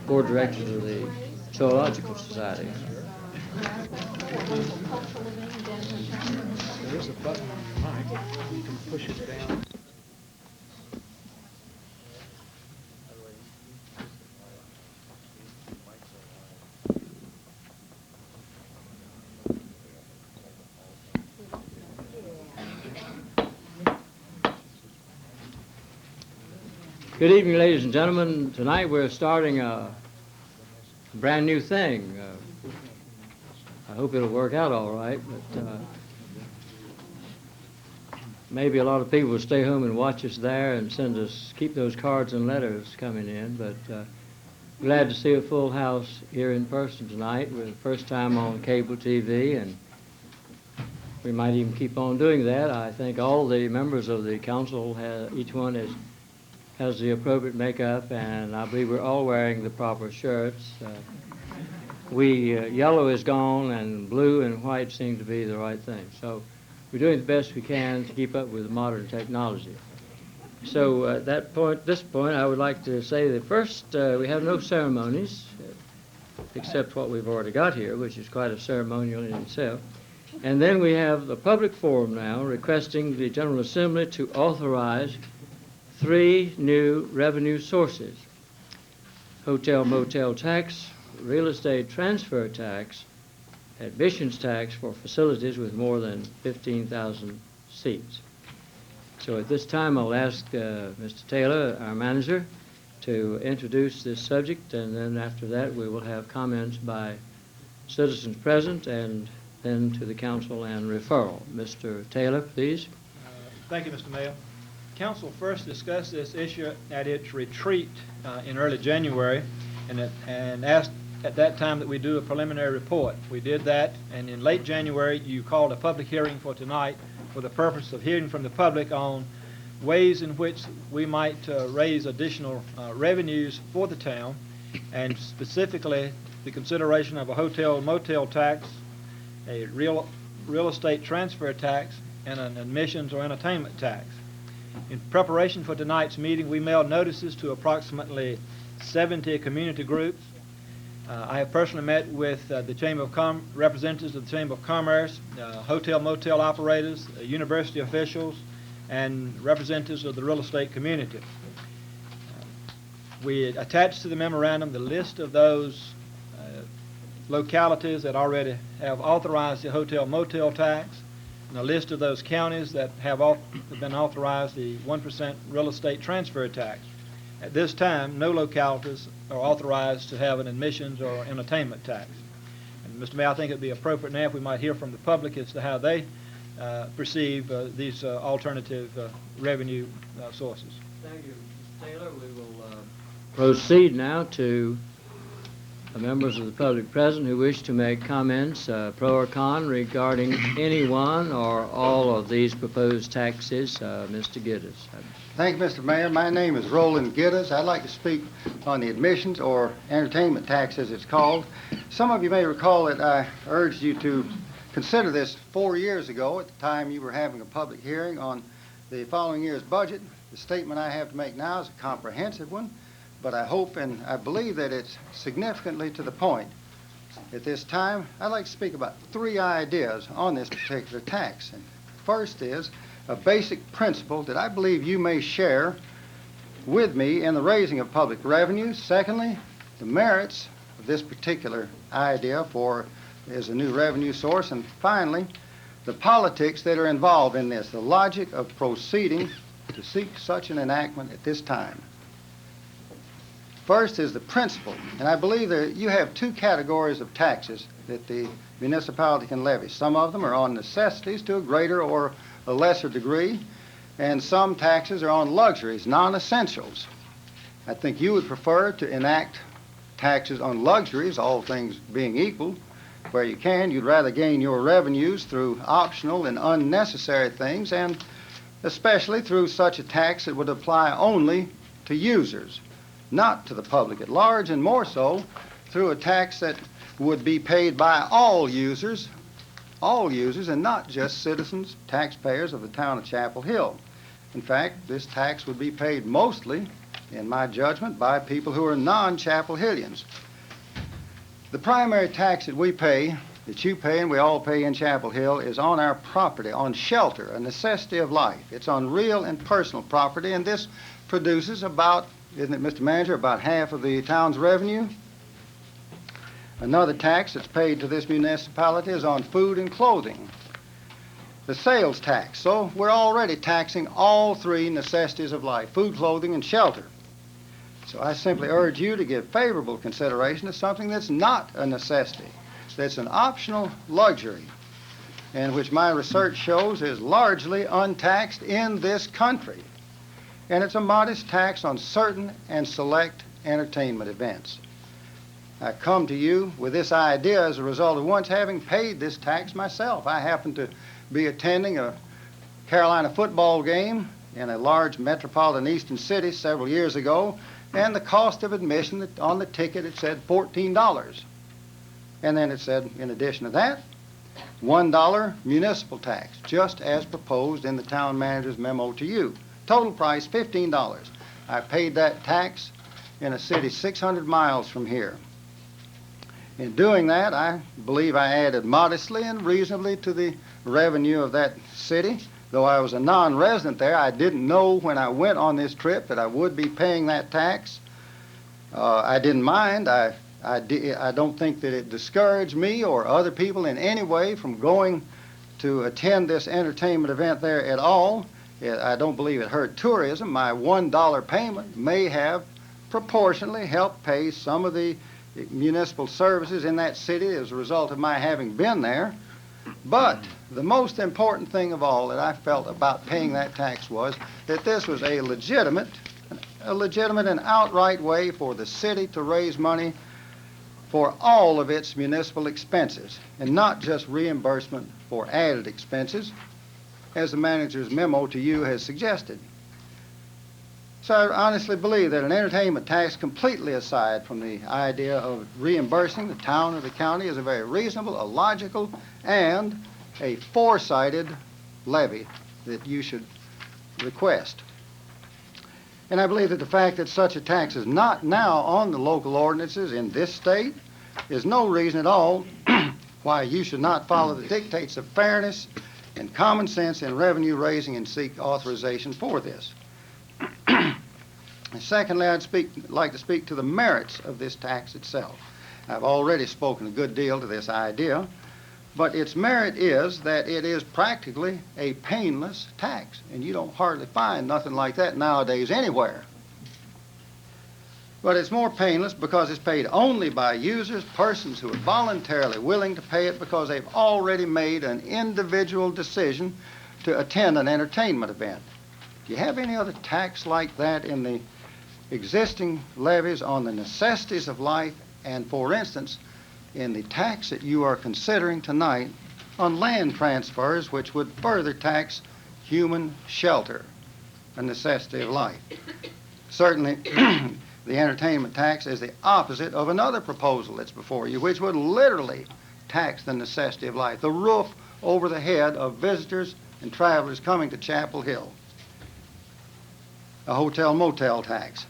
board directors of the Zoological Society. There is a button on your mic. You can push it down. Good evening, ladies and gentlemen. Tonight we're starting a brand new thing. I hope it'll work out all right, but maybe a lot of people will stay home and watch us there and keep those cards and letters coming in. But glad to see a full house here in person tonight. We're the first time on cable TV, and we might even keep on doing that. I think all the members of the council, each one has the appropriate makeup, and I believe we're all wearing the proper shirts. Yellow is gone, and blue and white seem to be the right thing. So we're doing the best we can to keep up with modern technology. So at this point, I would like to say that first, we have no ceremonies, except what we've already got here, which is quite a ceremonial in itself. And then we have the public forum now requesting the General Assembly to authorize 3 new revenue sources: hotel-motel tax, real estate transfer tax, admissions tax for facilities with more than 15,000 seats. So at this time, I'll ask Mr. Taylor, our manager, to introduce this subject, and then after that we will have comments by citizens present and then to the council and referral. Mr. Taylor, please. Thank you, Mr. Mayor. Council first discussed this issue at its retreat in early January and asked at that time that we do a preliminary report. We did that, and in late January you called a public hearing for tonight for the purpose of hearing from the public on ways in which we might raise additional revenues for the town, and specifically the consideration of a hotel-motel tax, a real estate transfer tax, and an admissions or entertainment tax. In preparation for tonight's meeting, we mailed notices to approximately 70 community groups. I have personally met with the representatives of the Chamber of Commerce, hotel-motel operators, university officials, and representatives of the real estate community. We attached to the memorandum the list of those localities that already have authorized the hotel-motel tax, and a list of those counties that have been authorized the 1% real estate transfer tax. At this time, no localities are authorized to have an admissions or entertainment tax. And Mr. Mayor, I think it would be appropriate now if we might hear from the public as to how they perceive these alternative revenue sources. Thank you, Mr. Taylor. We will proceed now to members of the public present who wish to make comments, pro or con, regarding any one or all of these proposed taxes. Mr. Gittes. Thank you, Mr. Mayor. My name is Roland Gittes. I'd like to speak on the admissions or entertainment tax, as it's called. Some of you may recall that I urged you to consider this 4 years ago at the time you were having a public hearing on the following year's budget. The statement I have to make now is a comprehensive one, but I hope and I believe that it's significantly to the point. At this time, I'd like to speak about 3 ideas on this particular tax. And first is a basic principle that I believe you may share with me in the raising of public revenues. Secondly, the merits of this particular idea as a new revenue source. And finally, the politics that are involved in this, the logic of proceeding to seek such an enactment at this time. First is the principle, and I believe that you have 2 categories of taxes that the municipality can levy. Some of them are on necessities to a greater or a lesser degree, and some taxes are on luxuries, non-essentials. I think you would prefer to enact taxes on luxuries, all things being equal. Where you can, you'd rather gain your revenues through optional and unnecessary things, and especially through such a tax that would apply only to users, not to the public at large, and more so through a tax that would be paid by all users, and not just citizens, taxpayers of the town of Chapel Hill. In fact, this tax would be paid mostly in my judgment, by people who are non-Chapel Hillians. The primary tax that we pay, that you pay and we all pay in Chapel Hill, is on our property, on shelter, a necessity of life. It's on real and personal property, and this produces about, isn't it, Mr. Manager, about half of the town's revenue? Another tax that's paid to this municipality is on food and clothing, the sales tax. So we're already taxing all three necessities of life, food, clothing, and shelter. So I simply urge you to give favorable consideration to something that's not a necessity, that's an optional luxury, and which my research shows is largely untaxed in this country. And it's a modest tax on certain and select entertainment events. I come to you with this idea as a result of once having paid this tax myself. I happened to be attending a Carolina football game in a large metropolitan eastern city several years ago, and the cost of admission on the ticket, it said $14. And then it said, in addition to that, $1 municipal tax, just as proposed in the town manager's memo to you. Total price, $15. I paid that tax in a city 600 miles from here. In doing that, I believe I added modestly and reasonably to the revenue of that city. Though I was a non-resident there, I didn't know when I went on this trip that I would be paying that tax. I didn't mind. I don't think that it discouraged me or other people in any way from going to attend this entertainment event there at all. I don't believe it hurt tourism. My $1 payment may have proportionally helped pay some of the municipal services in that city as a result of my having been there. But the most important thing of all that I felt about paying that tax was that this was a legitimate and outright way for the city to raise money for all of its municipal expenses, and not just reimbursement for added expenses, as the manager's memo to you has suggested. So I honestly believe that an entertainment tax, completely aside from the idea of reimbursing the town or the county, is a very reasonable, a logical, and a foresighted levy that you should request. And I believe that the fact that such a tax is not now on the local ordinances in this state is no reason at all why you should not follow the dictates of fairness and common sense in revenue raising and seek authorization for this. And secondly, I'd like to speak to the merits of this tax itself. I've already spoken a good deal to this idea, but its merit is that it is practically a painless tax, and you don't hardly find nothing like that nowadays anywhere. But it's more painless because it's paid only by users, persons who are voluntarily willing to pay it because they've already made an individual decision to attend an entertainment event. Do you have any other tax like that in the existing levies on the necessities of life, and, for instance, in the tax that you are considering tonight on land transfers, which would further tax human shelter, a necessity of life? Certainly, the entertainment tax is the opposite of another proposal that's before you, which would literally tax the necessity of life, the roof over the head of visitors and travelers coming to Chapel Hill. A hotel motel tax.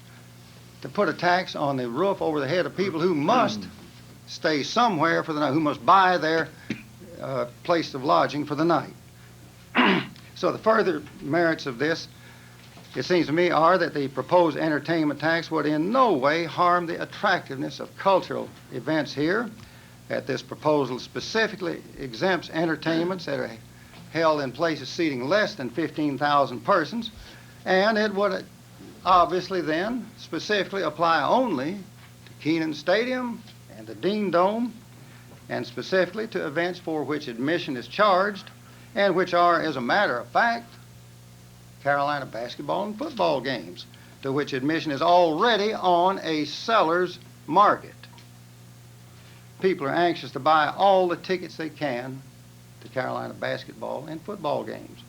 To put a tax on the roof over the head of people who must stay somewhere for the night, who must buy their place of lodging for the night. So the further merits of this, it seems to me, are that the proposed entertainment tax would in no way harm the attractiveness of cultural events here. That this proposal specifically exempts entertainments that are held in places seating less than 15,000 persons, and it would obviously then specifically apply only to Keenan Stadium and the Dean Dome, and specifically to events for which admission is charged, and which are, as a matter of fact, Carolina basketball and football games, to which admission is already on a seller's market. People are anxious to buy all the tickets they can to Carolina basketball and football games.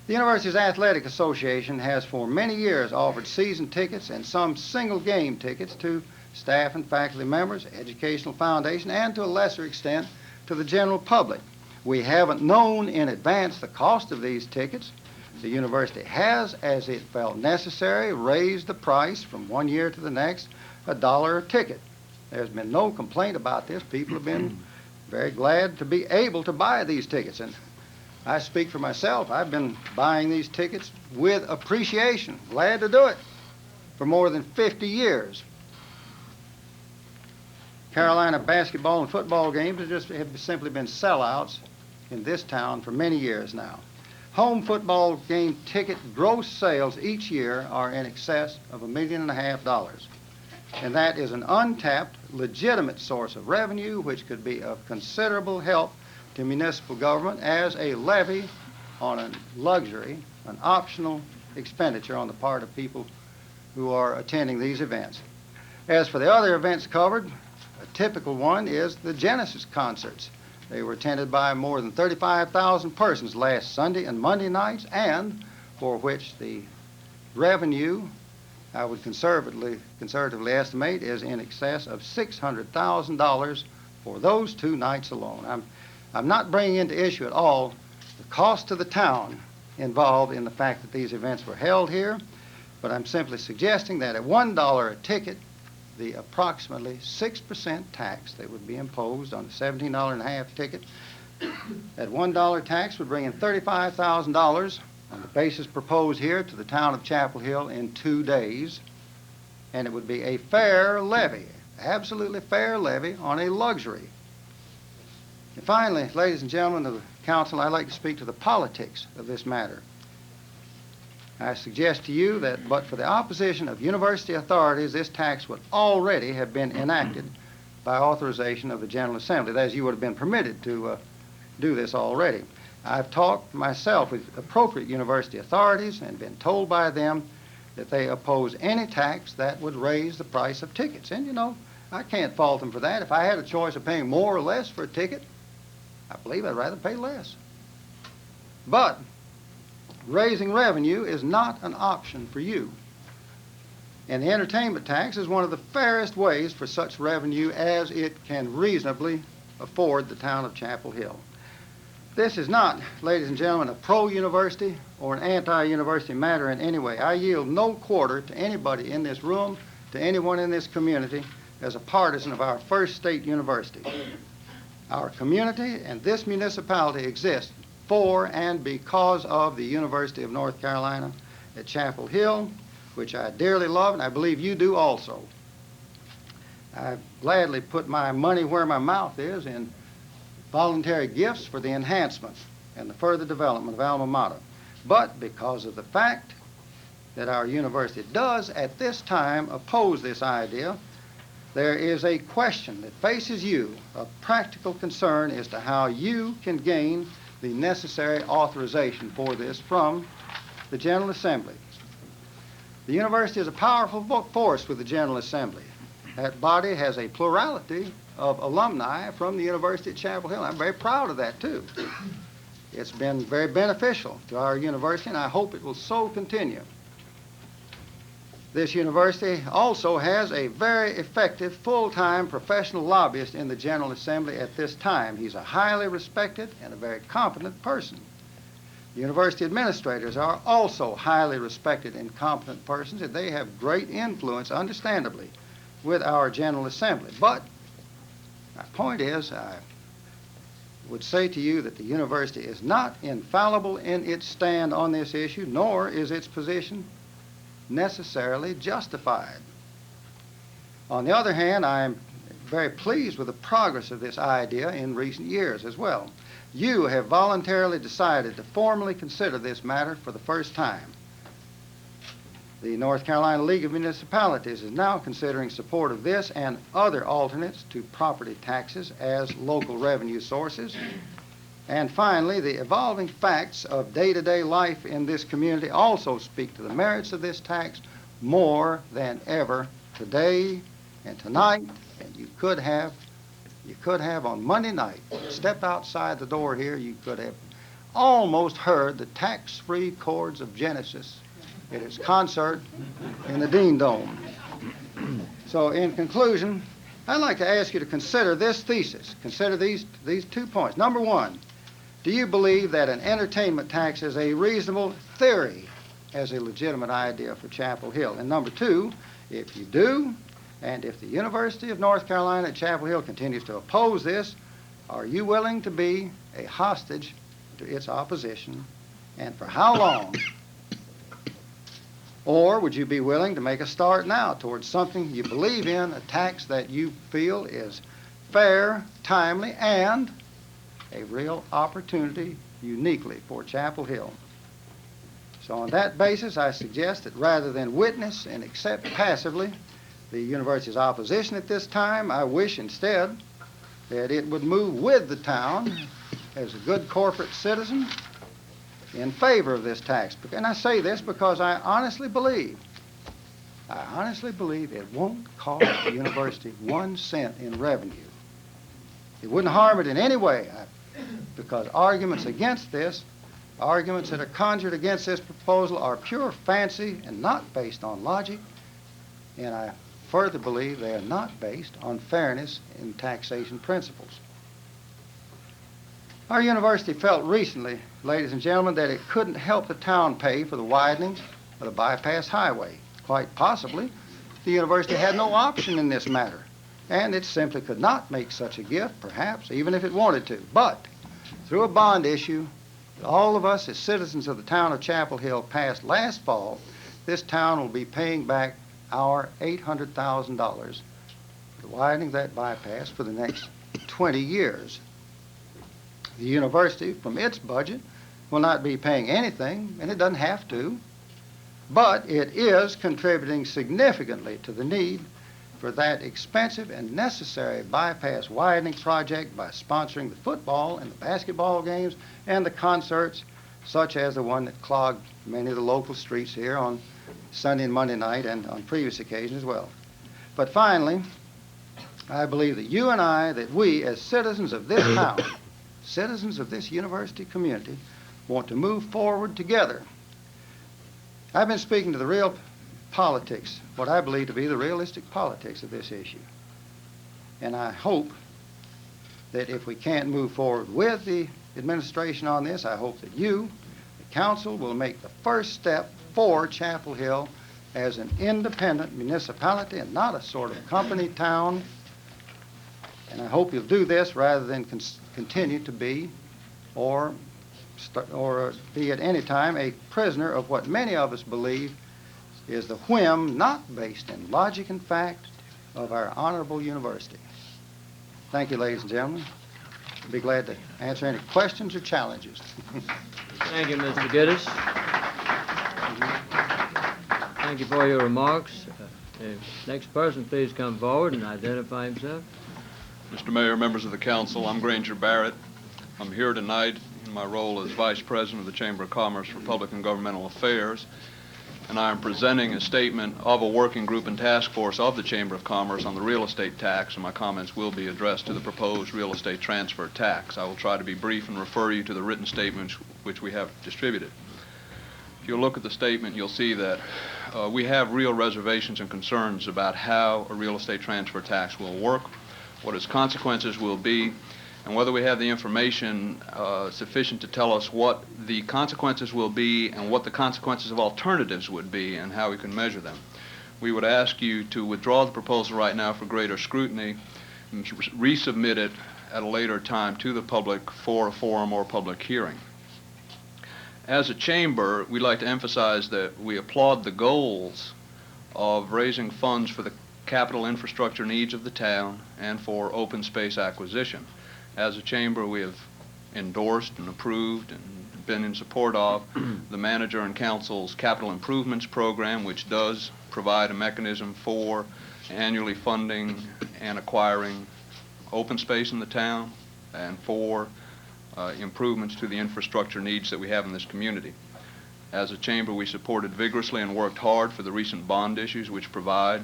The University's Athletic Association has for many years offered season tickets and some single game tickets to staff and faculty members, Educational Foundation, and to a lesser extent to the general public. We haven't known in advance the cost of these tickets, The university has, as it felt necessary, raised the price from one year to the next, $1 a ticket. There's been no complaint about this. People have been very glad to be able to buy these tickets. And I speak for myself. I've been buying these tickets with appreciation. Glad to do it for more than 50 years. Carolina basketball and football games have simply been sellouts in this town for many years now. Home football game ticket gross sales each year are in excess of $1.5 million. And that is an untapped, legitimate source of revenue which could be of considerable help to municipal government as a levy on a luxury, an optional expenditure on the part of people who are attending these events. As for the other events covered, a typical one is the Genesis concerts. They were attended by more than 35,000 persons last Sunday and Monday nights, and for which the revenue, I would conservatively estimate, is in excess of $600,000 for those 2 nights alone. I'm not bringing into issue at all the cost to the town involved in the fact that these events were held here, but I'm simply suggesting that at $1 a ticket, the approximately 6% tax that would be imposed on a $17.50 ticket, that $1 tax would bring in $35,000 on the basis proposed here to the town of Chapel Hill in 2 days, and it would be a fair levy, absolutely fair levy on a luxury. And finally, ladies and gentlemen of the council, I'd like to speak to the politics of this matter. I suggest to you that but for the opposition of university authorities, this tax would already have been enacted by authorization of the General Assembly. That is, you would have been permitted to do this already. I've talked myself with appropriate university authorities and been told by them that they oppose any tax that would raise the price of tickets. And you know, I can't fault them for that. If I had a choice of paying more or less for a ticket, I believe I'd rather pay less. But raising revenue is not an option for you. And the entertainment tax is one of the fairest ways for such revenue as it can reasonably afford the town of Chapel Hill. This is not, ladies and gentlemen, a pro-university or an anti-university matter in any way. I yield no quarter to anybody in this room, to anyone in this community, as a partisan of our first state university. Our community and this municipality exist for and because of the University of North Carolina at Chapel Hill, which I dearly love, and I believe you do also. I gladly put my money where my mouth is in voluntary gifts for the enhancement and the further development of alma mater. But because of the fact that our university does at this time oppose this idea, there is a question that faces you, a practical concern as to how you can gain the necessary authorization for this from the General Assembly. The university is a powerful force with the General Assembly. That body has a plurality of alumni from the University at Chapel Hill. I'm very proud of that, too. It's been very beneficial to our university, and I hope it will so continue. This university also has a very effective full-time professional lobbyist in the General Assembly at this time. He's a highly respected and a very competent person. University administrators are also highly respected and competent persons, and they have great influence, understandably, with our General Assembly. But my point is, I would say to you that the university is not infallible in its stand on this issue, nor is its position necessarily justified. On the other hand, I am very pleased with the progress of this idea in recent years as well. You have voluntarily decided to formally consider this matter for the first time. The North Carolina League of Municipalities is now considering support of this and other alternates to property taxes as local revenue sources. And finally, the evolving facts of day-to-day life in this community also speak to the merits of this tax more than ever today and tonight. And you could have on Monday night, stepped outside the door here, you could have almost heard the tax-free chords of Genesis at its concert in the Dean Dome. So in conclusion, I'd like to ask you to consider this thesis. Consider these 2 points. Number one, Do you believe that an entertainment tax is a reasonable theory as a legitimate idea for Chapel Hill? And number two, if you do, and if the University of North Carolina at Chapel Hill continues to oppose this, are you willing to be a hostage to its opposition, and for how long? Or would you be willing to make a start now towards something you believe in, a tax that you feel is fair, timely, and a real opportunity uniquely for Chapel Hill? So on that basis, I suggest that rather than witness and accept passively the university's opposition at this time, I wish instead that it would move with the town as a good corporate citizen in favor of this tax. And I say this because I honestly believe it won't cost the university 1 cent in revenue. It wouldn't harm it in any way, because arguments against this, arguments that are conjured against this proposal, are pure fancy and not based on logic, and I further believe they are not based on fairness in taxation principles. Our university felt recently, ladies and gentlemen, that it couldn't help the town pay for the widening of the bypass highway. Quite possibly, the university had no option in this matter, and it simply could not make such a gift, perhaps, even if it wanted to. But through a bond issue that all of us as citizens of the town of Chapel Hill passed last fall, this town will be paying back our $800,000 for widening that bypass for the next 20 years. The university, from its budget, will not be paying anything, and it doesn't have to, but it is contributing significantly to the need for that expensive and necessary bypass widening project by sponsoring the football and the basketball games and the concerts, such as the one that clogged many of the local streets here on Sunday and Monday night and on previous occasions as well. But finally, I believe that you and I, that we as citizens of this town, citizens of this university community, want to move forward together. I've been speaking to the real politics, what I believe to be the realistic politics of this issue. And I hope that if we can't move forward with the administration on this, I hope that you, the council, will make the first step for Chapel Hill as an independent municipality and not a sort of company town. And I hope you'll do this rather than continue to be or be at any time a prisoner of what many of us believe is the whim, not based in logic and fact, of our honorable university. Thank you, ladies and gentlemen. I'd be glad to answer any questions or challenges. Thank you, Mr. Geddes. Thank you for your remarks. Next person, please come forward and identify himself. Mr. Mayor, members of the council, I'm Granger Barrett. I'm here tonight in my role as Vice President of the Chamber of Commerce for Public and Governmental Affairs, and I am presenting a statement of a working group and task force of the Chamber of Commerce on the real estate tax, and my comments will be addressed to the proposed real estate transfer tax. I will try to be brief and refer you to the written statements which we have distributed. If you look at the statement, you'll see that we have real reservations and concerns about how a real estate transfer tax will work, what its consequences will be, and whether we have the information sufficient to tell us what the consequences will be and what the consequences of alternatives would be and how we can measure them. We would ask you to withdraw the proposal right now for greater scrutiny and resubmit it at a later time to the public for a forum or public hearing. As a chamber, we'd like to emphasize that we applaud the goals of raising funds for the capital infrastructure needs of the town and for open space acquisition. As a chamber, we have endorsed and approved and been in support of the manager and council's capital improvements program, which does provide a mechanism for annually funding and acquiring open space in the town and for improvements to the infrastructure needs that we have in this community. As a chamber, we supported vigorously and worked hard for the recent bond issues, which provide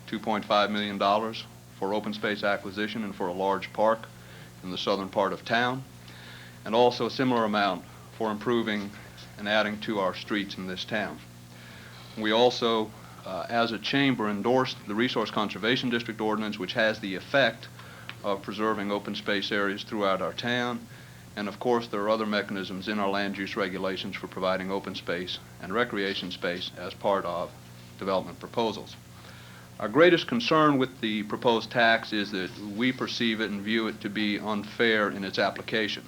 $2.5 million for open space acquisition and for a large park in the southern part of town, and also a similar amount for improving and adding to our streets in this town. We also, as a chamber, endorsed the Resource Conservation District Ordinance, which has the effect of preserving open space areas throughout our town And of course, there are other mechanisms in our land use regulations for providing open space and recreation space as part of development proposals. Our greatest concern with the proposed tax is that we perceive it and view it to be unfair in its application.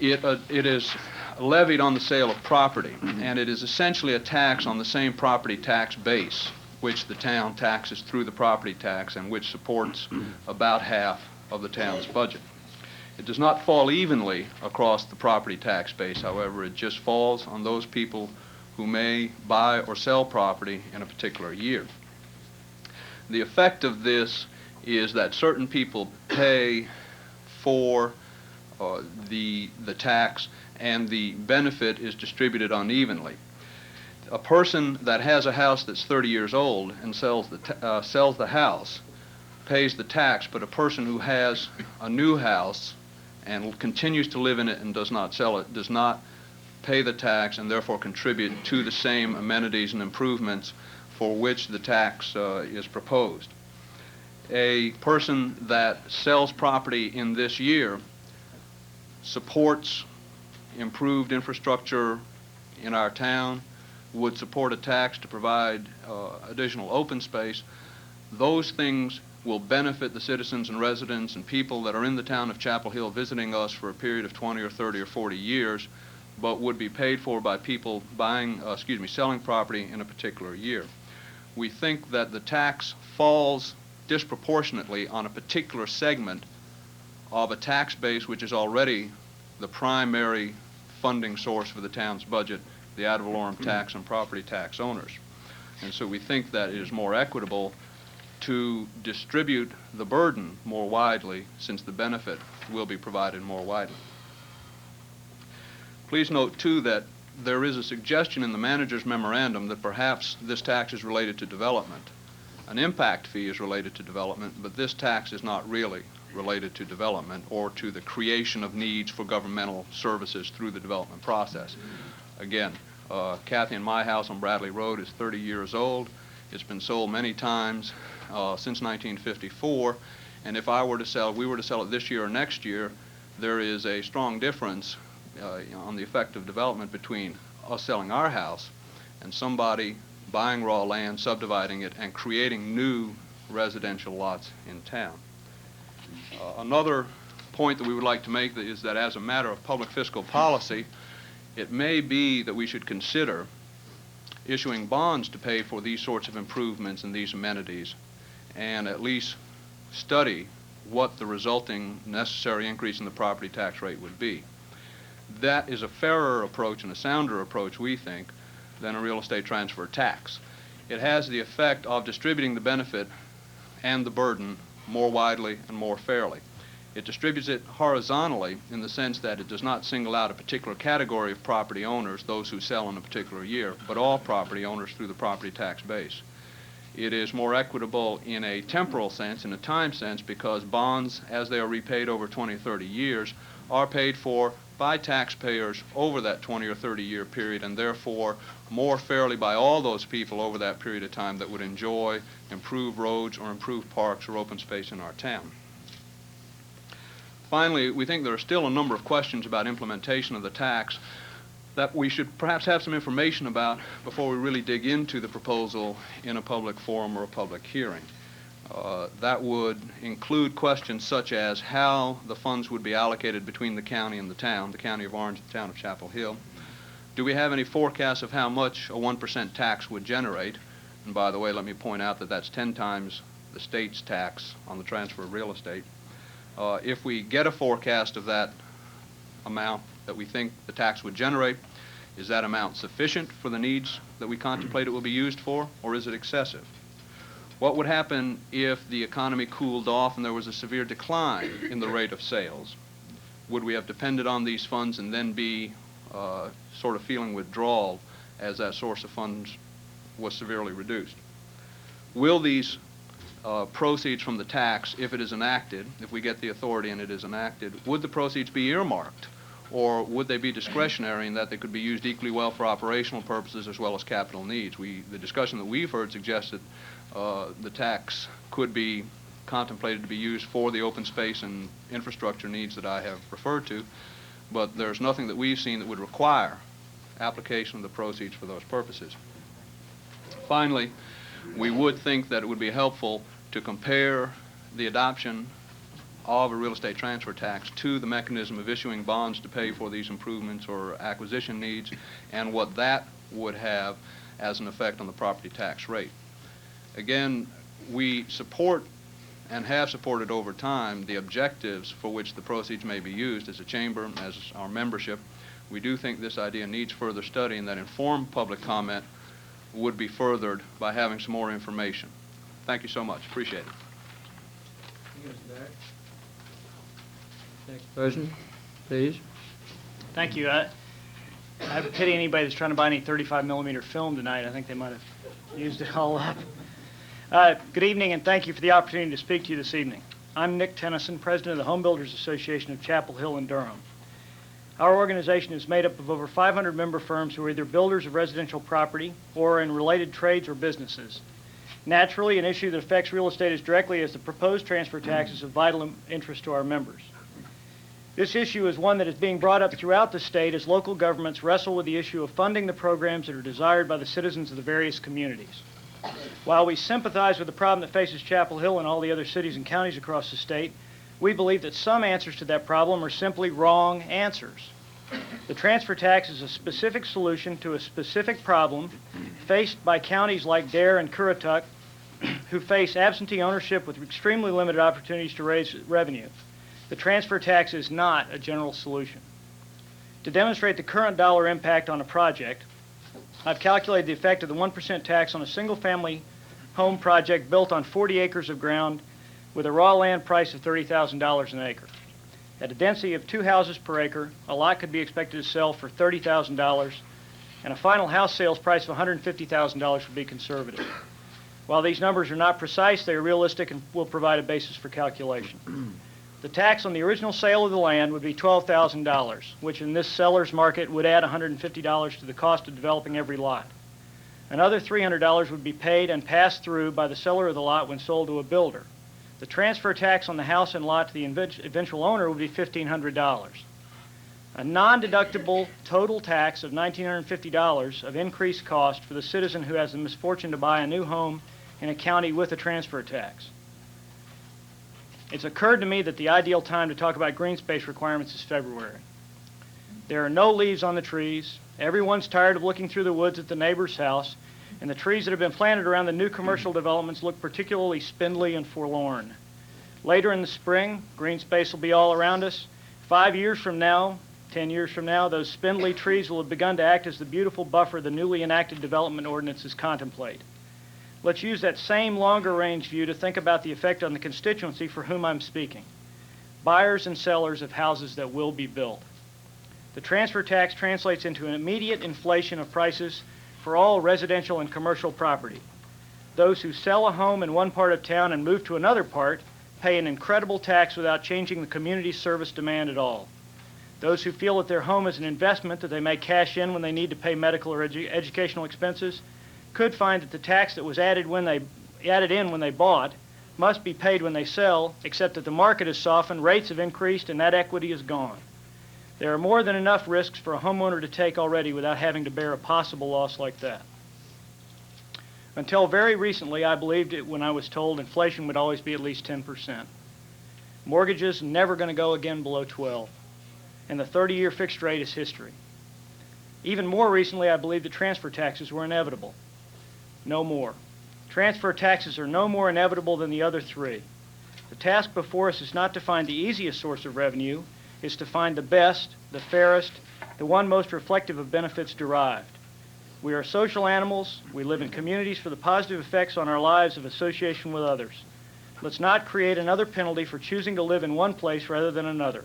It is levied on the sale of property, and it is essentially a tax on the same property tax base which the town taxes through the property tax and which supports about half of the town's budget. It does not fall evenly across the property tax base, however. It just falls on those people who may buy or sell property in a particular year. The effect of this is that certain people pay for the tax, and the benefit is distributed unevenly. A person that has a house that's 30 years old and sells the house pays the tax, but a person who has a new house and continues to live in it and does not sell it does not pay the tax and therefore contribute to the same amenities and improvements for which the tax is proposed. A person that sells property in this year supports improved infrastructure in our town, would support a tax to provide additional open space. Those things will benefit the citizens and residents and people that are in the town of Chapel Hill visiting us for a period of 20 or 30 or 40 years, but would be paid for by people selling property in a particular year. We think that the tax falls disproportionately on a particular segment of a tax base which is already the primary funding source for the town's budget, the ad valorem tax on property tax owners. And so we think that it is more equitable to distribute the burden more widely, since the benefit will be provided more widely. Please note, too, that there is a suggestion in the manager's memorandum that perhaps this tax is related to development. An impact fee is related to development, but this tax is not really related to development or to the creation of needs for governmental services through the development process. Again, Kathy and my house on Bradley Road is 30 years old. It's been sold many times since 1954, and if we were to sell it this year or next year, there is a strong difference on the effect of development between us selling our house and somebody buying raw land, subdividing it, and creating new residential lots in town. Another point that we would like to make is that as a matter of public fiscal policy, it may be that we should consider issuing bonds to pay for these sorts of improvements and these amenities, and at least study what the resulting necessary increase in the property tax rate would be. That is a fairer approach and a sounder approach, we think, than a real estate transfer tax. It has the effect of distributing the benefit and the burden more widely and more fairly. It distributes it horizontally in the sense that it does not single out a particular category of property owners, those who sell in a particular year, but all property owners through the property tax base. It is more equitable in a temporal sense, in a time sense, because bonds, as they are repaid over 20 or 30 years, are paid for by taxpayers over that 20 or 30 year period, and therefore more fairly by all those people over that period of time that would enjoy improved roads or improved parks or open space in our town. Finally, we think there are still a number of questions about implementation of the tax that we should perhaps have some information about before we really dig into the proposal in a public forum or a public hearing. That would include questions such as how the funds would be allocated between the county and the town, the county of Orange and the town of Chapel Hill. Do we have any forecasts of how much a 1% tax would generate? And by the way, let me point out that that's 10 times the state's tax on the transfer of real estate. If we get a forecast of that amount that we think the tax would generate, is that amount sufficient for the needs that we contemplate it will be used for, or is it excessive? What would happen if the economy cooled off and there was a severe decline in the rate of sales? Would we have depended on these funds and then be sort of feeling withdrawal as that source of funds was severely reduced? Will these proceeds from the tax, if it is enacted, if we get the authority and it is enacted, would the proceeds be earmarked, or would they be discretionary in that they could be used equally well for operational purposes as well as capital needs? The discussion that we've heard suggests that the tax could be contemplated to be used for the open space and infrastructure needs that I have referred to, but there's nothing that we've seen that would require application of the proceeds for those purposes. Finally, we would think that it would be helpful to compare the adoption of a real estate transfer tax to the mechanism of issuing bonds to pay for these improvements or acquisition needs, and what that would have as an effect on the property tax rate. Again, we support and have supported over time the objectives for which the proceeds may be used as a chamber, as our membership. We do think this idea needs further study, and that informed public comment would be furthered by having some more information. Thank you so much. Appreciate it. Next person, please. Thank you. I pity anybody that's trying to buy any 35mm film tonight. I think they might have used it all up. Good evening, and thank you for the opportunity to speak to you this evening. I'm Nick Tennyson, President of the Home Builders Association of Chapel Hill and Durham. Our organization is made up of over 500 member firms who are either builders of residential property or in related trades or businesses. Naturally, an issue that affects real estate as directly as the proposed transfer tax is of vital interest to our members. This issue is one that is being brought up throughout the state as local governments wrestle with the issue of funding the programs that are desired by the citizens of the various communities. While we sympathize with the problem that faces Chapel Hill and all the other cities and counties across the state, we believe that some answers to that problem are simply wrong answers. The transfer tax is a specific solution to a specific problem faced by counties like Dare and Currituck, who face absentee ownership with extremely limited opportunities to raise revenue. The transfer tax is not a general solution. To demonstrate the current dollar impact on a project, I've calculated the effect of the 1% tax on a single-family home project built on 40 acres of ground with a raw land price of $30,000 an acre. At a density of 2 houses per acre, a lot could be expected to sell for $30,000, and a final house sales price of $150,000 would be conservative. While these numbers are not precise, they are realistic and will provide a basis for calculation. The tax on the original sale of the land would be $12,000, which in this seller's market would add $150 to the cost of developing every lot. Another $300 would be paid and passed through by the seller of the lot when sold to a builder. The transfer tax on the house and lot to the eventual owner would be $1,500. A non-deductible total tax of $1,950 of increased cost for the citizen who has the misfortune to buy a new home in a county with a transfer tax. It's occurred to me that the ideal time to talk about green space requirements is February. There are no leaves on the trees, everyone's tired of looking through the woods at the neighbor's house, and the trees that have been planted around the new commercial developments look particularly spindly and forlorn. Later in the spring, green space will be all around us. 5 years from now, 10 years from now, those spindly trees will have begun to act as the beautiful buffer the newly enacted development ordinances contemplate. Let's use that same longer-range view to think about the effect on the constituency for whom I'm speaking. Buyers and sellers of houses that will be built. The transfer tax translates into an immediate inflation of prices for all residential and commercial property. Those who sell a home in one part of town and move to another part pay an incredible tax without changing the community service demand at all. Those who feel that their home is an investment that they may cash in when they need to pay medical or educational expenses could find that the tax that was added in when they bought must be paid when they sell, except that the market has softened, rates have increased, and that equity is gone. There are more than enough risks for a homeowner to take already without having to bear a possible loss like that. Until very recently, I believed it when I was told inflation would always be at least 10%. Mortgages never going to go again below 12, and the 30-year fixed rate is history. Even more recently, I believed that transfer taxes were inevitable. No more. Transfer taxes are no more inevitable than the other three. The task before us is not to find the easiest source of revenue, it's to find the best, the fairest, the one most reflective of benefits derived. We are social animals. We live in communities for the positive effects on our lives of association with others. Let's not create another penalty for choosing to live in one place rather than another.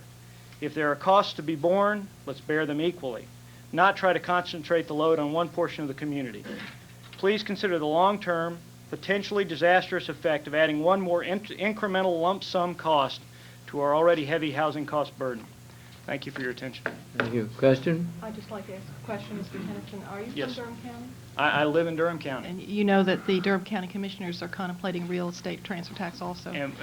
If there are costs to be borne, let's bear them equally, not try to concentrate the load on one portion of the community. Please consider the long-term, potentially disastrous effect of adding one more incremental lump sum cost to our already heavy housing cost burden. Thank you for your attention. Thank you. Question? I'd just like to ask a question, Mr. Henderson. Are you Yes. from Durham County? I live in Durham County, And you know that the Durham County Commissioners are contemplating real estate transfer tax also? and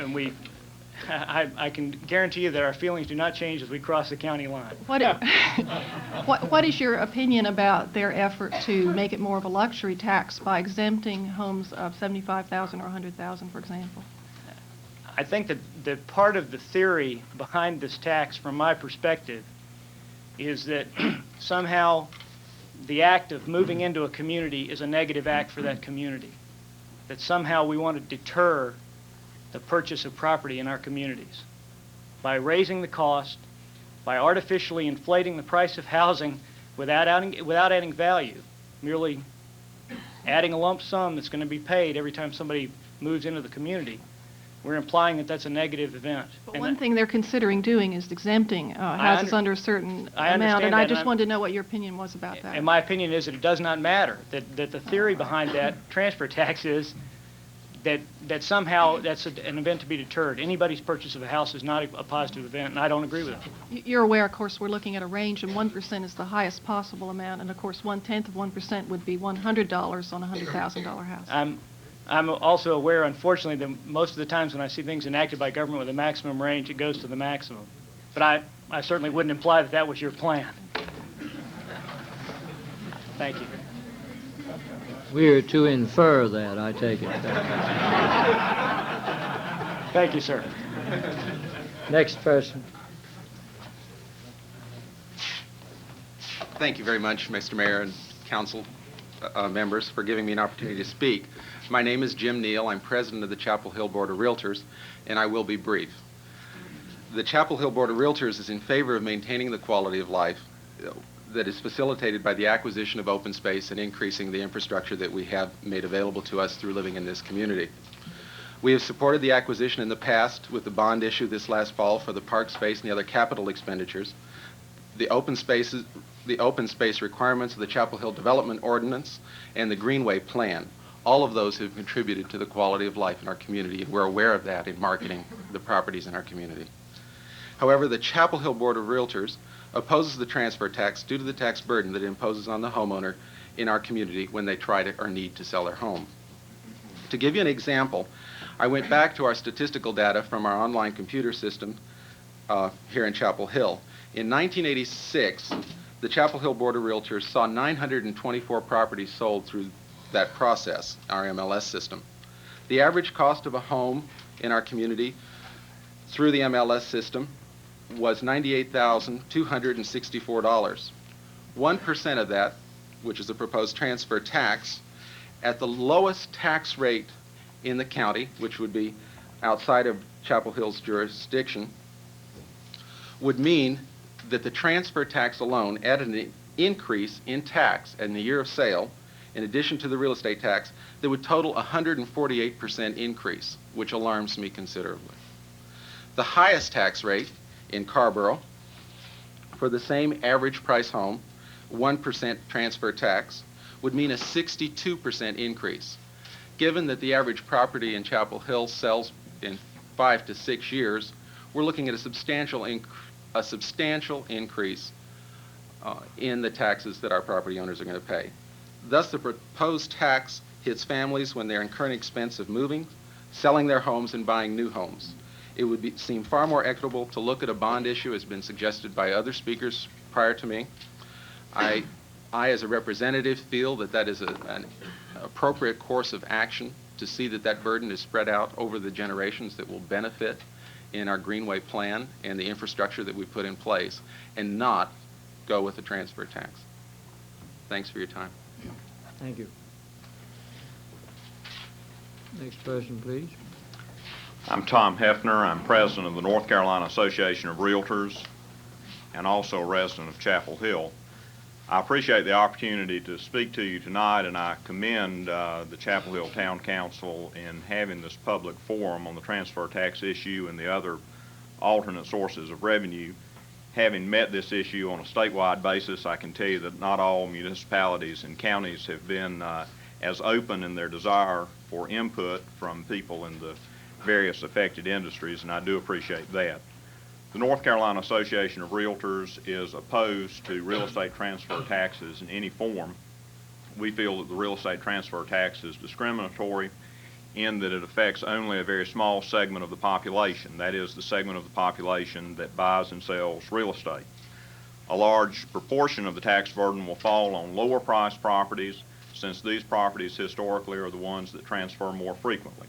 I can guarantee you that our feelings do not change as we cross the county line. What is your opinion about their effort to make it more of a luxury tax by exempting homes of $75,000 or $100,000, for example? I think that part of the theory behind this tax, from my perspective, is that somehow the act of moving into a community is a negative act for that community. That somehow we want to deter the purchase of property in our communities by raising the cost, by artificially inflating the price of housing without adding value, merely adding a lump sum that's going to be paid every time somebody moves into the community. We're implying that that's a negative event. But And one that- thing they're considering doing is exempting houses under a certain I amount, understand and that, I and just I'm- wanted to know what your opinion was about that. And my opinion is that it does not matter, that the theory behind that transfer tax is that somehow that's an event to be deterred. Anybody's purchase of a house is not a positive event, and I don't agree with it. You're aware, of course, we're looking at a range, and 1% is the highest possible amount, and of course, 1/10 of 1% would be $100 on a $100,000 house. I'm also aware, unfortunately, that most of the times when I see things enacted by government with a maximum range, it goes to the maximum. But I certainly wouldn't imply that that was your plan. Thank you. We are to infer that, I take it. Thank you, sir. Next person. Thank you very much, Mr. Mayor and council members, for giving me an opportunity to speak. My name is Jim Neal. I'm president of the Chapel Hill Board of Realtors, and I will be brief. The Chapel Hill Board of Realtors is in favor of maintaining the quality of life that is facilitated by the acquisition of open space and increasing the infrastructure that we have made available to us through living in this community. We have supported the acquisition in the past with the bond issue this last fall for the park space and the other capital expenditures. The open space requirements of the Chapel Hill Development Ordinance and the Greenway Plan. All of those have contributed to the quality of life in our community, and we're aware of that in marketing the properties in our community. However, the Chapel Hill Board of Realtors opposes the transfer tax due to the tax burden that it imposes on the homeowner in our community when they try to or need to sell their home. To give you an example, I went back to our statistical data from our online computer system here in Chapel Hill. In 1986, the Chapel Hill Board of Realtors saw 924 properties sold through that process, our MLS system. The average cost of a home in our community through the MLS system was $98,264. 1% of that, which is the proposed transfer tax, at the lowest tax rate in the county, which would be outside of Chapel Hill's jurisdiction, would mean that the transfer tax alone added an increase in tax in the year of sale, in addition to the real estate tax, that would total 148% increase, which alarms me considerably. The highest tax rate in Carborough for the same average price home, 1% transfer tax, would mean a 62% increase. Given that the average property in Chapel Hill sells in 5 to 6 years, we're looking at a substantial increase in the taxes that our property owners are going to pay. Thus, the proposed tax hits families when they're incurring expense of moving, selling their homes, and buying new homes. It would seem far more equitable to look at a bond issue, as been suggested by other speakers prior to me. I as a representative, feel that that is an appropriate course of action to see that that burden is spread out over the generations that will benefit in our Greenway Plan and the infrastructure that we put in place, and not go with the transfer tax. Thanks for your time. Thank you. Next person, please. I'm Tom Hefner. I'm president of the North Carolina Association of Realtors and also a resident of Chapel Hill. I appreciate the opportunity to speak to you tonight, and I commend the Chapel Hill Town Council in having this public forum on the transfer tax issue and the other alternate sources of revenue. Having met this issue on a statewide basis, I can tell you that not all municipalities and counties have been as open in their desire for input from people in the various affected industries, and I do appreciate that. The North Carolina Association of Realtors is opposed to real estate transfer taxes in any form. We feel that the real estate transfer tax is discriminatory in that it affects only a very small segment of the population. That is, the segment of the population that buys and sells real estate. A large proportion of the tax burden will fall on lower priced properties, since these properties historically are the ones that transfer more frequently.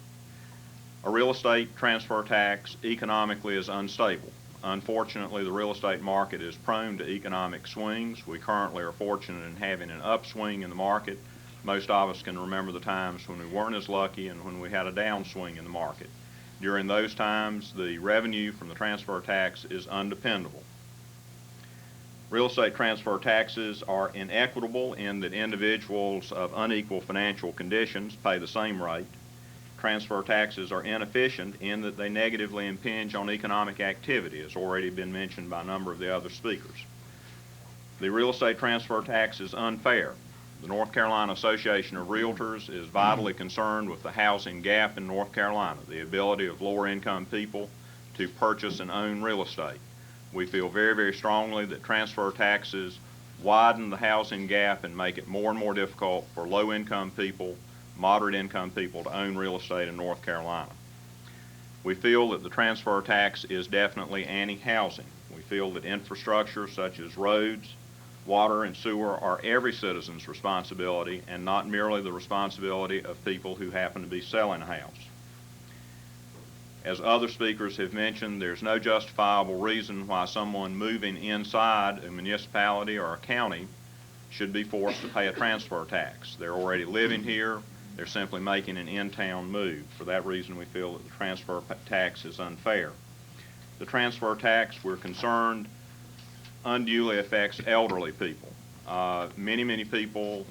A real estate transfer tax economically is unstable. Unfortunately, the real estate market is prone to economic swings. We currently are fortunate in having an upswing in the market. Most of us can remember the times when we weren't as lucky and when we had a downswing in the market. During those times, the revenue from the transfer tax is undependable. Real estate transfer taxes are inequitable in that individuals of unequal financial conditions pay the same rate. Transfer taxes are inefficient in that they negatively impinge on economic activity, as already been mentioned by a number of the other speakers. The real estate transfer tax is unfair. The North Carolina Association of Realtors is vitally concerned with the housing gap in North Carolina, the ability of lower income people to purchase and own real estate. We feel very, very strongly that transfer taxes widen the housing gap and make it more and more difficult for low income people, moderate income people to own real estate in North Carolina. We feel that the transfer tax is definitely anti-housing. We feel that infrastructure such as roads, water, and sewer are every citizen's responsibility and not merely the responsibility of people who happen to be selling a house. As other speakers have mentioned, there's no justifiable reason why someone moving inside a municipality or a county should be forced to pay a transfer tax. They're already living here. They're simply making an in-town move. For that reason, we feel that the transfer tax is unfair. The transfer tax, we're concerned, unduly affects elderly people. Many people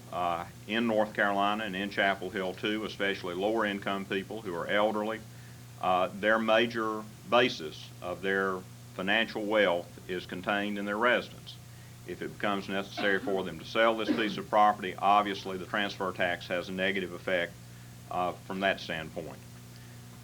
in North Carolina and in Chapel Hill too, especially lower income people who are elderly, their major basis of their financial wealth is contained in their residence. If it becomes necessary for them to sell this piece of property, obviously the transfer tax has a negative effect from that standpoint.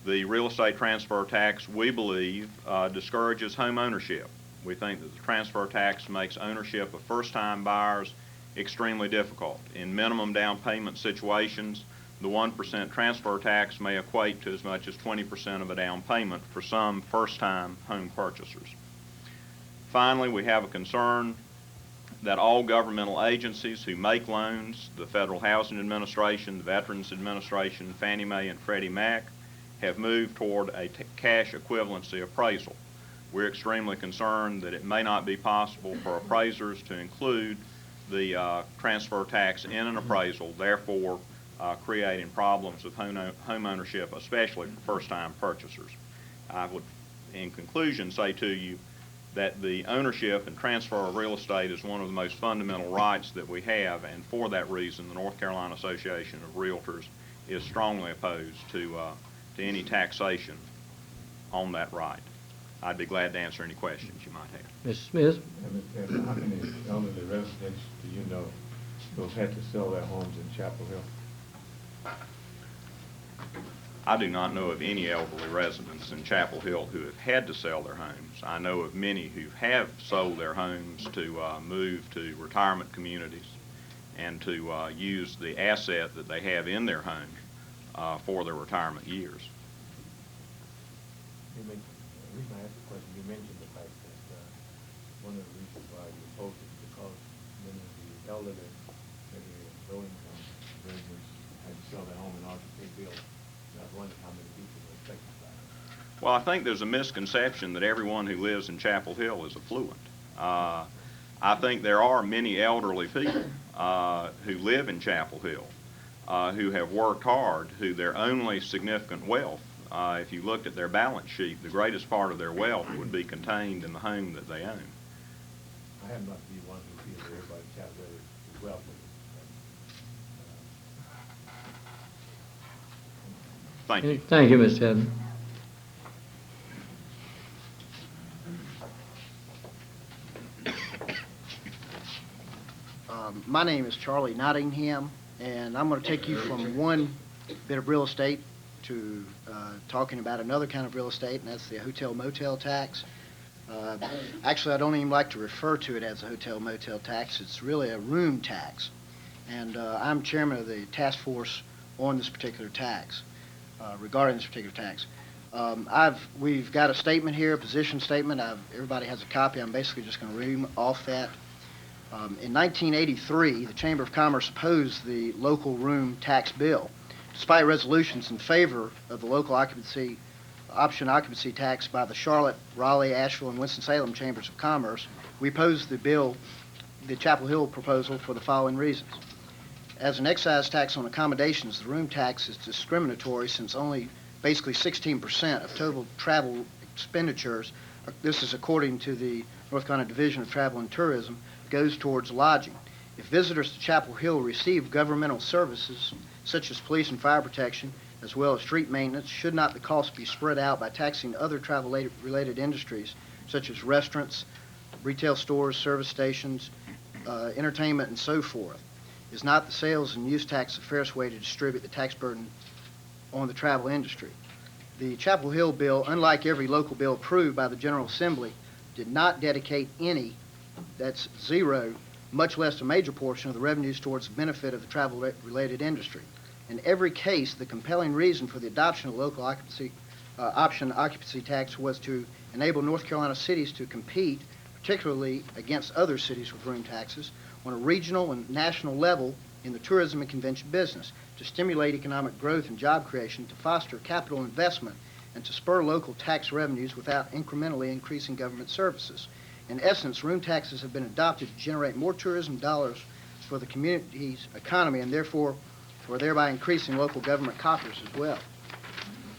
The real estate transfer tax, we believe, discourages home ownership. We think that the transfer tax makes ownership of first-time buyers extremely difficult. In minimum down payment situations, the 1% transfer tax may equate to as much as 20% of a down payment for some first-time home purchasers. Finally, we have a concern that all governmental agencies who make loans, the Federal Housing Administration, the Veterans Administration, Fannie Mae, and Freddie Mac, have moved toward a cash equivalency appraisal. We're extremely concerned that it may not be possible for appraisers to include the transfer tax in an appraisal, therefore creating problems with home ownership, especially for first-time purchasers. I would, in conclusion, say to you that the ownership and transfer of real estate is one of the most fundamental rights that we have, and for that reason, the North Carolina Association of Realtors is strongly opposed to any taxation on that right. I'd be glad to answer any questions you might have. Mr. Smith? Mr. Chairman, how many elderly residents do you know who have had to sell their homes in Chapel Hill? I do not know of any elderly residents in Chapel Hill who have had to sell their homes. I know of many who have sold their homes to move to retirement communities and to use the asset that they have in their home for their retirement years. The reason I asked the question, you mentioned the fact that one of the reasons why you opposed it is because many of the elderly, maybe low-income residents, had to sell their home in order to pay bills. And I was wondering how many people were affected by that. Well, I think there's a misconception that everyone who lives in Chapel Hill is affluent. I think there are many elderly people who live in Chapel Hill who have worked hard, who their only significant wealth, if you looked at their balance sheet, the greatest part of their wealth would be contained in the home that they own. I happen not to be one who feels that everybody in Chapel Hill is wealthy. Thank you. Thank you, Mr. Hedden. My name is Charlie Nottingham, and I'm going to take you from one bit of real estate to talking about another kind of real estate, and that's the hotel motel tax. Actually, I don't even like to refer to it as a hotel motel tax. It's really a room tax. And I'm chairman of the task force on this particular tax, regarding this particular tax. We've got a statement here, a position statement. Everybody has a copy. I'm basically just going to read off that. In 1983, the Chamber of Commerce opposed the local room tax bill. Despite resolutions in favor of the local option occupancy tax by the Charlotte, Raleigh, Asheville, and Winston-Salem Chambers of Commerce, we opposed the Chapel Hill proposal for the following reasons. As an excise tax on accommodations, the room tax is discriminatory since only basically 16% of total travel expenditures, this is according to the North Carolina Division of Travel and Tourism, goes towards lodging. If visitors to Chapel Hill receive governmental services such as police and fire protection, as well as street maintenance, should not the cost be spread out by taxing other travel-related industries such as restaurants, retail stores, service stations, entertainment, and so forth? Is not the sales and use tax the fairest way to distribute the tax burden on the travel industry? The Chapel Hill bill, unlike every local bill approved by the General Assembly, did not dedicate any, that's zero, much less a major portion of the revenues towards the benefit of the travel-related industry. In every case, the compelling reason for the adoption of local option occupancy tax was to enable North Carolina cities to compete, particularly against other cities with room taxes, on a regional and national level in the tourism and convention business, to stimulate economic growth and job creation, to foster capital investment, and to spur local tax revenues without incrementally increasing government services. In essence, room taxes have been adopted to generate more tourism dollars for the community's economy and thereby increasing local government coffers as well.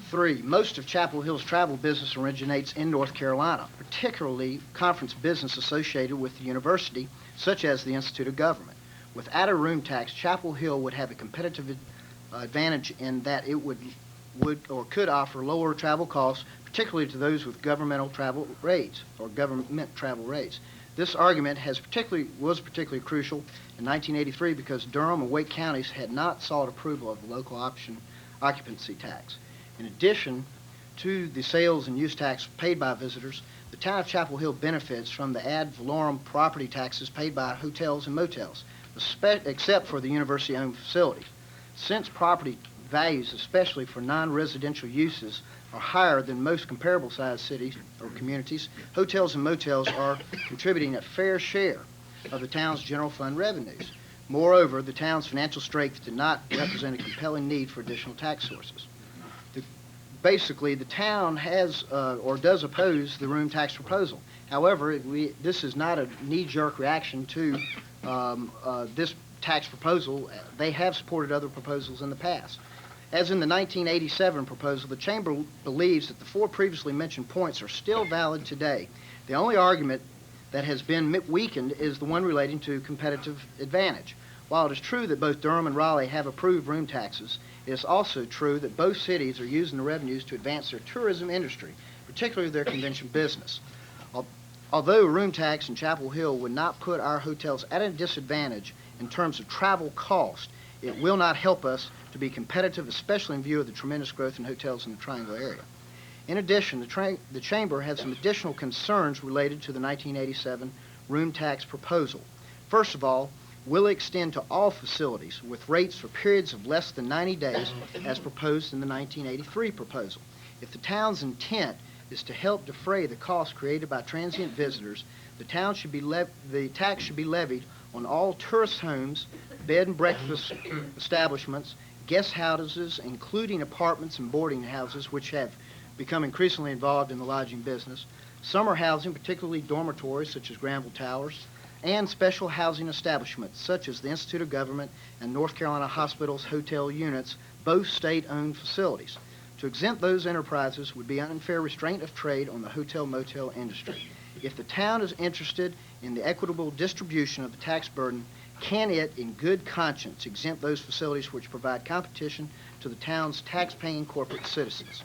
3, most of Chapel Hill's travel business originates in North Carolina, particularly conference business associated with the university, such as the Institute of Government. Without a room tax, Chapel Hill would have a competitive advantage in that it would could offer lower travel costs, particularly to those with governmental travel rates or government travel rates. This argument was particularly crucial in 1983 because Durham and Wake counties had not sought approval of the local option occupancy tax. In addition to the sales and use tax paid by visitors, the town of Chapel Hill benefits from the ad valorem property taxes paid by hotels and motels, except for the university-owned facilities. Since property values, especially for non-residential uses, are higher than most comparable sized cities or communities, hotels and motels are contributing a fair share of the town's general fund revenues. Moreover, the town's financial strength did not represent a compelling need for additional tax sources. Basically, the town has or does oppose the room tax proposal. However, this is not a knee-jerk reaction to this tax proposal. They have supported other proposals in the past. As in the 1987 proposal, the Chamber believes that the 4 previously mentioned points are still valid today. The only argument that has been weakened is the one relating to competitive advantage. While it is true that both Durham and Raleigh have approved room taxes, it is also true that both cities are using the revenues to advance their tourism industry, particularly their convention business. Although a room tax in Chapel Hill would not put our hotels at a disadvantage in terms of travel cost, it will not help us to be competitive, especially in view of the tremendous growth in hotels in the Triangle area. In addition, the Chamber had some additional concerns related to the 1987 room tax proposal. First of all, will it extend to all facilities with rates for periods of less than 90 days as proposed in the 1983 proposal? If the town's intent is to help defray the costs created by transient visitors, the tax should be levied on all tourist homes, bed and breakfast establishments, guest houses, including apartments and boarding houses, which have become increasingly involved in the lodging business, summer housing, particularly dormitories such as Granville Towers, and special housing establishments such as the Institute of Government and North Carolina Hospital's hotel units, both state-owned facilities. To exempt those enterprises would be an unfair restraint of trade on the hotel-motel industry. If the town is interested in the equitable distribution of the tax burden, can it, in good conscience, exempt those facilities which provide competition to the town's tax-paying corporate citizens?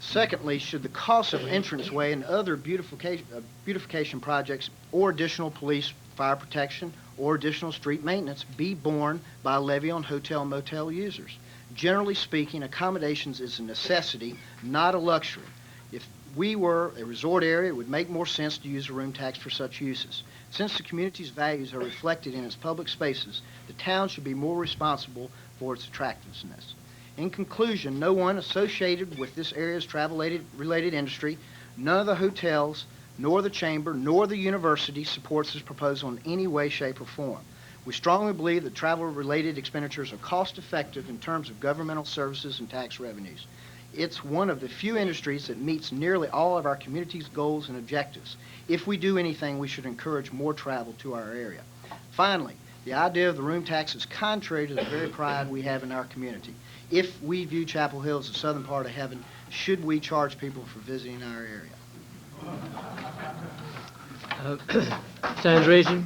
Secondly, should the cost of entranceway and other beautification projects or additional police fire protection or additional street maintenance be borne by a levy on hotel-motel users? Generally speaking, accommodations is a necessity, not a luxury. If we were a resort area, it would make more sense to use a room tax for such uses. Since the community's values are reflected in its public spaces, the town should be more responsible for its attractiveness. In conclusion, no one associated with this area's travel-related industry, none of the hotels, nor the chamber, nor the university supports this proposal in any way, shape, or form. We strongly believe that travel-related expenditures are cost-effective in terms of governmental services and tax revenues. It's one of the few industries that meets nearly all of our community's goals and objectives. If we do anything, we should encourage more travel to our area. Finally, the idea of the room tax is contrary to the very pride we have in our community. If we view Chapel Hill as the southern part of heaven, should we charge people for visiting our area? Stands reason.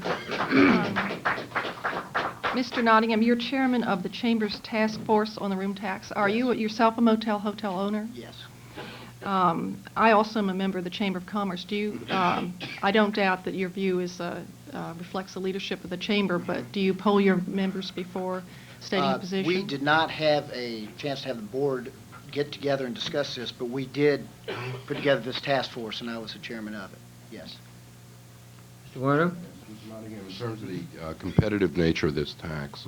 Mr. Nottingham, you're chairman of the Chamber's task force on the room tax. Are you yourself a hotel owner? Yes. I also am a member of the Chamber of Commerce. Do you, I don't doubt that your view is, reflects the leadership of the Chamber, but do you poll your members before stating a position? We did not have a chance to have the board get together and discuss this, but we did put together this task force, and I was the chairman of it. Yes. Mr. Werner? Mr. Nottingham, in terms of the competitive nature of this tax,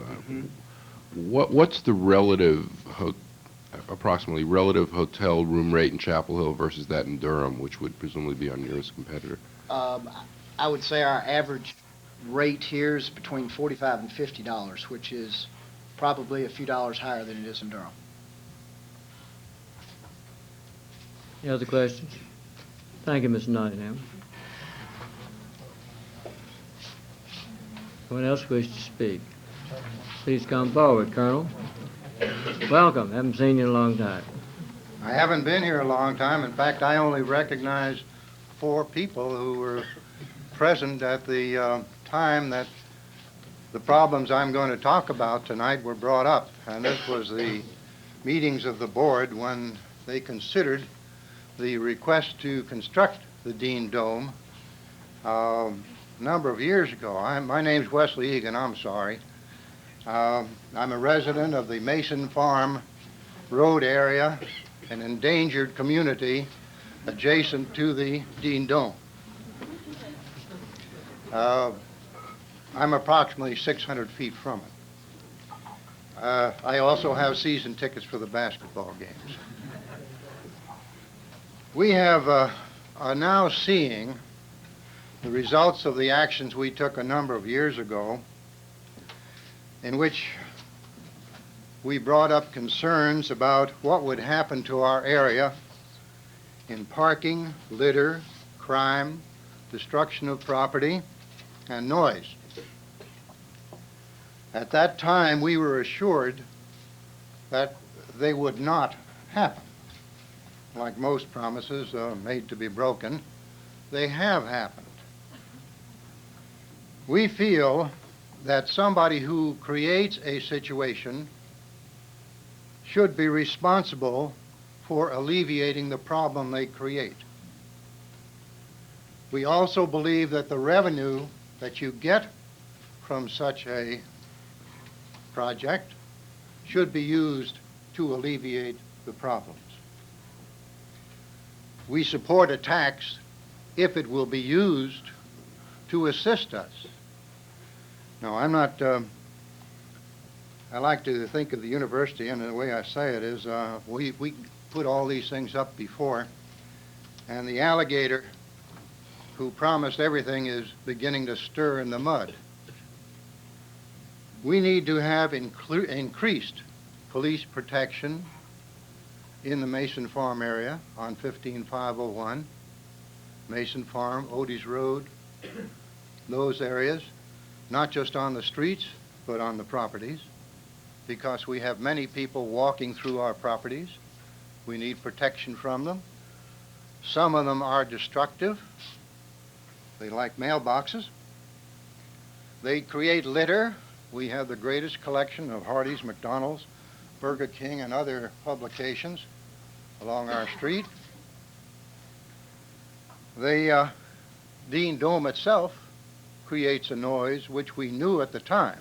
what's the approximately relative hotel room rate in Chapel Hill versus that in Durham, which would presumably be our nearest competitor? I would say our average rate here is between $45 and $50, which is probably a few dollars higher than it is in Durham. Any other questions? Thank you, Mr. Nottingham. Anyone else wish to speak? Please come forward, Colonel. Welcome. Haven't seen you in a long time. I haven't been here a long time. In fact, I only recognize 4 people who were present at the time that the problems I'm going to talk about tonight were brought up. And this was the meetings of the board when they considered the request to construct the Dean Dome a number of years ago. My name's Wesley Egan, I'm sorry. I'm a resident of the Mason Farm Road area, an endangered community adjacent to the Dean Dome. I'm approximately 600 feet from it. I also have season tickets for the basketball games. We are now seeing the results of the actions we took a number of years ago, in which we brought up concerns about what would happen to our area in parking, litter, crime, destruction of property, and noise. At that time, we were assured that they would not happen. Like most promises made to be broken, they have happened. We feel that somebody who creates a situation should be responsible for alleviating the problem they create. We also believe that the revenue that you get from such a project should be used to alleviate the problems. We support a tax if it will be used to assist us. Now, I'm not, I like to think of the university, and the way I say it is we put all these things up before, and the alligator who promised everything is beginning to stir in the mud. We need to have increased police protection in the Mason Farm area on 15501, Mason Farm, Otis Road, those areas, not just on the streets, but on the properties, because we have many people walking through our properties. We need protection from them. Some of them are destructive. They like mailboxes. They create litter. We have the greatest collection of Hardee's, McDonald's, Burger King, and other publications along our street. The Dean Dome itself creates a noise which we knew at the time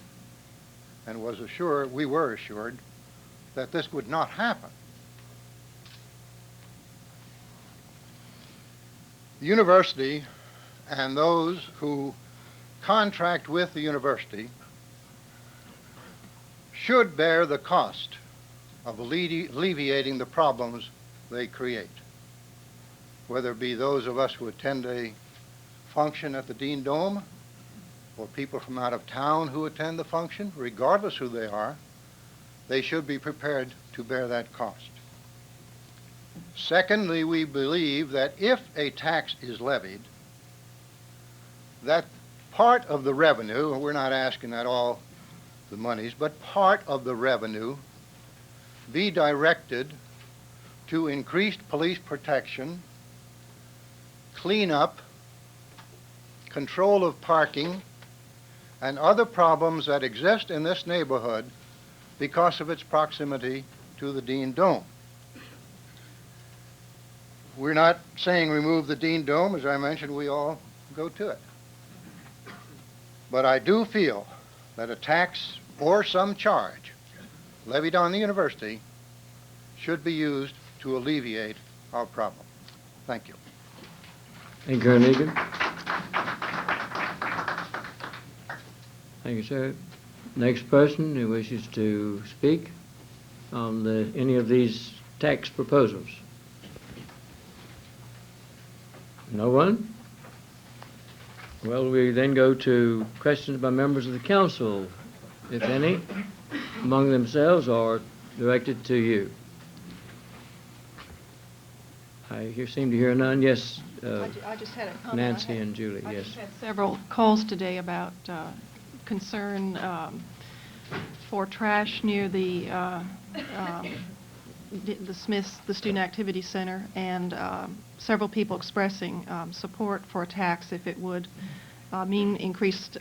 and we were assured that this would not happen. the university and those who contract with the university should bear the cost of alleviating the problems they create, whether it be those of us who attend a function at the Dean Dome or people from out of town who attend the function. Regardless who they are, they should be prepared to bear that cost. Secondly, we believe that if a tax is levied, that part of the revenue, and we're not asking that all the monies, but part of the revenue be directed to increased police protection, cleanup, control of parking, and other problems that exist in this neighborhood because of its proximity to the Dean Dome. We're not saying remove the Dean Dome. As I mentioned, we all go to it. But I do feel that a tax or some charge levied on the university should be used to alleviate our problem. Thank you. Thank you, Colonel Egan. Thank you, sir. Next person who wishes to speak on any of these tax proposals? No one? Well, we then go to questions by members of the council, if any, among themselves or directed to you. I seem to hear none. Yes, I just had a comment. Nancy and Julie, I yes. just had several calls today about concern for trash near the Smiths, the Student Activity Center, and several people expressing support for a tax if it would mean increased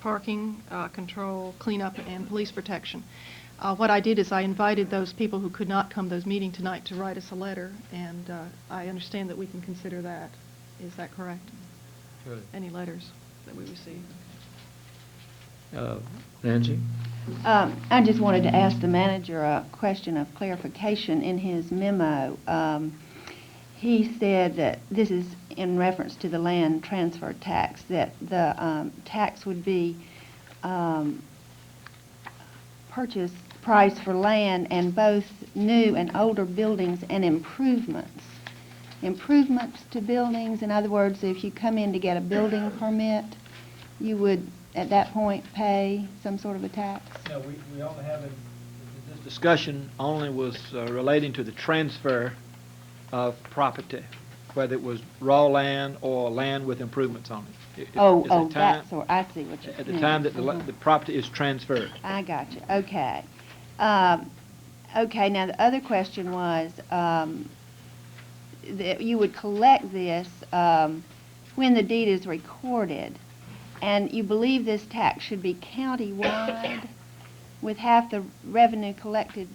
parking, control, cleanup, and police protection. What I did is I invited those people who could not come to those meeting tonight to write us a letter, and I understand that we can consider that. Is that correct? Sure. Any letters that we receive? Nancy? I just wanted to ask the manager a question of clarification in his memo. He said that this is in reference to the land transfer tax, that the tax would be purchase price for land and both new and older buildings and improvements. Improvements to buildings, in other words, if you come in to get a building permit, you would at that point pay some sort of a tax? No, we only have this discussion only was relating to the transfer of property, whether it was raw land or land with improvements on it. That's, or I see what you're saying. At the time that the property is transferred. I got you. Okay. Okay, now the other question was that you would collect this when the deed is recorded, and you believe this tax should be county-wide with half the revenue collected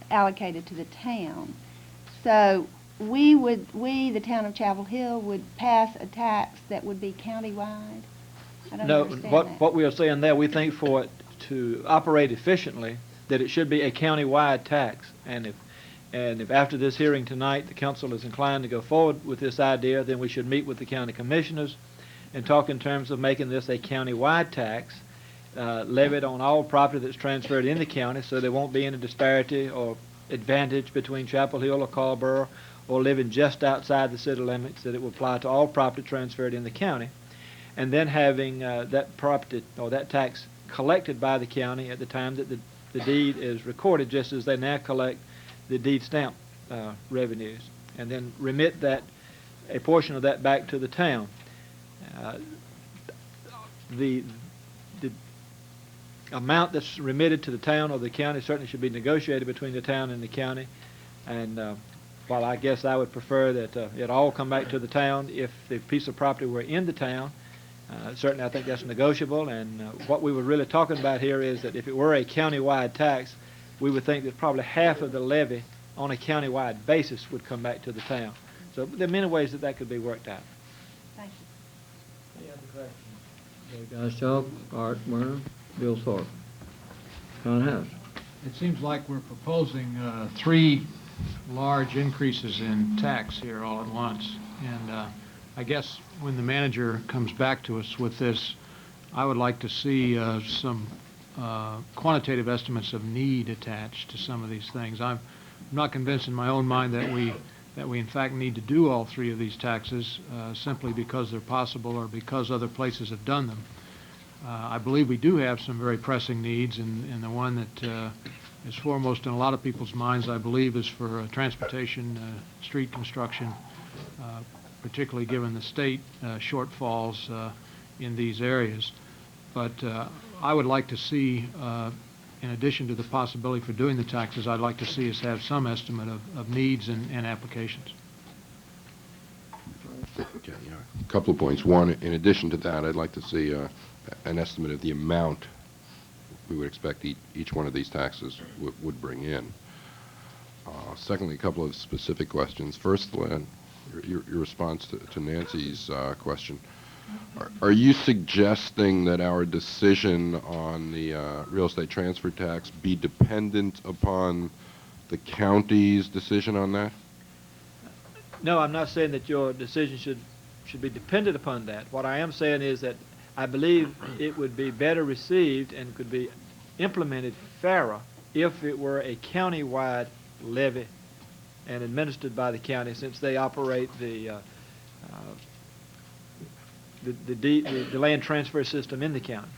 allocated to the town. So we, the town of Chapel Hill, would pass a tax that would be county-wide? I don't No, understand that. what we are saying there, we think for it to operate efficiently, that it should be a county-wide tax. And if after this hearing tonight, the council is inclined to go forward with this idea, then we should meet with the county commissioners and talk in terms of making this a county-wide tax, levied on all property that's transferred in the county, so there won't be any disparity or advantage between Chapel Hill or Carlborough or living just outside the city limits, that it will apply to all property transferred in the county. And then having that property or that tax collected by the county at the time that the deed is recorded, just as they now collect the deed stamp revenues, and then remit a portion of that back to the town. The amount that's remitted to the town or the county certainly should be negotiated between the town and the county. And while I guess I would prefer that it all come back to the town if the piece of property were in the town, certainly I think that's negotiable. And what we were really talking about here is that if it were a county-wide tax, we would think that probably half of the levy on a county-wide basis would come back to the town. So there are many ways that could be worked out. Thank you. Any other questions? Dave Gottschalk, Art Werner, Bill Thorpe. John House. It seems like we're proposing three large increases in tax here all at once. And I guess when the manager comes back to us with this, I would like to see some quantitative estimates of need attached to some of these things. I'm not convinced in my own mind that we in fact need to do all three of these taxes simply because they're possible or because other places have done them. I believe we do have some very pressing needs, and the one that is foremost in a lot of people's minds, I believe, is for transportation, street construction, particularly given the state shortfalls in these areas. But I would like to see, in addition to the possibility for doing the taxes, I'd like to see us have some estimate of needs and applications. Okay, yeah. A couple of points. One, in addition to that, I'd like to see an estimate of the amount we would expect each one of these taxes would bring in. Secondly, a couple of specific questions. First, your response to Nancy's question. Are you suggesting that our decision on the real estate transfer tax be dependent upon the county's decision on that? No, I'm not saying that your decision should be dependent upon that. What I am saying is that I believe it would be better received and could be implemented fairer if it were a county-wide levy and administered by the county, since they operate the land transfer system in the county.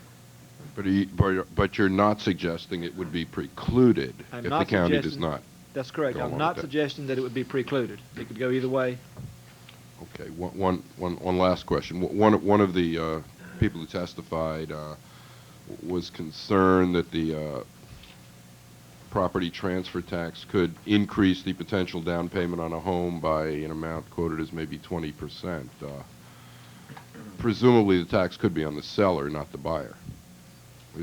But you're not suggesting it would be precluded if the county does not. That's correct. I'm not suggesting that it would be precluded. It could go either way. Okay. One last question. One of the people who testified was concerned that the property transfer tax could increase the potential down payment on a home by an amount quoted as maybe 20%. Presumably the tax could be on the seller, not the buyer.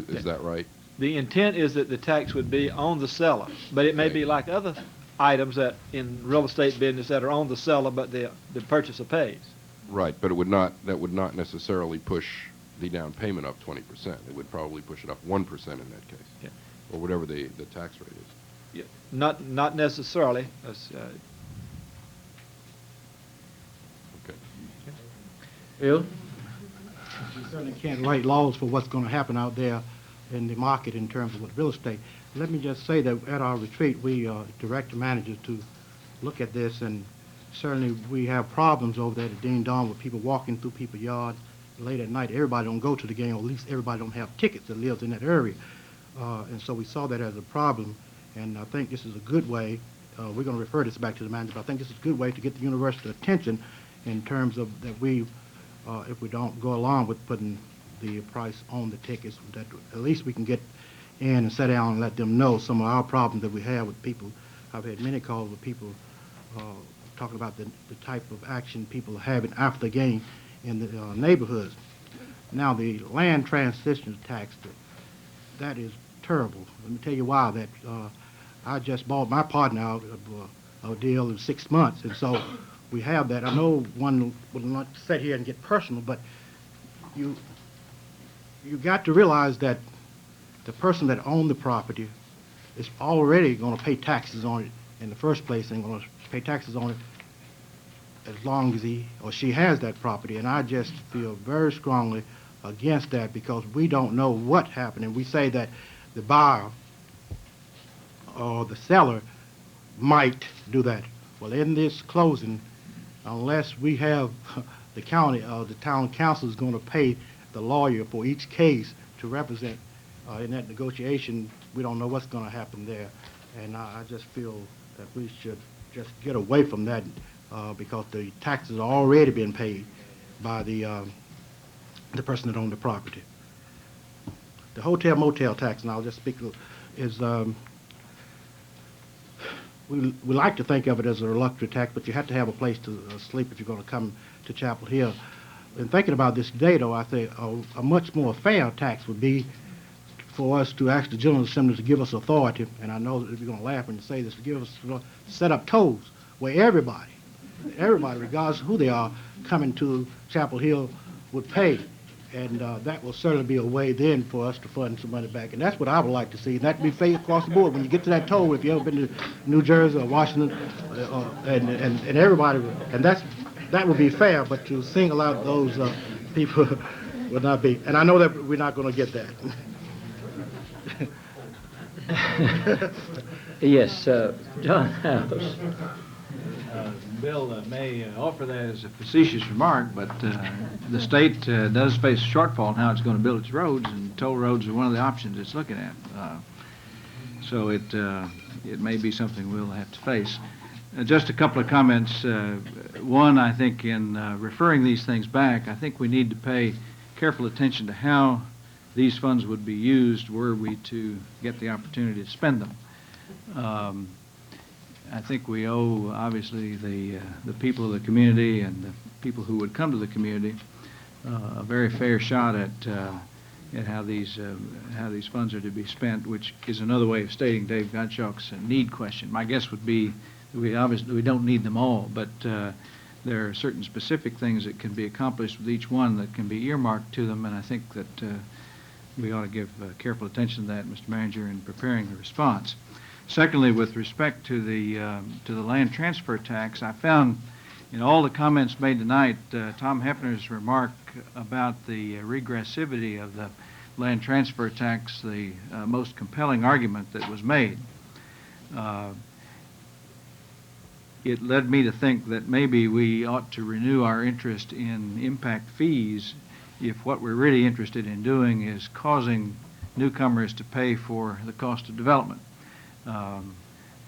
Is that right? The intent is that the tax would be on the seller, but it may be like other items that in real estate business that are on the seller, but the purchaser pays. Right, but that would not necessarily push the down payment up 20%. It would probably push it up 1% in that case, yeah, or whatever the tax rate is. Yeah, not necessarily. Okay. Bill? We certainly can't write laws for what's going to happen out there in the market in terms of what real estate. Let me just say that at our retreat, we direct the manager to look at this, and certainly we have problems over there at Dean Don with people walking through people's yards late at night. Everybody don't go to the game, or at least everybody don't have tickets that lives in that area. And so we saw that as a problem, and I think this is a good way. We're going to refer this back to the manager, but I think this is a good way to get the university attention in terms of that we, if we don't go along with putting the price on the tickets, that at least we can get in and sit down and let them know some of our problems that we have with people. I've had many calls with people talking about the type of action people are having after the game in the neighborhoods. Now, the land transition tax, that is terrible. Let me tell you why. That I just bought my partner out of a deal in 6 months, and so we have that. I know one will not sit here and get personal, but you got to realize that the person that owned the property is already going to pay taxes on it in the first place, and going to pay taxes on it as long as he or she has that property. And I just feel very strongly against that, because we don't know what happened. And we say that the buyer or the seller might do that. Well, in this closing, unless we have the county or the town council is going to pay the lawyer for each case to represent in that negotiation, we don't know what's going to happen there. And I just feel that we should just get away from that because the taxes are already being paid by the person that owned the property. The hotel motel tax, and I'll just speak, is we like to think of it as a luxury tax, but you have to have a place to sleep if you're going to come to Chapel Hill. In thinking about this today, though, I think a much more fair tax would be for us to ask the General Assembly to give us authority, and I know that you're going to laugh when you say this, to give us, set up tolls where everybody, regardless of who they are, coming to Chapel Hill would pay. And that will certainly be a way then for us to fund some money back. And that's what I would like to see. And that be fair across the board. When you get to that toll, if you've ever been to New Jersey or Washington, and everybody, and that would be fair, but to single out those people would not be. And I know that we're not going to get that. Yes, John House. Bill may offer that as a facetious remark, but the state does face a shortfall in how it's going to build its roads, and toll roads are one of the options it's looking at. So it may be something we'll have to face. Just a couple of comments. One, I think in referring these things back, I think we need to pay careful attention to how these funds would be used were we to get the opportunity to spend them. I think we owe, obviously, the people of the community and the people who would come to the community a very fair shot at how these funds are to be spent, which is another way of stating Dave Gottschalk's need question. My guess would be that we don't need them all, but there are certain specific things that can be accomplished with each one that can be earmarked to them, and I think that we ought to give careful attention to that, Mr. Manager, in preparing the response. Secondly, with respect to the land transfer tax, I found in all the comments made tonight, Tom Hefner's remark about the regressivity of the land transfer tax, the most compelling argument that was made. It led me to think that maybe we ought to renew our interest in impact fees if what we're really interested in doing is causing newcomers to pay for the cost of development.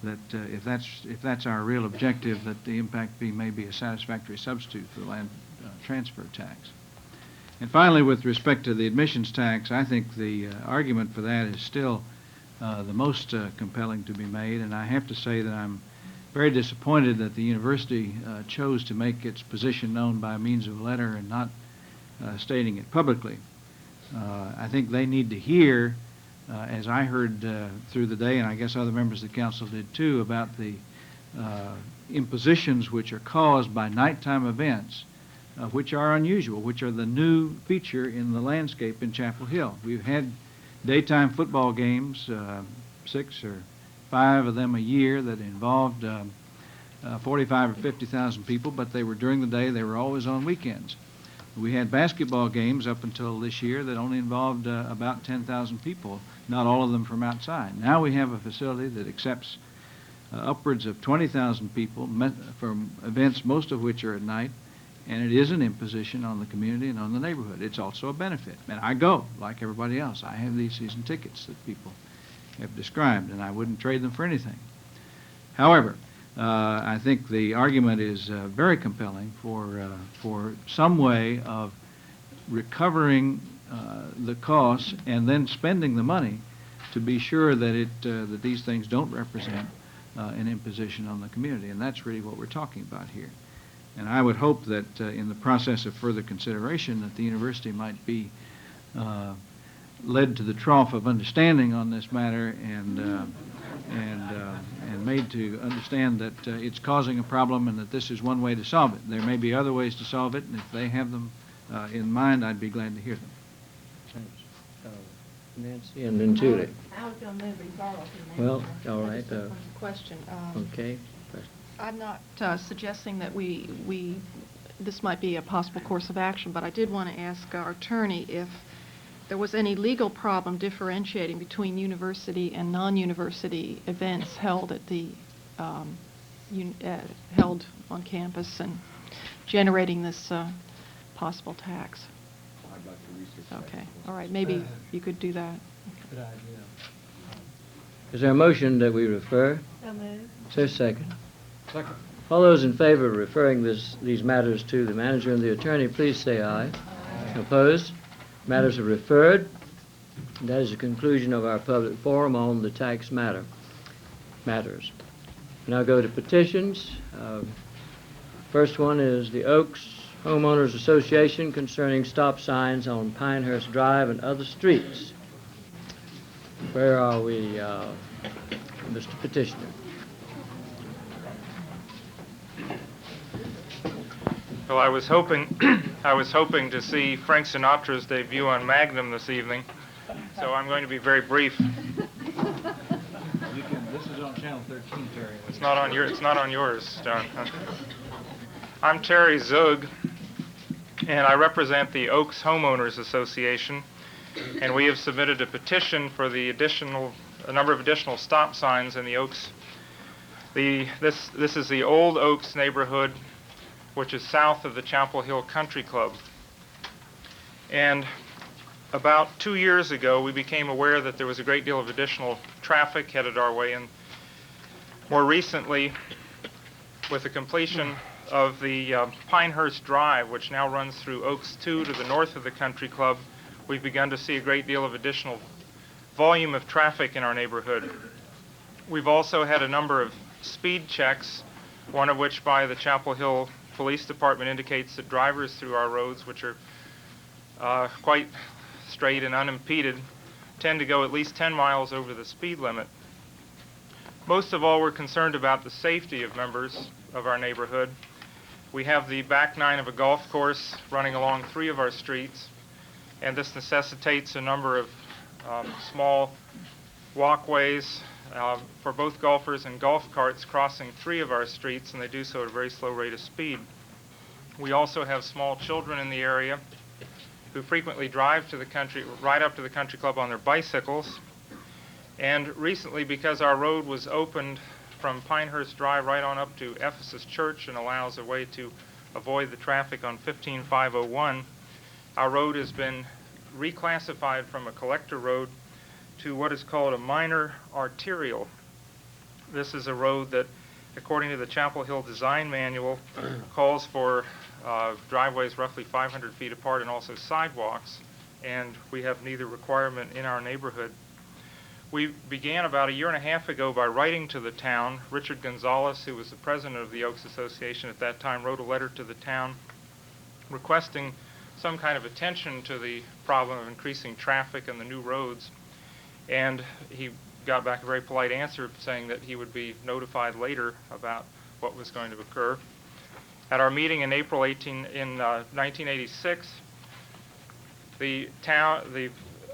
If that's our real objective, that the impact fee may be a satisfactory substitute for the land transfer tax. And finally, with respect to the admissions tax, I think the argument for that is still the most compelling to be made, and I have to say that I'm very disappointed that the university chose to make its position known by means of a letter and not stating it publicly. I think they need to hear, as I heard through the day, and I guess other members of the council did too, about the impositions which are caused by nighttime events, which are unusual, which are the new feature in the landscape in Chapel Hill. We've had daytime football games, 6 or 5 of them a year, that involved 45 or 50,000 people, but they were during the day. They were always on weekends. We had basketball games up until this year that only involved about 10,000 people, not all of them from outside. Now we have a facility that accepts upwards of 20,000 people from events, most of which are at night, and it is an imposition on the community and on the neighborhood. It's also a benefit. And I go, like everybody else. I have these season tickets that people have described, and I wouldn't trade them for anything. However, I think the argument is very compelling for some way of recovering the costs and then spending the money to be sure that that these things don't represent an imposition on the community, and that's really what we're talking about here. And I would hope that in the process of further consideration that the university might be led to the trough of understanding on this matter and made to understand that it's causing a problem and that this is one way to solve it. There may be other ways to solve it, and if they have them in mind, I'd be glad to hear them. Nancy and then Julie. I was going to move referral to Well, all right. Question. Okay. I'm not suggesting that this might be a possible course of action, but I did want to ask our attorney if there was any legal problem differentiating between university and non-university events held at the held on campus and generating this possible tax. I'd like to research Okay. All right. Maybe you could do that. Good idea. Is there a motion that we refer? So moved. Is there a second? Second. All those in favor of referring these matters to the manager and the attorney, please say aye. Opposed? Matters are referred. And that is the conclusion of our public forum on the tax matters. Now go to petitions. First one is the Oaks Homeowners Association concerning stop signs on Pinehurst Drive and other streets. Where are we, Mr. Petitioner? Well, I was hoping to see Frank Sinatra's debut on Magnum this evening, so I'm going to be very brief. This is on Channel 13, Terry. It's not on yours, John. I'm Terry Zug, and I represent the Oaks Homeowners Association, and we have submitted a petition for a number of additional stop signs in the Oaks. This is the Old Oaks neighborhood, which is south of the Chapel Hill Country Club. And about 2 years ago, we became aware that there was a great deal of additional traffic headed our way, and more recently, with the completion of the Pinehurst Drive, which now runs through Oaks 2 to the north of the Country Club, we've begun to see a great deal of additional volume of traffic in our neighborhood. We've also had a number of speed checks, one of which by the Chapel Hill Police Department indicates that drivers through our roads, which are quite straight and unimpeded, tend to go at least 10 miles over the speed limit. Most of all, we're concerned about the safety of members of our neighborhood. We have the back nine of a golf course running along 3 of our streets, and this necessitates a number of small walkways for both golfers and golf carts crossing 3 of our streets, and they do so at a very slow rate of speed. We also have small children in the area who frequently drive to the country, right up to the country club on their bicycles. And recently, because our road was opened from Pinehurst Drive right on up to Ephesus Church and allows a way to avoid the traffic on 15501, our road has been reclassified from a collector road to what is called a minor arterial. This is a road that, according to the Chapel Hill Design Manual, calls for driveways roughly 500 feet apart and also sidewalks, and we have neither requirement in our neighborhood. We began about 1.5 years ago by writing to the town. Richard Gonzalez, who was the president of the Oaks Association at that time, wrote a letter to the town requesting some kind of attention to the problem of increasing traffic on the new roads. And he got back a very polite answer saying that he would be notified later about what was going to occur. At our meeting in April 1986, the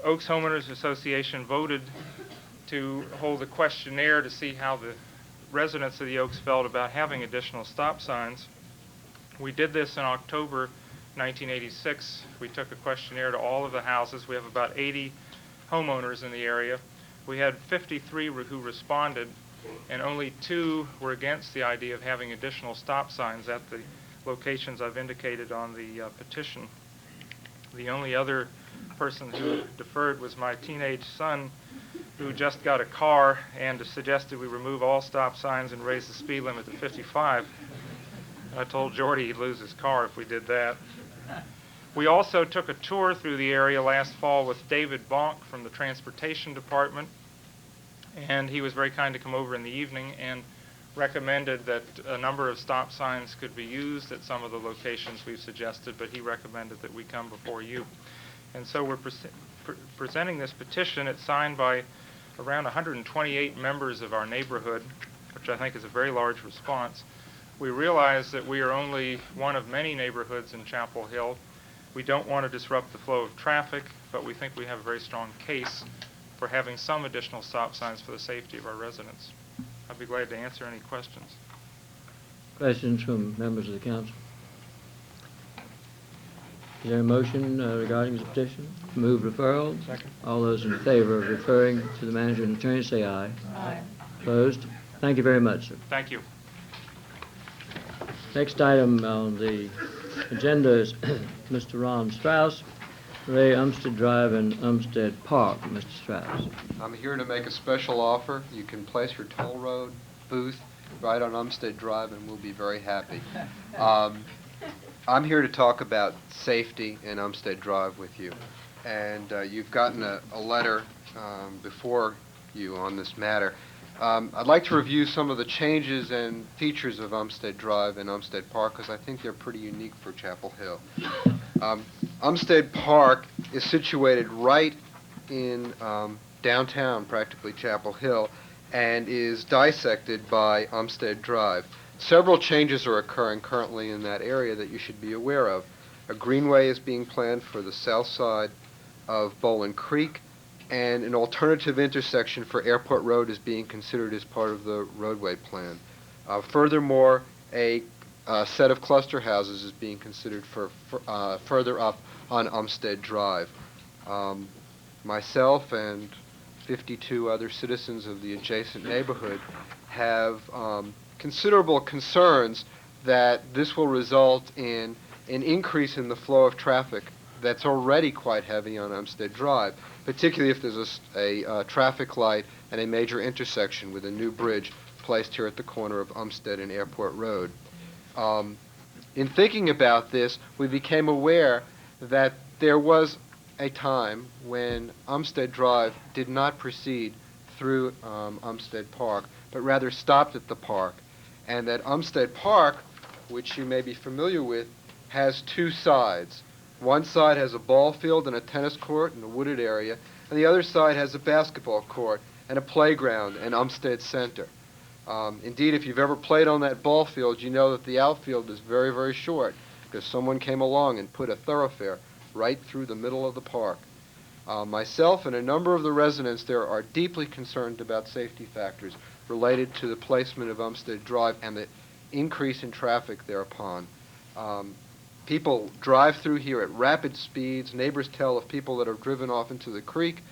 Oaks Homeowners Association voted to hold a questionnaire to see how the residents of the Oaks felt about having additional stop signs. We did this in October 1986. We took a questionnaire to all of the houses. We have about 80 homeowners in the area. We had 53 who responded, and only 2 were against the idea of having additional stop signs at the locations I've indicated on the petition. The only other person who deferred was my teenage son, who just got a car and suggested we remove all stop signs and raise the speed limit to 55. I told Jordy he'd lose his car if we did that. We also took a tour through the area last fall with David Bonk from the Transportation Department, and he was very kind to come over in the evening and recommended that a number of stop signs could be used at some of the locations we've suggested, but he recommended that we come before you. And so we're presenting this petition. It's signed by around 128 members of our neighborhood, which I think is a very large response. We realize that we are only one of many neighborhoods in Chapel Hill. We don't want to disrupt the flow of traffic, but we think we have a very strong case for having some additional stop signs for the safety of our residents. I'd be glad to answer any questions. Questions from members of the council? Is there a motion regarding this petition? Move referral. Second. All those in favor of referring to the manager and attorney say aye. Aye. Opposed? Thank you very much, sir. Thank you. Next item on the agenda is Mr. Ron Strauss, Ray Umstead Drive and Umstead Park. Mr. Strauss. I'm here to make a special offer. You can place your toll road booth right on Umstead Drive and we'll be very happy. I'm here to talk about safety in Umstead Drive with you. And you've gotten a letter before you on this matter. I'd like to review some of the changes and features of Umstead Drive and Umstead Park because I think they're pretty unique for Chapel Hill. Umstead Park is situated right in downtown, practically Chapel Hill, and is dissected by Umstead Drive. several changes are occurring currently in that area that you should be aware of. A greenway is being planned for the south side of Bowling Creek, and an alternative intersection for Airport Road is being considered as part of the roadway plan. Furthermore, a set of cluster houses is being considered for further up on Umstead Drive. Myself and 52 other citizens of the adjacent neighborhood have considerable concerns that this will result in an increase in the flow of traffic that's already quite heavy on Umstead Drive, particularly if there's a traffic light and a major intersection with a new bridge placed here at the corner of Umstead and Airport Road. In thinking about this, we became aware that there was a time when Umstead Drive did not proceed through Umstead Park, but rather stopped at the park, and that Umstead Park, which you may be familiar with, has two sides. One side has a ball field and a tennis court and a wooded area, and the other side has a basketball court and a playground and Umstead Center. Indeed, if you've ever played on that ball field, you know that the outfield is very, very short because someone came along and put a thoroughfare right through the middle of the park. Myself and a number of the residents there are deeply concerned about safety factors related to the placement of Umstead Drive and the increase in traffic thereupon. People drive through here at rapid speeds. Neighbors tell of people that have driven off into the creek.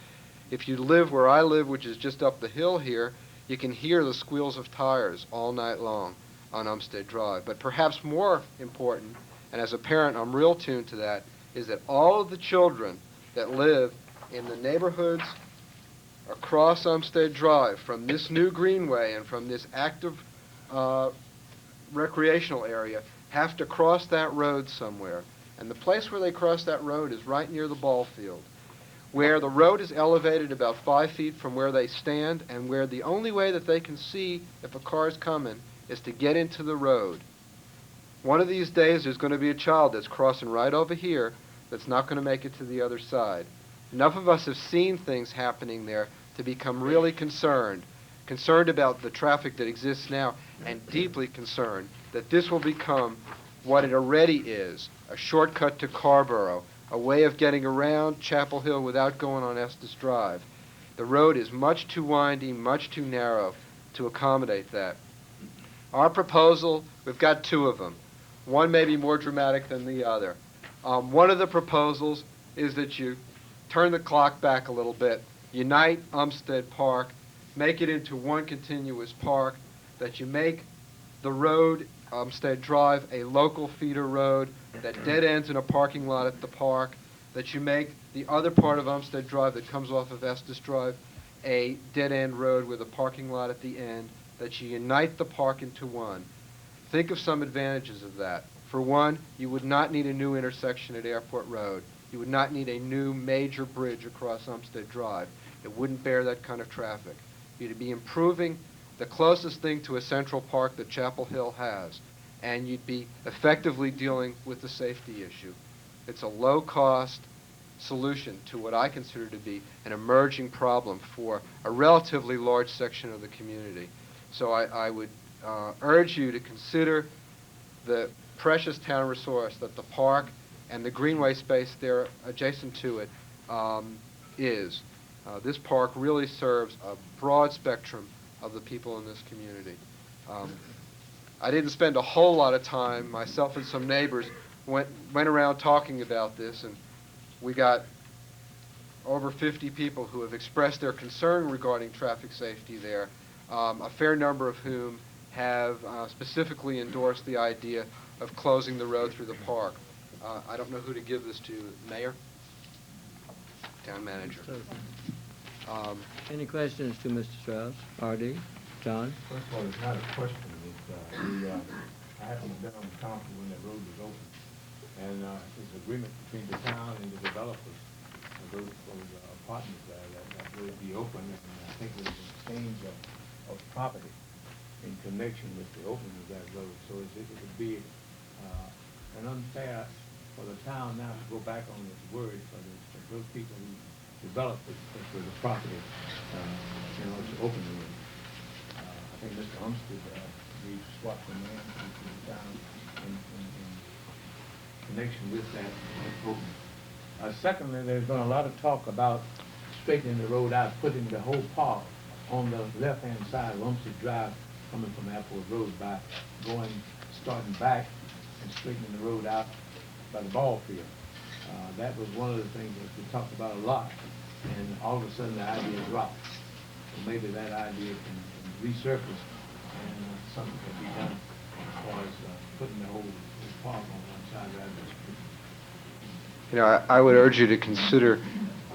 If you live where I live, which is just up the hill here, you can hear the squeals of tires all night long on Umstead Drive. But perhaps more important, and as a parent I'm real tuned to that, is that all of the children that live in the neighborhoods across Umstead Drive from this new greenway and from this active recreational area have to cross that road somewhere. And the place where they cross that road is right near the ball field, where the road is elevated about 5 feet from where they stand, and where the only way that they can see if a car is coming is to get into the road. One of these days there's going to be a child that's crossing right over here that's not going to make it to the other side. Enough of us have seen things happening there to become really concerned about the traffic that exists now, and deeply concerned that this will become what it already is, a shortcut to Carborough, a way of getting around Chapel Hill without going on Estes Drive. The road is much too windy, much too narrow to accommodate that. Our proposal, we've got two of them. One may be more dramatic than the other. One of the proposals is that you turn the clock back a little bit, unite Umstead Park, make it into one continuous park, that you make the road, Umstead Drive, a local feeder road that dead ends in a parking lot at the park, that you make the other part of Umstead Drive that comes off of Estes Drive a dead-end road with a parking lot at the end, that you unite the park into one. Think of some advantages of that. For one, you would not need a new intersection at Airport Road. You would not need a new major bridge across Umstead Drive. It wouldn't bear that kind of traffic. You'd be improving the closest thing to a central park that Chapel Hill has, and you'd be effectively dealing with the safety issue. It's a low-cost solution to what I consider to be an emerging problem for a relatively large section of the community. So I would urge you to consider the precious town resource that the park and the greenway space there adjacent to it is. This park really serves a broad spectrum of the people in this community. I didn't spend a whole lot of time, myself and some neighbors went around talking about this, and we got over 50 people who have expressed their concern regarding traffic safety there, a fair number of whom have specifically endorsed the idea of closing the road through the park. I don't know who to give this to. Mayor? Town manager. Any questions to Mr. Strauss? R.D.? John? First of all, it's not a question. It's, I happened to be on the council when that road was open. And it's an agreement between the town and the developers, those partners there, that road be open. And I think there's an exchange of property in connection with the opening of that road. So it would be an unfair for the town now to go back on its word for those people who developed the property, to open the road. I think Mr. Umstead we swap the land to the town in connection with that improvement. Secondly, there's been a lot of talk about straightening the road out, putting the whole park on the left-hand side of Rumsey Drive, coming from Airport Road by starting back and straightening the road out by the ball field. That was one of the things that we talked about a lot, and all of a sudden the idea dropped. So maybe that idea can resurface and something can be done as far as putting the whole park on one side rather than street. You know, I would urge you to consider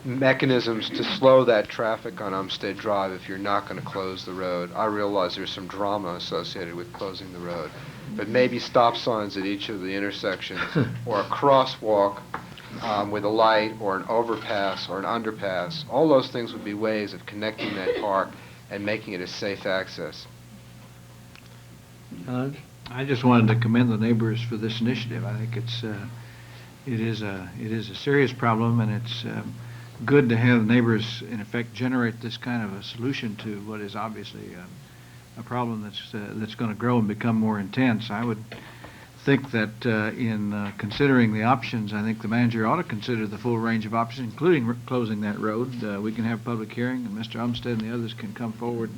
mechanisms to slow that traffic on Umstead Drive if you're not going to close the road. I realize there's some drama associated with closing the road, but maybe stop signs at each of the intersections or a crosswalk with a light or an overpass or an underpass. All those things would be ways of connecting that park and making it a safe access. John? I just wanted to commend the neighbors for this initiative. I think it is a serious problem, and it's good to have neighbors, in effect, generate this kind of a solution to what is obviously a problem that's going to grow and become more intense. I would think that in considering the options, I think the manager ought to consider the full range of options, including closing that road. We can have a public hearing, and Mr. Umstead and the others can come forward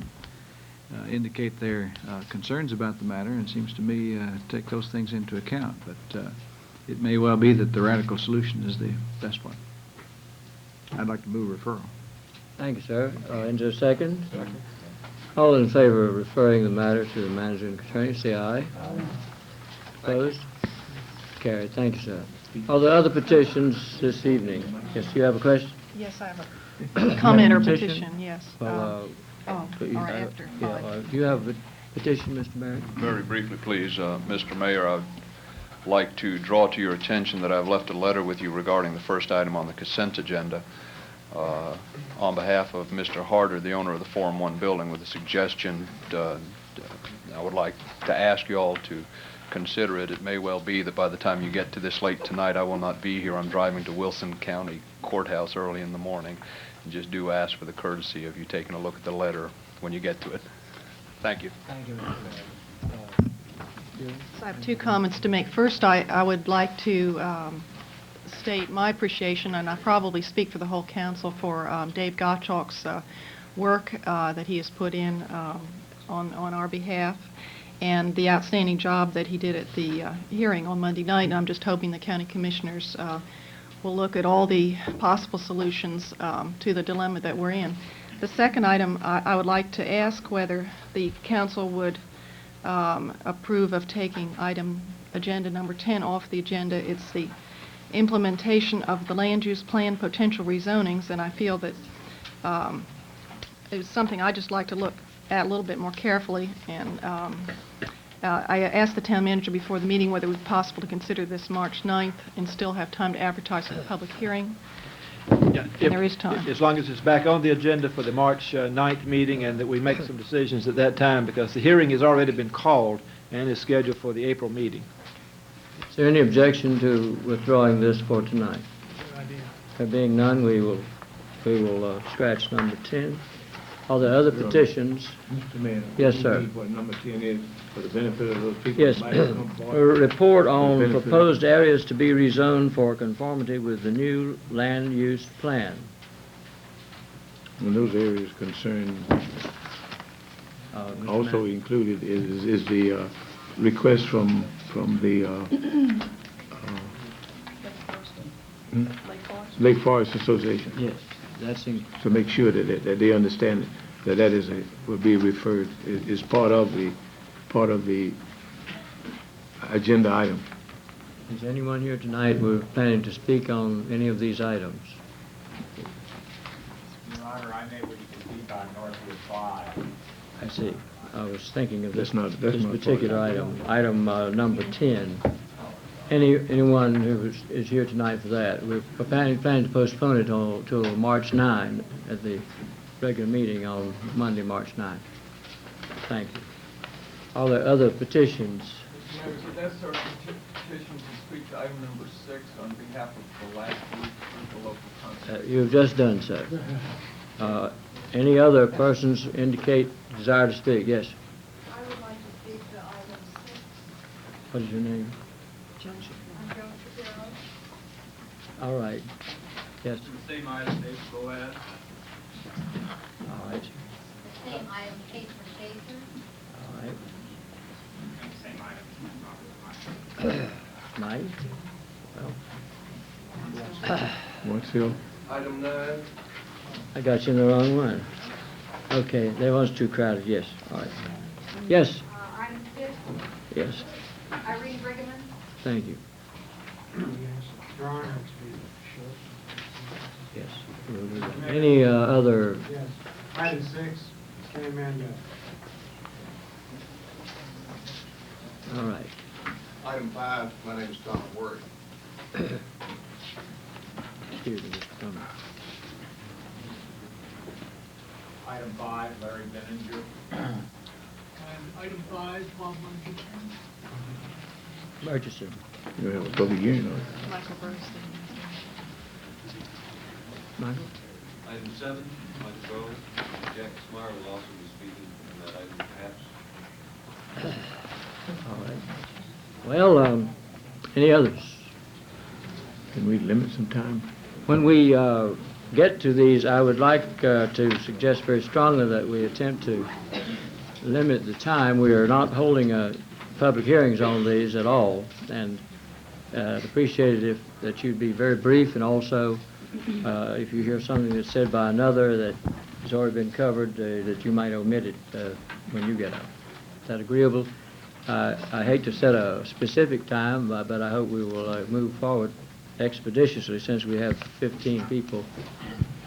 and indicate their concerns about the matter, and it seems to me take those things into account. But it may well be that the radical solution is the best one. I'd like to move referral. Thank you, sir. Into a second? Second. All in favor of referring the matter to the manager and attorney, say aye. Opposed? Carried. Thank you, sir. Are there other petitions this evening? Yes, do you have a question? Yes, I have a comment or petition, yes. Well, or after. Yeah, do you have a petition, Mr. Barrett? Very briefly, please, Mr. Mayor, I'd like to draw to your attention that I've left a letter with you regarding the first item on the consent agenda on behalf of Mr. Harder, the owner of the Forum 1 building, with a suggestion. I would like to ask you all to consider it. It may well be that by the time you get to this late tonight, I will not be here. I'm driving to Wilson County Courthouse early in the morning. And just do ask for the courtesy of you taking a look at the letter when you get to it. Thank you. Thank you, Mr. Barrett. So I have two comments to make. First, I would like to state my appreciation, and I probably speak for the whole council, for Dave Gottschalk's work that he has put in on our behalf, and the outstanding job that he did at the hearing on Monday night. And I'm just hoping the county commissioners will look at all the possible solutions to the dilemma that we're in. The second item, I would like to ask whether the council would approve of taking item agenda number 10 off the agenda. It's the implementation of the land use plan potential rezonings, and I feel that it's something I'd just like to look at a little bit more carefully. And I asked the town manager before the meeting whether it was possible to consider this March 9th and still have time to advertise for the public hearing. Yeah, And there is time. As long as it's back on the agenda for the March 9th meeting, and that we make some decisions at that time, because the hearing has already been called and is scheduled for the April meeting. Is there any objection to withdrawing this for tonight? There being none, we will scratch number 10. Are there other petitions? Mr. Mayor. Yes, we sir. need what number 10 is for the benefit of those people. Yes, who might have come a forward. report For the on benefit of- proposed areas to be rezoned for conformity with the new land use plan. And those areas concerned, Mr. also Mayor. included is the request from the Lake Forest Association. Yes, that's in, To make sure that they understand that will be referred, is part of the agenda item. is anyone here tonight who are planning to speak on any of these items? Your Honor, I may wish to speak on Northwood 5. I see. I was thinking of this That's this not particular part of item, number 10. Anyone who is here tonight for that? We're planning to postpone it till March 9 at the regular meeting on Monday, March 9. Thank you. Are there other petitions? That's our petition to speak to item number 6 on behalf of the last group of the local council. You've just done so. Any other persons indicate desire to speak? Yes. I would like to speak to What is your name? All right. Yes. Same item, David Boaz. All right. Same item, case for Chaser. All right. Same item. Mike? Well. Watsfield? Item 9. I got you in the wrong one. Okay, that one's too crowded, yes. All right. Yes, Item 6, yes. Irene Brigham. Thank you. Yes. We'll do that. Any other? Yes. Item 6, Kenny Mann. All right. Item 5, my name is Tom Worry. Excuse me, Mr. Cummings. Item 5, Larry Benninger. Item 5, Bob Murchison. You have a public hearing on it. Michael Bernstein. Michael? Item 7, Michael Grove. Jack Smart will also be speaking on that item perhaps. All right. Well, any others? Can we limit some time? When we get to these, I would like to suggest very strongly that we attempt to limit the time. We are not holding public hearings on these at all, and I'd appreciate it that you'd be very brief, and also if you hear something that's said by another that has already been covered, that you might omit it when you get up. Is that agreeable? I hate to set a specific time, but I hope we will move forward expeditiously since we have 15 people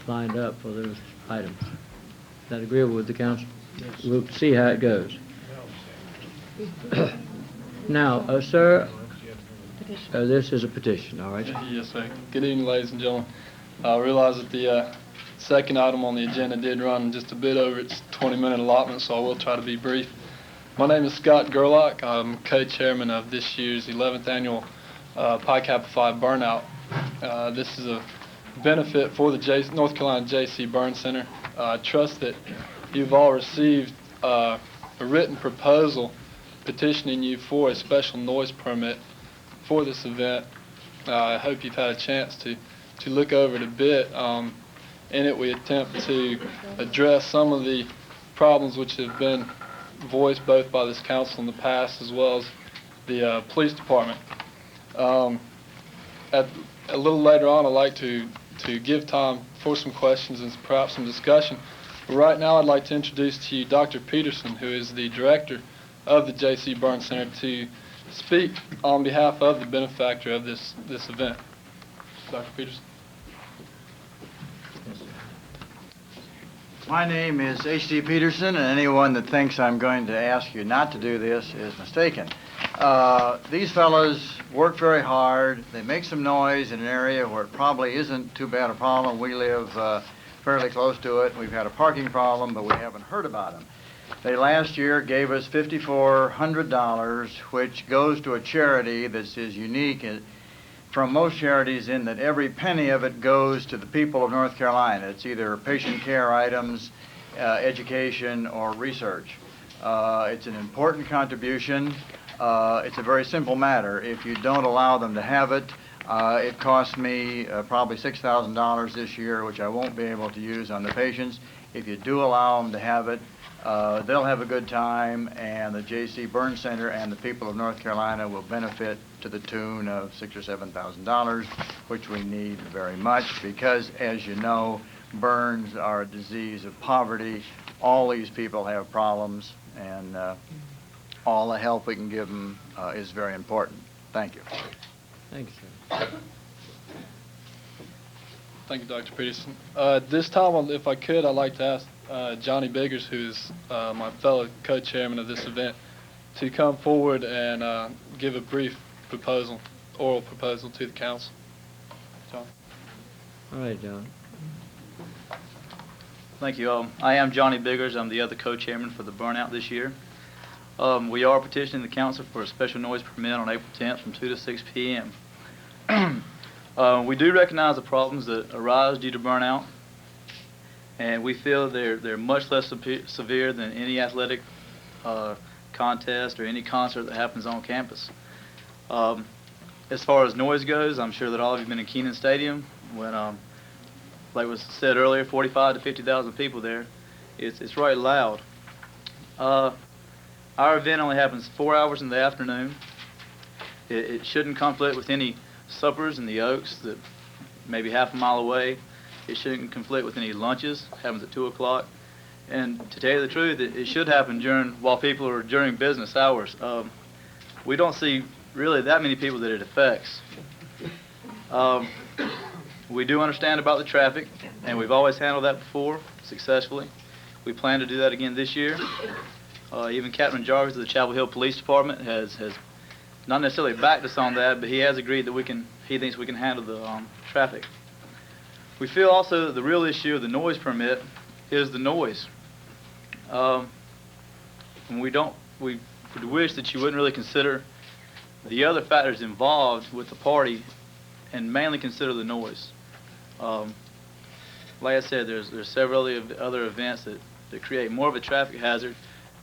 lined up for those items. Is that agreeable with the council? Yes. We'll see how it goes. Now, sir, this is a petition, all right? Yes, sir. Good evening, ladies and gentlemen. I realize that the second item on the agenda did run just a bit over its 20-minute allotment, so I will try to be brief. My name is Scott Gerlach. I'm co-chairman of this year's 11th annual Pi Kappa Phi Burnout. This is a benefit for the North Carolina J.C. Burn Center. I trust that you've all received a written proposal petitioning you for a special noise permit for this event. I hope you've had a chance to look over it a bit. In it, we attempt to address some of the problems which have been voiced both by this council in the past as well as the police department. A little later on, I'd like to give time for some questions and perhaps some discussion. But right now, I'd like to introduce to you Dr. Peterson, who is the director of the J.C. Burn Center, to speak on behalf of the benefactor of this event. Dr. Peterson. My name is H.D. Peterson, and anyone that thinks I'm going to ask you not to do this is mistaken. These fellows work very hard. They make some noise in an area where it probably isn't too bad a problem. We live fairly close to it. We've had a parking problem, but we haven't heard about them. They last year gave us $5,400, which goes to a charity that is unique from most charities in that every penny of it goes to the people of North Carolina. It's either patient care items, education, or research. It's an important contribution. It's a very simple matter. If you don't allow them to have it, it costs me probably $6,000 this year, which I won't be able to use on the patients. If you do allow them to have it, they'll have a good time, and the J.C. Burn Center and the people of North Carolina will benefit to the tune of $6,000 or $7,000, which we need very much because, as you know, burns are a disease of poverty. All these people have problems, and all the help we can give them is very important. Thank you. Thank you, sir. Thank you, Dr. Peterson. This time, if I could, I'd like to ask Johnny Biggers, who is my fellow co-chairman of this event, to come forward and give a brief oral proposal to the council. John. All right, John. Thank you. I am Johnny Biggers. I'm the other co-chairman for the burnout this year. We are petitioning the council for a special noise permit on April 10th from 2 to 6 p.m. We do recognize the problems that arise due to burnout, and we feel they're much less severe than any athletic contest or any concert that happens on campus. As far as noise goes, I'm sure that all of you have been in Kenan Stadium when, like was said earlier, 45 to 50,000 people there. It's right loud. Our event only happens 4 hours in the afternoon. It shouldn't conflict with any suppers in the Oaks that maybe half a mile away. It shouldn't conflict with any lunches. It happens at 2 o'clock. And to tell you the truth, it should happen while people are during business hours. We don't see really that many people that it affects. We do understand about the traffic, and we've always handled that before successfully. We plan to do that again this year. Even Captain Jarvis of the Chapel Hill Police Department has not necessarily backed us on that, but he has agreed that he thinks we can handle the traffic. We feel also that the real issue of the noise permit is the noise. And we would wish that you wouldn't really consider the other factors involved with the party and mainly consider the noise. Like I said, there's several other events that create more of a traffic hazard,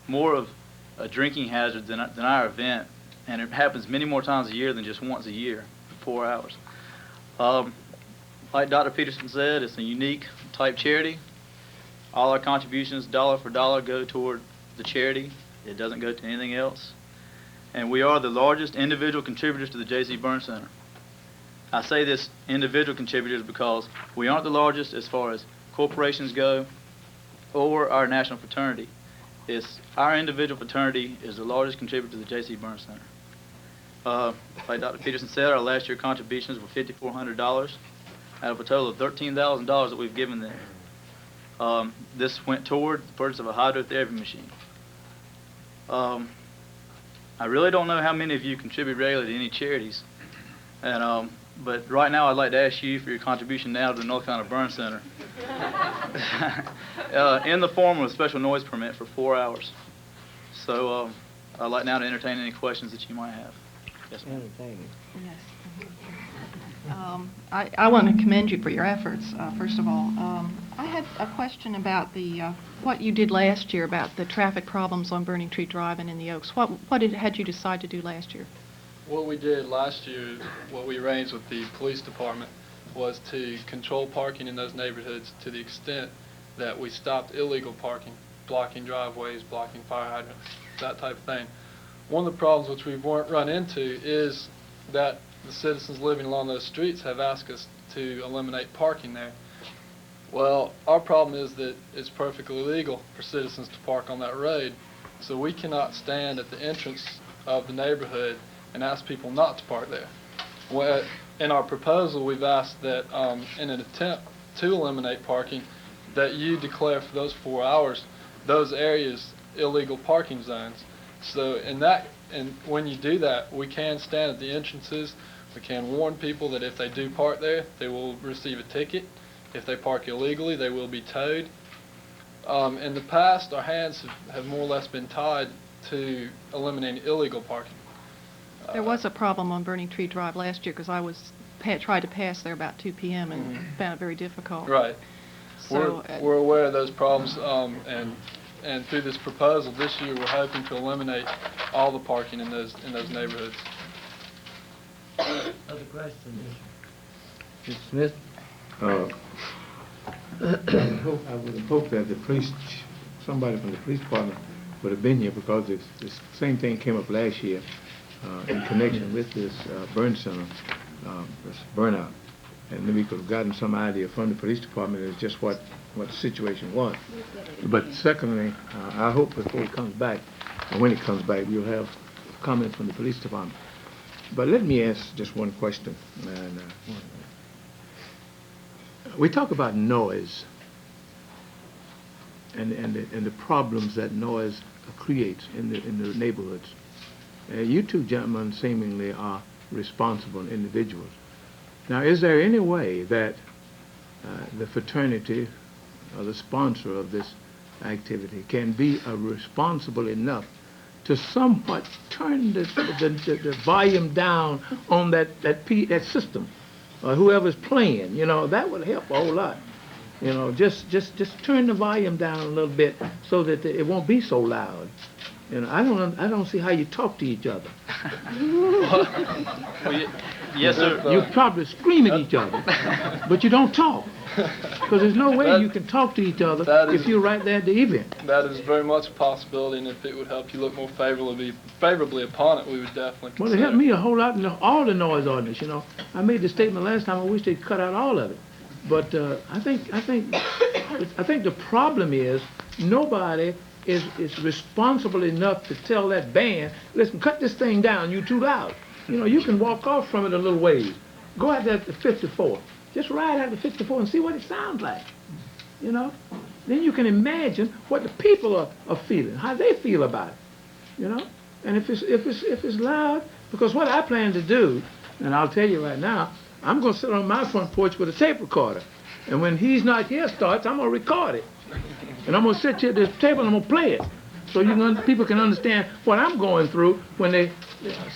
more of a drinking hazard than our event, and it happens many more times a year than just once a year, 4 hours. Like Dr. Peterson said, it's a unique type charity. All our contributions, dollar for dollar, go toward the charity. It doesn't go to anything else. And we are the largest individual contributors to the J.C. Burns Center. I say this individual contributors because we aren't the largest as far as corporations go or our national fraternity. It's our individual fraternity is the largest contributor to the J.C. Burns Center. Like Dr. Peterson said, our last year contributions were $5,400 out of a total of $13,000 that we've given them. This went toward the purchase of a hydrotherapy machine. I really don't know how many of you contribute regularly to any charities, but right now I'd like to ask you for your contribution now to the North Carolina Burn Center in the form of a special noise permit for 4 hours. So I'd like now to entertain any questions that you might have. Yes, ma'am. Entertaining. Yes. I want to commend you for your efforts, first of all. I had a question about what you did last year about the traffic problems on Burning Tree Drive and in the Oaks. What had you decided to do last year? What we did last year, what we arranged with the police department, was to control parking in those neighborhoods to the extent that we stopped illegal parking, blocking driveways, blocking fire hydrants, that type of thing. One of the problems which we've run into is that the citizens living along those streets have asked us to eliminate parking there. Well, our problem is that it's perfectly legal for citizens to park on that road, so we cannot stand at the entrance of the neighborhood and ask people not to park there. Well, in our proposal, we've asked that in an attempt to eliminate parking, that you declare for those 4 hours those areas illegal parking zones. So when you do that, we can stand at the entrances. We can warn people that if they do park there, they will receive a ticket. If they park illegally, they will be towed. In the past, our hands have more or less been tied to eliminating illegal parking. There was a problem on Burning Tree Drive last year because I tried to pass there about 2 p.m. and found it very difficult. Right. So, we're aware of those problems, and through this proposal this year, we're hoping to eliminate all the parking in those neighborhoods. Other questions? Mr. Smith? I would have hoped that somebody from the police department would have been here because the same thing came up last year in connection with this burn center, this burnout. And maybe we could have gotten some idea from the police department as just what the situation was. But secondly, I hope before it comes back, or when it comes back, we'll have comments from the police department. But let me ask just one question. And, we talk about noise and the problems that noise creates in the neighborhoods. You two gentlemen seemingly are responsible individuals. Now, is there any way that the fraternity or the sponsor of this activity can be responsible enough to somewhat turn the volume down on that system, or whoever's playing? You know, that would help a whole lot. You know, just turn the volume down a little bit so that it won't be so loud. And I don't see how you talk to each other. Yes, sir. You probably scream at each other, but you don't talk. Because there's no way you can talk to each other if you're right there at the event. That is very much a possibility, and if it would help you look more favorably upon it, we would definitely Well, consider it helped me a whole lot in all the noise ordinance, you know. I made the statement last time, I wish they'd cut out all of it. But I think the problem is nobody is responsible enough to tell that band, listen, cut this thing down, you're too loud. You know, you can walk off from it a little ways. Go out there at the 54. Just ride out the 54 and see what it sounds like. You know? Then you can imagine what the people are feeling, how they feel about it. You know? And if it's loud, because what I plan to do, and I'll tell you right now, I'm going to sit on my front porch with a tape recorder. And when He's Not Here starts, I'm going to record it. And I'm going to sit here at this table and I'm going to play it. So people can understand what I'm going through when they're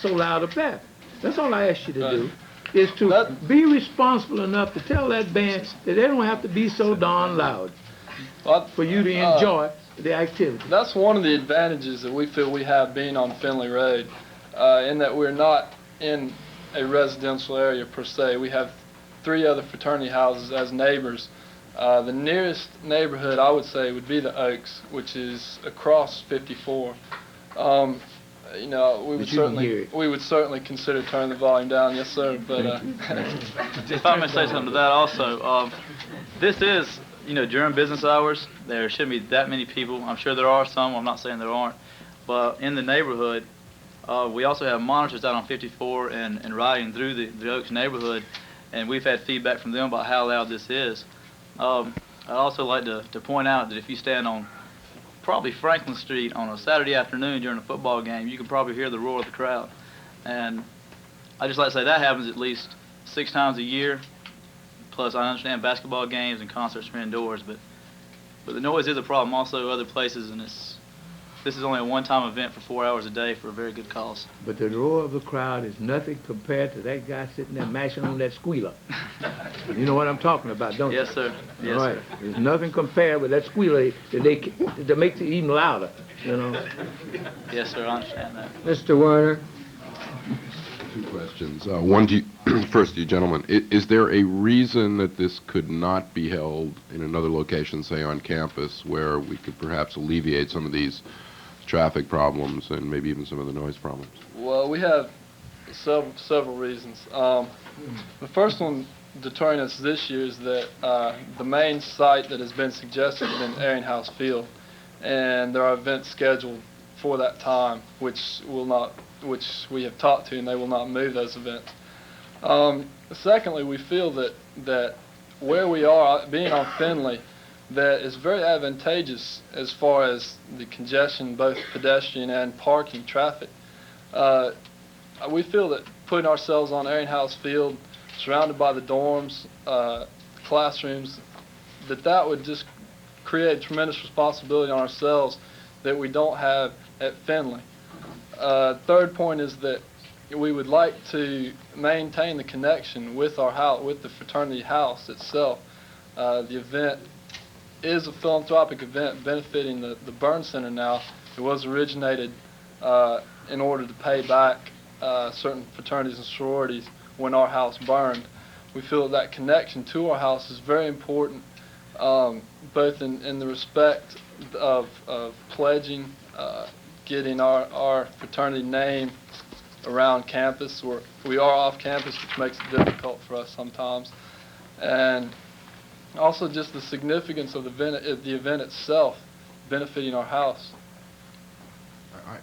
so loud up there. That's all I ask you to do, is to be responsible enough to tell that band that they don't have to be so darn loud for you to enjoy the activity. That's one of the advantages that we feel we have being on Finley Road, in that we're not in a residential area per se. We have 3 other fraternity houses as neighbors. The nearest neighborhood, I would say, would be the Oaks, which is across 54. You know, we would certainly consider turning the volume down, yes, sir. But if I may say something to that also, this is, you know, during business hours. There shouldn't be that many people. I'm sure there are some. I'm not saying there aren't. But in the neighborhood, we also have monitors out on 54 and riding through the Oaks neighborhood, and we've had feedback from them about how loud this is. I'd also like to point out that if you stand on probably Franklin Street on a Saturday afternoon during a football game, you can probably hear the roar of the crowd. And I just like to say that happens at least 6 times a year. Plus, I understand basketball games and concerts are indoors, but the noise is a problem also other places, and this is only a one-time event for 4 hours a day for a very good cause. But the roar of the crowd is nothing compared to that guy sitting there mashing on that squealer. You know what I'm talking about, don't you? Yes, sir. Yes, All right. sir. There's nothing compared with that squealer that makes it even louder, you know. Yes, sir, I understand that. Mr. Werner? 2 questions. One to you, first to you gentlemen. Is there a reason that this could not be held in another location, say on campus, where we could perhaps alleviate some of these traffic problems and maybe even some of the noise problems? Well, we have several reasons. The first one deterring us this year is that the main site that has been suggested has been Eringhouse Field, and there are events scheduled for that time, which we have talked to, and they will not move those events. Secondly, we feel that where we are, being on Finley, that is very advantageous as far as the congestion, both pedestrian and parking traffic. We feel that putting ourselves on Eringhouse Field, surrounded by the dorms, classrooms, that would just create tremendous responsibility on ourselves that we don't have at Finley. Third point is that we would like to maintain the connection with our house, with the fraternity house itself. The event is a philanthropic event benefiting the Burn Center now. It was originated in order to pay back certain fraternities and sororities when our house burned. We feel that connection to our house is very important, both in the respect of pledging, getting our fraternity name around campus. We are off campus, which makes it difficult for us sometimes, and also just the significance of the event itself benefiting our house.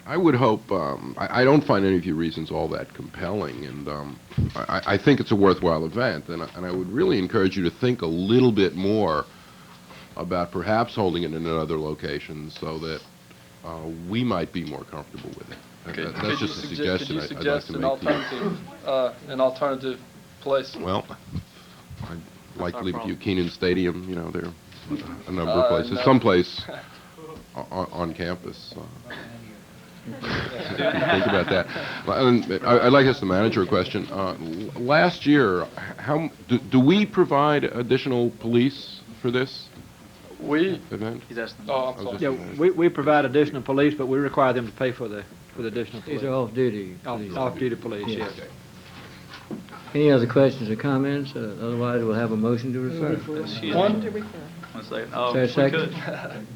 I would hope, I don't find any of your reasons all that compelling, and I think it's a worthwhile event, and I would really encourage you to think a little bit more about perhaps holding it in another location so that we might be more comfortable with it. Okay. That's just a suggestion I'd like to make to you. An alternative place? Well, I'd like to leave it to you. Keenan Stadium, you know, there are a number of places. No. Someplace on campus. Think about that. I'd like to ask the manager a question. Last year, do we provide additional police for this? We, event? He's asking. oh, I'm sorry. Yeah, we provide additional police, but we require them to pay for the additional police. These are off-duty police. Off-duty police, Yeah. yes. Any other questions or comments? Otherwise, we'll have a motion to refer. Excuse One- me. One second. Is there a We second? could.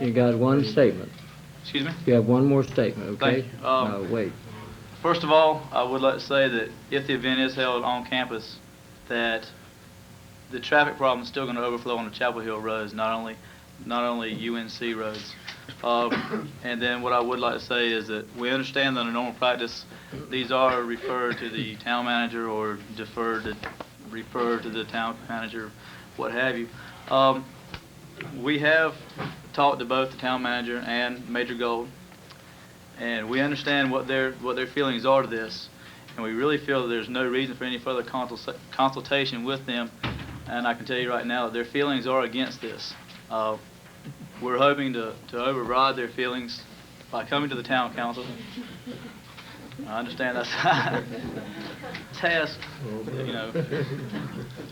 You got one statement. Excuse me? You have one more statement, okay? Thank you. No, wait. First of all, I would like to say that if the event is held on campus, that the traffic problem is still going to overflow on the Chapel Hill roads, not only UNC roads. And then what I would like to say is that we understand that in normal practice, these are referred to the town manager or referred to the town manager, what have you. We have talked to both the town manager and Major Gold, and we understand what their feelings are to this, and we really feel that there's no reason for any further consultation with them. And I can tell you right now that their feelings are against this. We're hoping to override their feelings by coming to the town council. I understand that's a task, you know.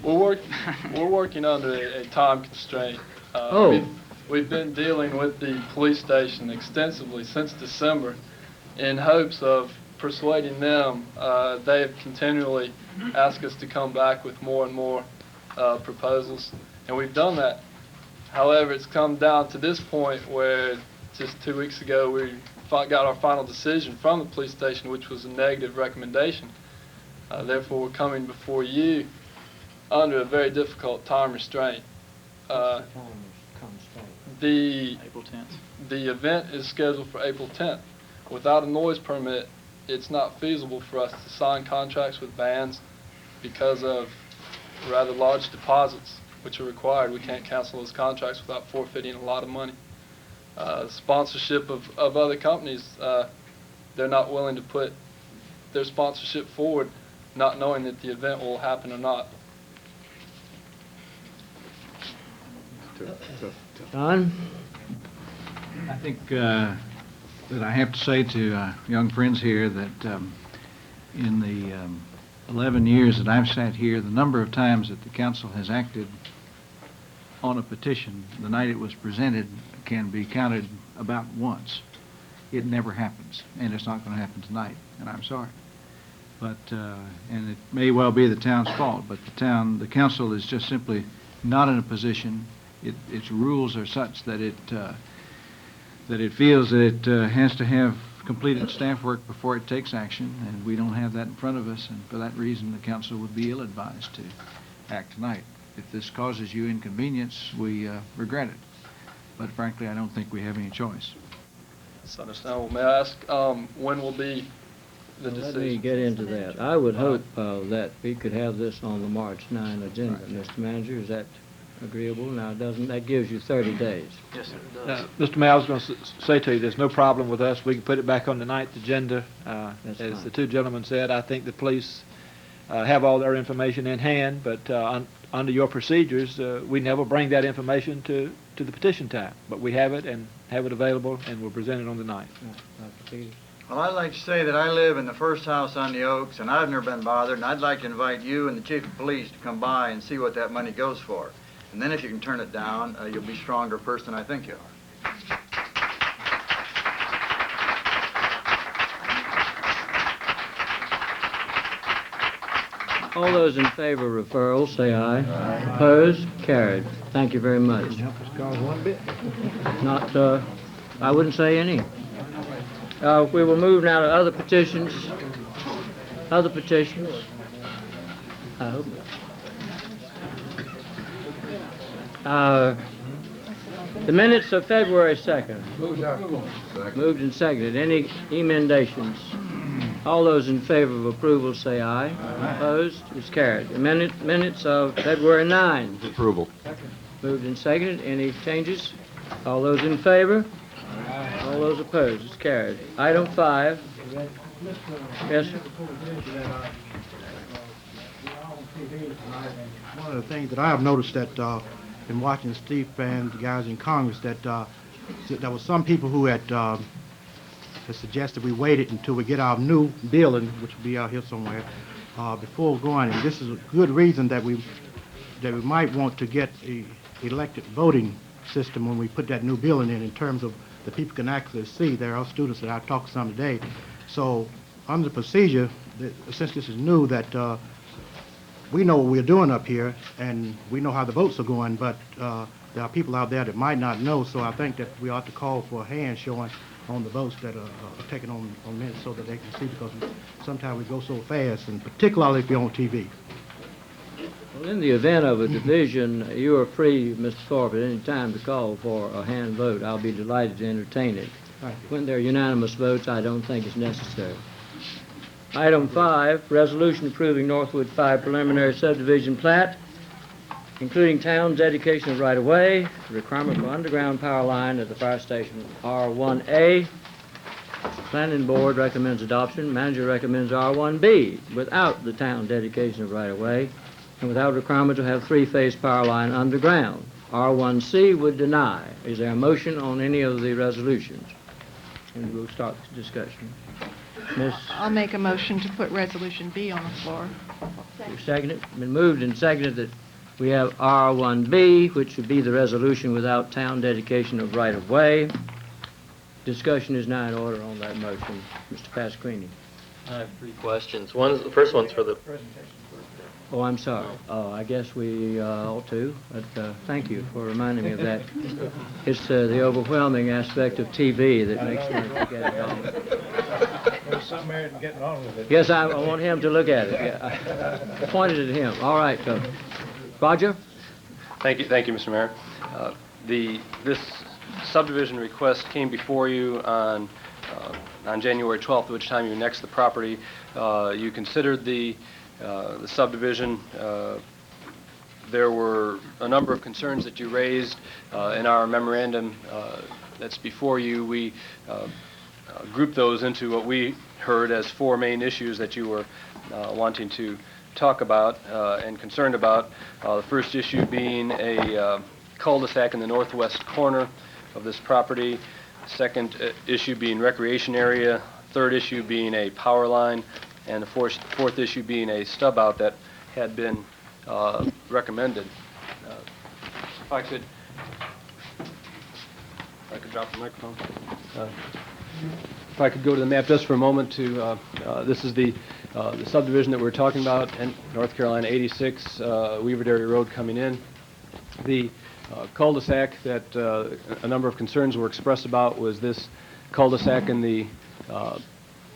We're working under a time constraint. We've been dealing with the police station extensively since December in hopes of persuading them. They have continually asked us to come back with more and more proposals, and we've done that. However, it's come down to this point where just 2 weeks ago we got our final decision from the police station, which was a negative recommendation. Therefore, we're coming before you under a very difficult time restraint. April 10th. The event is scheduled for April 10th. Without a noise permit, it's not feasible for us to sign contracts with bands because of rather large deposits which are required. We can't cancel those contracts without forfeiting a lot of money. Sponsorship of other companies, they're not willing to put their sponsorship forward not knowing that the event will happen or not. Don? I think that I have to say to young friends here that in the 11 years that I've sat here, the number of times that the council has acted on a petition the night it was presented can be counted about once. It never happens, and it's not going to happen tonight, and I'm sorry. But and it may well be the town's fault, but the council is just simply not in a position. Its rules are such that it feels that it has to have completed staff work before it takes action, and we don't have that in front of us, and for that reason the council would be ill-advised to act tonight. If this causes you inconvenience, we regret it. But frankly, I don't think we have any choice. That's understandable. May I ask when will be the decision? Let me get into that. I would hope that we could have this on the March 9 agenda, Mr. Manager. Is that agreeable? Now, that gives you 30 days. Yes, sir, it does. Mr. Mayor, I was going to say to you, there's no problem with us. We can put it back on the 9th agenda. As fine. the two gentlemen said, I think the police have all their information in hand, but under your procedures, we never bring that information to the petition time. But we have it and have it available, and we'll present it on the 9th. Dr. Peters? Well, I'd like to say that I live in the first house on the Oaks, and I've never been bothered, and I'd like to invite you and the chief of police to come by and see what that money goes for. And then if you can turn it down, you'll be a stronger person than I think you are. All those in favor of referral, say aye. Aye. Opposed? Carried. Thank you very much. Help us cause one bit. Not, I wouldn't say any. We will move now to other petitions. Other petitions. I hope. The minutes of February 2nd. Moved and seconded. Any emendations? All those in favor of approval say aye. Aye. Opposed? It's carried. The minutes of February 9. Approval. Moved and seconded. Any changes? All those in favor? Aye. All those opposed? It's carried. Item 5. Yes, sir. One of the things that I have noticed that in watching Steve and the guys in Congress that there were some people who had suggested we waited until we get our new building, which will be out here somewhere, before going. And this is a good reason that we might want to get elected voting system when we put that new building in terms of the people can actually see. There are students that I talked to some today. So under the procedure, since this is new, that we know what we're doing up here, and we know how the votes are going, but there are people out there that might not know, so I think that we ought to call for a hand showing on the votes that are taken on minutes so that they can see, because sometimes we go so fast, and particularly if you're on TV. Well, in the event of a division, you are free, Mr. Thorpe, at any time to call for a hand vote. I'll be delighted to entertain it. Thank you. When there are unanimous votes, I don't think it's necessary. Item 5, resolution approving Northwood 5 preliminary subdivision plat, including town dedication of right-of-way, requirement for underground power line at the fire station R1A. Planning board recommends adoption. Manager recommends R1B without the town dedication of right-of-way and without requirement to have three-phase power line underground. R1C would deny. Is there a motion on any of the resolutions? And we'll start the discussion. Ms. I'll make a motion to put Resolution B on the floor. You second it? Been moved and seconded that we have R1B, which would be the resolution without town dedication of right-of-way. Discussion is now in order on that motion. Mr. Pasquini. I have 3 questions. The first one's for the... Oh, I'm sorry. Oh, I guess we ought to, but thank you for reminding me of that. It's the overwhelming aspect of TV that makes me forget it all. There's some merit in getting on with it. Yes, I want him to look at it. Yeah, I pointed at him. All right, Roger? Thank you, Mr. Mayor. This subdivision request came before you on January 12th, which time you annexed the property. You considered the subdivision. There were a number of concerns that you raised in our memorandum that's before you. We grouped those into what we heard as 4 main issues that you were wanting to talk about and concerned about. The first issue being a cul-de-sac in the northwest corner of this property. Second issue being recreation area. Third issue being a power line. And the fourth issue being a stub out that had been recommended. If I could drop the microphone. If I could go to the map just for a moment to, this is the subdivision that we're talking about in North Carolina 86, Weaver Dairy Road coming in. The cul-de-sac that a number of concerns were expressed about was this cul-de-sac in the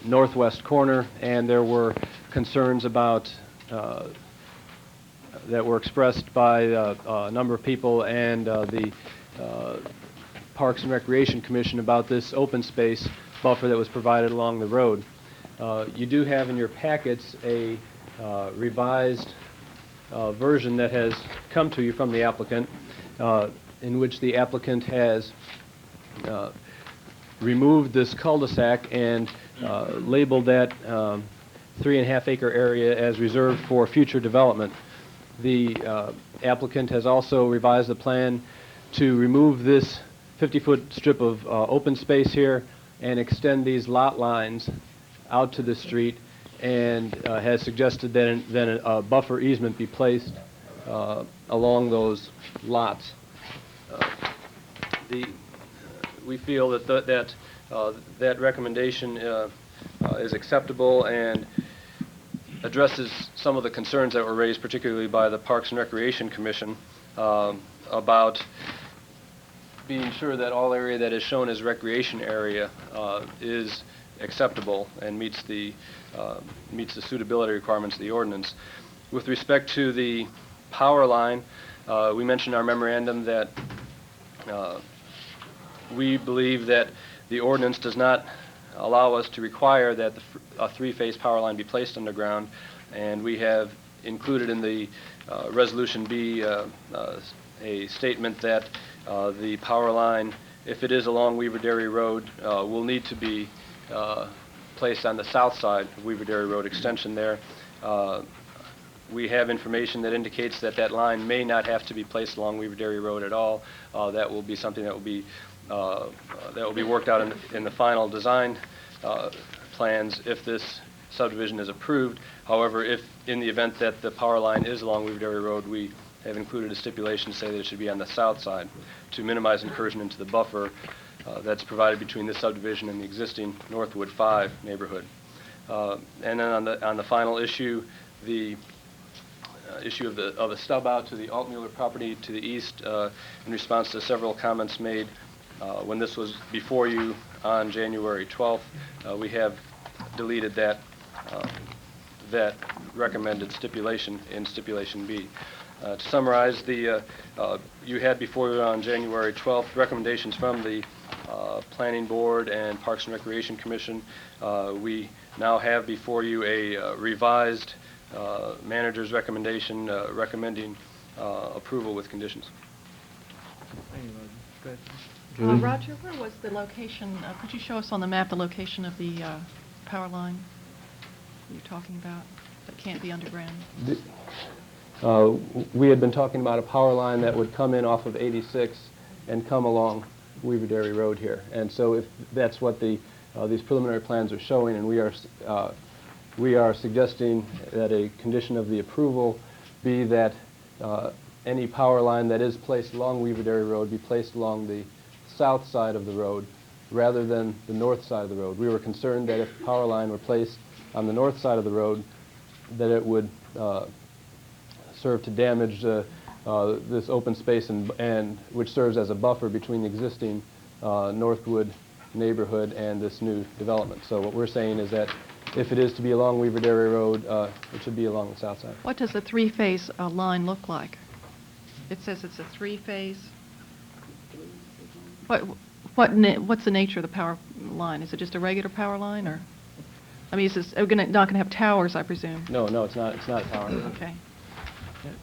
northwest corner, and there were concerns about that were expressed by a number of people and the Parks and Recreation Commission about this open space buffer that was provided along the road. You do have in your packets a revised version that has come to you from the applicant, in which the applicant has removed this cul-de-sac and labeled that 3.5 acre area as reserved for future development. The applicant has also revised the plan to remove this 50-foot strip of open space here and extend these lot lines out to the street, and has suggested that then a buffer easement be placed along those lots. We feel that that recommendation is acceptable and addresses some of the concerns that were raised, particularly by the Parks and Recreation Commission, about being sure that all area that is shown as recreation area is acceptable and meets the suitability requirements of the ordinance. With respect to the power line, we mentioned in our memorandum that we believe that the ordinance does not allow us to require that a 3-phase power line be placed underground, and we have included in the Resolution B a statement that the power line, if it is along Weaver Dairy Road, will need to be placed on the south side of Weaver Dairy Road extension there. We have information that indicates that that line may not have to be placed along Weaver Dairy Road at all. That will be something that will be worked out in the final design plans if this subdivision is approved. However, if in the event that the power line is along Weaver Dairy Road, we have included a stipulation to say that it should be on the south side to minimize incursion into the buffer that's provided between this subdivision and the existing Northwood 5 neighborhood. And then on the final issue, the issue of the stub out to the Altmuller property to the east, in response to several comments made when this was before you on January 12th, we have deleted that recommended stipulation in stipulation B. To summarize, you had before you on January 12th recommendations from the Planning Board and Parks and Recreation Commission. We now have before you a revised manager's recommendation recommending approval with conditions. Roger, where was the location, could you show us on the map the location of the power line you're talking about that can't be underground? We had been talking about a power line that would come in off of 86 and come along Weaver Dairy Road here. And so if that's what these preliminary plans are showing, and we are suggesting that a condition of the approval be that any power line that is placed along Weaver Dairy Road be placed along the south side of the road rather than the north side of the road. We were concerned that if the power line were placed on the north side of the road, that it would serve to damage this open space and which serves as a buffer between the existing Northwood neighborhood and this new development. So what we're saying is that if it is to be along Weaver Dairy Road, it should be along the south side. What does the three-phase line look like? It says it's a three-phase. What's the nature of the power line? Is it just a regular power line, or? I mean, it's not going to have towers, I presume. No, it's not. It's not a tower. Okay.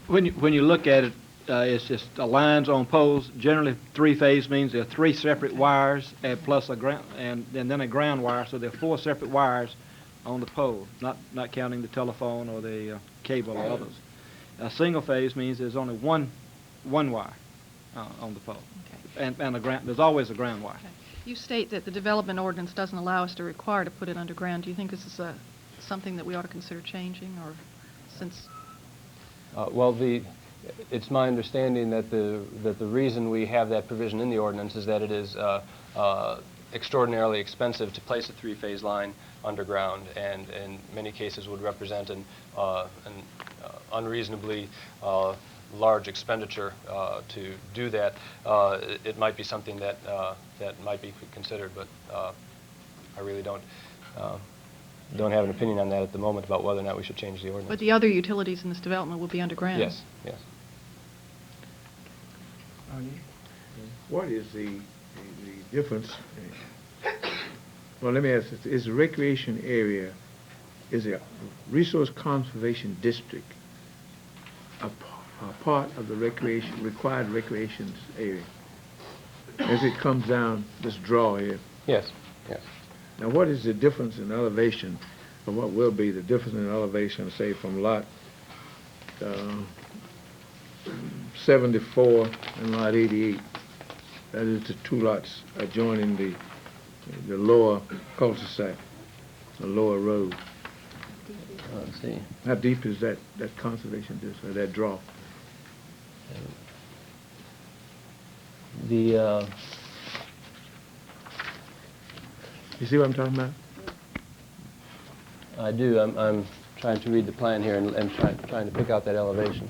When you look at it, it's just lines on poles. Generally, three-phase means there are three separate wires and plus a ground, and then a ground wire. So there are four separate wires on the pole, not counting the telephone or the cable or others. A single-phase means there's only one wire on the pole, and there's always a ground wire. Okay. You state that the development ordinance doesn't allow us to require to put it underground. Do you think this is something that we ought to consider changing, or since? Well, it's my understanding that the reason we have that provision in the ordinance is that it is extraordinarily expensive to place a three-phase line underground, and in many cases would represent an unreasonably large expenditure to do that. It might be something that might be considered, but I really don't have an opinion on that at the moment about whether or not we should change the ordinance. But the other utilities in this development will be underground. Yes. What is the difference? Well, let me ask this. Is the recreation area, is a resource conservation district a part of the required recreation area as it comes down this draw here? Yes. Now, what is the difference in elevation, or what will be the difference in elevation, say, from lot 74 and lot 88? That is the two lots adjoining the lower cul-de-sac, the lower road. Let's see. How deep is that conservation district, or that draw? The You see what I'm talking about? I do. I'm trying to read the plan here and trying to pick out that elevation.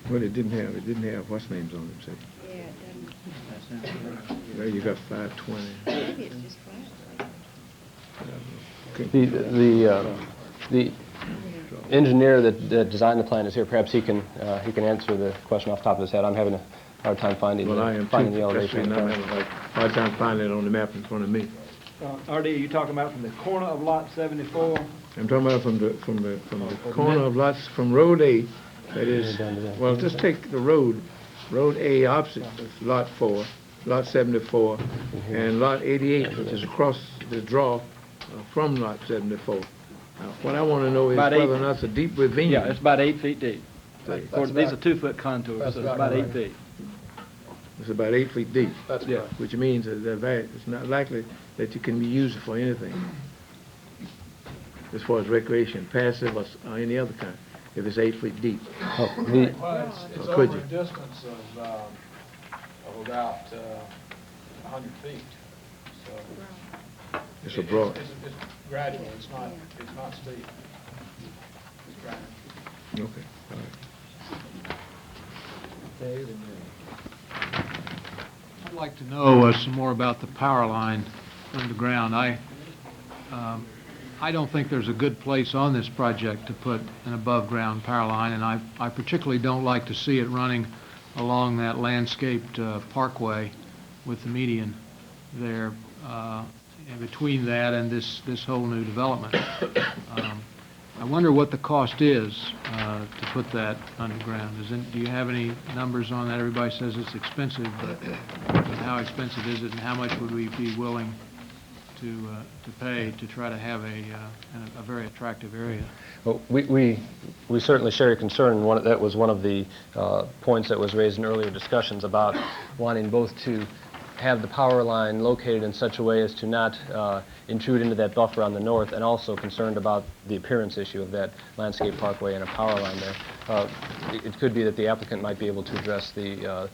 Well, it didn't have what's names on it, see? Yeah, There you got 520. maybe it's just flat. The engineer that designed the plan is here. Perhaps he can answer the question off the top of his head. I'm having a hard time finding the elevation. I'm having a hard time finding it on the map in front of me. R.D., are you talking about from the corner of lot 74? I'm talking about from the corner of lots, from Road A, that is, well, just take the Road A opposite Lot 4, Lot 74, and Lot 88, which is across the draw from Lot 74. Now, what I want to know is whether or not it's a deep ravine. Yeah, it's about 8 feet deep. These are 2-foot contours, so it's about 8 feet. It's about 8 feet deep. That's correct. Which means that it's not likely that you can be used for anything. as far as recreation, passive or any other kind, if it's 8 feet deep? Well, it's Or could over you? a distance of about 100 feet, so. It's a broad. It's gradual, it's not steep. It's gradual. Okay, all right. I'd like to know some more about the power line underground. I don't think there's a good place on this project to put an above-ground power line, and I particularly don't like to see it running along that landscaped parkway with the median there, and between that and this whole new development. I wonder what the cost is to put that underground. Do you have any numbers on that? Everybody says it's expensive, but how expensive is it, and how much would we be willing to pay to try to have a very attractive area? Well, we certainly share your concern. That was one of the points that was raised in earlier discussions about wanting both to have the power line located in such a way as to not intrude into that buffer on the north, and also concerned about the appearance issue of that landscape parkway and a power line there. It could be that the applicant might be able to address the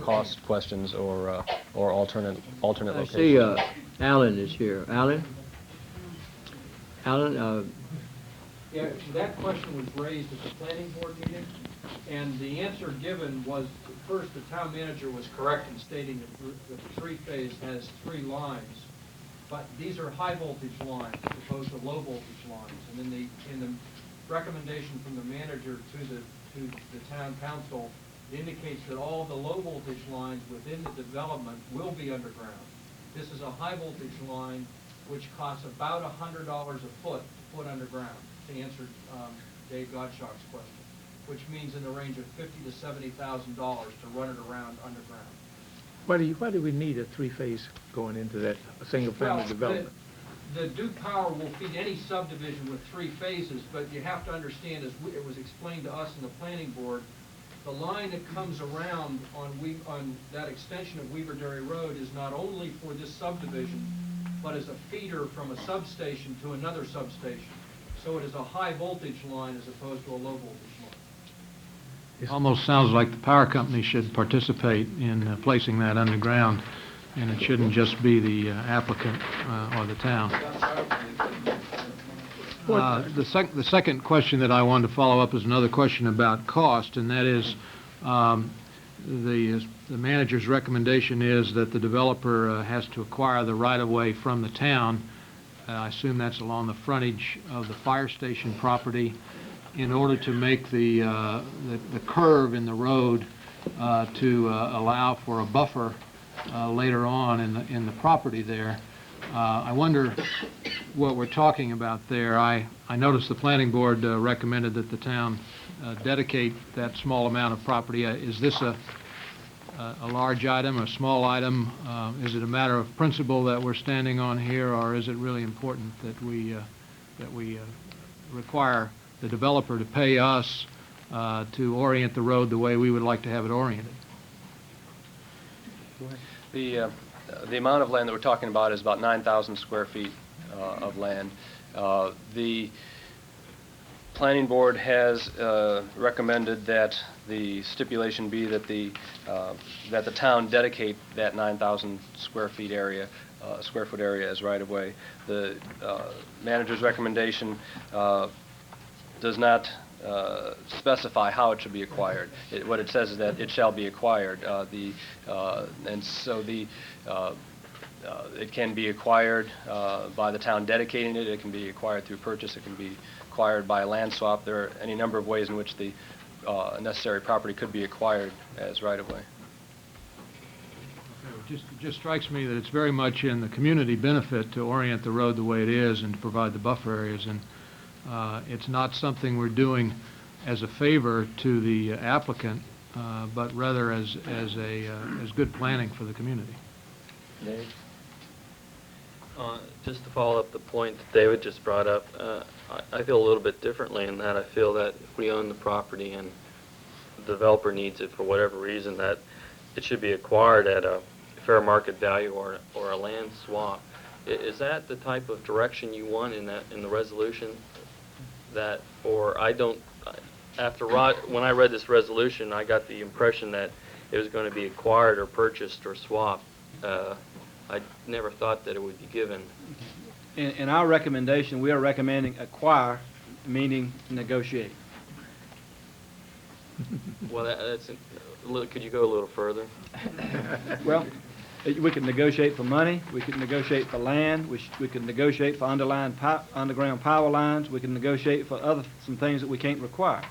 cost questions or alternate I see locations. Alan is here. Alan? Alan, Yeah, that question was raised at the planning board meeting, and the answer given was, first, the town manager was correct in stating that the three-phase has 3 lines, but these are high-voltage lines as opposed to low-voltage lines. And in the recommendation from the manager to the town council, it indicates that all the low-voltage lines within the development will be underground. This is a high-voltage line which costs about $100 a foot to put underground, to answer Dave Gottschalk's question, which means in the range of $50,000 to $70,000 to run it around underground. Why do we need a 3-phase going into that single-family development? The Duke Power will feed any subdivision with 3 phases, but you have to understand, as it was explained to us in the planning board, the line that comes around on that extension of Weaver Dairy Road is not only for this subdivision, but as a feeder from a substation to another substation. So it is a high voltage line as opposed to a low voltage line. It almost sounds like the power company should participate in placing that underground, and it shouldn't just be the applicant or the town. The second question that I wanted to follow up is another question about cost, and that is the manager's recommendation is that the developer has to acquire the right-of-way from the town. I assume that's along the frontage of the fire station property, in order to make the curve in the road to allow for a buffer later on in the property there. I wonder what we're talking about there. I noticed the planning board recommended that the town dedicate that small amount of property. Is this a large item, a small item? Is it a matter of principle that we're standing on here, or is it really important that we require the developer to pay us to orient the road the way we would like to have it oriented? The amount of land that we're talking about is about 9,000 square feet of land. The planning board has recommended that the stipulation be that the town dedicate that 9,000 square feet area, square foot area as right of way. The manager's recommendation does not specify how it should be acquired. What it says is that it shall be acquired. It can be acquired by the town dedicating it. It can be acquired through purchase. It can be acquired by a land swap. There are any number of ways in which the necessary property could be acquired as right of way. It just strikes me that it's very much in the community benefit to orient the road the way it is and to provide the buffer areas, and it's not something we're doing as a favor to the applicant, but rather as good planning for the community. Dave? Just to follow up the point that David just brought up, I feel a little bit differently in that I feel that if we own the property and the developer needs it for whatever reason, that it should be acquired at a fair market value or a land swap Is that the type of direction you want in the resolution? That, or I don't, when I read this resolution, I got the impression that it was going to be acquired or purchased or swapped. I never thought that it would be given. In our recommendation, we are recommending acquire, meaning negotiate. Well, could you go a little further? Well, we could negotiate for money, we could negotiate for land, we could negotiate for underground power lines, we could negotiate for some things that we can't require.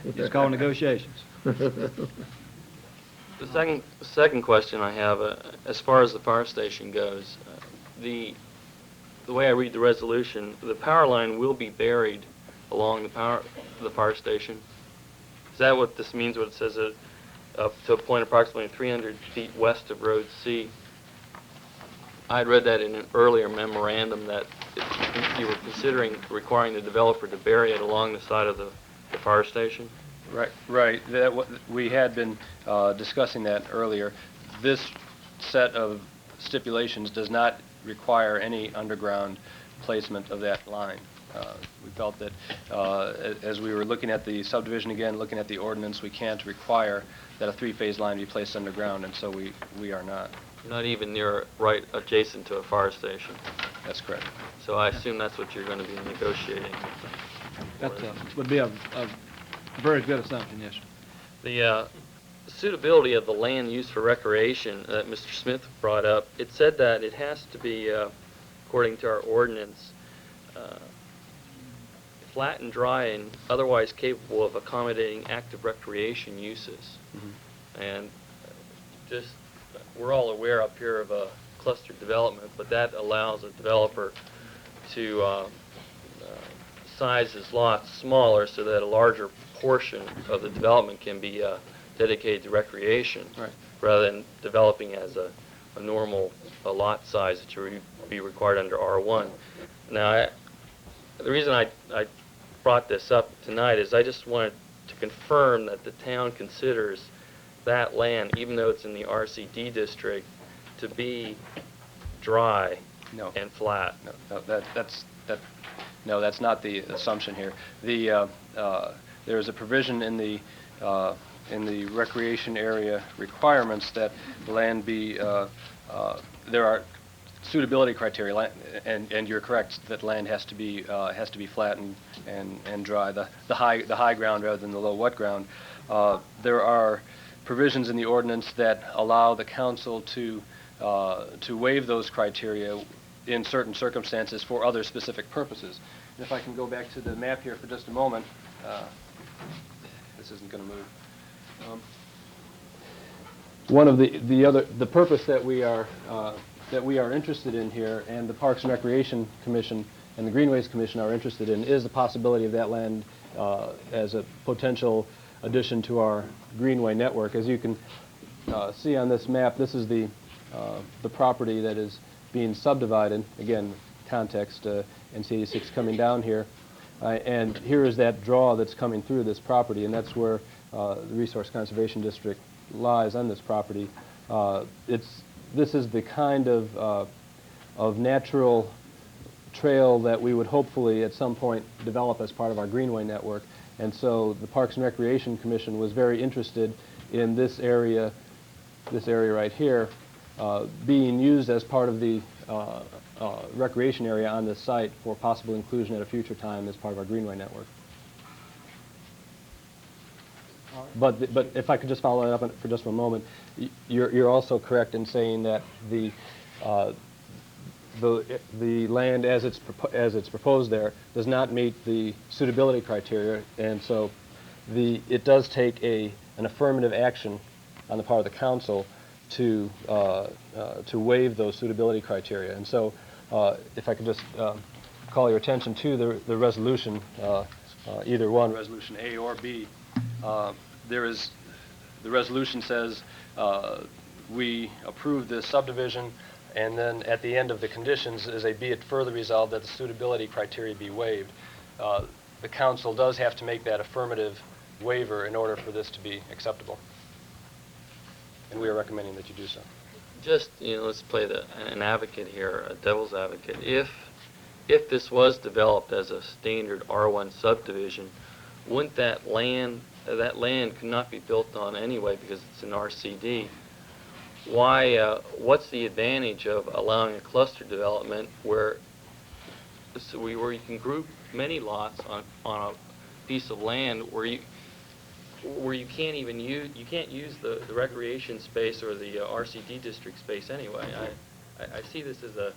It's called negotiations. The second question I have, as far as the fire station goes, the way I read the resolution, the power line will be buried along the fire station. Is that what this means, what it says, up to a point approximately 300 feet west of Road C? I had read that in an earlier memorandum that you were considering requiring the developer to bury it along the side of the fire station. Right. We had been discussing that earlier. This set of stipulations does not require any underground placement of that line. We felt that as we were looking at the subdivision again, looking at the ordinance, we can't require that a three-phase line be placed underground, and so we are not. Not even right adjacent to a fire station. That's correct. So I assume that's what you're going to be negotiating. That would be a very good assumption, yes, sir. The suitability of the land used for recreation that Mr. Smith brought up, it said that it has to be, according to our ordinance, flat and dry and otherwise capable of accommodating active recreation uses. Mm-hmm. And just, we're all aware up here of a clustered development, but that allows a developer to size his lots smaller so that a larger portion of the development can be dedicated to recreation, right, rather than developing as a normal lot size that would be required under R1. Now, the reason I brought this up tonight is I just wanted to confirm that the town considers that land, even though it's in the RCD district, to be dry and flat. No, that's not the assumption here. There is a provision in the recreation area requirements that land be. There are suitability criteria, and you're correct that land has to be flat and dry, the high ground rather than the low wet ground. There are provisions in the ordinance that allow the council to waive those criteria in certain circumstances for other specific purposes. And if I can go back to the map here for just a moment, this isn't going to move. One of the purpose that we are interested in here, and the Parks and Recreation Commission and the Greenways Commission are interested in, is the possibility of that land as a potential addition to our greenway network. As you can see on this map, this is the property that is being subdivided. Again, context, NC 86 coming down here. And here is that draw that's coming through this property, and that's where the Resource Conservation District lies on this property. This is the kind of natural trail that we would hopefully at some point develop as part of our greenway network. And so the Parks and Recreation Commission was very interested in this area right here, being used as part of the recreation area on this site for possible inclusion at a future time as part of our greenway network. But if I could just follow that up for just one moment, you're also correct in saying that the land as it's proposed there does not meet the suitability criteria, and so it does take an affirmative action on the part of the council to waive those suitability criteria. And so if I could just call your attention to the resolution, either one, Resolution A or B. The resolution says we approve this subdivision, and then at the end of the conditions is be it further resolved that the suitability criteria be waived. The council does have to make that affirmative waiver in order for this to be acceptable, and we are recommending that you do so. just, let's play an advocate here, a devil's advocate. If this was developed as a standard R1 subdivision, wouldn't that land could not be built on anyway because it's an RCD? What's the advantage of allowing a cluster development where you can group many lots on a piece of land where you can't even use the recreation space or the RCD district space anyway? I see this as a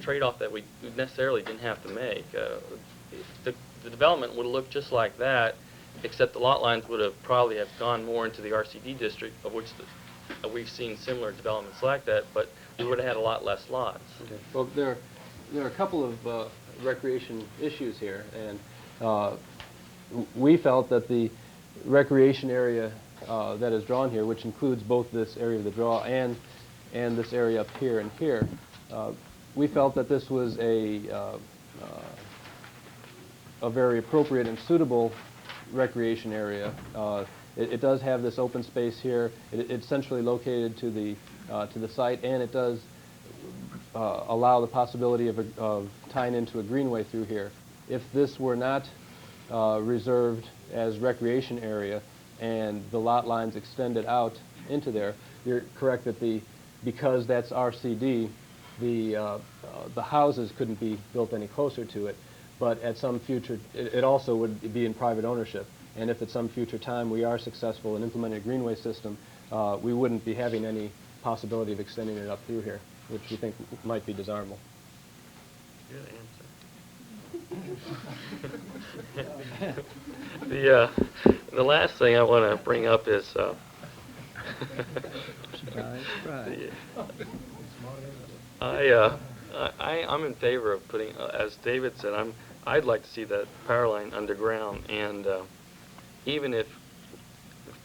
trade-off that we necessarily didn't have to make. The development would look just like that, except the lot lines would have probably gone more into the RCD district, of which we've seen similar developments like that, but we would have had a lot less lots. Okay. Well, there are a couple of recreation issues here, and we felt that the recreation area that is drawn here, which includes both this area of the draw and this area up here and here, we felt that this was a very appropriate and suitable recreation area. It does have this open space here. It's centrally located to the site, and it does allow the possibility of tying into a greenway through here. If this were not reserved as recreation area and the lot lines extended out into there, you're correct that because that's RCD, the houses couldn't be built any closer to it. But at some future, it also would be in private ownership. And if at some future time we are successful in implementing a greenway system, we wouldn't be having any possibility of extending it up through here, which we think might be desirable. The last thing I want to bring up is I'm in favor of putting, as David said, I'd like to see that power line underground, and even if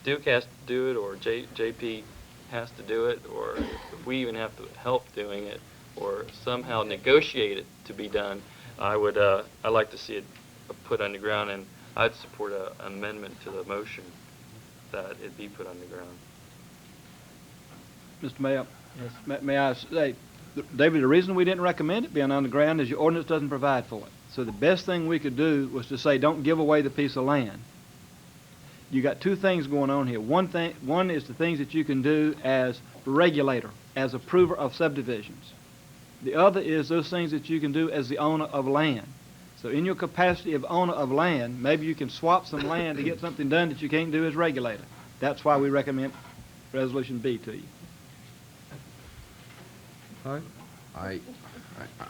Duke has to do it, or JP has to do it, or if we even have to help doing it, or somehow negotiate it to be done, I'd like to see it put underground, and I'd support an amendment to the motion that it be put underground. Mr. Mayor, may I say, David, the reason we didn't recommend it being underground is your ordinance doesn't provide for it. So the best thing we could do was to say, don't give away the piece of land. You got two things going on here. One is the things that you can do as regulator, as approver of subdivisions. The other is those things that you can do as the owner of land. So in your capacity of owner of land, maybe you can swap some land to get something done that you can't do as regulator. That's why we recommend Resolution B to you. All right.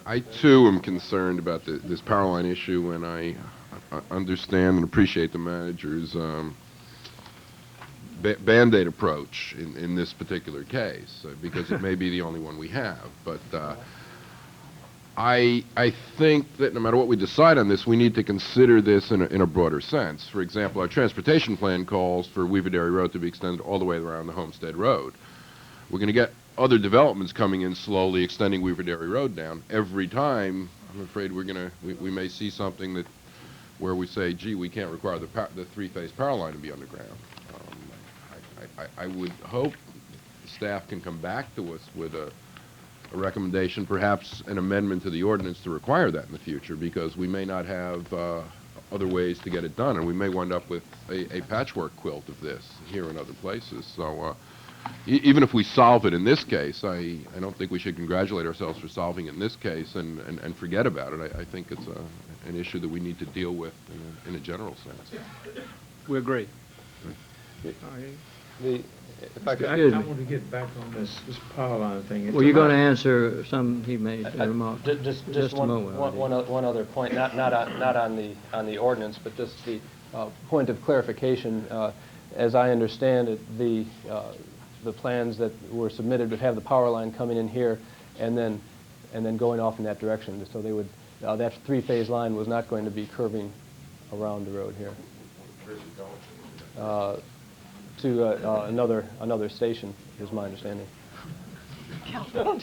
I too am concerned about this power line issue, and I understand and appreciate the manager's Band-Aid approach in this particular case, because it may be the only one we have. But I think that no matter what we decide on this, we need to consider this in a broader sense. For example, our transportation plan calls for Weaver Dairy Road to be extended all the way around the Homestead Road. We're going to get other developments coming in slowly, extending Weaver Dairy Road down. Every time, I'm afraid we may see something where we say, gee, we can't require the three-phase power line to be underground. I would hope staff can come back to us with a recommendation, perhaps an amendment to the ordinance to require that in the future, because we may not have other ways to get it done, and we may wind up with a patchwork quilt of this here in other places. So even if we solve it in this case, I don't think we should congratulate ourselves for solving it in this case and forget about it. I think it's an issue that we need to deal with in a general sense. We agree. If I could, I want to get back on this power line thing. Well, you're going to answer some he made remarks. Just a moment. One other point, not on the ordinance, but just the point of clarification. As I understand it, the plans that were submitted would have the power line coming in here and then going off in that direction. So they would that three-phase line was not going to be curving around the road here. To another station, is my understanding. Well,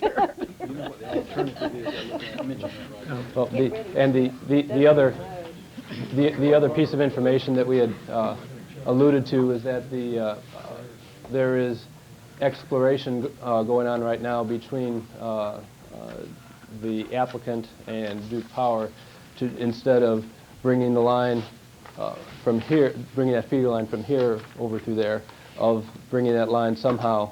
the other piece of information that we had alluded to is that there is exploration going on right now between the applicant and Duke Power instead of bringing the line from here, bringing that feeder line from here over through there, of bringing that line somehow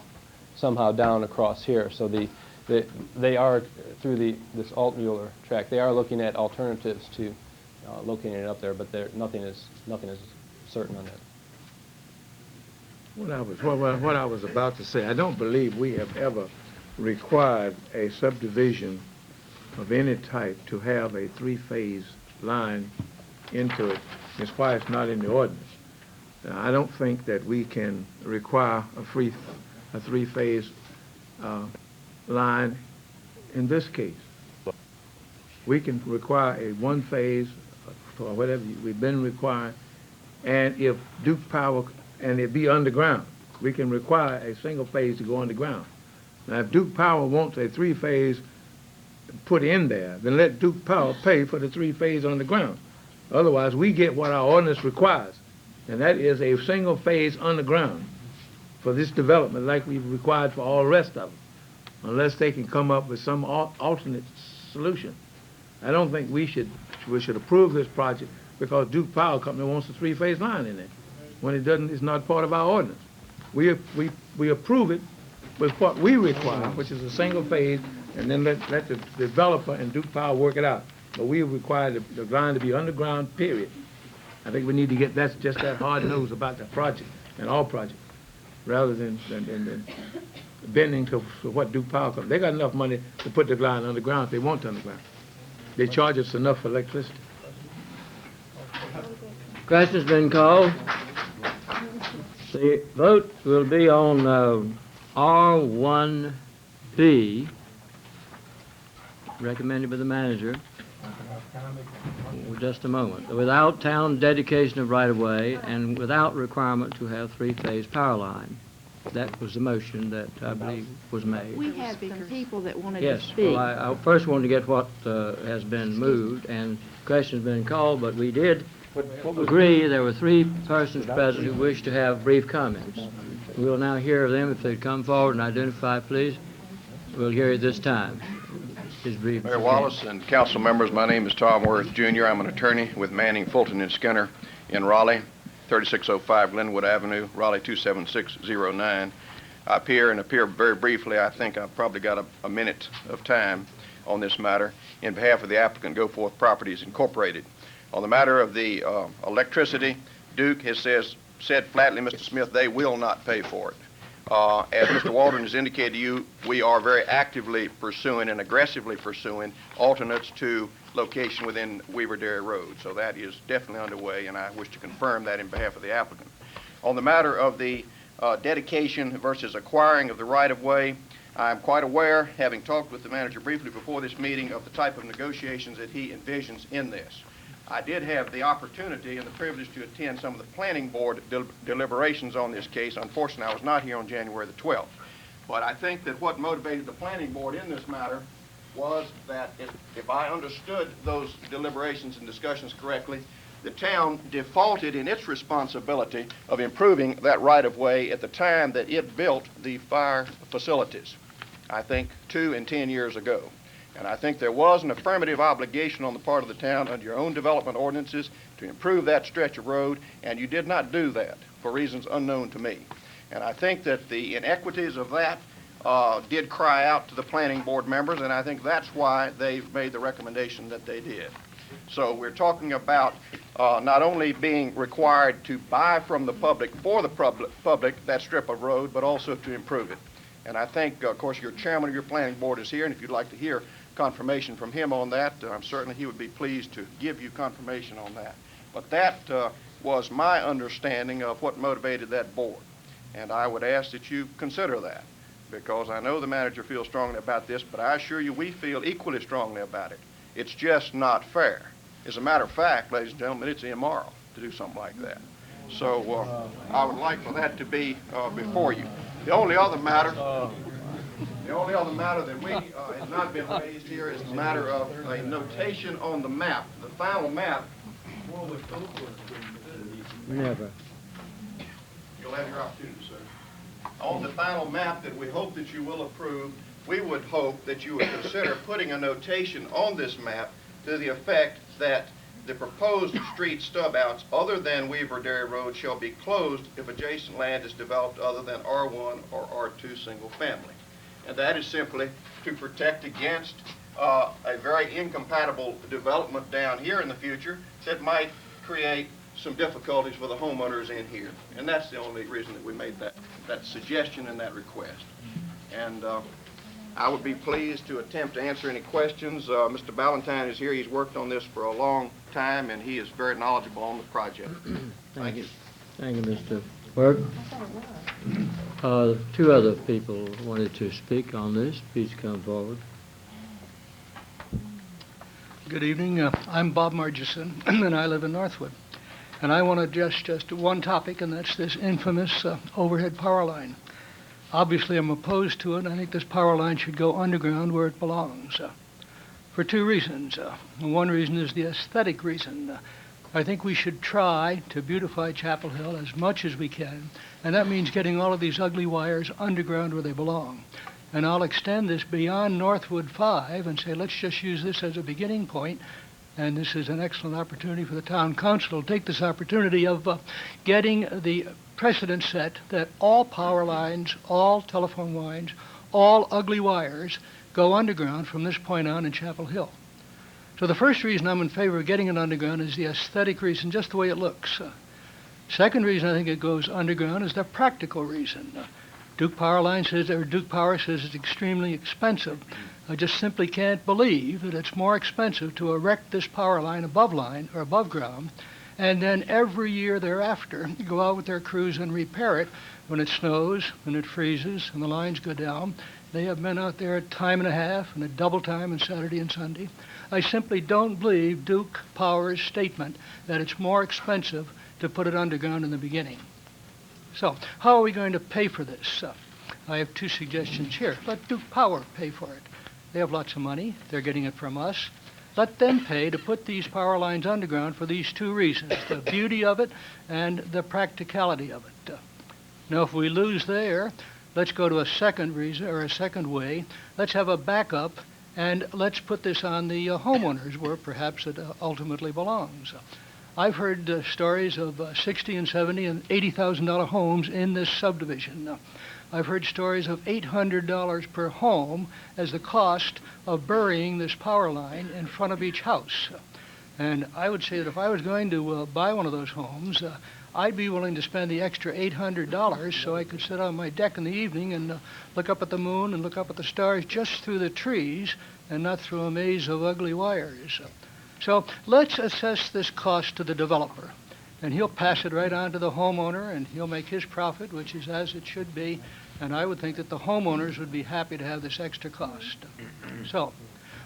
down across here. So they are, through this Altmuller track, they are looking at alternatives to locating it up there, but nothing is certain on that. What I was about to say, I don't believe we have ever required a subdivision of any type to have a three-phase line into it. It's why it's not in the ordinance. I don't think that we can require a three-phase line in this case. We can require a one-phase for whatever we've been requiring, and if Duke Power, and it be underground, we can require a single phase to go underground. Now, if Duke Power wants a three-phase put in there, then let Duke Power pay for the three-phase underground. Otherwise, we get what our ordinance requires, and that is a single phase underground for this development like we've required for all the rest of them, unless they can come up with some alternate solution. I don't think we should approve this project because Duke Power Company wants a three-phase line in it. When it doesn't, it's not part of our ordinance. We approve it with what we require, which is a single phase, and then let the developer and Duke Power work it out. But we require the line to be underground, period. I think we need to get just that hard nose about the project and all projects, rather than bending to what Duke Power Company. They got enough money to put the line underground if they want it underground. They charge us enough for electricity. Question's been called. The vote will be on R1B, recommended by the manager. Just a moment. Without town dedication of right-of-way and without requirement to have three-phase power line. That was the motion that I believe was made. We had some people that wanted to Yes, speak. well, I first wanted to get what has been moved, and question's been called, but we did agree there were three persons present who wished to have brief comments. We will now hear of them. If they'd come forward and identify, please. We'll hear it this time. His brief. Mayor Wallace and council members, my name is Tom Worth, Jr. I'm an attorney with Manning, Fulton, and Skinner in Raleigh, 3605 Glenwood Avenue, Raleigh 27609. I appear very briefly. I think I've probably got a minute of time on this matter in behalf of the applicant, Goforth Properties Incorporated. On the matter of the electricity, Duke has said flatly, Mr. Smith, they will not pay for it. As Mr. Waldron has indicated to you, we are very actively pursuing and aggressively pursuing alternates to location within Weaver Dairy Road. So that is definitely underway, and I wish to confirm that in behalf of the applicant. On the matter of the dedication versus acquiring of the right-of-way, I'm quite aware, having talked with the manager briefly before this meeting, of the type of negotiations that he envisions in this. I did have the opportunity and the privilege to attend some of the planning board deliberations on this case. Unfortunately, I was not here on January the 12th. But I think that what motivated the planning board in this matter was that if I understood those deliberations and discussions correctly, the town defaulted in its responsibility of improving that right-of-way at the time that it built the fire facilities, I think 2 and 10 years ago. And I think there was an affirmative obligation on the part of the town under your own development ordinances to improve that stretch of road, and you did not do that for reasons unknown to me. And I think that the inequities of that did cry out to the planning board members, and I think that's why they made the recommendation that they did. So we're talking about not only being required to buy from the public for the public that strip of road, but also to improve it. And I think, of course, your chairman of your planning board is here, and if you'd like to hear confirmation from him on that, certainly he would be pleased to give you confirmation on that. But that was my understanding of what motivated that board. And I would ask that you consider that, because I know the manager feels strongly about this, but I assure you we feel equally strongly about it. It's just not fair. As a matter of fact, ladies and gentlemen, it's immoral to do something like that. So I would like for that to be before you. The only other matter that has not been raised here is the matter of a notation on the map, the final map. Never. You'll have your opportunity, sir. on the final map that we hope that you will approve, we would hope that you would consider putting a notation on this map to the effect that the proposed street stub outs other than Weaver Dairy Road shall be closed if adjacent land is developed other than R1 or R2 single family. And that is simply to protect against a very incompatible development down here in the future that might create some difficulties for the homeowners in here. And that's the only reason that we made that suggestion and that request. And I would be pleased to attempt to answer any questions. Mr. Ballantyne is here. He's worked on this for a long time, and he is very knowledgeable on the project. Thank you. Thank you, Mr. Burke. Two other people wanted to speak on this. Please come forward. Good evening. I'm Bob Margison, and I live in Northwood. And I want to address just one topic, and that's this infamous overhead power line. Obviously, I'm opposed to it. I think this power line should go underground where it belongs, for two reasons. One reason is the aesthetic reason. I think we should try to beautify Chapel Hill as much as we can, and that means getting all of these ugly wires underground where they belong. And I'll extend this beyond Northwood 5 and say, let's just use this as a beginning point. And this is an excellent opportunity for the town council to take this opportunity of getting the precedent set that all power lines, all telephone lines, all ugly wires go underground from this point on in Chapel Hill. So the first reason I'm in favor of getting it underground is the aesthetic reason, just the way it looks. Second reason I think it goes underground is the practical reason. Duke Power says it's extremely expensive. I just simply can't believe that it's more expensive to erect this power line above ground, and then every year thereafter go out with their crews and repair it when it snows, when it freezes, and the lines go down. They have men out there a time and a half and a double time on Saturday and Sunday. I simply don't believe Duke Power's statement that it's more expensive to put it underground in the beginning. So, how are we going to pay for this? I have two suggestions here. Let Duke Power pay for it. They have lots of money. They're getting it from us. Let them pay to put these power lines underground for these two reasons, the beauty of it and the practicality of it. Now, if we lose there, let's go to a second reason, or a second way. Let's have a backup, and let's put this on the homeowners where perhaps it ultimately belongs. I've heard stories of $60,000 and $70,000 and $80,000 homes in this subdivision. I've heard stories of $800 per home as the cost of burying this power line in front of each house. And I would say that if I was going to buy one of those homes, I'd be willing to spend the extra $800 so I could sit on my deck in the evening and look up at the moon and look up at the stars just through the trees and not through a maze of ugly wires. So let's assess this cost to the developer, and he'll pass it right on to the homeowner, and he'll make his profit, which is as it should be, and I would think that the homeowners would be happy to have this extra cost. So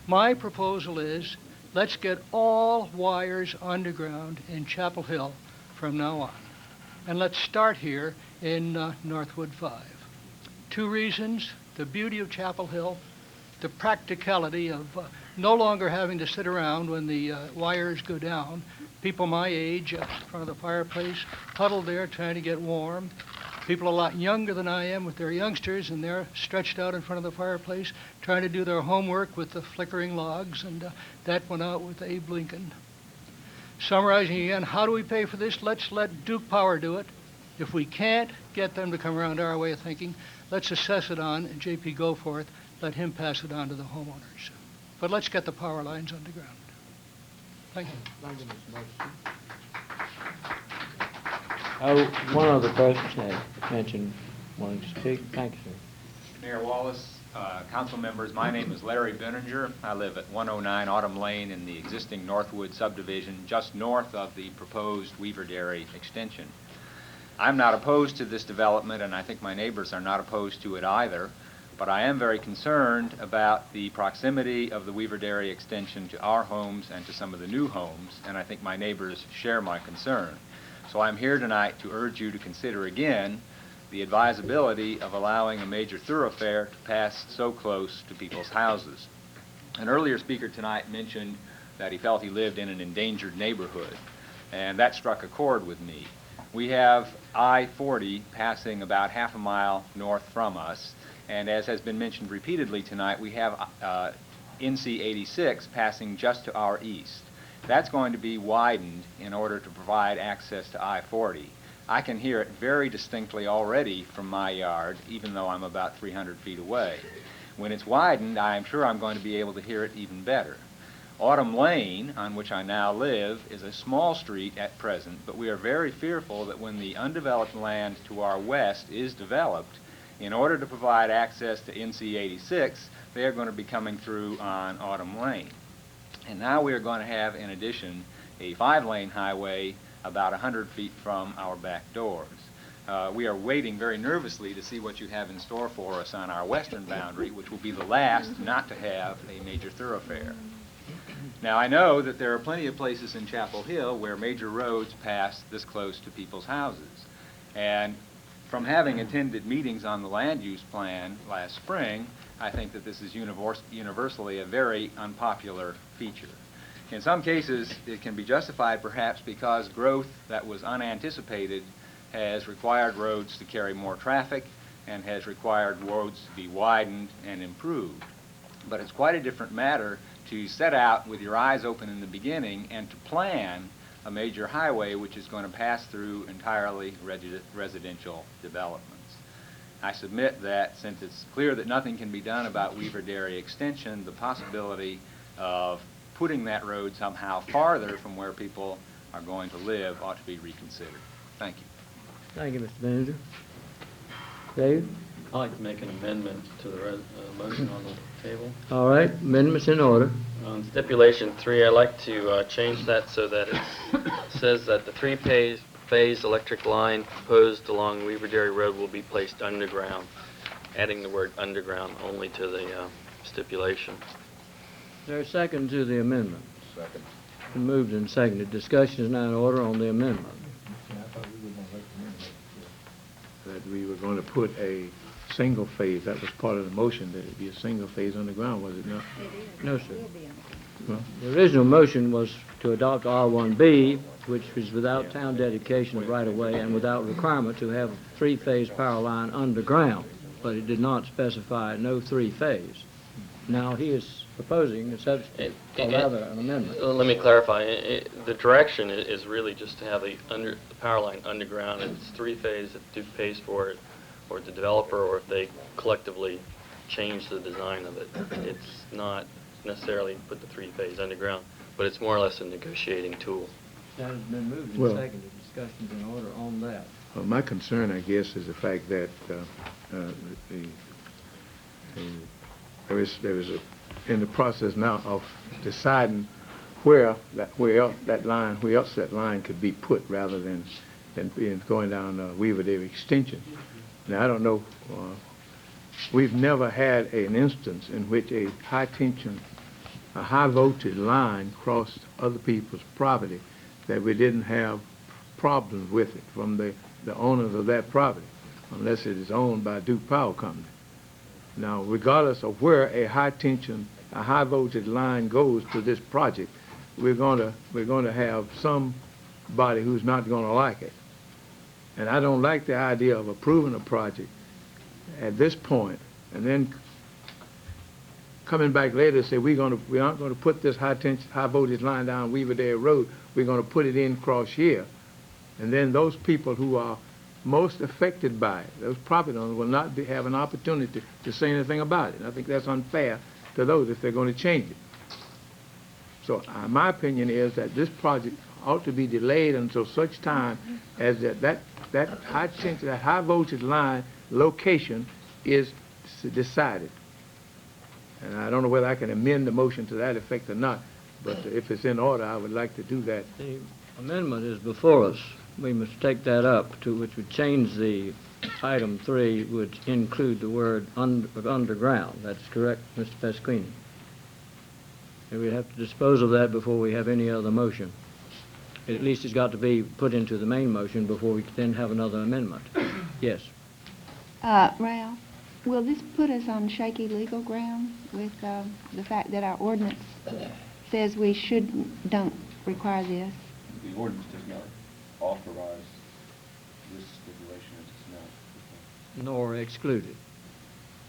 my proposal is let's get all wires underground in Chapel Hill from now on, and let's start here in Northwood 5. Two reasons: the beauty of Chapel Hill, the practicality of no longer having to sit around when the wires go down. People my age in front of the fireplace, huddled there trying to get warm. People a lot younger than I am with their youngsters, and they're stretched out in front of the fireplace trying to do their homework with the flickering logs, and that went out with Abe Lincoln. Summarizing again, how do we pay for this? Let's let Duke Power do it. If we can't get them to come around our way of thinking, let's assess it on J.P. Goforth, let him pass it on to the homeowners. But let's get the power lines underground. Thank you. Thank you, Mr. Murphy. One other person had mentioned wanting to speak. Thank you, sir. Mayor Wallace, council members, my name is Larry Benninger. I live at 109 Autumn Lane in the existing Northwood subdivision, just north of the proposed Weaver Dairy extension. I'm not opposed to this development, and I think my neighbors are not opposed to it either. But I am very concerned about the proximity of the Weaver Dairy extension to our homes and to some of the new homes, and I think my neighbors share my concern. So I'm here tonight to urge you to consider again the advisability of allowing a major thoroughfare to pass so close to people's houses. An earlier speaker tonight mentioned that he felt he lived in an endangered neighborhood, and that struck a chord with me. We have I-40 passing about half a mile north from us, and as has been mentioned repeatedly tonight, we have NC 86 passing just to our east. That's going to be widened in order to provide access to I-40. I can hear it very distinctly already from my yard, even though I'm about 300 feet away. When it's widened, I'm sure I'm going to be able to hear it even better. Autumn Lane, on which I now live, is a small street at present, but we are very fearful that when the undeveloped land to our west is developed, in order to provide access to NC 86, they are going to be coming through on Autumn Lane. And now we are going to have, in addition, a 5-lane highway about 100 feet from our back doors. We are waiting very nervously to see what you have in store for us on our western boundary, which will be the last not to have a major thoroughfare. Now, I know that there are plenty of places in Chapel Hill where major roads pass this close to people's houses. And from having attended meetings on the land use plan last spring, I think that this is universally a very unpopular feature. In some cases, it can be justified perhaps because growth that was unanticipated has required roads to carry more traffic and has required roads to be widened and improved. But it's quite a different matter to set out with your eyes open in the beginning and to plan a major highway which is going to pass through entirely residential developments. I submit that since it's clear that nothing can be done about Weaver Dairy Extension, the possibility of putting that road somehow farther from where people are going to live ought to be reconsidered. Thank you. Thank you, Mr. Manager. Dave? I'd like to make an amendment to the motion on the table. All right, amendments in order. On stipulation 3, I'd like to change that so that it says that the 3-phase electric line proposed along Weaver Dairy Road will be placed underground, adding the word underground only to the stipulation. Is there a second to the amendment? Second. Been moved and seconded. Discussion is now in order on the amendment. That we were going to put a single phase, that was part of the motion, that it be a single phase underground, was it not? No, sir. Well, the original motion was to adopt R1B, which was without town dedication of right-of-way and without requirement to have a 3-phase power line underground, but it did not specify no 3-phase. Now he is proposing a substitute, or rather an amendment. Let me clarify. The direction is really just to have the power line underground. It's 3-phase if Duke pays for it, or the developer, or if they collectively change the design of it. It's not necessarily put the 3-phase underground, but it's more or less a negotiating tool. That has been moved and Well- seconded. Discussion's in order on that. Well, my concern, I guess, is the fact that there is in the process now of deciding where else that line could be put, rather than being going down Weaver Dairy Extension. Now, I don't know. We've never had an instance in which a high voltage line crossed other people's property that we didn't have problems with it from the owners of that property, unless it is owned by Duke Power Company. Now, regardless of where a high voltage line goes to this project, we're going to have somebody who's not going to like it. And I don't like the idea of approving a project at this point and then coming back later and say we aren't going to put this high voltage line down Weaver Dairy Road. We're going to put it in across here, and then those people who are most affected by it, those property owners, will not have an opportunity to say anything about it. And I think that's unfair to those if they're going to change it. So my opinion is that this project ought to be delayed until such time as that high voltage line location is decided. And I don't know whether I can amend the motion to that effect or not, but if it's in order, I would like to do that. The amendment is before us. We must take that up, which would change the item 3, would include the word underground. That's correct, Mr. Pasquini. And we'd have to dispose of that before we have any other motion. At least it's got to be put into the main motion before we can then have another amendment. Yes. Ralph, will this put us on shaky legal ground with the fact that our ordinance says we don't require this? The ordinance does not authorize this stipulation as it's now. nor excluded.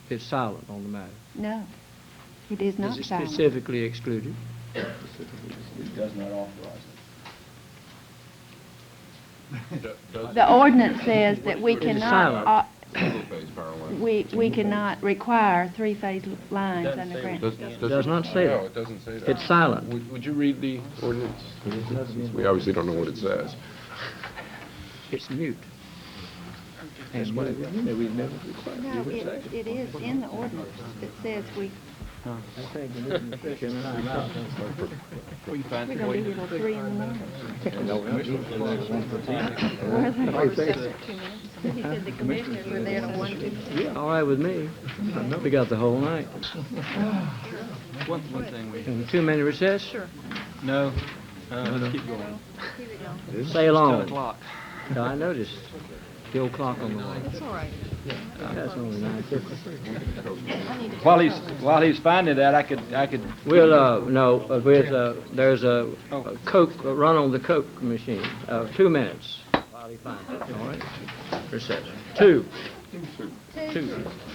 It's silent on the matter. No, it is not Is it silent. specifically excluded? It does not authorize The ordinance says that we It is cannot, silent. Single-phase power line. we cannot require three-phase lines underground. Does not say that. No, it doesn't say that. It's silent. Would you read the ordinance? We obviously don't know what it says. It's mute. And No, it is in the ordinance. It says we, we're gonna be here till 3 in the morning. He said the commissioners were there till 1:15. All right with me. We got the whole night. One thing we... 2-minute recess? Sure. No, let's keep going. Say along. 10 o'clock. No, I noticed the old clock on the wall. That's all right. That's only 9:50. While he's finding that, I could... We'll, no, there's a Coke, run on the Coke machine, 2 minutes while he finds it, all right? Recess. 2.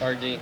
Argy.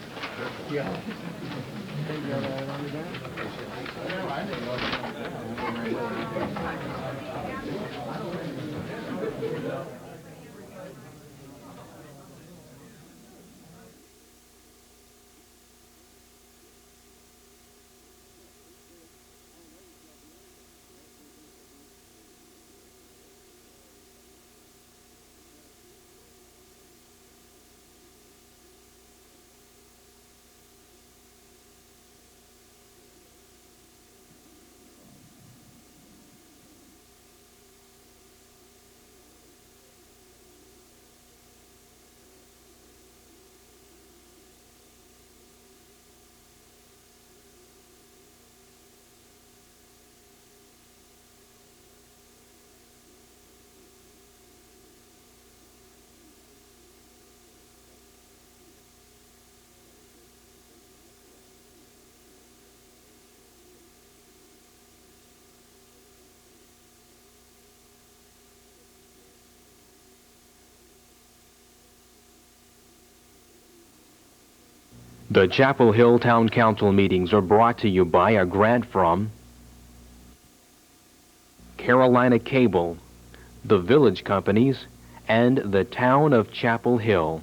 The Chapel Hill Town Council meetings are brought to you by a grant from Carolina Cable, the Village Companies, and the Town of Chapel Hill.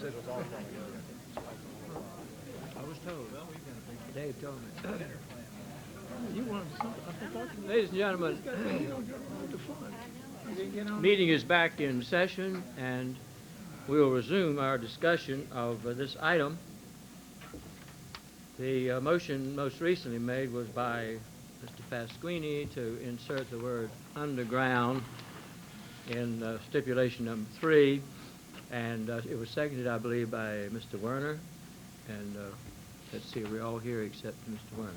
I was told. Dave told me. You wanted something. Ladies and gentlemen, meeting is back in session, and we will resume our discussion of this item. The motion most recently made was by Mr. Pasquini to insert the word underground in stipulation number 3, and it was seconded, I believe, by Mr. Werner. And let's see, we're all here except Mr. Werner.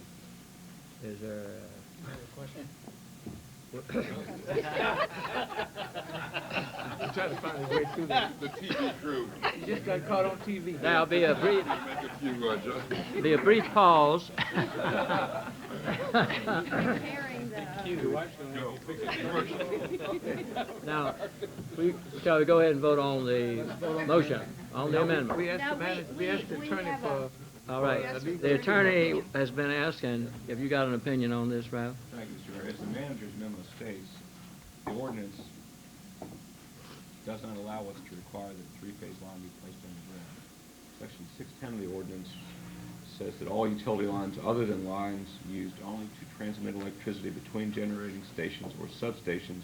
Is there a question? He's trying to find his way through The TV crew. He just got caught on TV. There'll be a brief, Make a few adjustments. be a brief pause. Now, shall we go ahead and vote on the motion, on the amendment? We asked the attorney for... All right. The attorney has been asked, and have you got an opinion on this, Ralph? Thank you, sir. As the manager's memo states, the ordinance does not allow us to require that a three-phase line be placed underground. Section 610 of the ordinance says that all utility lines other than lines used only to transmit electricity between generating stations or substations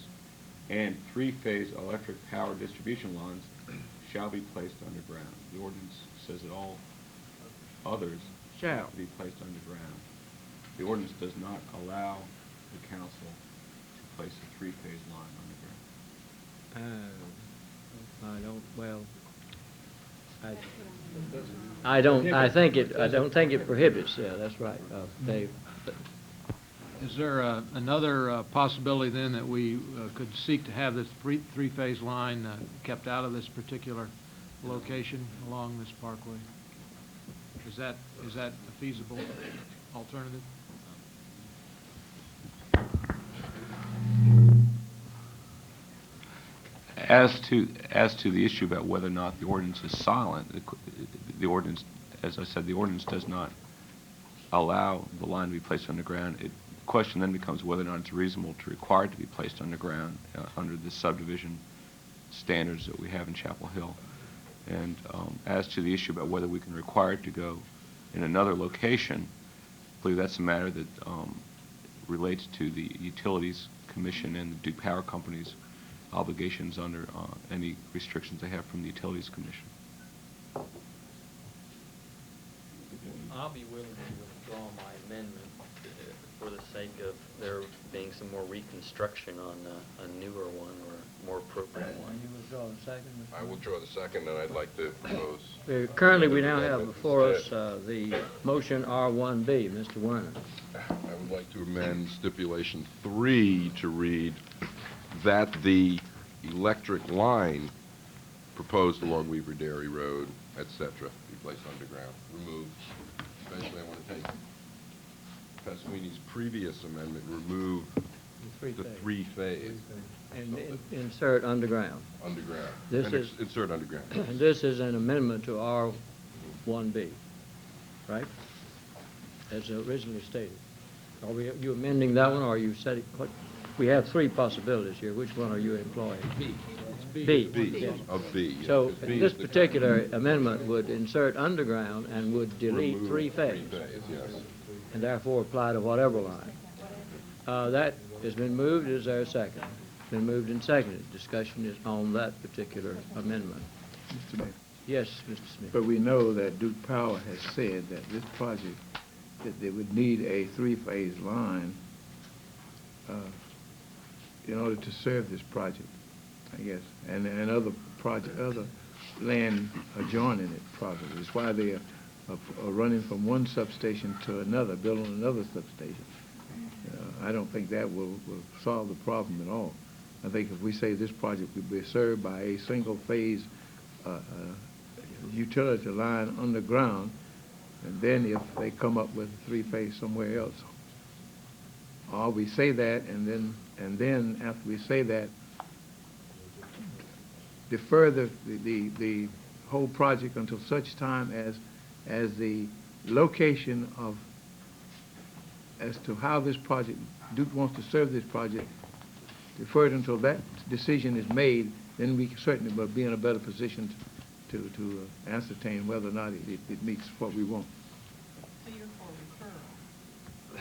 and three-phase electric power distribution lines shall be placed underground. The ordinance says that all others shall be placed underground. The ordinance does not allow the council to place a three-phase line underground. I don't, well, I don't think it prohibits, yeah, that's right, Dave. Is there another possibility then that we could seek to have this three-phase line kept out of this particular location along this parkway? Is that a feasible alternative? As to the issue about whether or not the ordinance is silent, the ordinance, as I said, the ordinance does not allow the line to be placed underground. The question then becomes whether or not it's reasonable to require it to be placed underground under the subdivision standards that we have in Chapel Hill. And as to the issue about whether we can require it to go in another location, I believe that's a matter that relates to the Utilities Commission and the Duke Power Company's obligations under any restrictions they have from the Utilities Commission. I'll be willing to withdraw my amendment for the sake of there being some more reconstruction on a newer one or a more appropriate one. You withdraw the second? I will draw the second, and I'd like to propose... Currently, we now have before us the motion R1B. Mr. Werner. I would like to amend stipulation 3 to read that the electric line proposed along Weaver Dairy Road, etc., be placed underground, removed. Eventually, I want to take Pasquini's previous amendment, remove the three-phase. And insert underground. Underground. This And is insert underground. And this is an amendment to R1B, right? As originally stated. Are you amending that one, or are you setting, what, we have three possibilities here. Which one are you employing? B. B. Yes. Of B. Yeah, So 'cause B this is the- particular amendment would insert underground and would delete Remove three-phase. three-phase, yes. And therefore apply to whatever line. That has been moved. Is there a second? Been moved and seconded. Discussion is on that particular amendment. Mr. Mayor. Yes, Mr. Smith. But we know that Duke Power has said that this project, that they would need a three-phase line in order to serve this project, I guess, and other land adjoining it probably. It's why they are running from one substation to another, building another substation. I don't think that will solve the problem at all. I think if we say this project will be served by a single-phase utility line underground, and then if they come up with a three-phase somewhere else, or we say that, and then after we say that, defer the whole project until such time as the location of, as to how this project, Duke wants to serve this project, defer it until that decision is made, then we certainly will be in a better position to ascertain whether or not it meets what we want.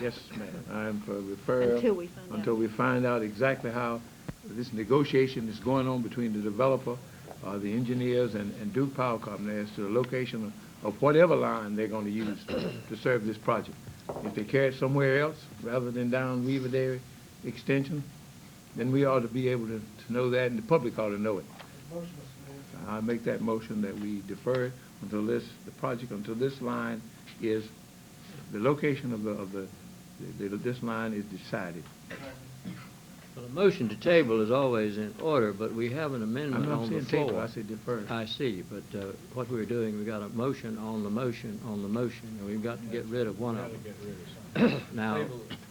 Yes, ma'am, I am for referral. Until we find out exactly how this negotiation is going on between the developer, the engineers, and Duke Power Company as to the location of whatever line they're going to use to serve this project. If they carry it somewhere else rather than down Weaver Dairy Extension, then we ought to be able to know that, and the public ought to know it. I make that motion that we defer it until the project, until this line is, the location of this line is decided. Well, the motion to table is always in order, but we have an amendment I'm not on the saying floor. table, I said defer. I see, but what we're doing, we got a motion on the motion on the motion, and we've got to get rid of one of them. Now,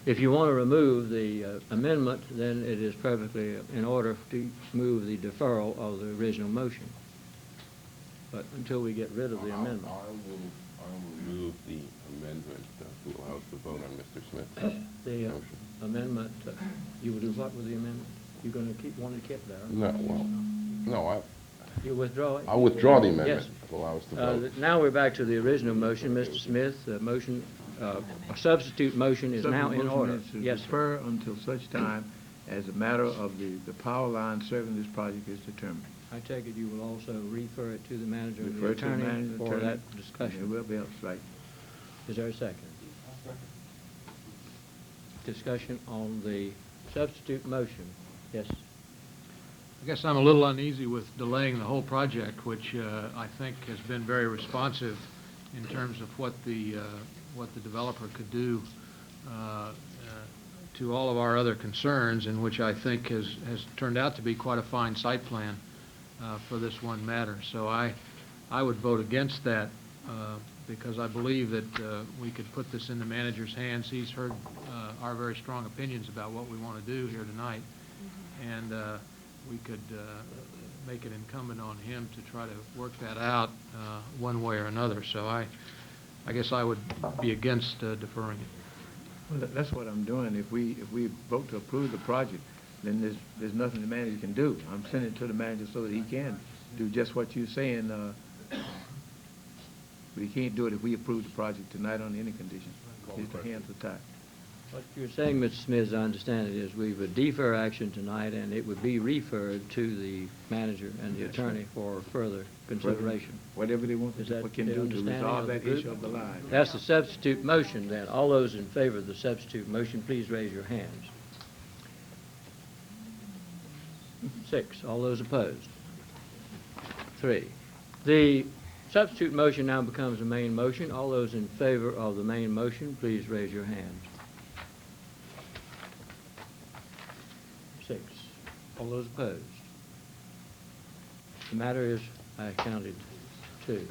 if you want to remove the amendment, then it is perfectly in order to move the deferral of the original motion. But until we get rid of the amendment. I will move the amendment to allow us to vote on Mr. Smith's The motion. amendment, you will do what with the amendment? You're going to want to keep there? No, well, no, You withdraw it? I'll withdraw the amendment Yes. to allow us to vote. Now we're back to the original motion, Mr. Smith. Motion, a substitute motion is now in Motion order. is to Yes, sir. defer until such time as the matter of the power line serving this project is determined. I take it you will also refer it to the manager and the Refer to the attorney manager, for attorney, that discussion. and everybody else, right. Is there a second? Discussion on the substitute motion. Yes. I guess I'm a little uneasy with delaying the whole project, which I think has been very responsive in terms of what the developer could do to all of our other concerns, and which I think has turned out to be quite a fine site plan for this one matter. So I would vote against that because I believe that we could put this in the manager's hands. He's heard our very strong opinions about what we want to do here tonight, and we could make it incumbent on him to try to work that out one way or another. So I guess I would be against deferring it. Well, that's what I'm doing. If we vote to approve the project, then there's nothing the manager can do. I'm sending it to the manager so that he can do just what you're saying. But he can't do it if we approve the project tonight on any conditions. His hands are tied. What you're saying, Mr. Smith, as I understand it, is we would defer action tonight, and it would be referred to the manager and the attorney for further consideration. Whatever they want, Is that what can the do to understanding resolve of the that group? issue of the line. That's the substitute motion, then. All those in favor of the substitute motion, please raise your hands. 6. All those opposed? 3. The substitute motion now becomes the main motion. All those in favor of the main motion, please raise your hands. 6. All those opposed? The matter is, I counted 2.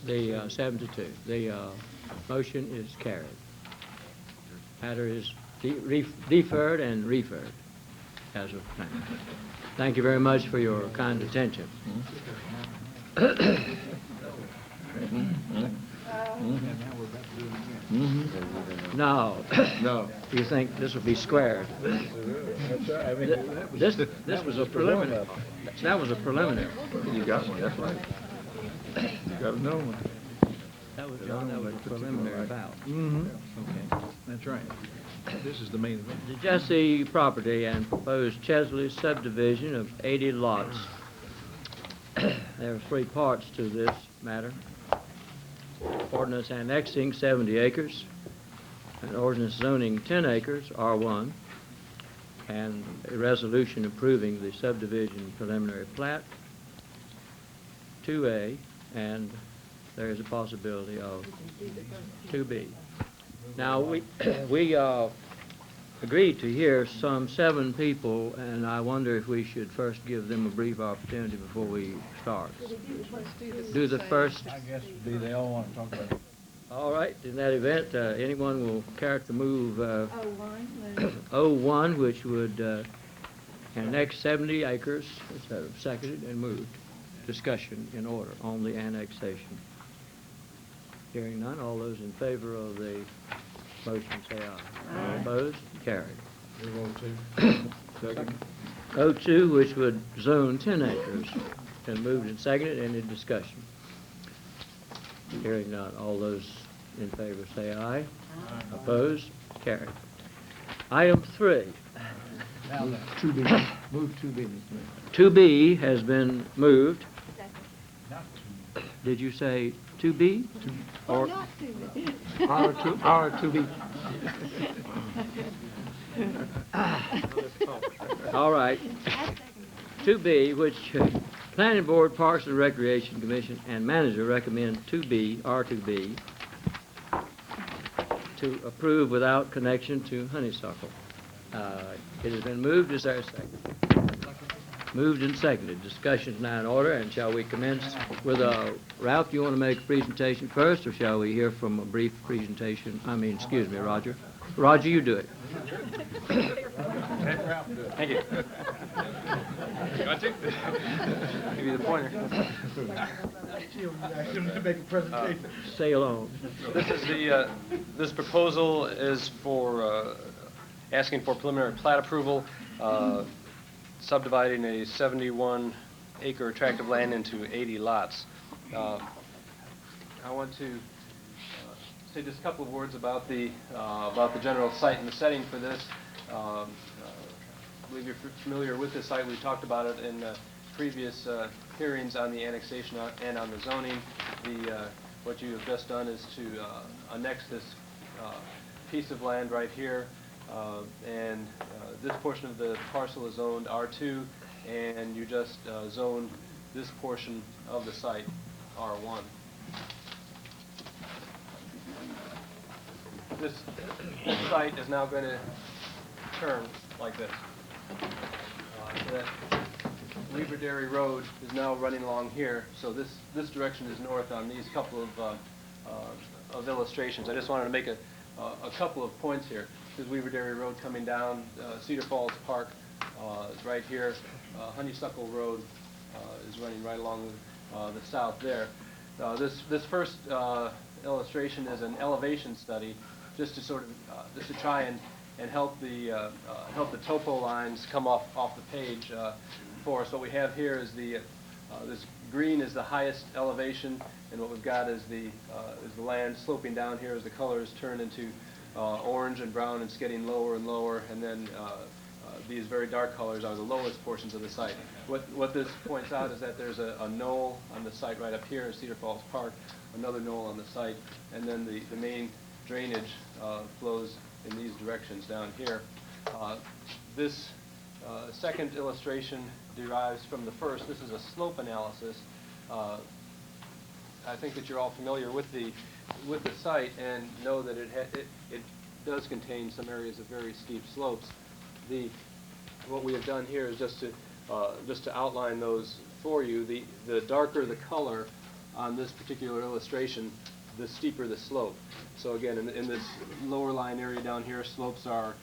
The 7 to 2. The motion is carried. Matter is deferred and referred as of now. Thank you very much for your kind attention. No. No. You think this will be squared? That's right. I mean, This was a preliminary. That was a preliminary. You got one, that's right. You got another one. That was, John, that was a preliminary vow. Mm-hmm. Okay, that's right. This is the main event. The Jesse property and proposed Chesley subdivision of 80 lots. There are 3 parts to this matter. Ordinance annexing 70 acres, an ordinance zoning 10 acres, R1, and a resolution approving the subdivision preliminary plat, 2A, and there is a possibility of 2B. Now, we agreed to hear some 7 people, and I wonder if we should first give them a brief opportunity before we start. Do the first. I guess they all want to talk about it. All right, in that event, anyone will care to move 01, which would annex 70 acres, seconded and moved. Discussion in order on the annexation. Hearing none, all those in favor of the motion say aye. Aye. Opposed? Carried. 02. Second. 02, which would zone 10 acres. Been moved and seconded. Any discussion? Hearing none. All those in favor say aye. Opposed? Carried. Item 3. Move 2B. Move 2B, Mr. Mayor. 2B has been moved. Did you say 2B? Or R2B. All right. 2B, which Planning Board, Parks and Recreation Commission, and Manager recommend 2B, R2B, to approve without connection to honeysuckle. It has been moved. Is there a second? Moved and seconded. Discussion is now in order, and shall we commence with Ralph, you want to make a presentation first, or shall we hear from a brief presentation? Excuse me, Roger. Roger, you do it. Thank you. Give you the pointer. Make a presentation. Sail on. This is this proposal is for asking for preliminary plat approval, subdividing a 71-acre tract of land into 80 lots. I want to say just a couple of words about the general site and the setting for this. I believe you're familiar with this site. We talked about it in previous hearings on the annexation and on the zoning. What you have just done is to annex this piece of land right here, and this portion of the parcel is zoned R2, and you just zoned this portion of the site R1. This site is now going to turn like this. So that Weaver Dairy Road is now running along here, so this direction is north on these couple of illustrations. I just wanted to make a couple of points here. This is Weaver Dairy Road coming down, Cedar Falls Park is right here, Honeysuckle Road is running right along the south there. This first illustration is an elevation study, just to sort of just to try and help the topo lines come off the page for us. What we have here is this green is the highest elevation, and what we've got is the land sloping down here as the colors turn into orange and brown, and it's getting lower and lower, and then these very dark colors are the lowest portions of the site. What this points out is that there's a knoll on the site right up here in Cedar Falls Park, another knoll on the site, and then the main drainage flows in these directions down here. This second illustration derives from the first. This is a slope analysis. I think that you're all familiar with the site and know that it does contain some areas of very steep slopes. What we have done here is just to outline those for you. The darker the color on this particular illustration, the steeper the slope. So again, in this lower line area down here, slopes are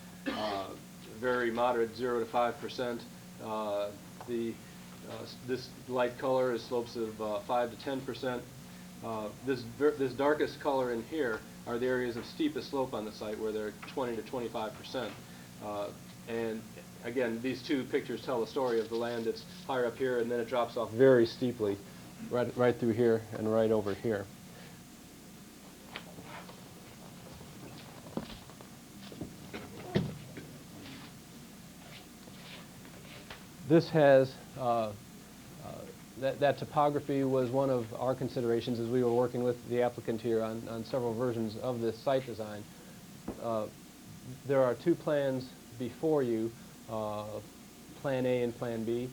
very moderate, 0 to 5%. This light color is slopes of 5 to 10%. This darkest color in here are the areas of steepest slope on the site, where they're 20 to 25%. And again, these two pictures tell the story of the land that's higher up here, and then it drops off very steeply, right through here and right over here. This has, that topography was one of our considerations as we were working with the applicant here on several versions of this site design. There are two plans before you, Plan A and Plan B.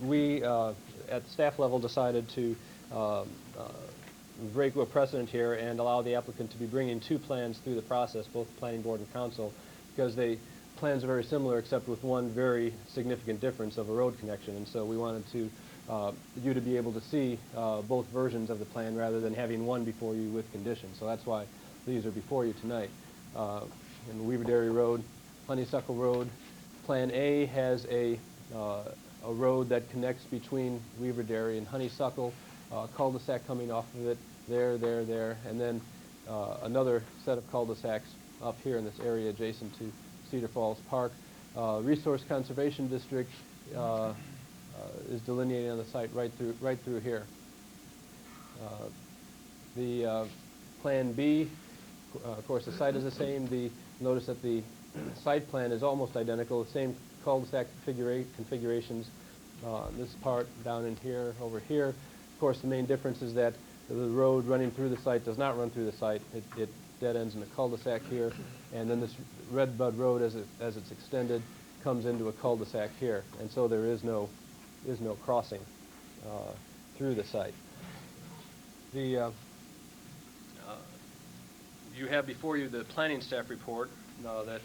We, at staff level, decided to break a precedent here and allow the applicant to be bringing two plans through the process, both the Planning Board and Council, because plans are very similar except with one very significant difference of a road connection, and so we wanted you to be able to see both versions of the plan rather than having one before you with conditions. So that's why these are before you tonight. In Weaver Dairy Road, Honeysuckle Road, Plan A has a road that connects between Weaver Dairy and Honeysuckle, cul-de-sac coming off of it, there, and then another set of cul-de-sacs up here in this area adjacent to Cedar Falls Park. Resource Conservation District is delineated on the site right through here. The Plan B, of course, the site is the same. Notice that the site plan is almost identical, the same cul-de-sac configurations. This part down in here, over here. Of course, the main difference is that the road running through the site does not run through the site. It dead ends in a cul-de-sac here, and then this Redbud Road, as it's extended, comes into a cul-de-sac here, and so there is no crossing through the site. You have before you the planning staff report that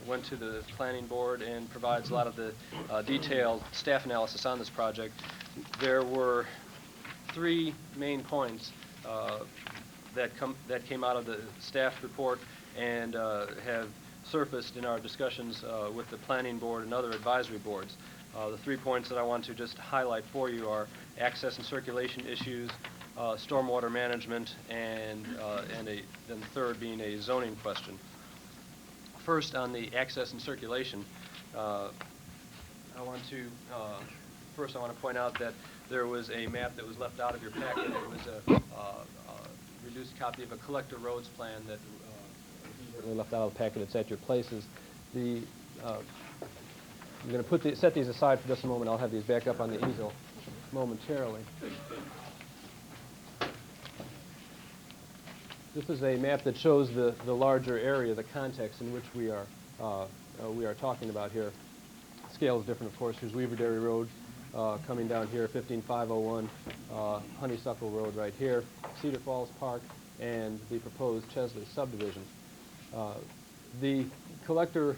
went to the planning board and provides a lot of the detailed staff analysis on this project. There were 3 main points that came out of the staff report and have surfaced in our discussions with the planning board and other advisory boards. The 3 points that I want to just highlight for you are access and circulation issues, stormwater management, and then the third being a zoning question. First, on the access and circulation, I want to point out that there was a map that was left out of your packet. It was a reduced copy of a collector roads plan that certainly left out of the packet. It's at your places. I'm going to set these aside for just a moment. I'll have these back up on the easel momentarily. This is a map that shows the larger area, the context in which we are talking about here. Scale is different, of course. Here's Weaverderry Road coming down here, 15501, Honeysuckle Road right here, Cedar Falls Park, and the proposed Chesley subdivision. The collector,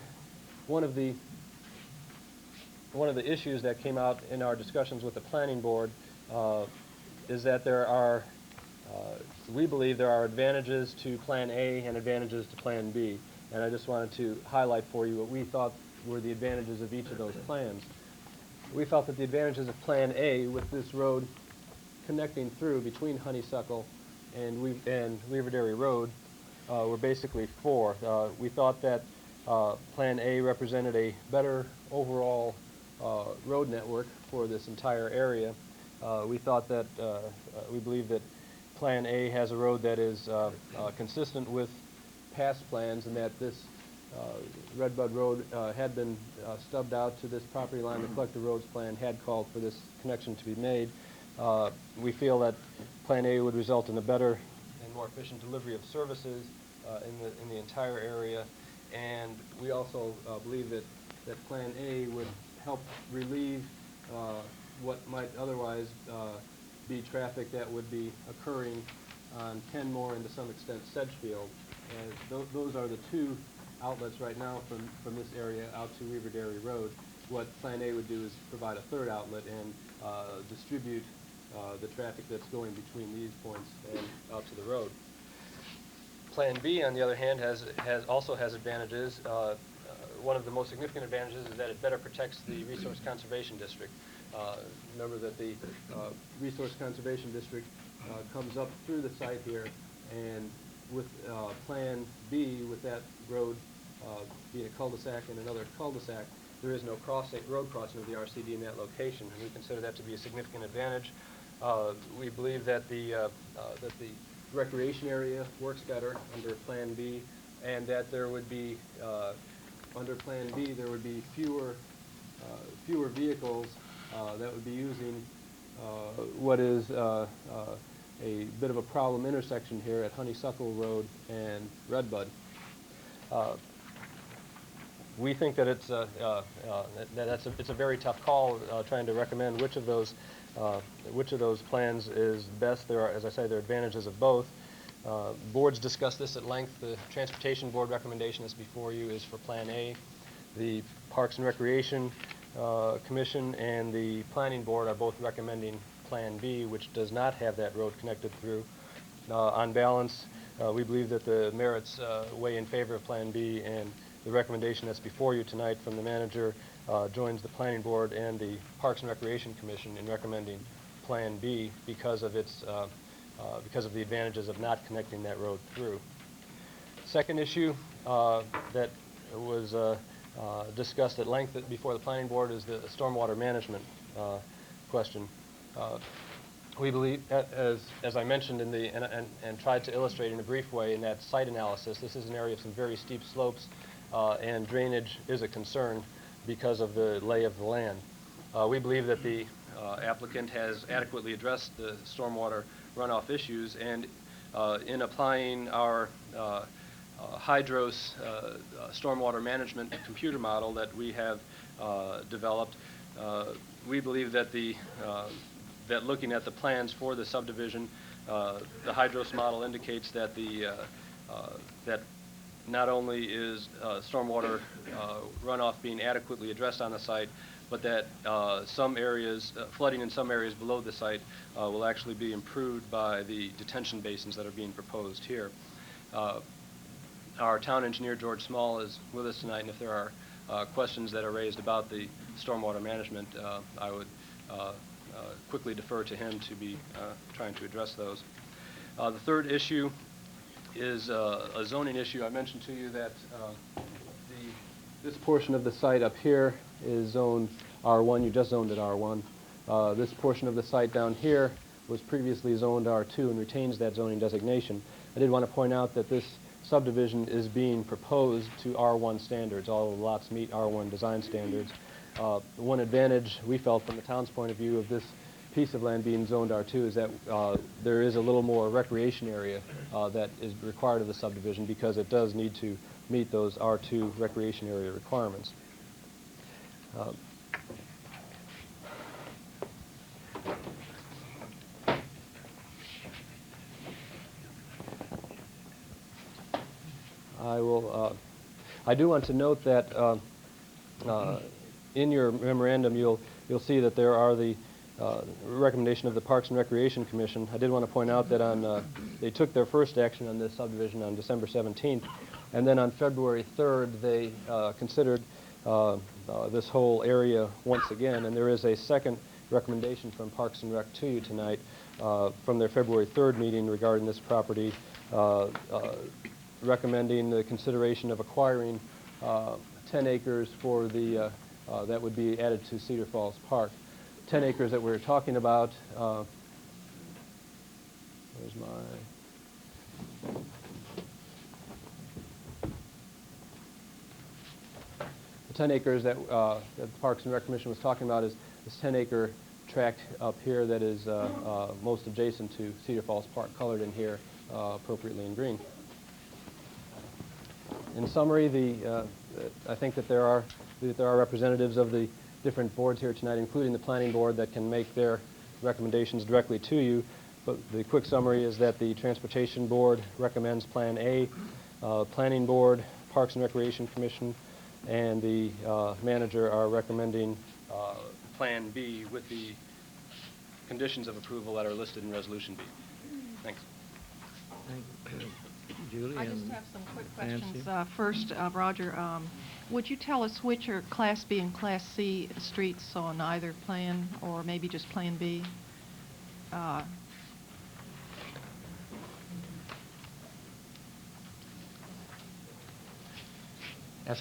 one of the issues that came out in our discussions with the planning board is that we believe there are advantages to Plan A and advantages to Plan B. And I just wanted to highlight for you what we thought were the advantages of each of those plans. We felt that the advantages of Plan A, with this road connecting through between Honeysuckle and Weaverderry Road, were basically 4. We thought that Plan A represented a better overall road network for this entire area. We thought that, we believe that Plan A has a road that is consistent with past plans, and that this Redbud Road had been stubbed out to this property line. The collector roads plan had called for this connection to be made. We feel that Plan A would result in a better and more efficient delivery of services in the entire area, and we also believe that Plan A would help relieve what might otherwise be traffic that would be occurring on Kenmore and to some extent Sedgefield. And those are the 2 outlets right now from this area out to Weaverderry Road. What Plan A would do is provide a 3rd outlet and distribute the traffic that's going between these points and out to the road. Plan B, on the other hand, also has advantages. One of the most significant advantages is that it better protects the Resource Conservation District. Remember that the Resource Conservation District comes up through the site here, and with Plan B, with that road being a cul-de-sac and another cul-de-sac, there is no road crossing of the RCD in that location, and we consider that to be a significant advantage. We believe that the recreation area works better under Plan B, and that there would be, under Plan B, there would be fewer vehicles that would be using what is a bit of a problem intersection here at Honeysuckle Road and Redbud. We think that it's a very tough call trying to recommend which of those plans is best. There are, as I say, there are advantages of both. Boards discussed this at length. The Transportation Board recommendation that's before you is for Plan A. The Parks and Recreation Commission and the Planning Board are both recommending Plan B, which does not have that road connected through. On balance, we believe that the merits weigh in favor of Plan B, and the recommendation that's before you tonight from the manager joins the Planning Board and the Parks and Recreation Commission in recommending Plan B because of the advantages of not connecting that road through. Second issue that was discussed at length before the Planning Board is the stormwater management question. We believe, as I mentioned in the, and tried to illustrate in a brief way in that site analysis, this is an area of some very steep slopes, and drainage is a concern because of the lay of the land. We believe that the applicant has adequately addressed the stormwater runoff issues, and in applying our Hydros stormwater management computer model that we have developed, we believe that that looking at the plans for the subdivision, the Hydros model indicates that that not only is stormwater runoff being adequately addressed on the site, but that some areas, flooding in some areas below the site will actually be improved by the detention basins that are being proposed here. Our town engineer, George Small, is with us tonight, and if there are questions that are raised about the stormwater management, I would quickly defer to him to be trying to address those. The third issue is a zoning issue. I mentioned to you that this portion of the site up here is zoned R1. You just zoned it R1. This portion of the site down here was previously zoned R2 and retains that zoning designation. I did want to point out that this subdivision is being proposed to R1 standards. All the lots meet R1 design standards. One advantage we felt from the town's point of view of this piece of land being zoned R2 is that there is a little more recreation area that is required of the subdivision because it does need to meet those R2 recreation area requirements. I do want to note that in your memorandum you'll see that there are the recommendation of the Parks and Recreation Commission. I did want to point out that they took their first action on this subdivision on December 17th, and then on February 3rd they considered this whole area once again, and there is a second recommendation from Parks and Rec to you tonight from their February 3rd meeting regarding this property, recommending the consideration of acquiring 10 acres for the that would be added to Cedar Falls Park. 10 acres that we're talking about, where's my, the 10 acres that the Parks and Rec Commission was talking about is this 10-acre tract up here that is most adjacent to Cedar Falls Park, colored in here appropriately in green. In summary, I think that there are representatives of the different boards here tonight, including the Planning Board, that can make their recommendations directly to you. But the quick summary is that the Transportation Board recommends Plan A, Planning Board, Parks and Recreation Commission, and the manager are recommending Plan B with the conditions of approval that are listed in Resolution B. Thanks. Thank you. Julie I just and have some quick Nancy. questions. First, Roger, would you tell us which are Class B and Class C streets on either plan, or maybe just Plan B? Ask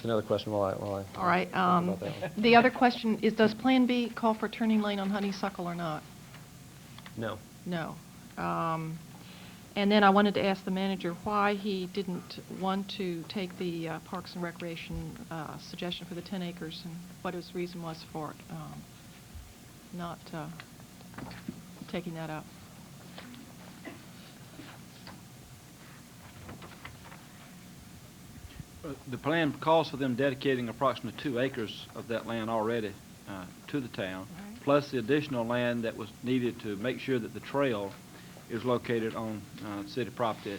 another question while I All right. talk about that one. The other question is, does Plan B call for turning lane on Honeysuckle or not? No. No. And then I wanted to ask the manager why he didn't want to take the Parks and Recreation suggestion for the 10 acres and what his reason was for not taking that up. The plan calls for them dedicating approximately 2 acres of that land already to the town, plus the additional land that was needed to make sure that the trail is located on city property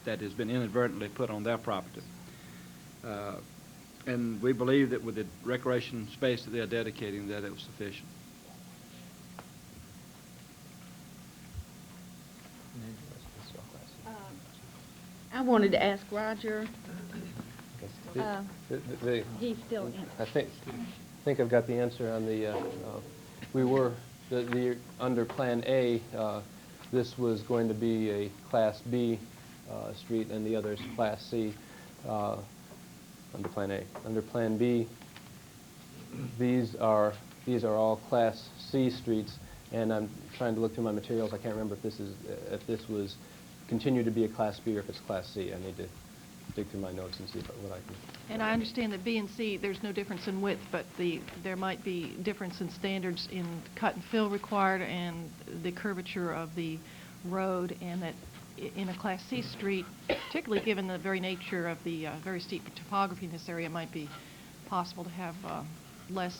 that has been inadvertently put on their property. And we believe that with the recreation space that they are dedicating, that it was sufficient. I wanted to ask Roger. He's still in. I think I've got the answer on the. We were under Plan A. This was going to be a Class B street, and the other is Class C under Plan A. Under Plan B, these are these are all Class C streets, and I'm trying to look through my materials. I can't remember if this was continued to be a Class B or if it's Class C. I need to dig through my notes and see what I can. And I understand that B and C, there's no difference in width, but there might be difference in standards in cut and fill required and the curvature of the road, and that in a Class C street, particularly given the very nature of the very steep topography in this area, it might be possible to have less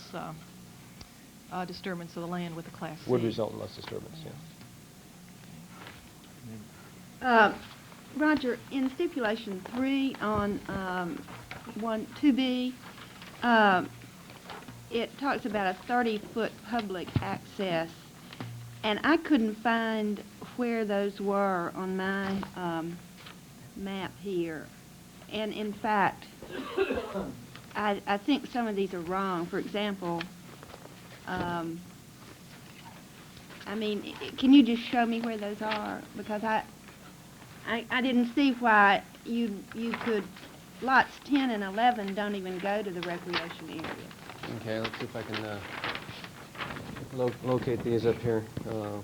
disturbance of the land with a Class C. Would result in less disturbance, Roger, in stipulation 3 on 2B, it talks about a 30-foot public access, and I couldn't find where those were on my map here. And in fact, I think some of these are wrong. For example, I mean, can you just show me where those are? Because I didn't see why you could, lots 10 and 11 don't even go to the recreation area. Okay, let's see if I can locate these up here. Now,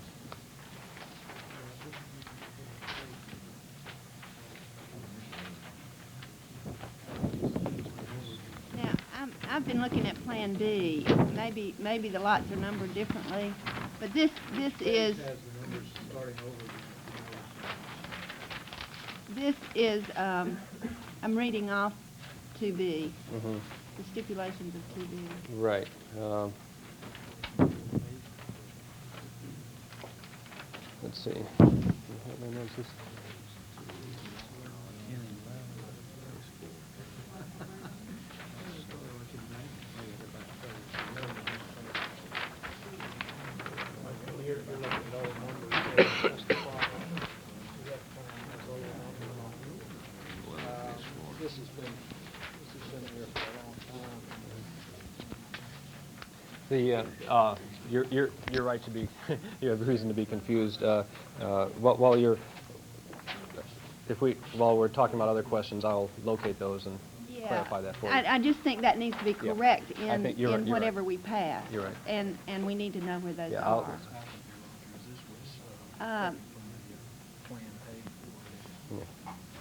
I've been looking at Plan B. Maybe the lots are numbered differently, but this is. This is, I'm reading off 2B, the stipulations of 2B. Right. Let's see. This has been here for a long time. You're right to be. You have reason to be confused. While we're talking about other questions, I'll locate those and clarify that for you. I just think that needs to be correct in whatever right. we pass. You're right. And we need to know where those Yeah, are.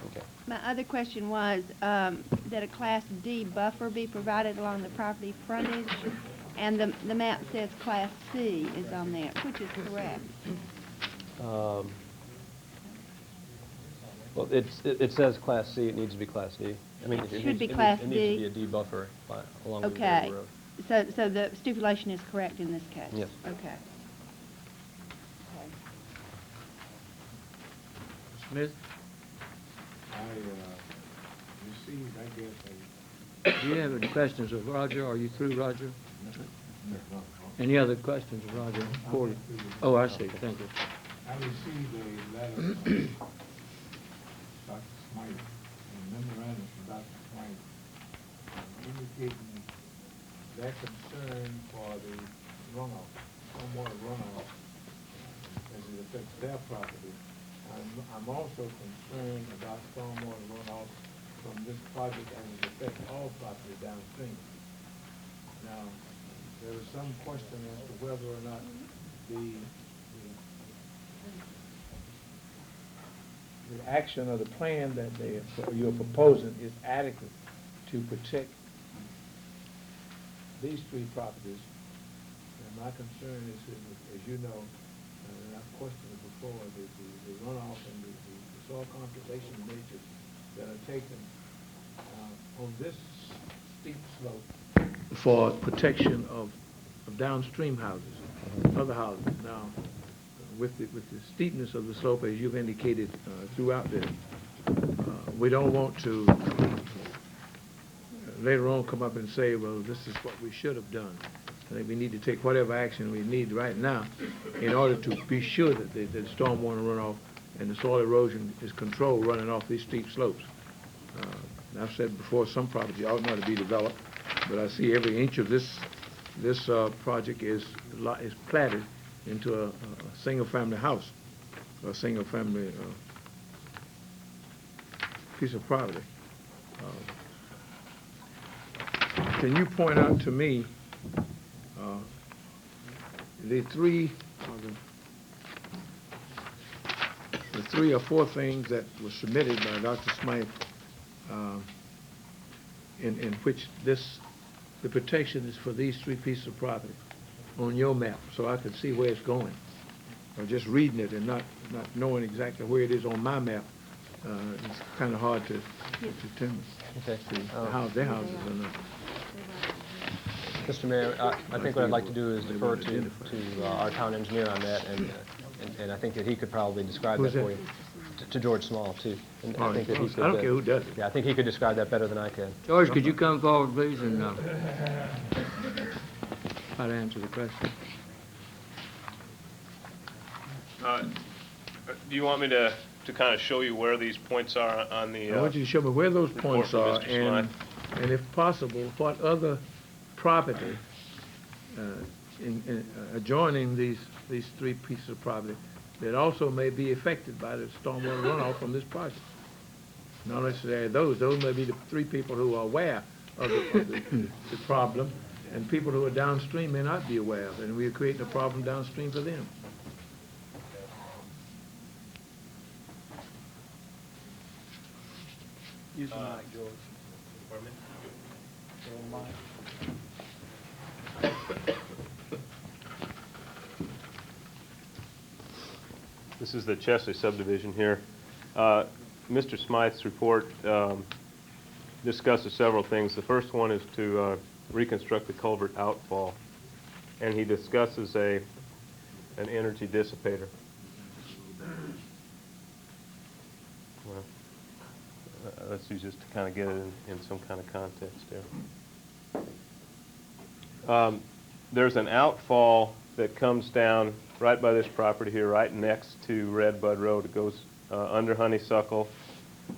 Okay. My other question was that a Class D buffer be provided along the property frontage, and the map says Class C is on there, which is correct. Well, it says Class C. It needs to be Class D. I mean, It should be Class It D. needs to be a D buffer along the Okay. road. So the stipulation is correct in this case? Yes. Okay. Smith? I received, I guess, Do you have any questions of Roger? Are you through, Roger? Any other questions of Roger? Oh, I see. Thank you. I received a letter from Dr. Smythe, a memorandum from Dr. Smythe, indicating their concern for the runoff, stormwater runoff, as it affects their property. I'm also concerned about stormwater runoff from this project as it affects all property downstream. Now, there is some question as to whether or not the action of the plan that you're proposing is adequate to protect these three properties. And my concern is, as you know, and I've questioned it before, the runoff and the soil conservation measures that are taken on this steep slope. For protection of downstream houses, other houses. Now, with the steepness of the slope, as you've indicated throughout this, we don't want to later on come up and say, well, this is what we should have done. I think we need to take whatever action we need right now in order to be sure that the stormwater runoff and the soil erosion is controlled running off these steep slopes. I've said before, some property ought not to be developed, but I see every inch of this project is platted into a single-family house, a single-family piece of property. Can you point out to me the three or four things that were submitted by Dr. Smythe, in which the protection is for these three pieces of property on your map, so I could see where it's going. Or just reading it and not knowing exactly where it is on my map, it's kind of hard to determine. Okay. See, their houses are not. Mr. Mayor, I think what I'd like to do is defer to our town engineer on that, and I think that he could probably describe Who's that for that? you. To George Small, too. And Oh, I think that he I could. don't care who does it. Yeah, I think he could describe that better than I can. George, could you come forward, please, and try to answer the question? Do you want me to kind of show you where these points are on the? I want you to show me where those report points from are, Mr. and if possible, what other property adjoining these three pieces of property that also may be affected by the stormwater runoff from this project. Not necessarily those may be the three people who are aware of the problem, and people who are downstream may not be aware of it, and we are creating a problem downstream for them. Use the mic, George. Pardon me? This is the Chesley subdivision here. Mr. Smythe's report discusses several things. The first one is to reconstruct the culvert outfall, and he discusses an energy dissipator. Well, let's use this to kind of get it in some kind of context there. There's an outfall that comes down right by this property here, right next to Red Bud Road. It goes under Honeysuckle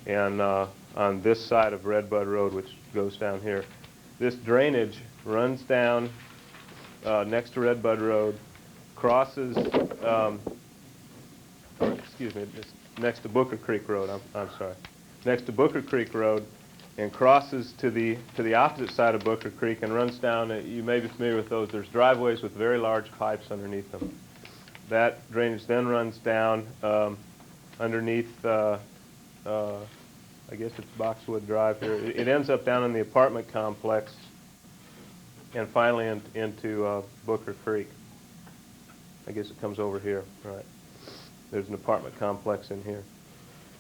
and on this side of Red Bud Road, which goes down here. This drainage runs down next to Red Bud Road, crosses, excuse me, next to Booker Creek Road, I'm sorry, next to Booker Creek Road, and crosses to the opposite side of Booker Creek and runs down. You may be familiar with those. There's driveways with very large pipes underneath them. That drainage then runs down underneath, I guess it's Boxwood Drive here. It ends up down in the apartment complex and finally into Booker Creek. I guess it comes over here, right. There's an apartment complex in here.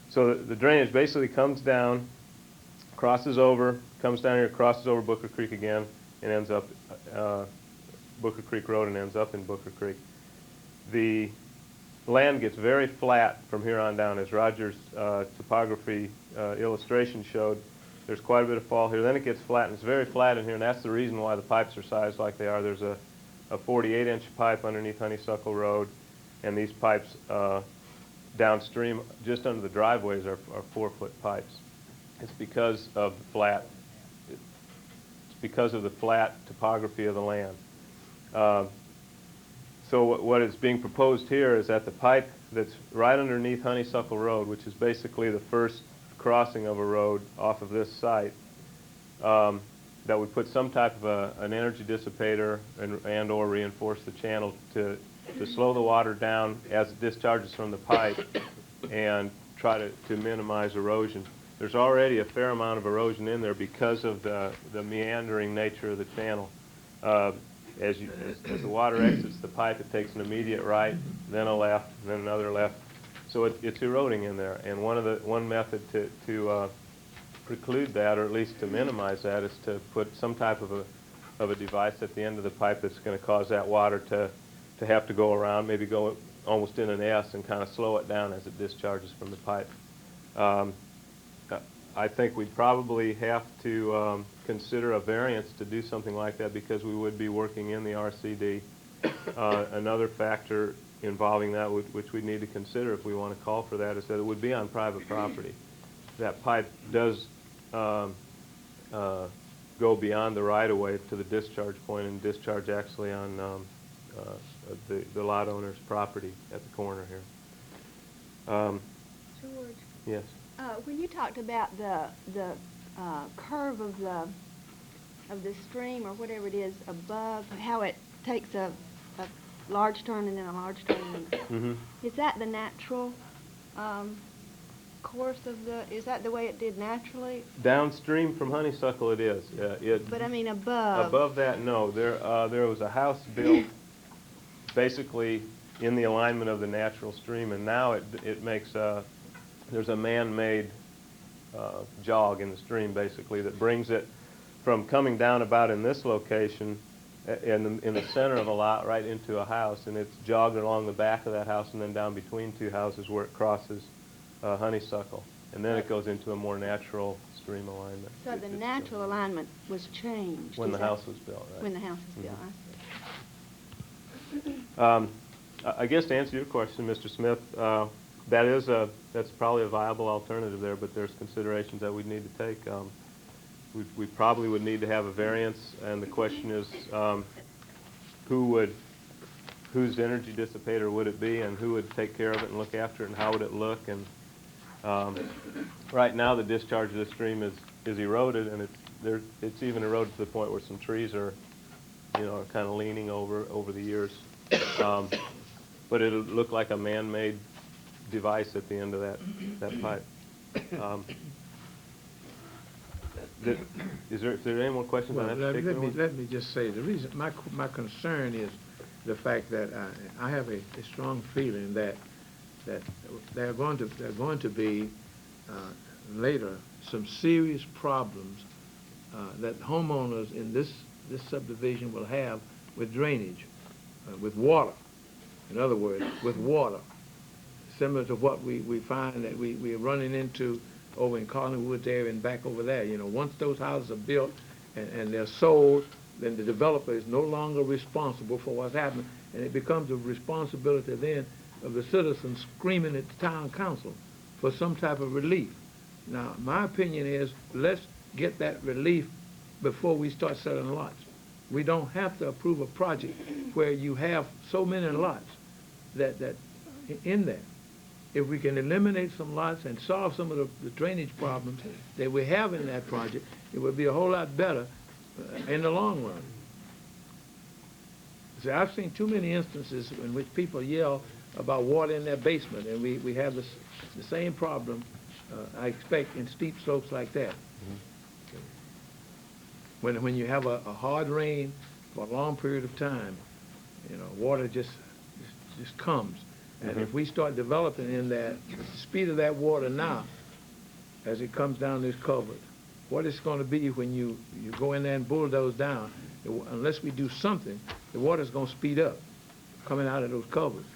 So the drainage basically comes down, crosses over, comes down here, crosses over Booker Creek again, and ends up Booker Creek Road and ends up in Booker Creek. The land gets very flat from here on down, as Roger's topography illustration showed. There's quite a bit of fall here. Then it gets flat, and it's very flat in here, and that's the reason why the pipes are sized like they are. There's a 48-inch pipe underneath Honeysuckle Road, and these pipes downstream, just under the driveways, are 4-foot pipes. It's because of the flat. It's because of the flat topography of the land. So what is being proposed here is that the pipe that's right underneath Honeysuckle Road, which is basically the first crossing of a road off of this site, that would put some type of an energy dissipator and or reinforce the channel to slow the water down as it discharges from the pipe and try to minimize erosion. There's already a fair amount of erosion in there because of the meandering nature of the channel. As the water exits the pipe, it takes an immediate right, then a left, then another left. So it's eroding in there. And one method to preclude that, or at least to minimize that, is to put some type of a device at the end of the pipe that's going to cause that water to have to go around, maybe go almost in an S and kind of slow it down as it discharges from the pipe. I think we'd probably have to consider a variance to do something like that because we would be working in the RCD. Another factor involving that, which we need to consider if we want to call for that, is that it would be on private property. That pipe does go beyond the right-of-way to the discharge point and discharge actually on the lot owner's property at the corner here. George? Yes. When you talked about the curve of the stream or whatever it is above, how it takes a large turn and then a large turn. Mhm. Is that the natural course of is that the way it did naturally? Downstream from Honeysuckle it is. But I mean above. Above that, no. There was a house built basically in the alignment of the natural stream, and now it makes there's a man-made jog in the stream basically that brings it from coming down about in this location in the center of a lot right into a house, and it's jogged along the back of that house and then down between two houses where it crosses Honeysuckle, and then it goes into a more natural stream alignment. So the natural alignment was changed. When the house was built, right? When the house was built, I guess to answer your question, Mr. Smith, that's probably a viable alternative there, but there's considerations that we'd need to take. We probably would need to have a variance, and the question is whose energy dissipator would it be, and who would take care of it and look after it, and how would it look? And right now the discharge of the stream is eroded, and it's even eroded to the point where some trees are kind of leaning over the years. But it'll look like a man-made device at the end of that pipe. Is there any more questions on that particular one? Let me just say, the reason, my concern is the fact that I have a strong feeling that there are going to be later some serious problems that homeowners in this subdivision will have with drainage, with water. In other words, with water, similar to what we find that we are running into over in Colony Woods area and back over there. Once those houses are built and they're sold, then the developer is no longer responsible for what's happening, and it becomes a responsibility then of the citizens screaming at the town council for some type of relief. Now, my opinion is let's get that relief before we start selling lots. We don't have to approve a project where you have so many lots that in there. If we can eliminate some lots and solve some of the drainage problems that we have in that project, it would be a whole lot better in the long run. See, I've seen too many instances in which people yell about water in their basement, and we have the same problem, I expect, in steep slopes like that. When you have a hard rain for a long period of time, water just comes. And if we start developing in that, the speed of that water now, as it comes down this culvert, what it's going to be when you go in there and bulldoze down, unless we do something, the water's going to speed up coming out of those culverts.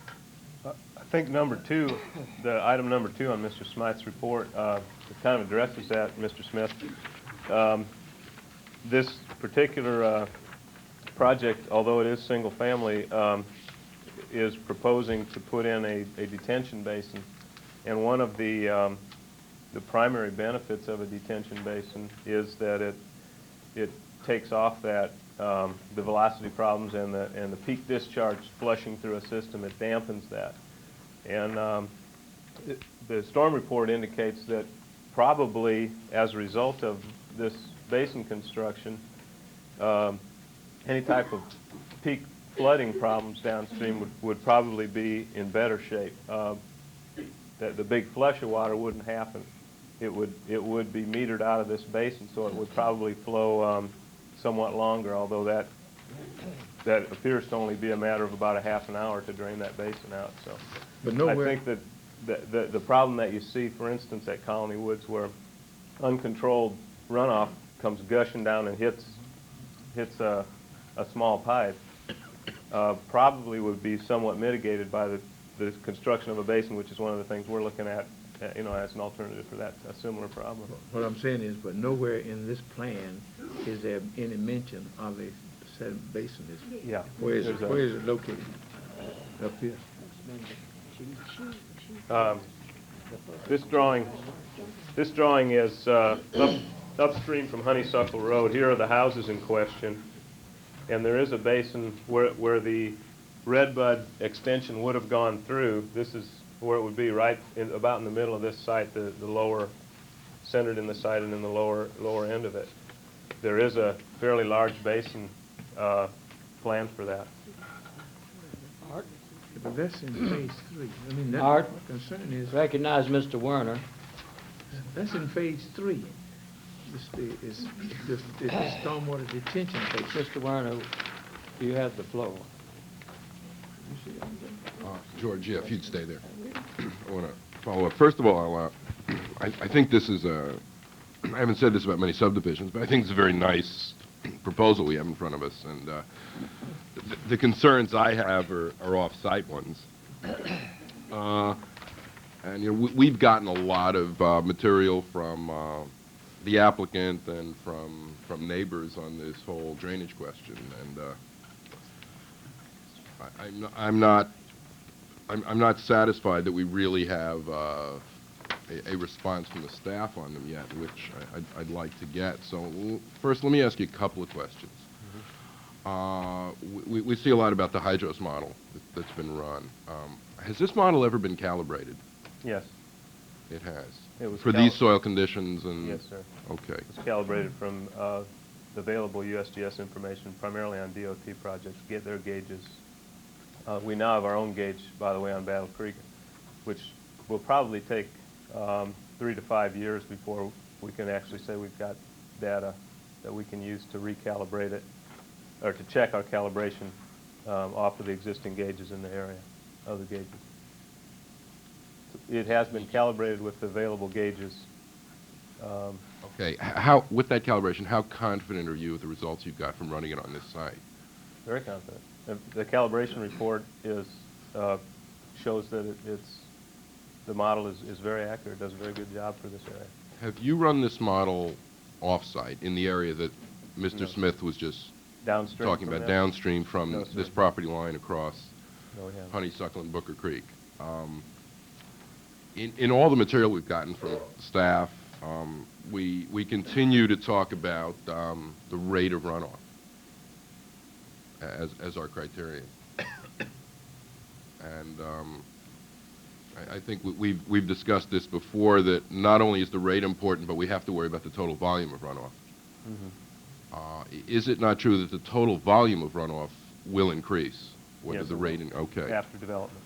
I think the item number 2 on Mr. Smythe's report, it kind of addresses that, Mr. Smith. This particular project, although it is single family, is proposing to put in a detention basin, and one of the primary benefits of a detention basin is that it takes off that the velocity problems and the peak discharge flushing through a system. It dampens that, and the storm report indicates that probably as a result of this basin construction, any type of peak flooding problems downstream would probably be in better shape. That the big flush of water wouldn't happen. It would be metered out of this basin, so it would probably flow somewhat longer, although that appears to only be a matter of about a half an hour to drain that basin out. So but nowhere. I think that the problem that you see, for instance, at Colony Woods, where uncontrolled runoff comes gushing down and hits a small pipe, probably would be somewhat mitigated by the construction of a basin, which is one of the things we're looking at, as an alternative for that, a similar problem. What I'm saying is, but nowhere in this plan is there any mention of a sediment basin. Yeah. Where is it located? Up here. This drawing is upstream from Honeysuckle Road. Here are the houses in question, and there is a basin where the Redbud extension would have gone through. This is where it would be, right about in the middle of this site, the lower, centered in the site and in the lower end of it. There is a fairly large basin planned for that. But that's in phase 3. I mean, that's Art? my concern is, Recognize Mr. Werner. that's in phase 3. It's the stormwater detention phase. Mr. Werner, you have the floor. George, yeah, if you'd stay there. I want to follow up. First of all, I think this is I haven't said this about many subdivisions, but I think it's a very nice proposal we have in front of us. And the concerns I have are off-site ones. And, you know, we've gotten a lot of material from the applicant and from neighbors on this whole drainage question. And I'm not satisfied that we really have a response from the staff on them yet, which I'd like to get. So first, let me ask you a couple of questions. We see a lot about the Hydros model that's been run. Has this model ever been calibrated? Yes. It has. It was for these soil conditions and. Yes, sir. Okay. It's calibrated from the available USGS information, primarily on DOT projects. Get their gauges. We now have our own gauge, by the way, on Battle Creek, which will probably take 3 to 5 years before we can actually say we've got data that we can use to recalibrate it, or to check our calibration off of the existing gauges in the area, other gauges. It has been calibrated with the available gauges. Okay. With that calibration, how confident are you with the results you've got from running it on this site? Very confident. The calibration report shows that the model is very accurate, does a very good job for this area. Have you run this model off-site in the area that Mr. No. Smith was just Downstream talking from about, that? downstream from No, sir. this property line across No, we haven't. Honeysuckle and Booker Creek? In all the material we've gotten from staff, we continue to talk about the rate of runoff as our criterion. And I think we've discussed this before, that not only is the rate important, but we have to worry about the total volume of runoff. Is it not true that the total volume of runoff will increase? Whether Yes, the it rate will. okay. After development.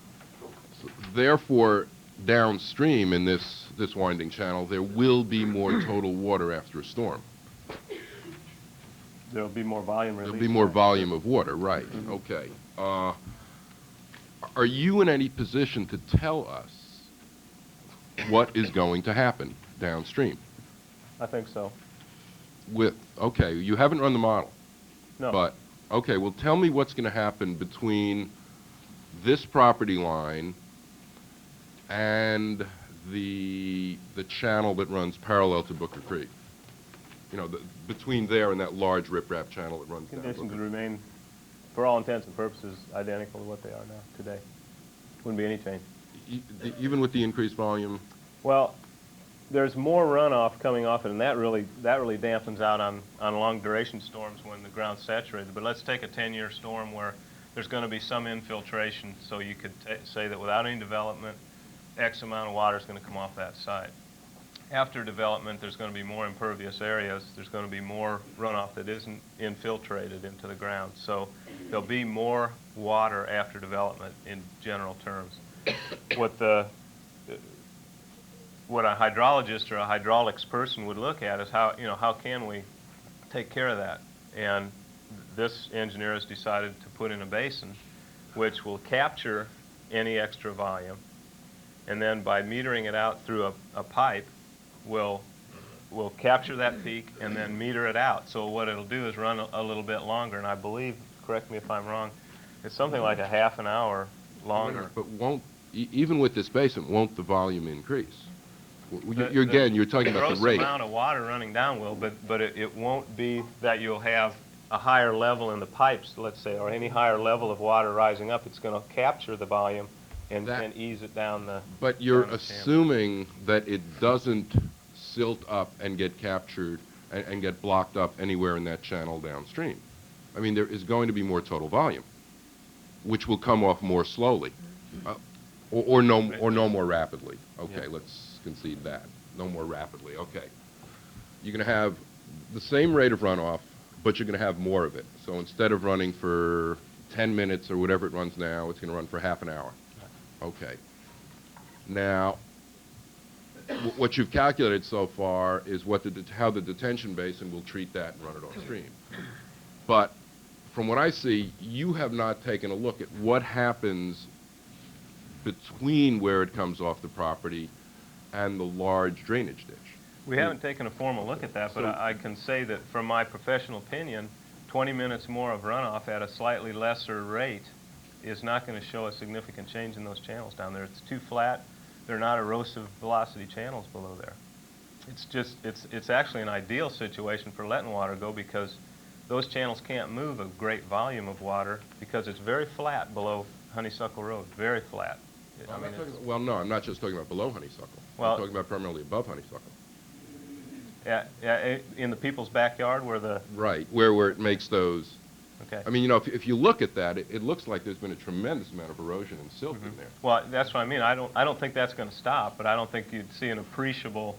So therefore, downstream in this winding channel, there will be more total water after a storm. There'll be more volume release. There'll be more volume of water, right? Okay. Are you in any position to tell us what is going to happen downstream? I think so. Okay, you haven't run the model. No. But, okay, well, tell me what's going to happen between this property line and the channel that runs parallel to Booker Creek. You know, between there and that large riprap channel that runs down Conditions Booker. would remain, for all intents and purposes, identical to what they are now today. Wouldn't be any change. Even with the increased volume? Well, there's more runoff coming off it, and that really dampens out on long duration storms when the ground's saturated. But let's take a 10-year storm where there's going to be some infiltration, so you could say that without any development, X amount of water is going to come off that site. After development, there's going to be more impervious areas. There's going to be more runoff that isn't infiltrated into the ground. So there'll be more water after development in general terms. What a hydrologist or a hydraulics person would look at is how can we take care of that? And this engineer has decided to put in a basin which will capture any extra volume, and then by metering it out through a pipe, will capture that peak and then meter it out. So what it'll do is run a little bit longer, and I believe, correct me if I'm wrong, it's something like a half an hour longer. But even with this basin, won't the volume increase? You're talking about the rate. The amount of water running down will, but it won't be that you'll have a higher level in the pipes, let's say, or any higher level of water rising up. It's going to capture the volume and ease it down the. But you're down the assuming that it doesn't silt up and get captured and get blocked up anywhere in that channel downstream. I mean, there is going to be more total volume, which will come off more slowly, or no more rapidly. Okay, let's concede that. No more rapidly. Okay. You're going to have the same rate of runoff, but you're going to have more of it. So instead of running for 10 minutes or whatever it runs now, it's going to run for half an hour. Okay. Now, what you've calculated so far is what how the detention basin will treat that and run it off stream. But from what I see, you have not taken a look at what happens between where it comes off the property and the large drainage ditch. We haven't taken a formal look at that, but I can say that from my professional opinion, 20 minutes more of runoff at a slightly lesser rate is not going to show a significant change in those channels down there. It's too flat. They're not erosive velocity channels below there. It's just, it's actually an ideal situation for letting water go because those channels can't move a great volume of water because it's very flat below Honeysuckle Road, very flat. Well, no, I'm not just talking about below Honeysuckle. Well, I'm talking about primarily above Honeysuckle. Yeah, in the people's backyard where the... Right, where it makes those... Okay. I mean, you know, if you look at that, it looks like there's been a tremendous amount of erosion and silt in there. Well, that's what I mean. I don't think that's going to stop, but I don't think you'd see an appreciable,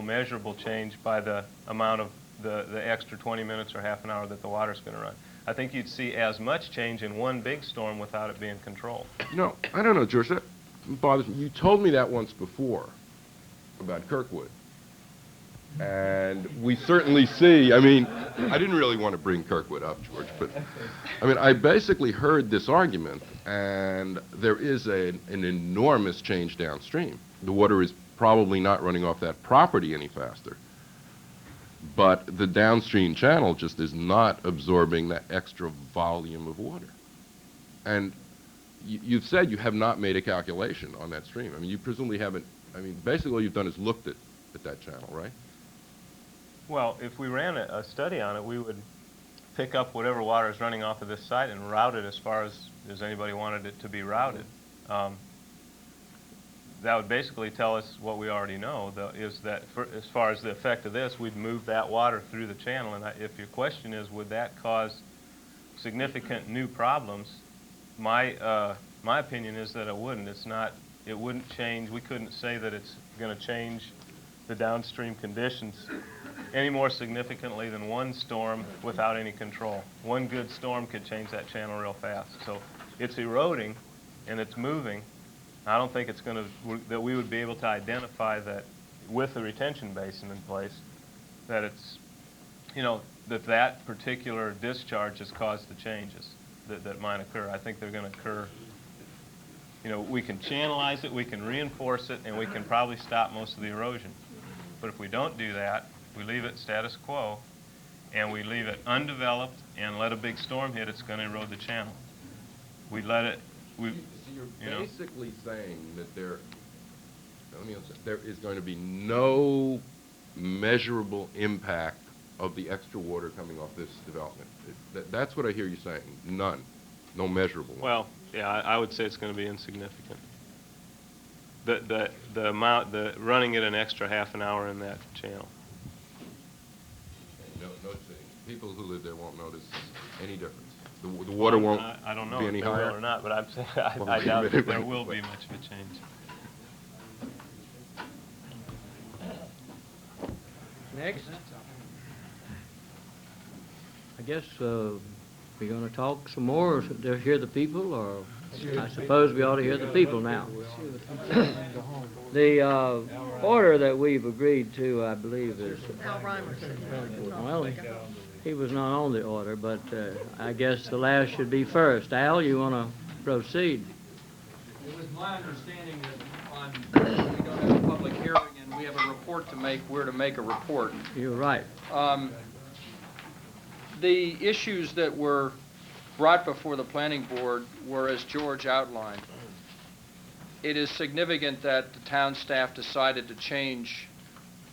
measurable change by the amount of the extra 20 minutes or half an hour that the water's going to run. I think you'd see as much change in one big storm without it being controlled. No, I don't know, George. That bothers me. You told me that once before about Kirkwood. And we certainly see, I mean, I didn't really want to bring Kirkwood up, George, but I mean, I basically heard this argument, and there is an enormous change downstream. The water is probably not running off that property any faster, but the downstream channel just is not absorbing that extra volume of water. And you've said you have not made a calculation on that stream. I mean, you presumably haven't, I mean, basically all you've done is looked at that channel, right? Well, if we ran a study on it, we would pick up whatever water is running off of this site and route it as far as anybody wanted it to be routed. That would basically tell us what we already know, is that as far as the effect of this, we'd move that water through the channel. And if your question is, would that cause significant new problems, my opinion is that it wouldn't. It wouldn't change. We couldn't say that it's going to change the downstream conditions any more significantly than one storm without any control. One good storm could change that channel real fast. So it's eroding and it's moving. I don't think it's going to, that we would be able to identify that with the retention basin in place, that it's, you know, that particular discharge has caused the changes that might occur. I think they're going to occur. You know, we can channelize it, we can reinforce it, and we can probably stop most of the erosion. But if we don't do that, we leave it status quo, and we leave it undeveloped and let a big storm hit, it's going to erode the channel. We let it, So you're basically saying that there is going to be no measurable impact of the extra water coming off this development. That's what I hear you saying. None. No measurable one. well, yeah, I would say it's going to be insignificant. The amount, running it an extra half an hour in that channel. People who live there won't notice any difference. The water won't I don't know be if any they will higher or not, but I'm saying I Well, doubt that there anyway. will be much of a change. Next. I guess we're going to talk some more, or hear the people, or I suppose we ought to hear the people now. The order that we've agreed to, I believe, is... Al Reimer said Well, he was not on the order, but I guess the last should be first. Al, you want to proceed? It was my understanding that we don't have a public hearing and we have a report to make, we're to make a report. You're right. The issues that were brought before the planning board were as George outlined. It is significant that the town staff decided to change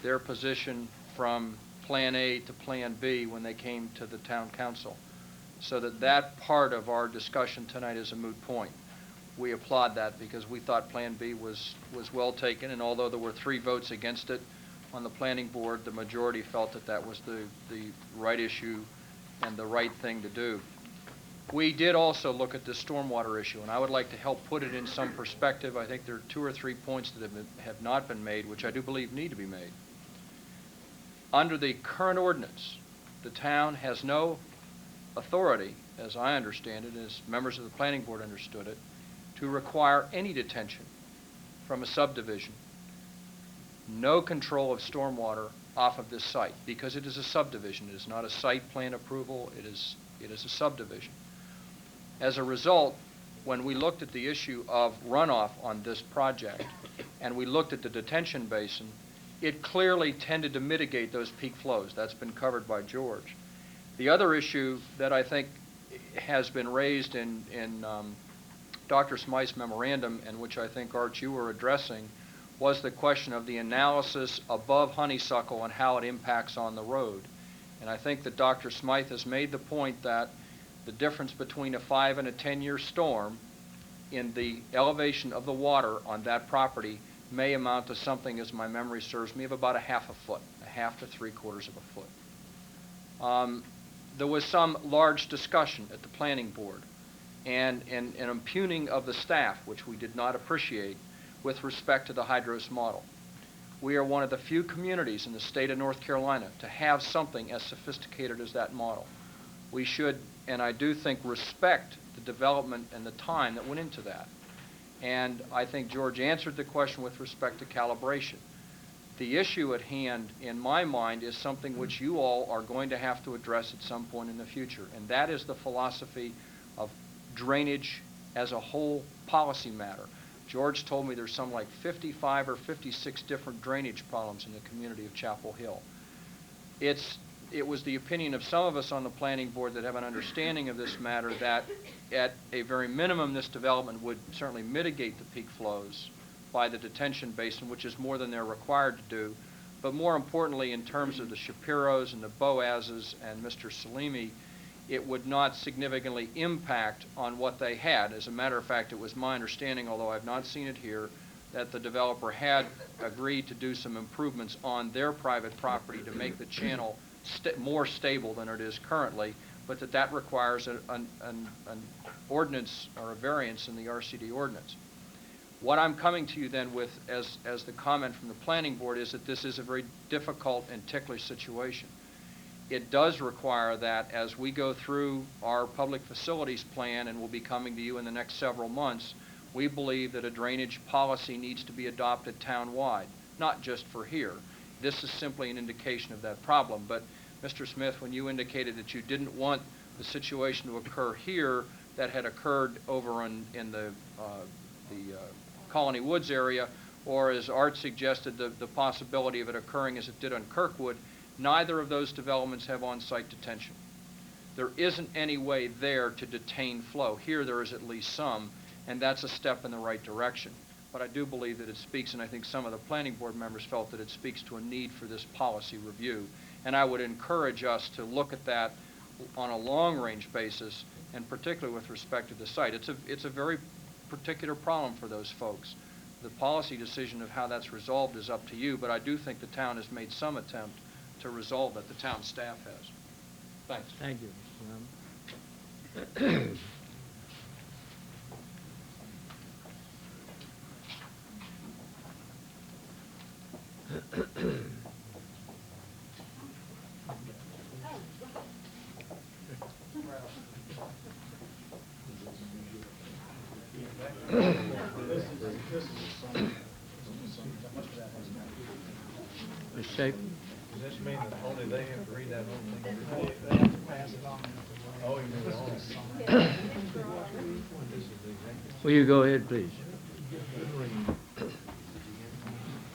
their position from Plan A to Plan B when they came to the town council, so that part of our discussion tonight is a moot point. We applaud that because we thought Plan B was well taken, and although there were 3 votes against it on the planning board, the majority felt that was the right issue and the right thing to do. We did also look at the stormwater issue, and I would like to help put it in some perspective. I think there are 2 or 3 points that have not been made, which I do believe need to be made. Under the current ordinance, the town has no authority as I understand it, as members of the planning board understood it, to require any detention from a subdivision, no control of stormwater off of this site, because it is a subdivision. It is not a site plan approval. It is a subdivision. As a result, when we looked at the issue of runoff on this project, and we looked at the detention basin, it clearly tended to mitigate those peak flows. That's been covered by George. The other issue that I think has been raised in Dr. Smythe's memorandum, and which I think, Art, you were addressing, was the question of the analysis above Honeysuckle and how it impacts on the road. And I think that Dr. Smythe has made the point that the difference between a 5 and a 10-year storm in the elevation of the water on that property may amount to something, as my memory serves me, of about a half a foot, a half to 3/4 of a foot. There was some large discussion at the planning board and an impugning of the staff, which we did not appreciate, with respect to the Hydros model. We are one of the few communities in the state of North Carolina to have something as sophisticated as that model. We should, and I do think, respect the development and the time that went into that. And I think George answered the question with respect to calibration. The issue at hand, in my mind, is something which you all are going to have to address at some point in the future, and that is the philosophy of drainage as a whole policy matter. George told me there's some like 55 or 56 different drainage problems in the community of Chapel Hill. It was the opinion of some of us on the planning board that have an understanding of this matter that at a very minimum this development would certainly mitigate the peak flows by the detention basin, which is more than they're required to do. But more importantly, in terms of the Shapiros and the Boazes and Mr. Salimi, it would not significantly impact on what they had. As a matter of fact, it was my understanding, although I've not seen it here, that the developer had agreed to do some improvements on their private property to make the channel more stable than it is currently, but that requires an ordinance or a variance in the RCD ordinance. What I'm coming to you then with as the comment from the planning board is that this is a very difficult and ticklish situation. It does require that as we go through our public facilities plan, and will be coming to you in the next several months, we believe that a drainage policy needs to be adopted town-wide, not just for here. This is simply an indication of that problem. But Mr. Smith, when you indicated that you didn't want the situation to occur here that had occurred over in the Colony Woods area, or as Art suggested, the possibility of it occurring as it did on Kirkwood, neither of those developments have on-site detention. There isn't any way there to detain flow. Here there is at least some, and that's a step in the right direction. But I do believe that it speaks, and I think some of the planning board members felt that it speaks to a need for this policy review. And I would encourage us to look at that on a long-range basis, and particularly with respect to the site. It's a very particular problem for those folks. The policy decision of how that's resolved is up to you, but I do think the town has made some attempt to resolve that. The town staff has. Thanks. Thank you, Mr. Lemon. Mr. Chapin? Does this mean that only they have to read that whole thing? They have to pass it on. Oh, you mean Will you go ahead, please?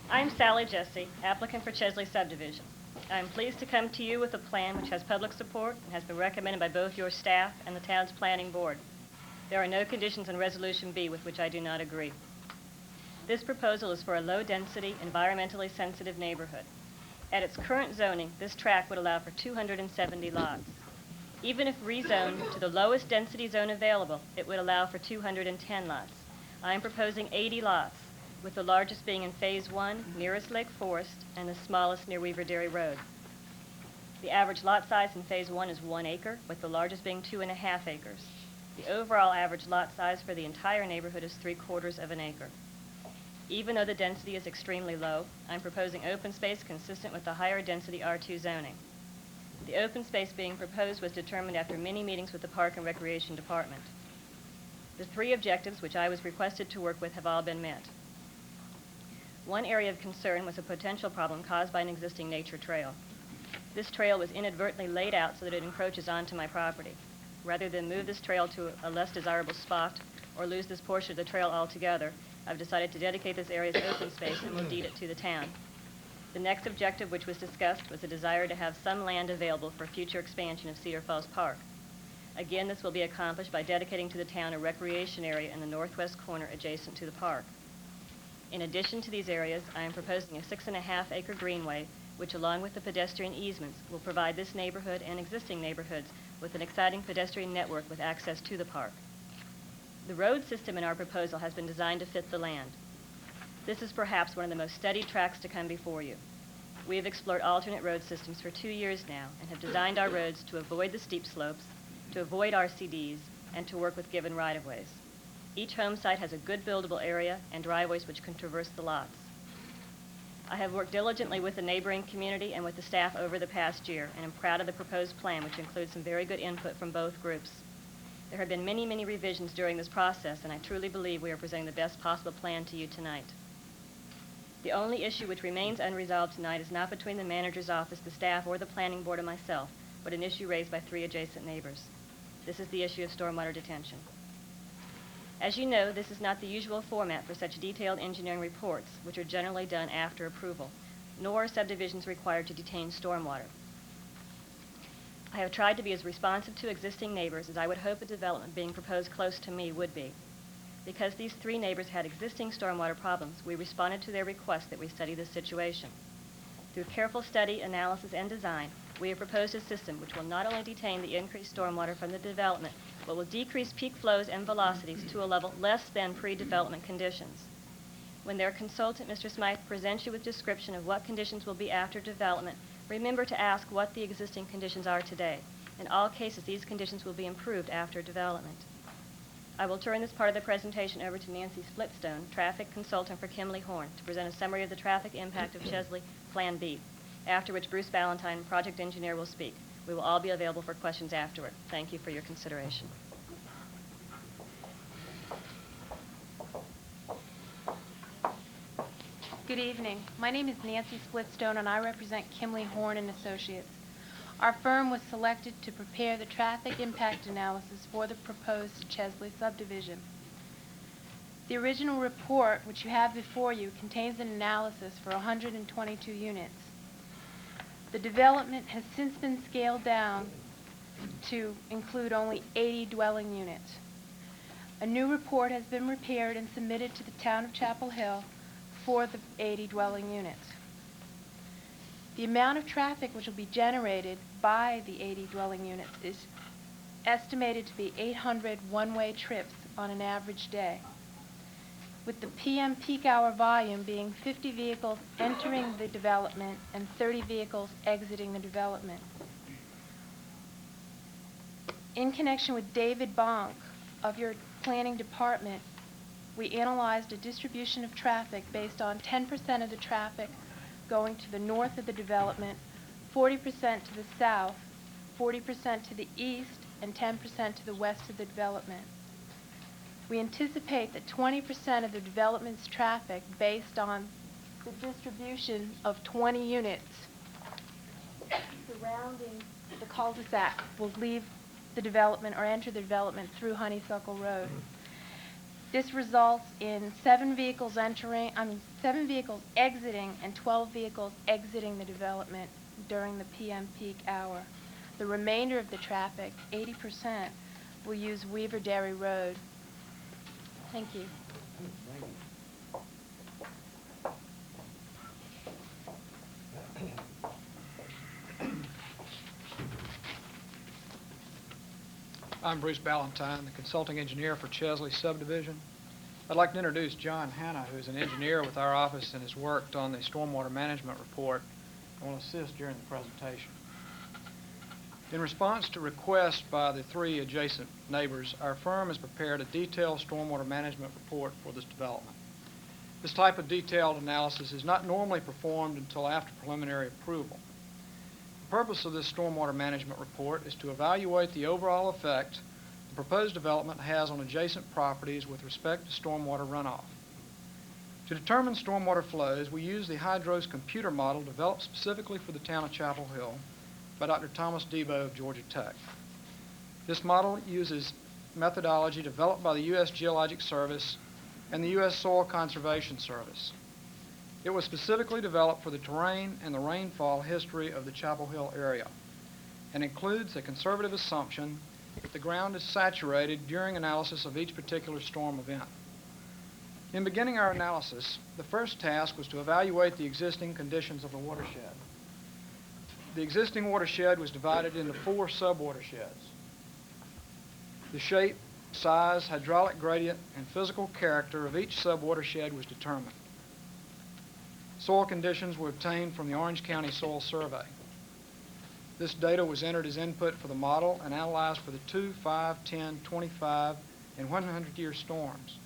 I'm Sally Jesse, applicant for Chesley subdivision. I'm pleased to come to you with a plan which has public support and has been recommended by both your staff and the town's planning board. There are no conditions in Resolution B with which I do not agree. This proposal is for a low-density, environmentally sensitive neighborhood. At its current zoning, this tract would allow for 270 lots. Even if rezoned to the lowest density zone available, it would allow for 210 lots. I am proposing 80 lots, with the largest being in Phase 1, nearest Lake Forest, and the smallest near Weaver Dairy Road. The average lot size in Phase 1 is 1 acre, with the largest being 2.5 acres. The overall average lot size for the entire neighborhood is 3/4 of an acre. Even though the density is extremely low, I'm proposing open space consistent with the higher density R2 zoning. The open space being proposed was determined after many meetings with the Park and Recreation Department. The 3 objectives which I was requested to work with have all been met. One area of concern was a potential problem caused by an existing nature trail. This trail was inadvertently laid out so that it encroaches onto my property. Rather than move this trail to a less desirable spot or lose this portion of the trail altogether, I've decided to dedicate this area as open space and will deed it to the town. The next objective which was discussed was a desire to have some land available for future expansion of Cedar Falls Park. Again, this will be accomplished by dedicating to the town a recreation area in the northwest corner adjacent to the park. In addition to these areas, I am proposing a 6.5-acre greenway, which along with the pedestrian easements will provide this neighborhood and existing neighborhoods with an exciting pedestrian network with access to the park. The road system in our proposal has been designed to fit the land. This is perhaps one of the most studied tracks to come before you. We have explored alternate road systems for 2 years now and have designed our roads to avoid the steep slopes, to avoid RCDs, and to work with given right-of-ways. Each home site has a good buildable area and driveways which can traverse the lots. I have worked diligently with the neighboring community and with the staff over the past year, and am proud of the proposed plan, which includes some very good input from both groups. There have been many, many revisions during this process, and I truly believe we are presenting the best possible plan to you tonight. The only issue which remains unresolved tonight is not between the manager's office, the staff, or the planning board or myself, but an issue raised by 3 adjacent neighbors. This is the issue of stormwater detention. As you know, this is not the usual format for such detailed engineering reports, which are generally done after approval, nor are subdivisions required to detain stormwater. I have tried to be as responsive to existing neighbors as I would hope a development being proposed close to me would be. Because these 3 neighbors had existing stormwater problems, we responded to their request that we study this situation. Through careful study, analysis, and design, we have proposed a system which will not only detain the increased stormwater from the development, but will decrease peak flows and velocities to a level less than pre-development conditions. When their consultant, Mr. Smythe, presents you with description of what conditions will be after development, remember to ask what the existing conditions are today. In all cases, these conditions will be improved after development. I will turn this part of the presentation over to Nancy Splitstone, traffic consultant for Kimley Horn, to present a summary of the traffic impact of Chesley Plan B, after which Bruce Ballantyne, project engineer, will speak. We will all be available for questions afterward. Thank you for your consideration. Good evening. My name is Nancy Splitstone, and I represent Kimley Horn and Associates. Our firm was selected to prepare the traffic impact analysis for the proposed Chesley subdivision. The original report, which you have before you, contains an analysis for 122 units. The development has since been scaled down to include only 80 dwelling units. A new report has been prepared and submitted to the town of Chapel Hill for the 80 dwelling units. The amount of traffic which will be generated by the 80 dwelling units is estimated to be 800 one-way trips on an average day, with the PM peak hour volume being 50 vehicles entering the development and 30 vehicles exiting the development. In connection with David Bonk of your planning department, we analyzed a distribution of traffic based on 10% of the traffic going to the north of the development, 40% to the south, 40% to the east, and 10% to the west of the development. We anticipate that 20% of the development's traffic, based on the distribution of 20 units surrounding the cul-de-sac, will leave the development or enter the development through Honeysuckle Road. This results in 7 vehicles exiting and 12 vehicles exiting the development during the PM peak hour. The remainder of the traffic, 80%, will use Weaver Dairy Road. Thank you. I'm Bruce Ballantyne, the consulting engineer for Chesley subdivision. I'd like to introduce John Hanna, who's an engineer with our office and has worked on the stormwater management report and will assist during the presentation. In response to requests by the 3 adjacent neighbors, our firm has prepared a detailed stormwater management report for this development. This type of detailed analysis is not normally performed until after preliminary approval. The purpose of this stormwater management report is to evaluate the overall effect the proposed development has on adjacent properties with respect to stormwater runoff. To determine stormwater flows, we use the Hydros computer model developed specifically for the town of Chapel Hill by Dr. Thomas Debo of Georgia Tech. This model uses methodology developed by the U.S. Geologic Service and the U.S. Soil Conservation Service. It was specifically developed for the terrain and the rainfall history of the Chapel Hill area and includes a conservative assumption that the ground is saturated during analysis of each particular storm event. In beginning our analysis, the first task was to evaluate the existing conditions of the watershed. The existing watershed was divided into 4 sub-watersheds. The shape, size, hydraulic gradient, and physical character of each sub-watershed was determined. Soil conditions were obtained from the Orange County Soil Survey. This data was entered as input for the model and analyzed for the 2, 5, 10, 25, and 100-year storms.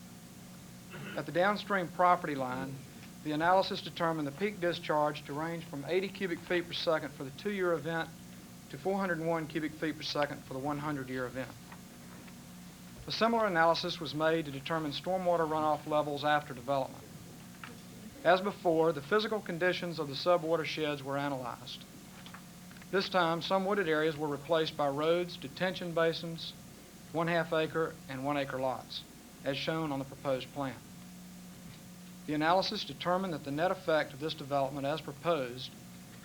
At the downstream property line, the analysis determined the peak discharge to range from 80 cubic feet per second for the 2-year event to 401 cubic feet per second for the 100-year event. A similar analysis was made to determine stormwater runoff levels after development. As before, the physical conditions of the sub-watersheds were analyzed. This time, some wooded areas were replaced by roads, detention basins, 1/2 acre and 1 acre lots, as shown on the proposed plan. The analysis determined that the net effect of this development as proposed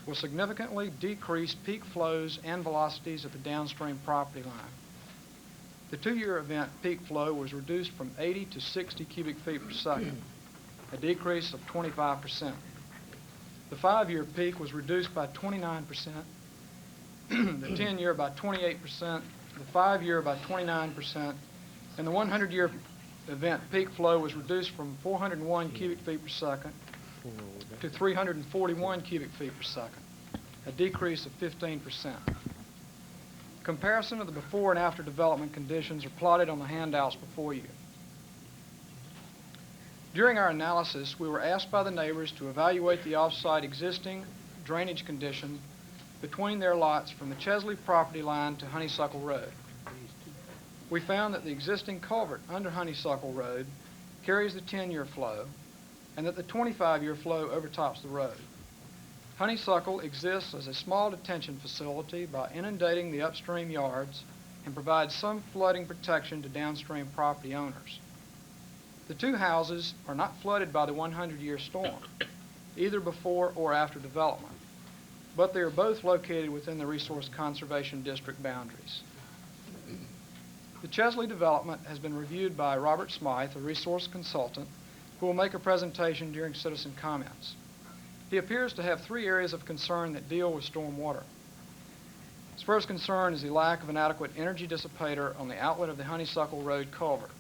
will significantly decrease peak flows and velocities at the downstream property line. The 2-year event peak flow was reduced from 80 to 60 cubic feet per second, a decrease of 25%. The 5-year peak was reduced by 29%, the 10-year by 28%, the 5-year by 29%, and the 100-year event peak flow was reduced from 401 cubic feet per second to 341 cubic feet per second, a decrease of 15%. Comparison of the before and after development conditions are plotted on the handouts before you. During our analysis, we were asked by the neighbors to evaluate the off-site existing drainage condition between their lots from the Chesley property line to Honeysuckle Road. We found that the existing culvert under Honeysuckle Road carries the 10-year flow and that the 25-year flow overtops the road. Honeysuckle exists as a small detention facility by inundating the upstream yards and provides some flooding protection to downstream property owners. The 2 houses are not flooded by the 100-year storm, either before or after development, but they are both located within the Resource Conservation District boundaries. The Chesley development has been reviewed by Robert Smythe, a resource consultant, who will make a presentation during citizen comments. He appears to have 3 areas of concern that deal with storm water. His first concern is the lack of an adequate energy dissipator on the outlet of the Honeysuckle Road culvert.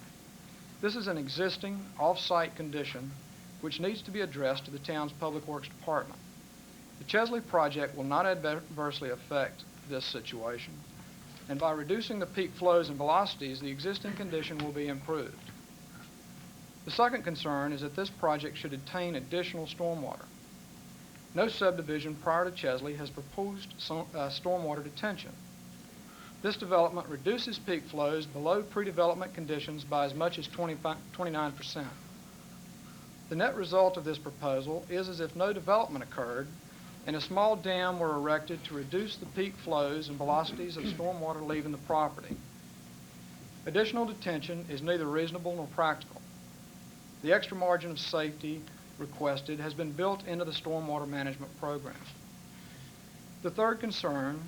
This is an existing off-site condition which needs to be addressed to the town's Public Works Department. The Chesley project will not adversely affect this situation, and by reducing the peak flows and velocities, the existing condition will be improved. The second concern is that this project should attain additional stormwater. No subdivision prior to Chesley has proposed stormwater detention. This development reduces peak flows below pre-development conditions by as much as 29%. The net result of this proposal is as if no development occurred and a small dam were erected to reduce the peak flows and velocities of stormwater leaving the property. Additional detention is neither reasonable nor practical. The extra margin of safety requested has been built into the stormwater management program. The third concern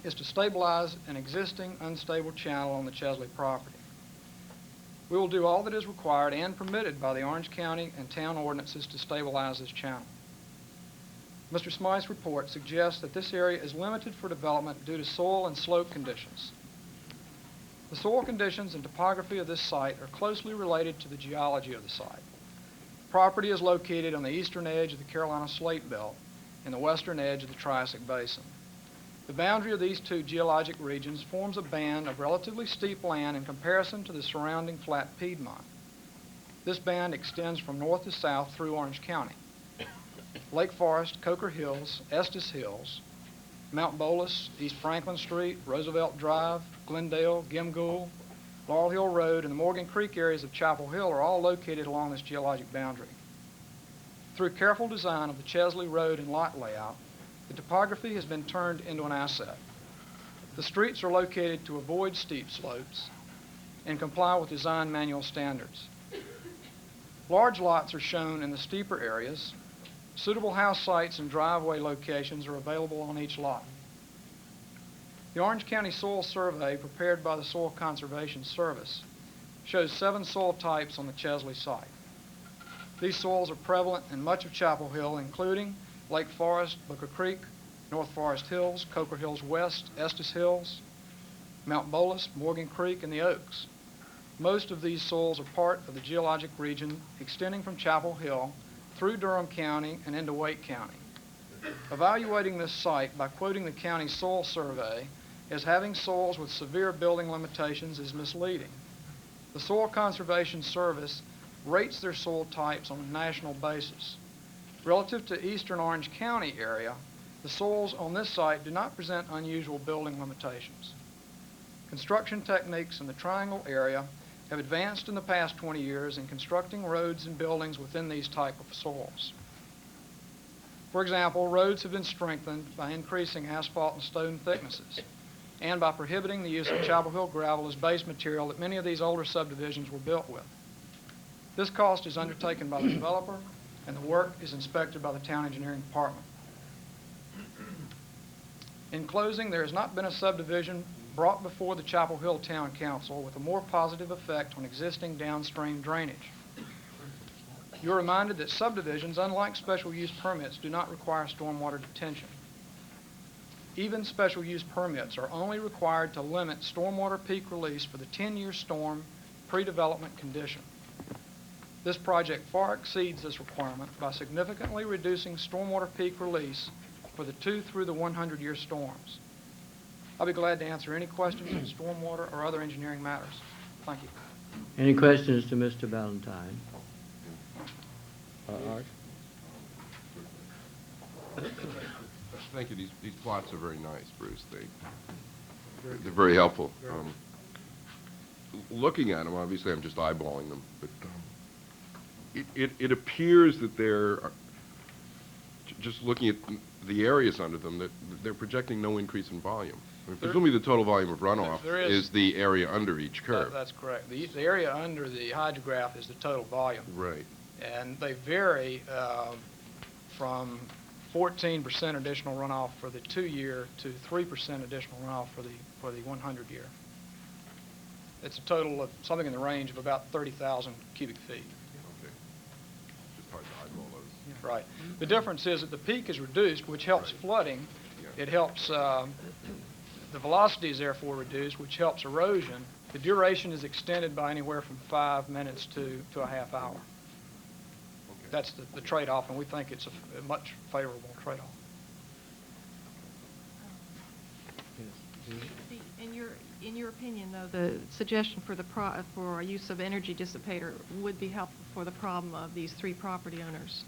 is to stabilize an existing unstable channel on the Chesley property. We will do all that is required and permitted by the Orange County and town ordinances to stabilize this channel. Mr. Smythe's report suggests that this area is limited for development due to soil and slope conditions. The soil conditions and topography of this site are closely related to the geology of the site. The property is located on the eastern edge of the Carolina Slate Belt and the western edge of the Triassic Basin. The boundary of these 2 geologic regions forms a band of relatively steep land in comparison to the surrounding flat Piedmont. This band extends from north to south through Orange County. Lake Forest, Coker Hills, Estes Hills, Mount Bolus, East Franklin Street, Roosevelt Drive, Glendale, Gimgool, Laurel Hill Road, and the Morgan Creek areas of Chapel Hill are all located along this geologic boundary. Through careful design of the Chesley Road and lot layout, the topography has been turned into an asset. The streets are located to avoid steep slopes and comply with design manual standards. Large lots are shown in the steeper areas. Suitable house sites and driveway locations are available on each lot. The Orange County Soil Survey prepared by the Soil Conservation Service shows 7 soil types on the Chesley site. These soils are prevalent in much of Chapel Hill, including Lake Forest, Booker Creek, North Forest Hills, Coker Hills West, Estes Hills, Mount Bolus, Morgan Creek, and the Oaks. Most of these soils are part of the geologic region extending from Chapel Hill through Durham County and into Wake County. Evaluating this site by quoting the county soil survey as having soils with severe building limitations is misleading. The Soil Conservation Service rates their soil types on a national basis. Relative to eastern Orange County area, the soils on this site do not present unusual building limitations. Construction techniques in the Triangle area have advanced in the past 20 years in constructing roads and buildings within these type of soils. For example, roads have been strengthened by increasing asphalt and stone thicknesses and by prohibiting the use of Chapel Hill gravel as base material that many of these older subdivisions were built with. This cost is undertaken by the developer, and the work is inspected by the town engineering department. In closing, there has not been a subdivision brought before the Chapel Hill Town Council with a more positive effect on existing downstream drainage. You're reminded that subdivisions, unlike special use permits, do not require stormwater detention. Even special use permits are only required to limit stormwater peak release for the 10-year storm pre-development condition. This project far exceeds this requirement by significantly reducing stormwater peak release for the 2 through the 100-year storms. I'll be glad to answer any questions on stormwater or other engineering matters. Thank you. Any questions to Mr. Valentine? Art? Thank you. These plots are very nice, Bruce. They're very helpful. Looking at them, obviously I'm just eyeballing them, but it appears that just looking at the areas under them, that they're projecting no increase in volume. I mean, presumably the total volume of runoff is the area under each curve. That's correct. The area under the hydrograph is the total volume. Right. And they vary from 14% additional runoff for the 2-year to 3% additional runoff for the 100-year. It's a total of something in the range of about 30,000 cubic feet. Okay. Just hard to eyeball those. Right. The difference is that the peak is reduced, which helps flooding. It helps, the velocity is therefore reduced, which helps erosion. The duration is extended by anywhere from 5 minutes to a half hour. Okay. That's the trade-off, and we think it's a much favorable trade-off. In your opinion, though, the suggestion for a use of energy dissipator would be helpful for the problem of these 3 property owners.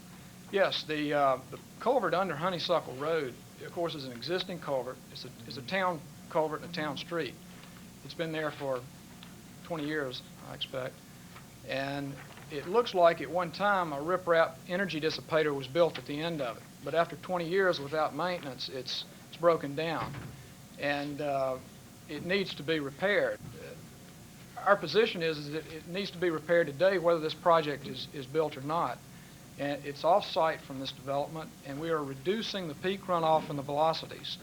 Yes, the culvert under Honeysuckle Road, of course, is an existing culvert. It's a town culvert and a town street. It's been there for 20 years, I expect. And it looks like at one time a riprap energy dissipator was built at the end of it. But after 20 years without maintenance, it's broken down. And it needs to be repaired. Our position is that it needs to be repaired today, whether this project is built or not. And it's off-site from this development, and we are reducing the peak runoff and the velocities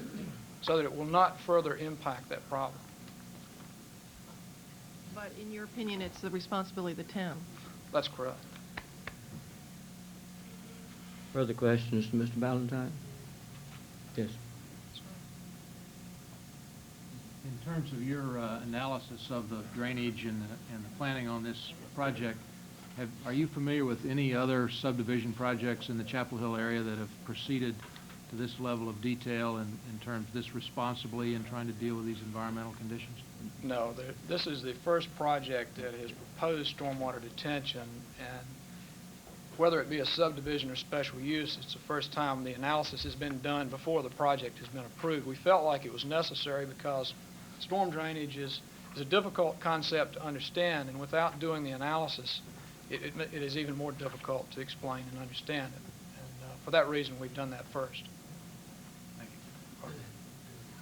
so that it will not further impact that problem. But in your opinion, it's the responsibility of the town? That's correct. Further questions to Mr. Valentine? Yes. In terms of your analysis of the drainage and the planning on this project, are you familiar with any other subdivision projects in the Chapel Hill area that have proceeded to this level of detail in terms of this responsibly in trying to deal with these environmental conditions? No, this is the first project that has proposed stormwater detention, and whether it be a subdivision or special use, it's the first time the analysis has been done before the project has been approved. We felt like it was necessary because storm drainage is a difficult concept to understand, and without doing the analysis, it is even more difficult to explain and understand it. And for that reason, we've done that first.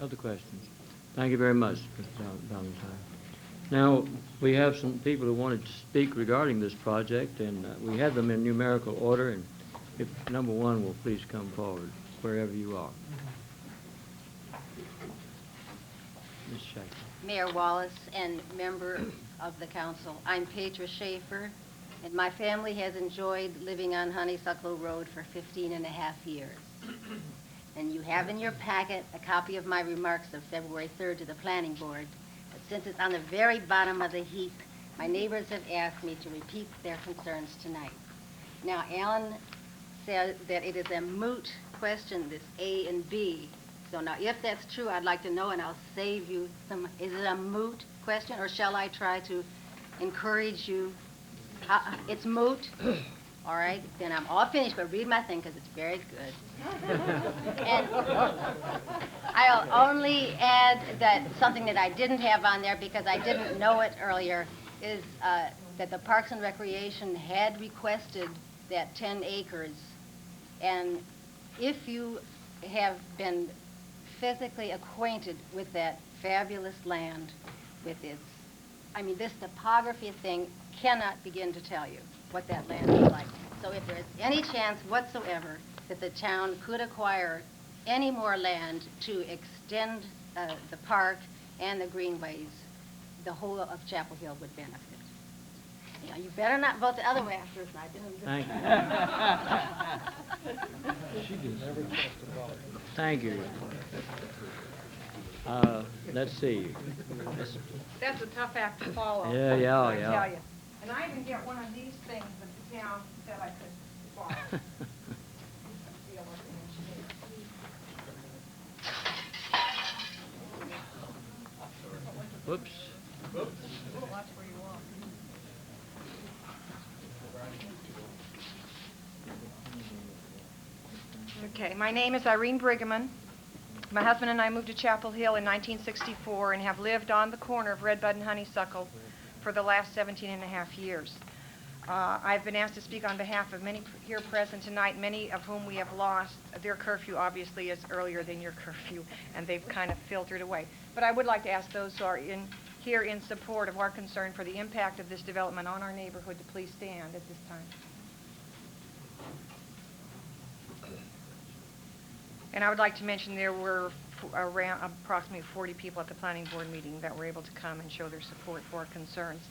Other questions? Thank you very much, Mr. Valentine. Now, we have some people who wanted to speak regarding this project, and we have them in numerical order, and if number one will please come forward, wherever you are. Ms. Schaefer. Mayor Wallace and member of the council, I'm Petra Schaefer, and my family has enjoyed living on Honeysuckle Road for 15 and a half years. And you have in your packet a copy of my remarks of February 3rd to the Planning Board. But since it's on the very bottom of the heap, my neighbors have asked me to repeat their concerns tonight. Now, Alan said that it is a moot question, this A and B. So now, if that's true, I'd like to know, and I'll save you some. Is it a moot question, or shall I try to encourage you? It's moot? All right, then I'm all finished, but read my thing because it's very good. And I'll only add that something that I didn't have on there because I didn't know it earlier is that the Parks and Recreation had requested that 10 acres. And if you have been physically acquainted with that fabulous land, with its, I mean, this topography thing cannot begin to tell you what that land is like. So if there is any chance whatsoever that the town could acquire any more land to extend the park and the greenways, the whole of Chapel Hill would benefit. Now, you better not vote the other way after I didn't. Thank you. She gets every chance to vote. Thank you. Let's see. That's a tough act to follow. Yeah, yeah, I yeah. tell you. And I didn't get one of these things that the town said I could borrow. Whoops. Watch where you walk. Okay, my name is Irene Brigham. My husband and I moved to Chapel Hill in 1964 and have lived on the corner of Redbud and Honeysuckle for the last 17 and a half years. I've been asked to speak on behalf of many here present tonight, many of whom we have lost. Their curfew obviously is earlier than your curfew, and they've kind of filtered away. But I would like to ask those who are here in support of our concern for the impact of this development on our neighborhood to please stand at this time. And I would like to mention there were around approximately 40 people at the planning board meeting that were able to come and show their support for our concerns.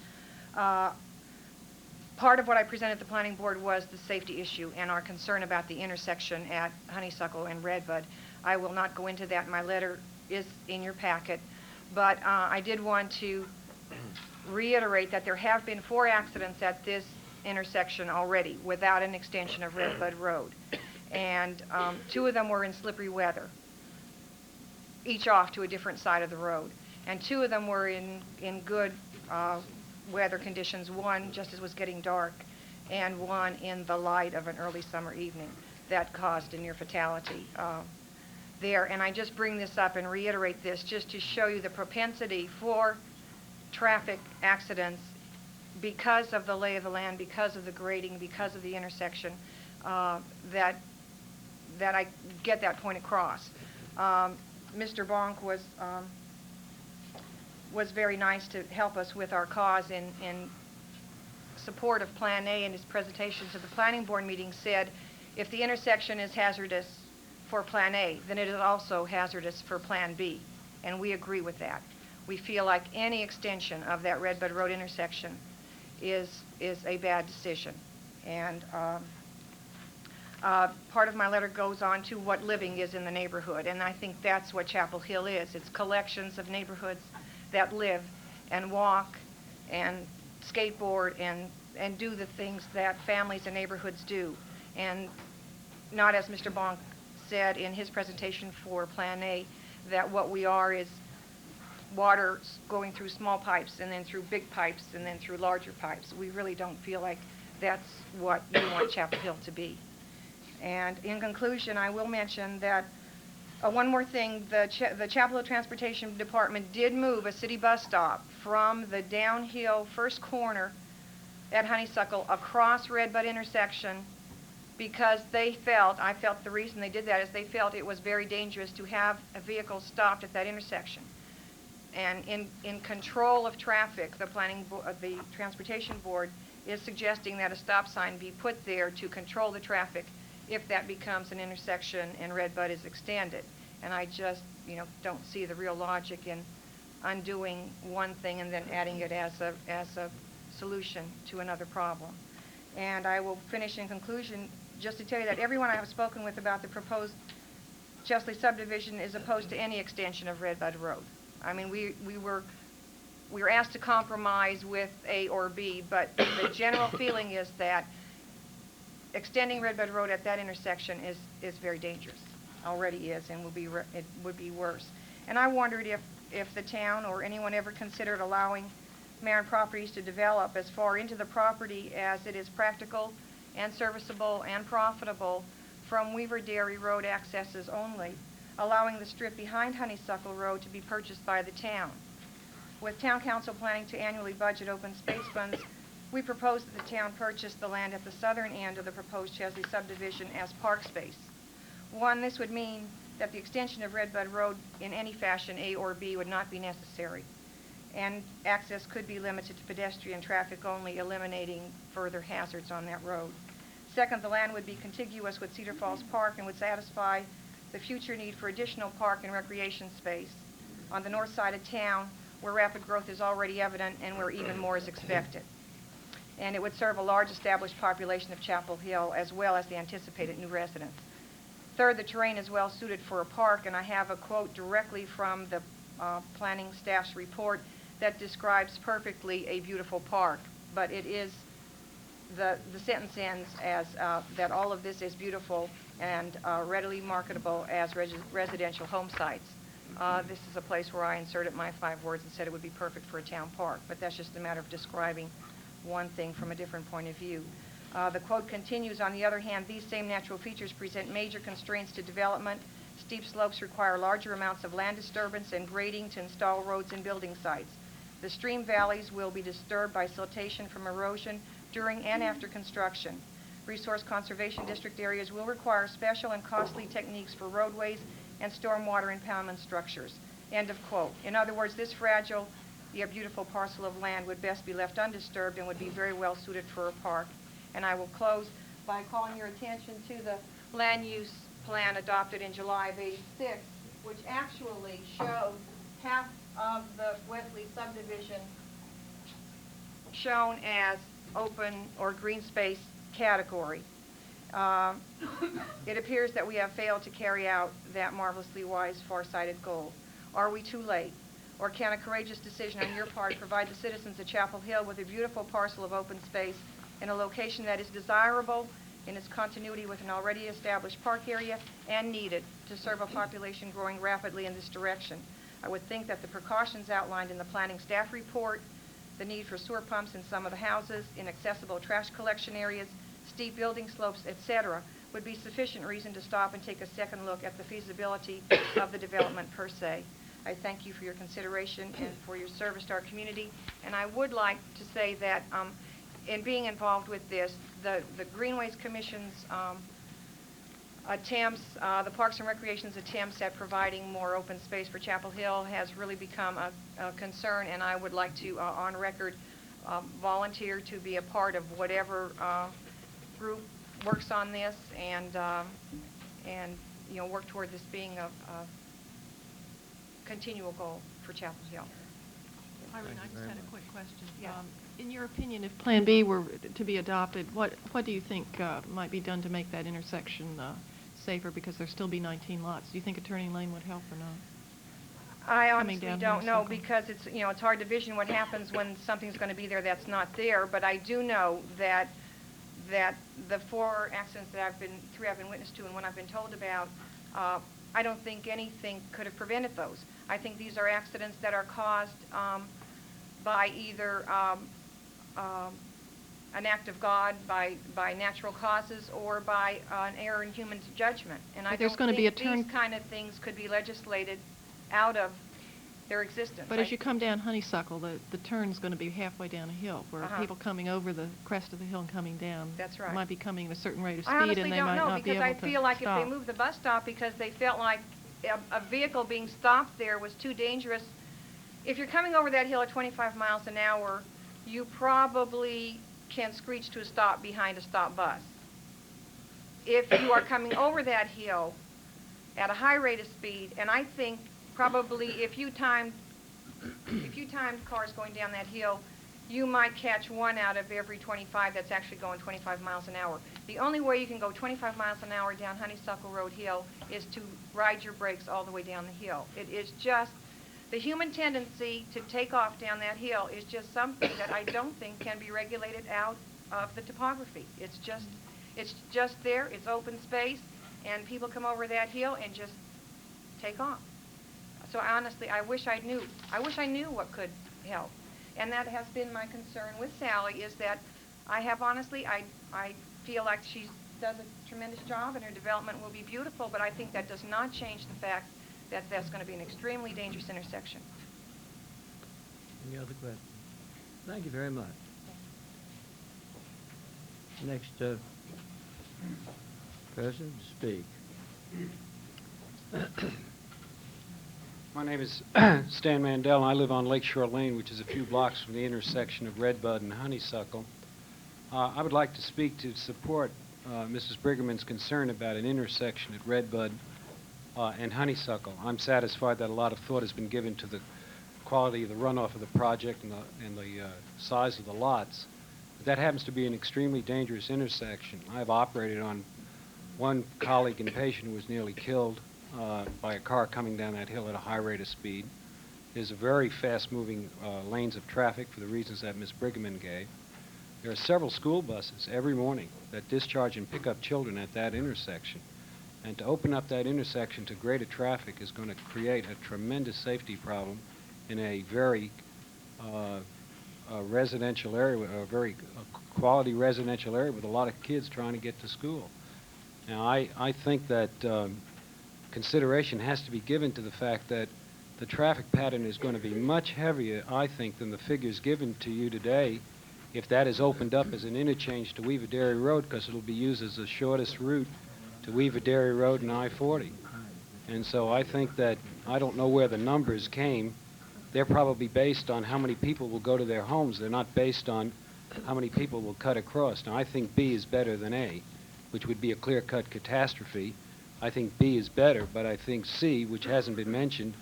Part of what I presented at the planning board was the safety issue and our concern about the intersection at Honeysuckle and Redbud. I will not go into that. My letter is in your packet. But I did want to reiterate that there have been 4 accidents at this intersection already without an extension of Redbud Road. And 2 of them were in slippery weather, each off to a different side of the road. And 2 of them were in good weather conditions, one just as it was getting dark, and one in the light of an early summer evening that caused a near fatality there. And I just bring this up and reiterate this just to show you the propensity for traffic accidents because of the lay of the land, because of the grading, because of the intersection, that I get that point across. Mr. Bonk was very nice to help us with our cause in support of Plan A. In his presentation to the planning board meeting said, if the intersection is hazardous for Plan A, then it is also hazardous for Plan B. And we agree with that. We feel like any extension of that Redbud Road intersection is a bad decision. And part of my letter goes on to what living is in the neighborhood, and I think that's what Chapel Hill is. It's collections of neighborhoods that live and walk and skateboard and do the things that families and neighborhoods do. And not, as Mr. Bonk said in his presentation for Plan A, that what we are is water going through small pipes and then through big pipes and then through larger pipes. We really don't feel like that's what you want Chapel Hill to be. And in conclusion, I will mention that one more thing, the Chapel Hill Transportation Department did move a city bus stop from the downhill first corner at Honeysuckle across Red Bud intersection because I felt the reason they did that is they felt it was very dangerous to have a vehicle stopped at that intersection. And in control of traffic, the Transportation Board is suggesting that a stop sign be put there to control the traffic if that becomes an intersection and Red Bud is extended. And I just, don't see the real logic in undoing one thing and then adding it as a solution to another problem. And I will finish in conclusion just to tell you that everyone I have spoken with about the proposed Chesley subdivision is opposed to any extension of Red Bud Road. I mean, we were asked to compromise with A or B, but the general feeling is that extending Red Bud Road at that intersection is very dangerous. Already is, and it would be worse. And I wondered if the town or anyone ever considered allowing Marin Properties to develop as far into the property as it is practical and serviceable and profitable from Weaver Dairy Road accesses only, allowing the strip behind Honeysuckle Road to be purchased by the town. With Town Council planning to annually budget open space funds, we propose that the town purchase the land at the southern end of the proposed Chesley subdivision as park space. One, this would mean that the extension of Red Bud Road in any fashion, A or B, would not be necessary, and access could be limited to pedestrian traffic only, eliminating further hazards on that road. Second, the land would be contiguous with Cedar Falls Park and would satisfy the future need for additional park and recreation space on the north side of town, where rapid growth is already evident and where even more is expected. And it would serve a large established population of Chapel Hill as well as the anticipated new residents. Third, the terrain is well suited for a park, and I have a quote directly from the planning staff's report that describes perfectly a beautiful park, but it is, the sentence ends as that all of this is beautiful and readily marketable as residential home sites. This is a place where I inserted my 5 words and said it would be perfect for a town park, but that's just a matter of describing one thing from a different point of view. The quote continues, on the other hand, these same natural features present major constraints to development. Steep slopes require larger amounts of land disturbance and grading to install roads and building sites. The stream valleys will be disturbed by siltation from erosion during and after construction. Resource Conservation District areas will require special and costly techniques for roadways and stormwater impoundment structures. End of quote. In other words, this fragile yet beautiful parcel of land would best be left undisturbed and would be very well suited for a park. And I will close by calling your attention to the land use plan adopted in July of '86, which actually shows half of the Wesley subdivision shown as open or green space category. It appears that we have failed to carry out that marvelously wise, far-sighted goal. Are we too late? Or can a courageous decision on your part provide the citizens of Chapel Hill with a beautiful parcel of open space in a location that is desirable in its continuity with an already established park area and needed to serve a population growing rapidly in this direction? I would think that the precautions outlined in the planning staff report, the need for sewer pumps in some of the houses, inaccessible trash collection areas, steep building slopes, etc., would be sufficient reason to stop and take a second look at the feasibility of the development per se. I thank you for your consideration and for your service to our community. And I would like to say that in being involved with this, the Greenways Commission's attempts, the Parks and Recreation's attempts at providing more open space for Chapel Hill has really become a concern, and I would like to, on record, volunteer to be a part of whatever group works on this and work toward this being a continual goal for Chapel Hill. Irene, I just had a quick question. Yeah. In your opinion, if Plan B were to be adopted, what do you think might be done to make that intersection safer, because there'll still be 19 lots? Do you think a turning lane would help or not? I honestly don't know, because it's hard to vision what happens when something's going to be there that's not there. But I do know that the 4 accidents that 3 I've been witness to and one I've been told about, I don't think anything could have prevented those. I think these are accidents that are caused by either an act of God by natural causes or by an error in human judgment. And I But there's don't gonna be think a turn- these kind of things could be legislated out of their existence. But as you come down Honeysuckle, the turn's going to be halfway down a hill, where Uh-huh. people coming over the crest of the hill and coming down That's right. might be coming at a certain rate of I speed, honestly and they don't might know, not be because able to I feel like stop. if they moved the bus stop because they felt like a vehicle being stopped there was too dangerous. If you're coming over that hill at 25 miles an hour, you probably can screech to a stop behind a stop bus. If you are coming over that hill at a high rate of speed, and I think probably if you timed cars going down that hill, you might catch one out of every 25 that's actually going 25 miles an hour. The only way you can go 25 miles an hour down Honeysuckle Road Hill is to ride your brakes all the way down the hill. It is just, the human tendency to take off down that hill is just something that I don't think can be regulated out of the topography. It's just there, it's open space, and people come over that hill and just take off. So honestly, I wish I knew what could help. And that has been my concern with Sally, is that I feel like she does a tremendous job and her development will be beautiful, but I think that does not change the fact that that's going to be an extremely dangerous intersection. Any other questions? Thank you very much. Next person to speak. My name is Stan Mandel, and I live on Lakeshore Lane, which is a few blocks from the intersection of Redbud and Honeysuckle. I would like to speak to support Mrs. Brigham-Ann's concern about an intersection at Redbud and Honeysuckle. I'm satisfied that a lot of thought has been given to the quality of the runoff of the project and the size of the lots. But that happens to be an extremely dangerous intersection. I've operated on one colleague and patient who was nearly killed by a car coming down that hill at a high rate of speed. There's a very fast-moving lanes of traffic for the reasons that Ms. Brigham-Ann gave. There are several school buses every morning that discharge and pick up children at that intersection. And to open up that intersection to greater traffic is going to create a tremendous safety problem in a very residential area, a very quality residential area with a lot of kids trying to get to school. Now, I think that consideration has to be given to the fact that the traffic pattern is going to be much heavier, I think, than the figures given to you today if that is opened up as an interchange to Weaver Dairy Road, because it'll be used as the shortest route to Weaver Dairy Road and I-40. And so I think that, I don't know where the numbers came. They're probably based on how many people will go to their homes. They're not based on how many people will cut across. Now, I think B is better than A, which would be a clear-cut catastrophe. I think B is better, but I think C, which hasn't been mentioned,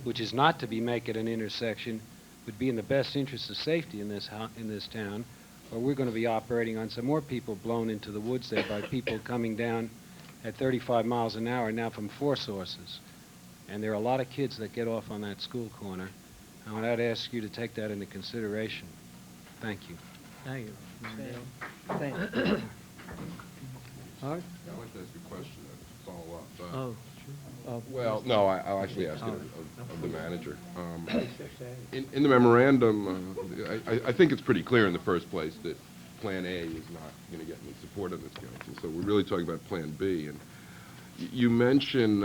which is not to make it an intersection, would be in the best interest of safety in this town, or we're going to be operating on some more people blown into the woods there by people coming down at 35 miles an hour now from four sources. And there are a lot of kids that get off on that school corner. I would ask you to take that into consideration. Thank you. Thank you. I'd like to ask a question to follow up. Well, no, I'll actually ask it of the manager. In the memorandum, I think it's pretty clear in the first place that Plan A is not going to get any support on this council, so we're really talking about Plan B. And you mention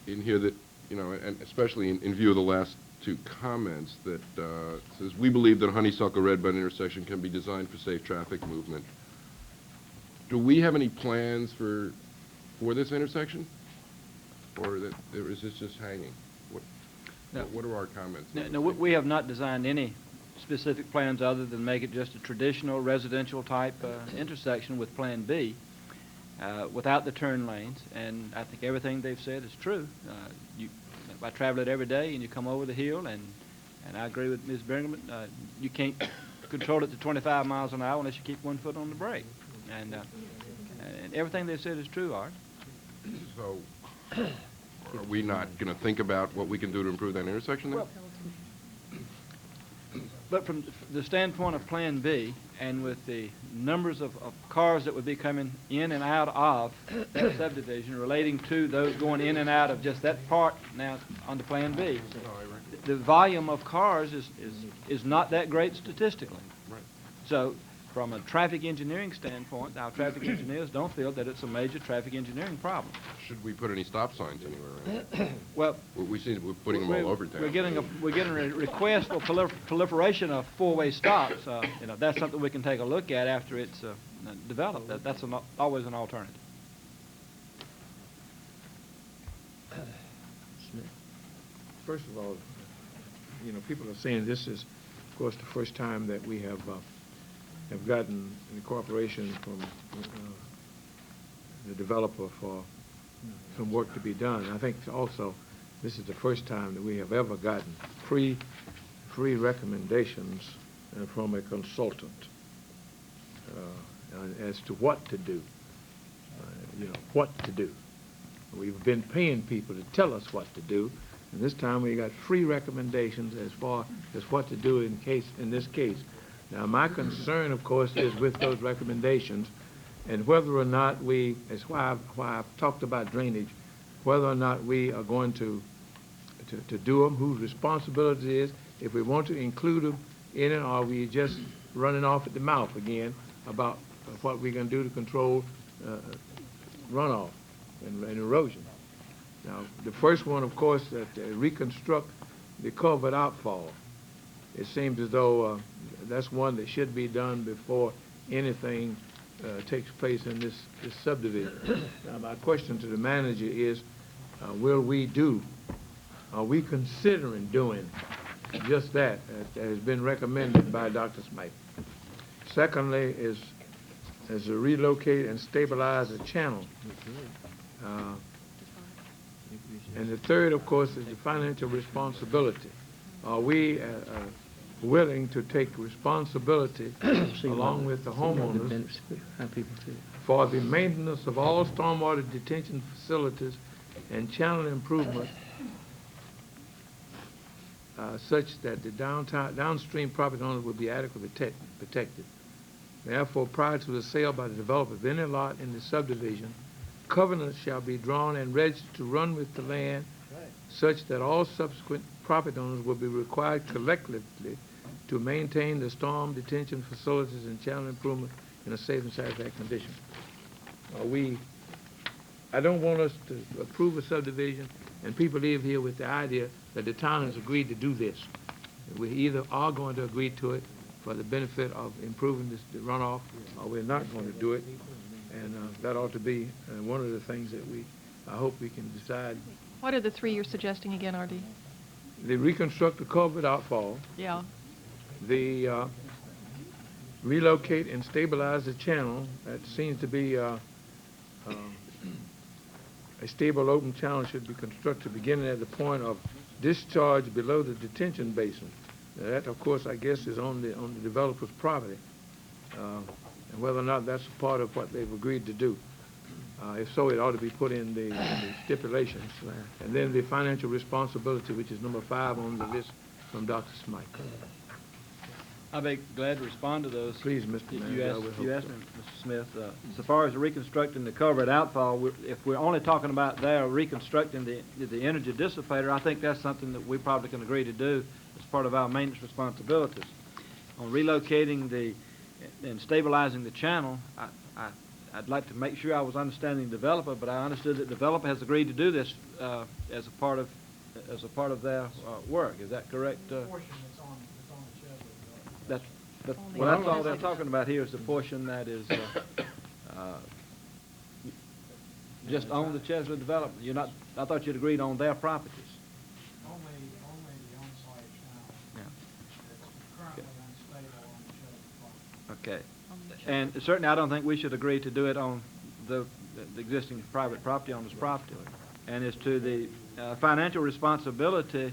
in here that, and especially in view of the last two comments, that says, we believe that Honeysuckle Redbud intersection can be designed for safe traffic movement. Do we have any plans for this intersection? Or is this just hanging? What are our comments? No, we have not designed any specific plans other than make it just a traditional residential type intersection with Plan B without the turn lanes. And I think everything they've said is true. I travel it every day and you come over the hill, and I agree with Ms. Brigham. You can't control it to 25 miles an hour unless you keep one foot on the brake. And everything they've said is true, Art. So, are we not going to think about what we can do to improve that intersection then? Well, but from the standpoint of Plan B, and with the numbers of cars that would be coming in and out of that subdivision relating to those going in and out of just that part now onto Plan B, the volume of cars is not that great statistically. Right. So from a traffic engineering standpoint, our traffic engineers don't feel that it's a major traffic engineering problem. Should we put any stop signs anywhere around? Well, We see, we're putting them all over town. we're getting a request for proliferation of four-way stops. That's something we can take a look at after it's developed. That's always an alternative. First of all, people are saying this is, of course, the first time that we have gotten the cooperation from the developer for some work to be done. I think also this is the first time that we have ever gotten free recommendations from a consultant as to what to do. What to do. We've been paying people to tell us what to do, and this time we got free recommendations as far as what to do in this case. Now, my concern, of course, is with those recommendations, and whether or not that's why I've talked about drainage, whether or not we are going to do them, whose responsibility it is, if we want to include them in it, or are we just running off at the mouth again about what we're going to do to control runoff and erosion. Now, the first one, of course, that reconstruct the culvert outfall. It seems as though that's one that should be done before anything takes place in this subdivision. Now, my question to the manager is, are we considering doing just that has been recommended by Dr. Smythe? Secondly is to relocate and stabilize the channel. And the third, of course, is the financial responsibility. Are we willing to take responsibility along with the homeowners for the maintenance of all stormwater detention facilities and channel improvement such that the downstream property owners will be adequately protected? Therefore, prior to the sale by the developer of any lot in the subdivision, covenants shall be drawn and registered to run with the land such that all subsequent property owners will be required collectively to maintain the storm detention facilities and channel improvement in a safe and satisfactory condition. I don't want us to approve a subdivision and people leave here with the idea that the town has agreed to do this. We either are going to agree to it for the benefit of improving the runoff, or we're not going to do it. And that ought to be one of the things that I hope we can decide. What are the three you're suggesting again, R.D.? The reconstruct the culvert outfall. Yeah. The relocate and stabilize the channel. That seems to be a stable open channel should be constructed beginning at the point of discharge below the detention basin. Now that, of course, I guess is on the developer's property. And whether or not that's part of what they've agreed to do. If so, it ought to be put in the stipulations. And then the financial responsibility, which is number 5 on the list from Dr. Smythe. I'd be glad to respond to those. Please, Mr. Manager. You asked me, Mr. Smith, so far as reconstructing the culvert outfall, if we're only talking about there reconstructing the energy dissipator, I think that's something that we probably can agree to do as part of our maintenance responsibilities. On relocating and stabilizing the channel, I'd like to make sure I was understanding the developer, but I understood that the developer has agreed to do this as a part of their work. Is that correct? That's all they're talking about here is the portion that is just on the Chesley development. I thought you'd agreed on their properties. Only the on-site channel. Yeah. Currently unstable on the Chesley property. Okay. And certainly I don't think we should agree to do it on the existing private property owner's property. And as to the financial responsibility,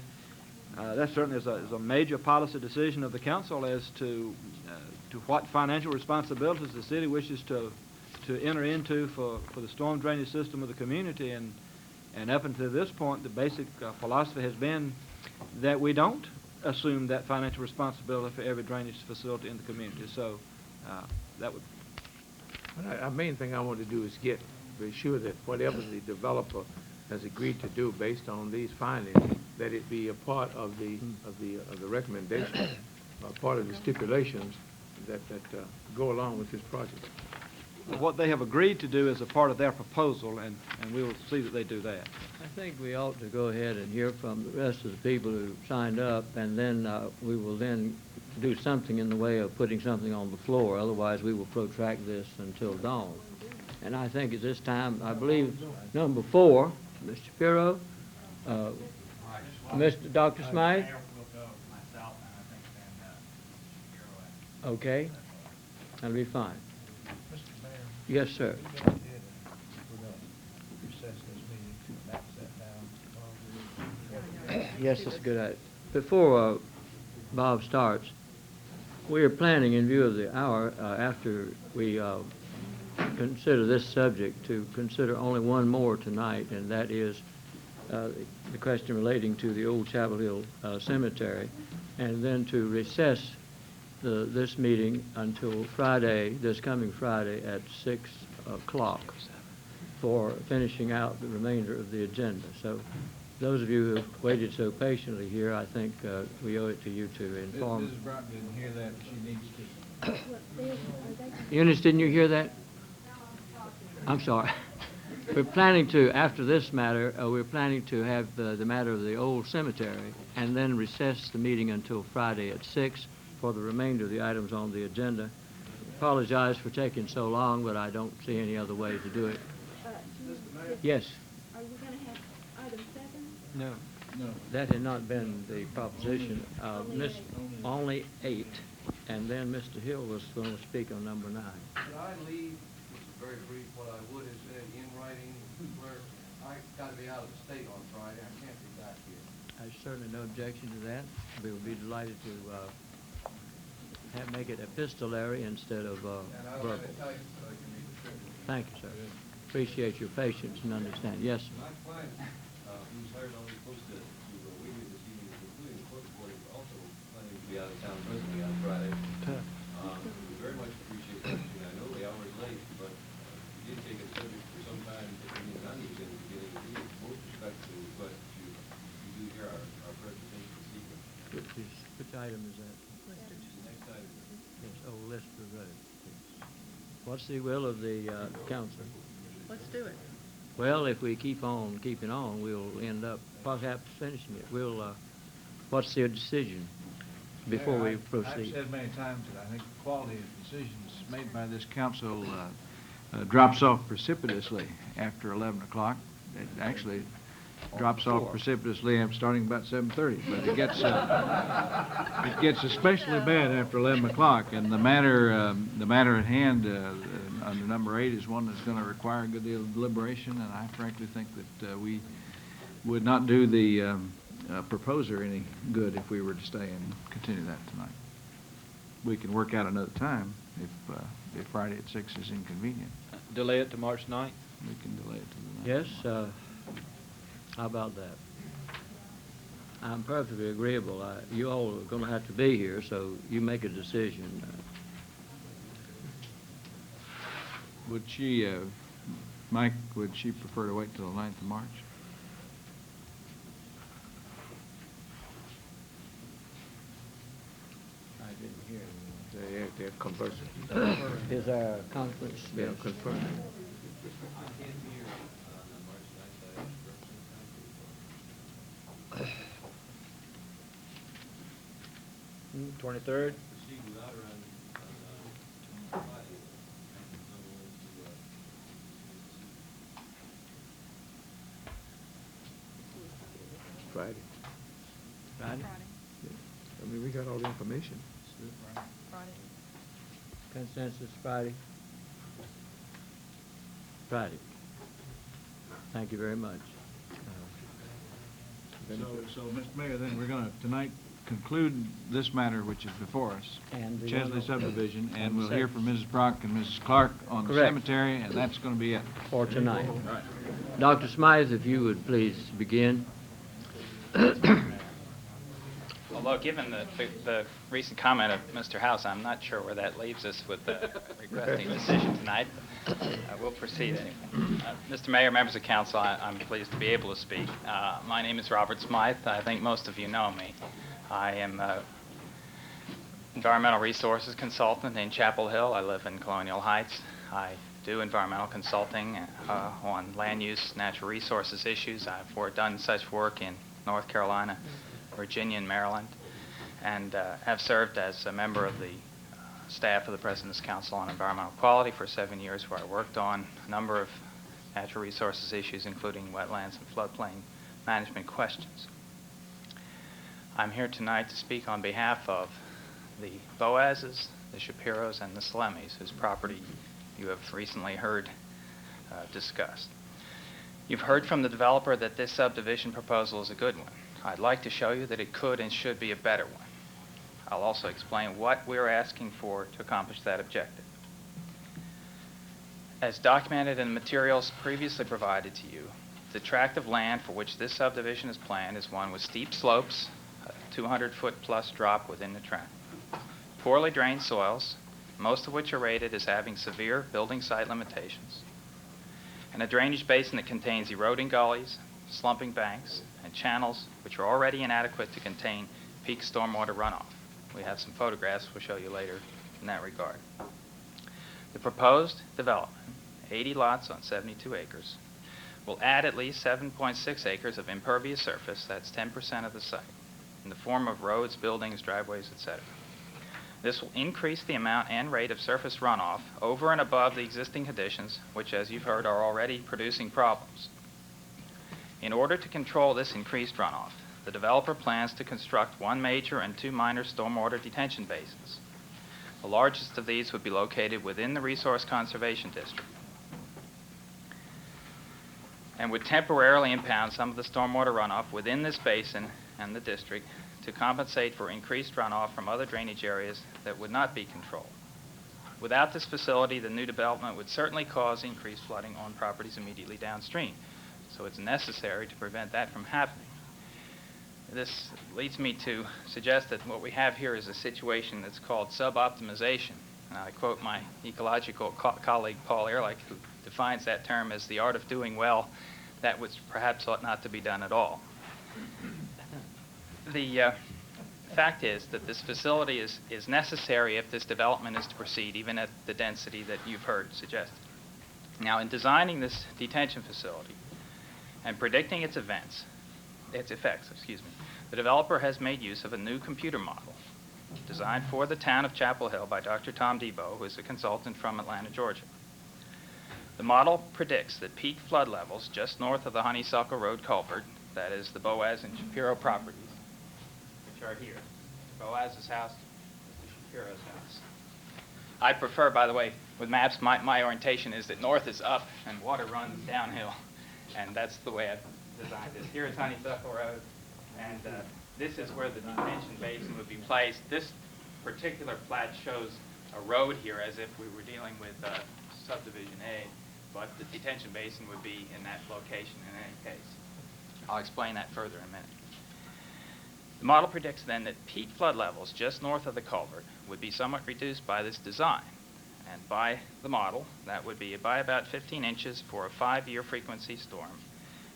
that certainly is a major policy decision of the council as to what financial responsibilities the city wishes to enter into for the storm drainage system of the community. And up until this point, the basic philosophy has been that we don't assume that financial responsibility for every drainage facility in the community. So that would... Our main thing I want to do is be sure that whatever the developer has agreed to do based on these findings, that it be a part of the recommendation, part of the stipulations, that go along with this project. What they have agreed to do is a part of their proposal, and we will see that they do that. I think we ought to go ahead and hear from the rest of the people who signed up, and then we will then do something in the way of putting something on the floor. Otherwise, we will protract this until dawn. And I think at this time, I believe number 4, Mr. Shapiro, Dr. Smythe. Okay, that'll be fine. Yes, sir. Yes, that's a good idea. Before Bob starts, we are planning, in view of the hour, after we consider this subject, to consider only one more tonight, and that is the question relating to the old Chapel Hill Cemetery, and then to recess this meeting until Friday, this coming Friday at 6 o'clock for finishing out the remainder of the agenda. So those of you who have waited so patiently here, I think we owe it to you to inform. Mrs. Brown didn't hear that. She needs to. Eunice, didn't you hear that? I'm sorry. We're planning to, after this matter, we're planning to have the matter of the old cemetery and then recess the meeting until Friday at 6 for the remainder of the items on the agenda. Apologize for taking so long, but I don't see any other way to do it. Yes? Are you going to have item 7? No. That had not been the proposition. Only 8, and then Mr. Hill was going to speak on number 9. Could I leave, just very brief, what I would have said in writing, where I got to be out of the state on Friday, I can't be back here. I certainly no objection to that. We would be delighted to make it epistolary instead of verbal. Thank you, sir. Appreciate your patience and understanding. Yes, sir. My client, who's hired on the post to we here this evening, including the clerk board, is also planning to be out of town presently on Friday. We very much appreciate the opportunity. I know the hour is late, but we did take a subject for some time to bring in non-news in the beginning of the meeting. Most respectfully request that you do hear our presentation this evening. Which item is that? Next item. Yes, Lister Road. What's the will of the council? Let's do it. Well, if we keep on keeping on, we'll end up perhaps finishing it. What's your decision before we proceed? I've said many times that I think the quality of decisions made by this council drops off precipitously after 11 o'clock. It actually drops off precipitously starting about 7:30, but it gets especially bad after 11 o'clock. And the matter at hand under number 8 is one that's going to require a good deal of deliberation, and I frankly think that we would not do the proposer any good if we were to stay and continue that tonight. We can work out another time if Friday at 6 is inconvenient. Delay it to March 9th? We can delay it to the 9th. Yes, how about that? I'm perfectly agreeable. You all are going to have to be here, so you make a decision. Would she, Mike, would she prefer to wait till the 9th of March? I didn't hear. They're conversing. Is our conference confirmed? I can't be here on March 9th. I represent 23rd? proceed without her on Friday. Friday. Friday? I mean, we got all the information. Friday. Consensus Friday? Friday. Thank you very much. So, Mr. Mayor, then we're going to tonight conclude this matter which is before us, And the Chesley one- subdivision, and on we'll the hear from Mrs. Brock and Mrs. Clark on the Correct. cemetery, and that's going to be it. For tonight. All right. Dr. Smythe, if you would please begin. Although, given the recent comment of Mr. House, I'm not sure where that leaves us with the requesting decision tonight. We'll proceed anyway. Mr. Mayor, members of council, I'm pleased to be able to speak. My name is Robert Smythe. I think most of you know me. I am environmental resources consultant in Chapel Hill. I live in Colonial Heights. I do environmental consulting on land use, natural resources issues. I've done such work in North Carolina, Virginia, and Maryland, and have served as a member of the staff of the President's Council on Environmental Quality for 7 years, where I worked on a number of natural resources issues, including wetlands and floodplain management questions. I'm here tonight to speak on behalf of the Boazes, the Shapiros, and the Salemis, whose property you have recently heard discussed. You've heard from the developer that this subdivision proposal is a good one. I'd like to show you that it could and should be a better one. I'll also explain what we're asking for to accomplish that objective. As documented in the materials previously provided to you, the tract of land for which this subdivision is planned is one with steep slopes, a 200-foot plus drop within the tract, poorly drained soils, most of which are rated as having severe building site limitations, and a drainage basin that contains eroding gullies, slumping banks, and channels which are already inadequate to contain peak stormwater runoff. We have some photographs we'll show you later in that regard. The proposed development, 80 lots on 72 acres, will add at least 7.6 acres of impervious surface, that's 10% of the site, in the form of roads, buildings, driveways, etc. This will increase the amount and rate of surface runoff over and above the existing conditions, which, as you've heard, are already producing problems. In order to control this increased runoff, the developer plans to construct one major and two minor stormwater detention basins. The largest of these would be located within the Resource Conservation District and would temporarily impound some of the stormwater runoff within this basin and the district to compensate for increased runoff from other drainage areas that would not be controlled. Without this facility, the new development would certainly cause increased flooding on properties immediately downstream, so it's necessary to prevent that from happening. This leads me to suggest that what we have here is a situation that's called sub-optimization. And I quote my ecological colleague Paul Ehrlich, who defines that term as the art of doing well that which perhaps ought not to be done at all. The fact is that this facility is necessary if this development is to proceed, even at the density that you've heard suggested. Now, in designing this detention facility and predicting its effects, the developer has made use of a new computer model designed for the town of Chapel Hill by Dr. Tom Debo, who is a consultant from Atlanta, Georgia. The model predicts that peak flood levels just north of the Honeysuckle Road culvert, that is the Boaz and Shapiro properties, which are here. Boaz's house, Mr. Shapiro's house. I prefer, by the way, with maps, my orientation is that north is up and water runs downhill, and that's the way I've designed this. Here is Honeysuckle Road, and this is where the detention basin would be placed. This particular plat shows a road here as if we were dealing with subdivision A, but the detention basin would be in that location in any case. I'll explain that further in a minute. The model predicts then that peak flood levels just north of the culvert would be somewhat reduced by this design. And by the model, that would be by about 15 inches for a 5-year frequency storm,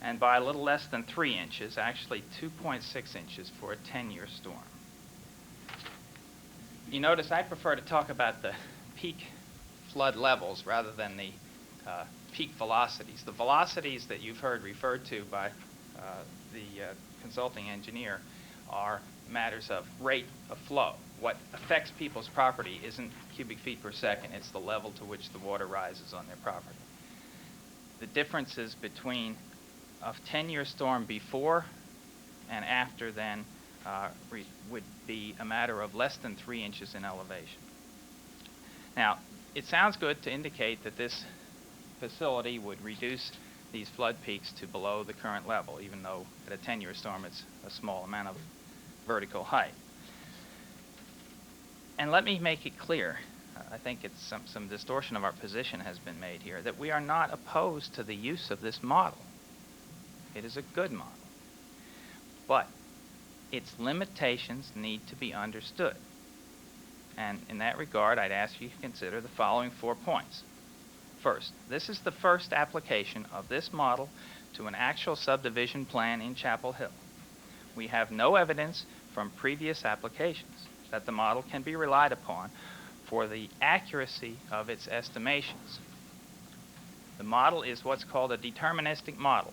and by a little less than 3 inches, actually 2.6 inches for a 10-year storm. You notice I prefer to talk about the peak flood levels rather than the peak velocities. The velocities that you've heard referred to by the consulting engineer are matters of rate of flow. What affects people's property isn't cubic feet per second, it's the level to which the water rises on their property. The differences between a 10-year storm before and after then would be a matter of less than 3 inches in elevation. Now, it sounds good to indicate that this facility would reduce these flood peaks to below the current level, even though at a 10-year storm it's a small amount of vertical height. And let me make it clear, I think it's some distortion of our position has been made here, that we are not opposed to the use of this model. It is a good model. But its limitations need to be understood. And in that regard, I'd ask you to consider the following 4 points. First, this is the first application of this model to an actual subdivision plan in Chapel Hill. We have no evidence from previous applications. that the model can be relied upon for the accuracy of its estimations. The model is what's called a deterministic model.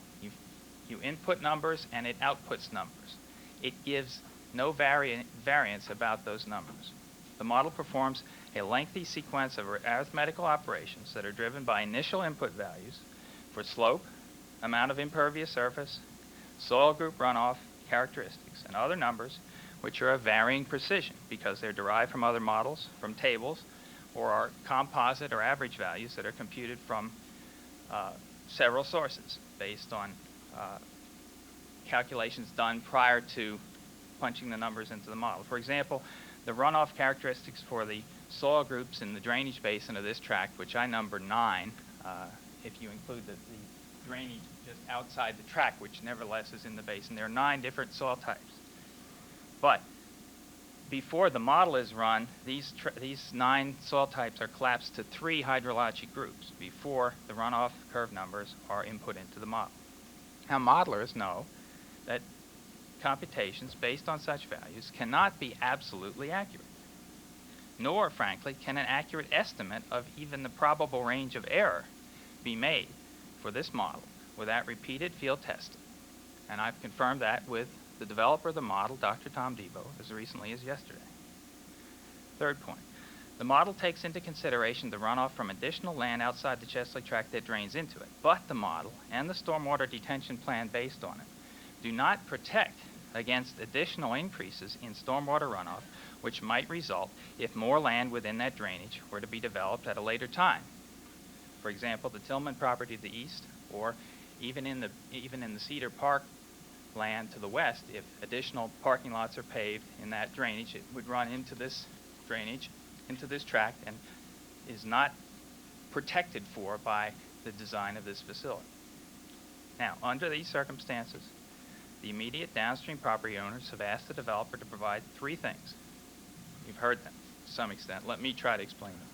You input numbers and it outputs numbers. It gives no variance about those numbers. The model performs a lengthy sequence of arithmetical operations that are driven by initial input values for slope, amount of impervious surface, soil group runoff characteristics, and other numbers which are of varying precision because they're derived from other models, from tables, or are composite or average values that are computed from several sources based on calculations done prior to punching the numbers into the model. For example, the runoff characteristics for the soil groups in the drainage basin of this tract, which I number 9, if you include the drainage just outside the tract, which nevertheless is in the basin. There are 9 different soil types. But before the model is run, these 9 soil types are collapsed to 3 hydrologic groups before the runoff curve numbers are input into the model. Now, modelers know that computations based on such values cannot be absolutely accurate, nor, frankly, can an accurate estimate of even the probable range of error be made for this model without repeated field testing. And I've confirmed that with the developer of the model, Dr. Tom Debo, as recently as yesterday. Third point, the model takes into consideration the runoff from additional land outside the Chesley Tract that drains into it, but the model and the stormwater detention plan based on it do not protect against additional increases in stormwater runoff which might result if more land within that drainage were to be developed at a later time. For example, the Tillman property to the east, or even in the Cedar Park land to the west, if additional parking lots are paved in that drainage, it would run into this drainage, into this tract, and is not protected for by the design of this facility. Now, under these circumstances, the immediate downstream property owners have asked the developer to provide 3 things. You've heard them to some extent. Let me try to explain them.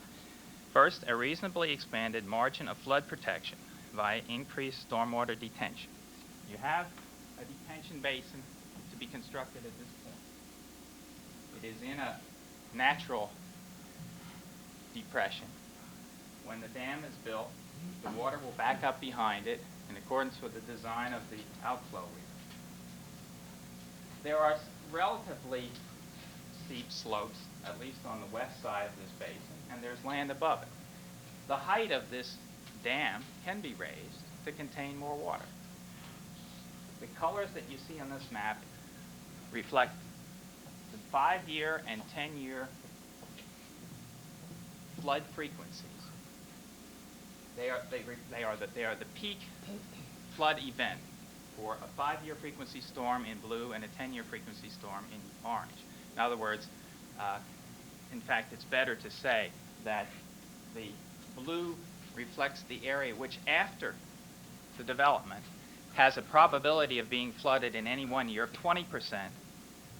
First, a reasonably expanded margin of flood protection via increased stormwater detention. You have a detention basin to be constructed at this point. It is in a natural depression. When the dam is built, the water will back up behind it in accordance with the design of the outflow wheel. There are relatively steep slopes, at least on the west side of this basin, and there's land above it. The height of this dam can be raised to contain more water. The colors that you see on this map reflect the 5-year and 10-year flood frequencies. They are the peak flood event for a 5-year frequency storm in blue and a 10-year frequency storm in orange. In other words, in fact, it's better to say that the blue reflects the area which, after the development, has a probability of being flooded in any one year of 20%,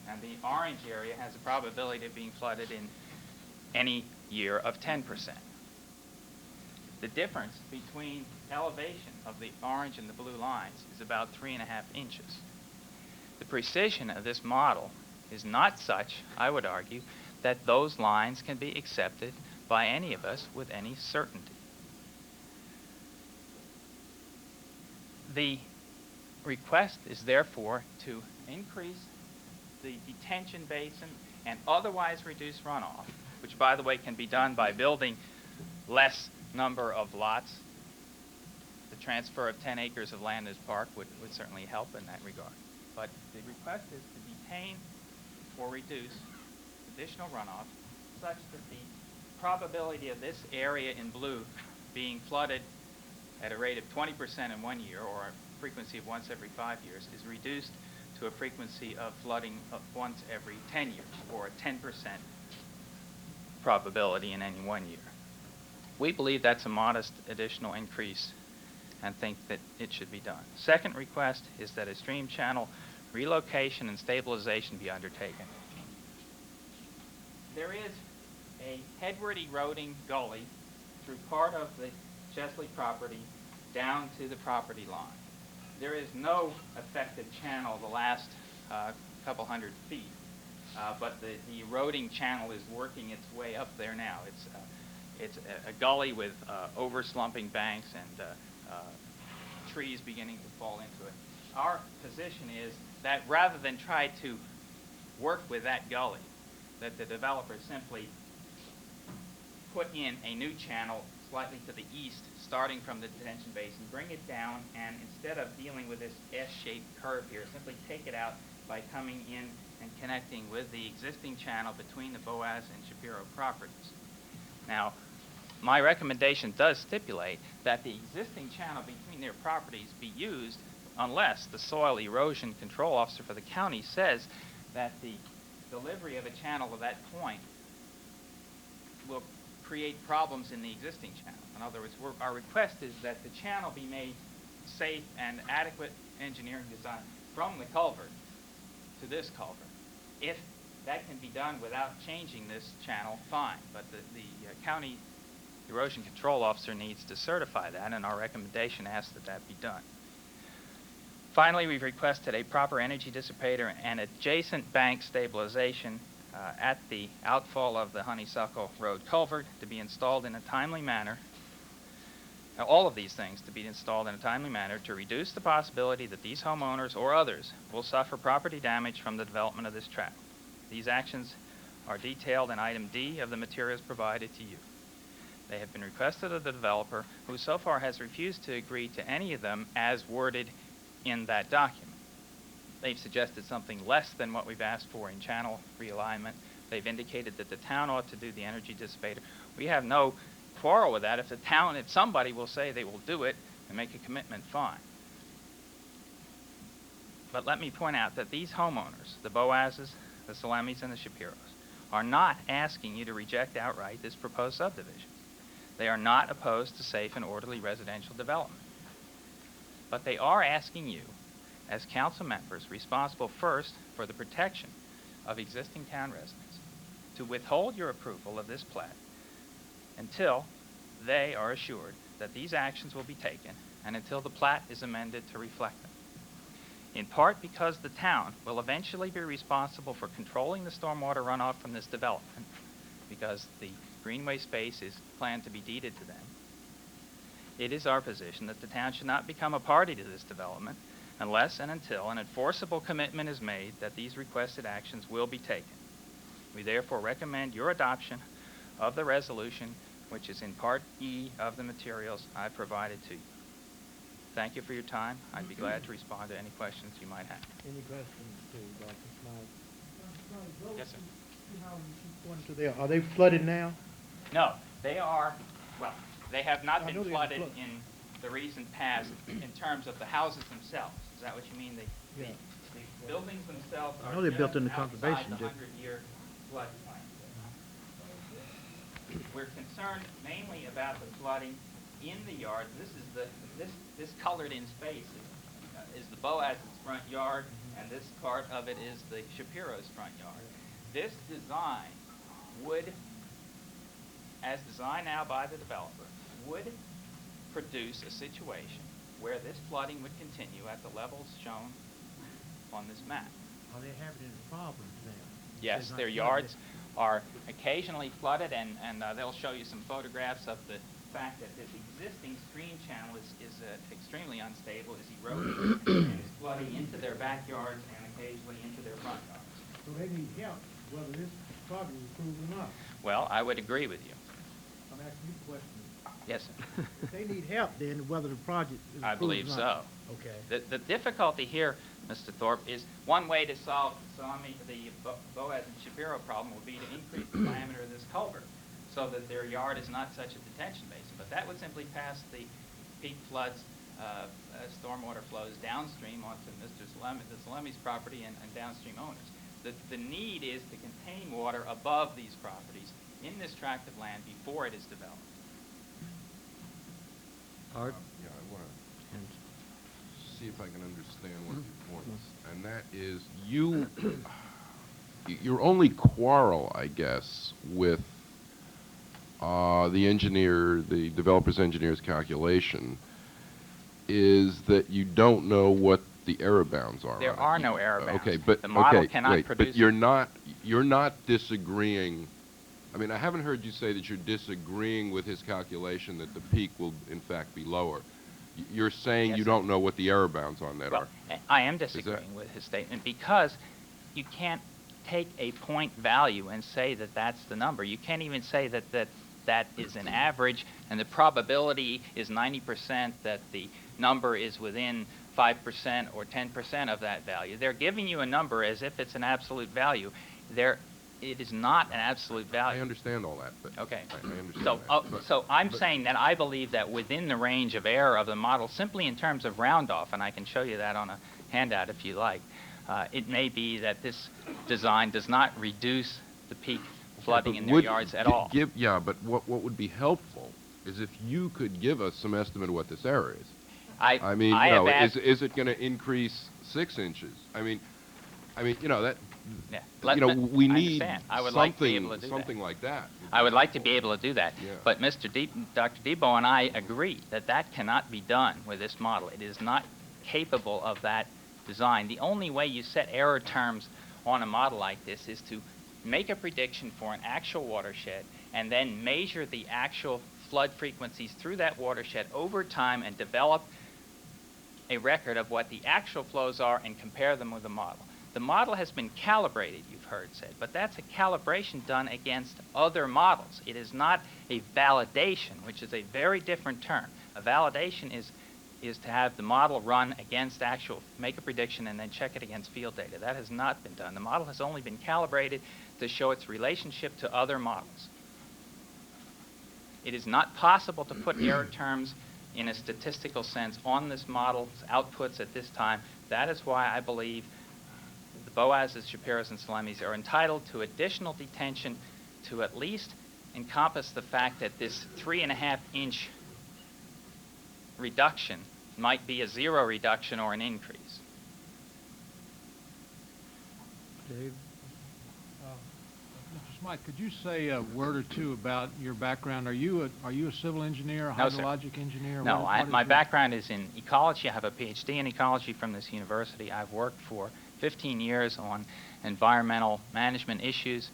and the orange area has a probability of being flooded in any year of 10%. The difference between elevation of the orange and the blue lines is about 3.5 inches. The precision of this model is not such, I would argue, that those lines can be accepted by any of us with any certainty. The request is therefore to increase the detention basin and otherwise reduce runoff, which, by the way, can be done by building less number of lots. The transfer of 10 acres of land as park would certainly help in that regard. But the request is to detain or reduce additional runoff such that the probability of this area in blue being flooded at a rate of 20% in 1 year, or a frequency of once every 5 years, is reduced to a frequency of flooding of once every 10 years, or a 10% probability in any 1 year. We believe that's a modest additional increase and think that it should be done. Second request is that a stream channel relocation and stabilization be undertaken. There is a headward eroding gully through part of the Chesley property down to the property line. There is no effective channel the last couple hundred feet but the eroding channel is working its way up there now. It's a gully with over-slumping banks and trees beginning to fall into it. Our position is that rather than try to work with that gully, that the developer simply put in a new channel slightly to the east, starting from the detention basin, bring it down, and instead of dealing with this S-shaped curve here, simply take it out by coming in and connecting with the existing channel between the Boaz and Shapiro properties. Now, my recommendation does stipulate that the existing channel between their properties be used unless the soil erosion control officer for the county says that the delivery of a channel to that point will create problems in the existing channel. In other words, our request is that the channel be made safe and adequate engineering design from the culvert to this culvert. If that can be done without changing this channel, fine, but the county erosion control officer needs to certify that, and our recommendation asks that that be done. Finally, we've requested a proper energy dissipator and adjacent bank stabilization at the outfall of the Honeysuckle Road culvert to be installed in a timely manner. Now, all of these things to be installed in a timely manner to reduce the possibility that these homeowners or others will suffer property damage from the development of this tract. These actions are detailed in item D of the materials provided to you. They have been requested of the developer, who so far has refused to agree to any of them as worded in that document. They've suggested something less than what we've asked for in channel realignment. They've indicated that the town ought to do the energy dissipator. We have no quarrel with that. If the town, if somebody will say they will do it and make a commitment, fine. But let me point out that these homeowners, the Boazes, the Salemis, and the Shapiros, are not asking you to reject outright this proposed subdivision. They are not opposed to safe and orderly residential development. But they are asking you, as council members responsible first for the protection of existing town residents, to withhold your approval of this plat until they are assured that these actions will be taken and until the plat is amended to reflect them. In part because the town will eventually be responsible for controlling the stormwater runoff from this development, because the greenway space is planned to be deeded to them. It is our position that the town should not become a party to this development unless and until an enforceable commitment is made that these requested actions will be taken. We therefore recommend your adoption of the resolution, which is in Part E of the materials I provided to you. Thank you for your time. I'd be glad to respond to any questions you might have. Any questions to Dr. Smythe? Yes, sir. Are they flooded now? No, they are, well, they have not I been know they're flooded flooded. in the recent past in terms of the houses themselves. Is that what you mean? The buildings themselves I are know they're built just in the outside conservation the district. 100-year floodplain. We're concerned mainly about the flooding in the yard. This colored-in space is the Boaz's front yard, and this part of it is the Shapiro's front yard. This design would, as designed now by the developer, would produce a situation where this flooding would continue at the levels shown on this map. Are they having any problems now? Yes, They're their not yards are occasionally flooded, and they'll show you some photographs of the fact that this existing stream channel is extremely unstable, is eroding, and is flooding into their backyards and occasionally into their front yards. So they need help, whether this project is approved or not. Well, I would agree with you. I'm asking you the question. Yes, sir. If they need help, then whether the project is I approved believe or so. not. Okay. The difficulty here, Mr. Thorpe, is one way to solve the Boaz and Shapiro problem would be to increase the diameter of this culvert so that their yard is not such a detention basin. But that would simply pass the peak floods, stormwater flows downstream onto the Salemi's property and downstream owners. The need is to contain water above these properties in this tract of land before it is developed. Art? Yeah, I want to see if I can understand what your point is. And that is, your only quarrel, I guess, with the developer's engineer's calculation is that you don't know what the error bounds are. There on it. are no error bounds. Okay, but The model okay, cannot wait, produce but you're not disagreeing. I mean, I haven't heard you say that you're disagreeing with his calculation that the peak will in fact be lower. You're saying Yes, you sir. don't know what the error bounds on that Well, are. I am that- disagreeing with his statement because you can't take a point value and say that that's the number. You can't even say that is an average and the probability is 90% that the number is within 5% or 10% of that value. They're giving you a number as if it's an absolute value. It is not an absolute value. I understand all that, but Okay. I understand So, that. so I'm saying that I believe that within the range of error of the model, simply in terms of round off, and I can show you that on a handout if you like, it may be that this design does not reduce the peak flooding in their yards at all. Yeah, but what would be helpful is if you could give us some estimate of what this error is. I mean, I you know, have asked- is it going to increase 6 inches? I mean, you know that. Yeah. We I need understand. I would something, like to be able to do something like that. I would like to be able to do that. Yeah. But Dr. Debo and I agree that that cannot be done with this model. It is not capable of that design. The only way you set error terms on a model like this is to make a prediction for an actual watershed and then measure the actual flood frequencies through that watershed over time and develop a record of what the actual flows are and compare them with the model. The model has been calibrated, you've heard said, but that's a calibration done against other models. It is not a validation, which is a very different term. A validation is to have the model run against make a prediction and then check it against field data. That has not been done. The model has only been calibrated to show its relationship to other models. It is not possible to put error terms in a statistical sense on this model's outputs at this time. That is why I believe the Boazes, Shapiros, and Salemis are entitled to additional detention to at least encompass the fact that this 3.5-inch reduction might be a 0 reduction or an increase. Dave? Mr. Smythe, could you say a word or two about your background? Are you a civil engineer, a No, sir. hydrologic engineer? No, What is my your- background is in ecology. I have a PhD in ecology from this university. I've worked for 15 years on environmental management issues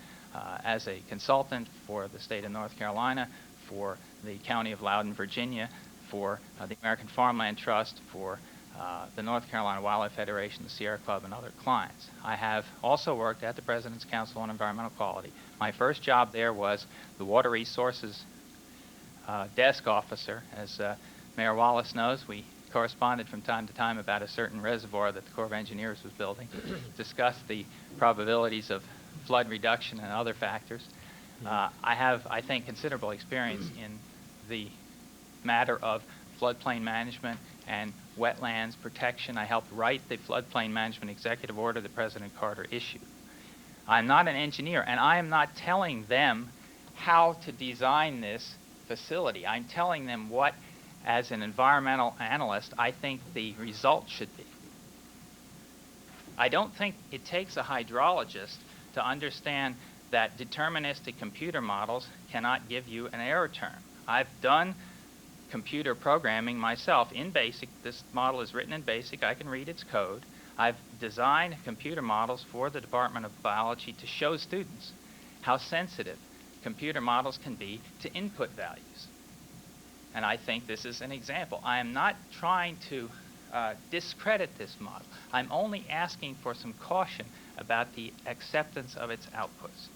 as a consultant for the state of North Carolina, for the county of Loudoun, Virginia, for the American Farmland Trust, for the North Carolina Wildlife Federation, the Sierra Club, and other clients. I have also worked at the President's Council on Environmental Quality. My first job there was the Water Resources desk officer. As Mayor Wallace knows, we corresponded from time to time about a certain reservoir that the Corps of Engineers was building, discussed the probabilities of flood reduction and other factors. I have, I think, considerable experience in the matter of floodplain management and wetlands protection. I helped write the floodplain management executive order that President Carter issued. I'm not an engineer, and I am not telling them how to design this facility. I'm telling them what, as an environmental analyst, I think the result should be. I don't think it takes a hydrologist to understand that deterministic computer models cannot give you an error term. I've done computer programming myself in BASIC. This model is written in BASIC. I can read its code. I've designed computer models for the Department of Biology to show students how sensitive computer models can be to input values. And I think this is an example. I am not trying to discredit this model. I'm only asking for some caution about the acceptance of its outputs.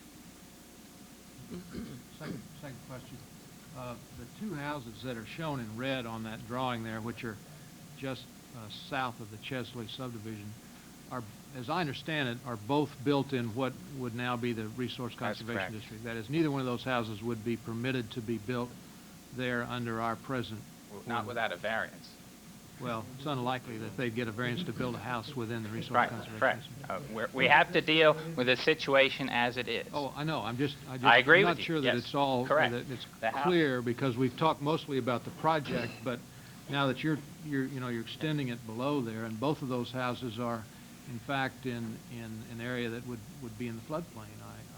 Second question. The two houses that are shown in red on that drawing there, which are just south of the Chesley subdivision, are, as I understand it, are both built in what would now be the Resource Conservation correct. District. That is, neither one of those houses would be permitted to be built there under our present. Not without a variance. Well, it's unlikely that they'd get a variance to build a house within the Resource Right, Conservation correct. District. We have to deal with the situation as it is. Oh, I know. I agree I'm with not you. sure that Yes, it's all correct. that it's The house- clear because we've talked mostly about the project, but now that you're extending it below there, and both of those houses are, in fact, in an area that would be in the floodplain.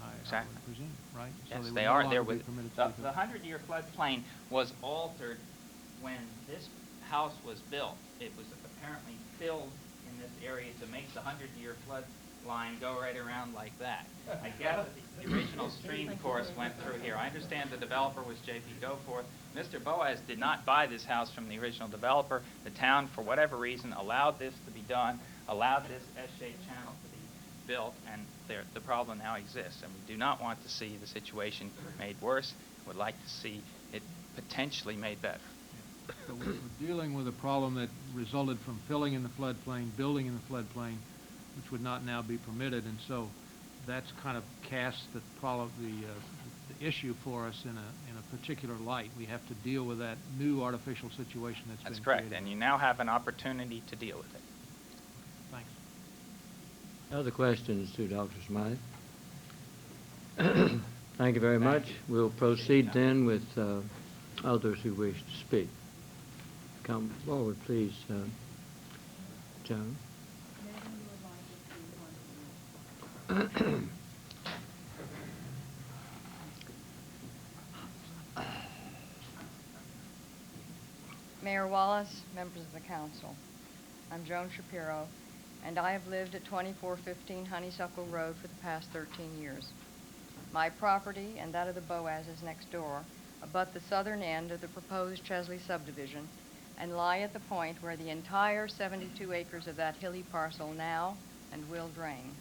I Exactly. would presume, right? So Yes, would they no are. longer There be was permitted to the be built. 100-year floodplain was altered when this house was built. It was apparently filled in this area to make the 100-year flood line go right around like that. I gather the original stream course went through here. I understand the developer was J.P. Goforth. Mr. Boaz did not buy this house from the original developer. The town, for whatever reason, allowed this to be done, allowed this S-shaped channel to be built, and the problem now exists. And we do not want to see the situation made worse. Would like to see it potentially made better. So we're dealing with a problem that resulted from filling in the floodplain, building in the floodplain, which would not now be permitted, and so that's kind of cast the problem, the issue for us in a particular light. We have to deal with that new artificial situation that's been That's correct, created. and you now have an opportunity to deal with it. Thanks. Other questions to Dr. Smythe? Thank you very much. We'll proceed then with others who wish to speak. Come forward, please, Joan. Mayor Wallace, members of the council, I'm Joan Shapiro, and I have lived at 2415 Honeysuckle Road for the past 13 years. My property and that of the Boazes next door abut the southern end of the proposed Chesley subdivision and lie at the point where the entire 72 acres of that hilly parcel now and will drain.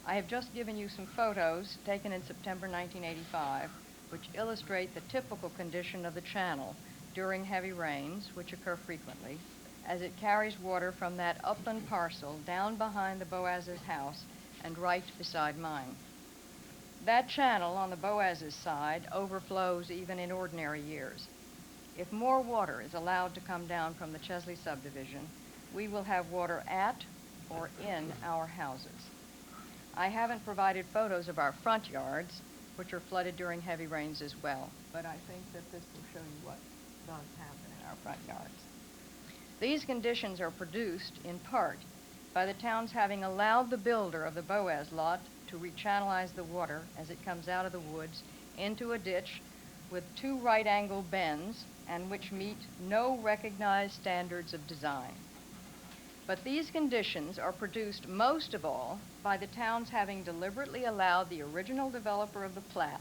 I have just given you some photos taken in September 1985, which illustrate the typical condition of the channel during heavy rains, which occur frequently, as it carries water from that upland parcel down behind the Boazes' house and right beside mine. That channel on the Boazes' side overflows even in ordinary years. If more water is allowed to come down from the Chesley subdivision, we will have water at or in our houses. I haven't provided photos of our front yards, which are flooded during heavy rains as well, but I think that this will show you what does happen in our front yards. These conditions are produced in part by the town's having allowed the builder of the Boaz lot to rechannelize the water as it comes out of the woods into a ditch with 2 right-angle bends and which meet no recognized standards of design. But these conditions are produced most of all by the town's having deliberately allowed the original developer of the plat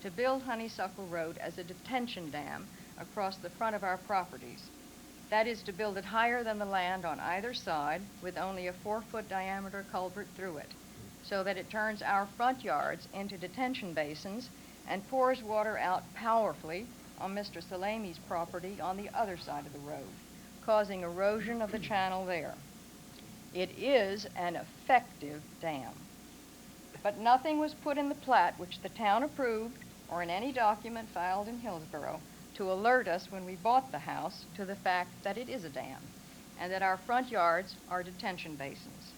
to build Honeysuckle Road as a detention dam across the front of our properties. That is, to build it higher than the land on either side with only a 4-foot diameter culvert through it, so that it turns our front yards into detention basins and pours water out powerfully on Mr. Salami's property on the other side of the road, causing erosion of the channel there. It is an effective dam. But nothing was put in the plat which the town approved or in any document filed in Hillsborough to alert us when we bought the house to the fact that it is a dam and that our front yards are detention basins.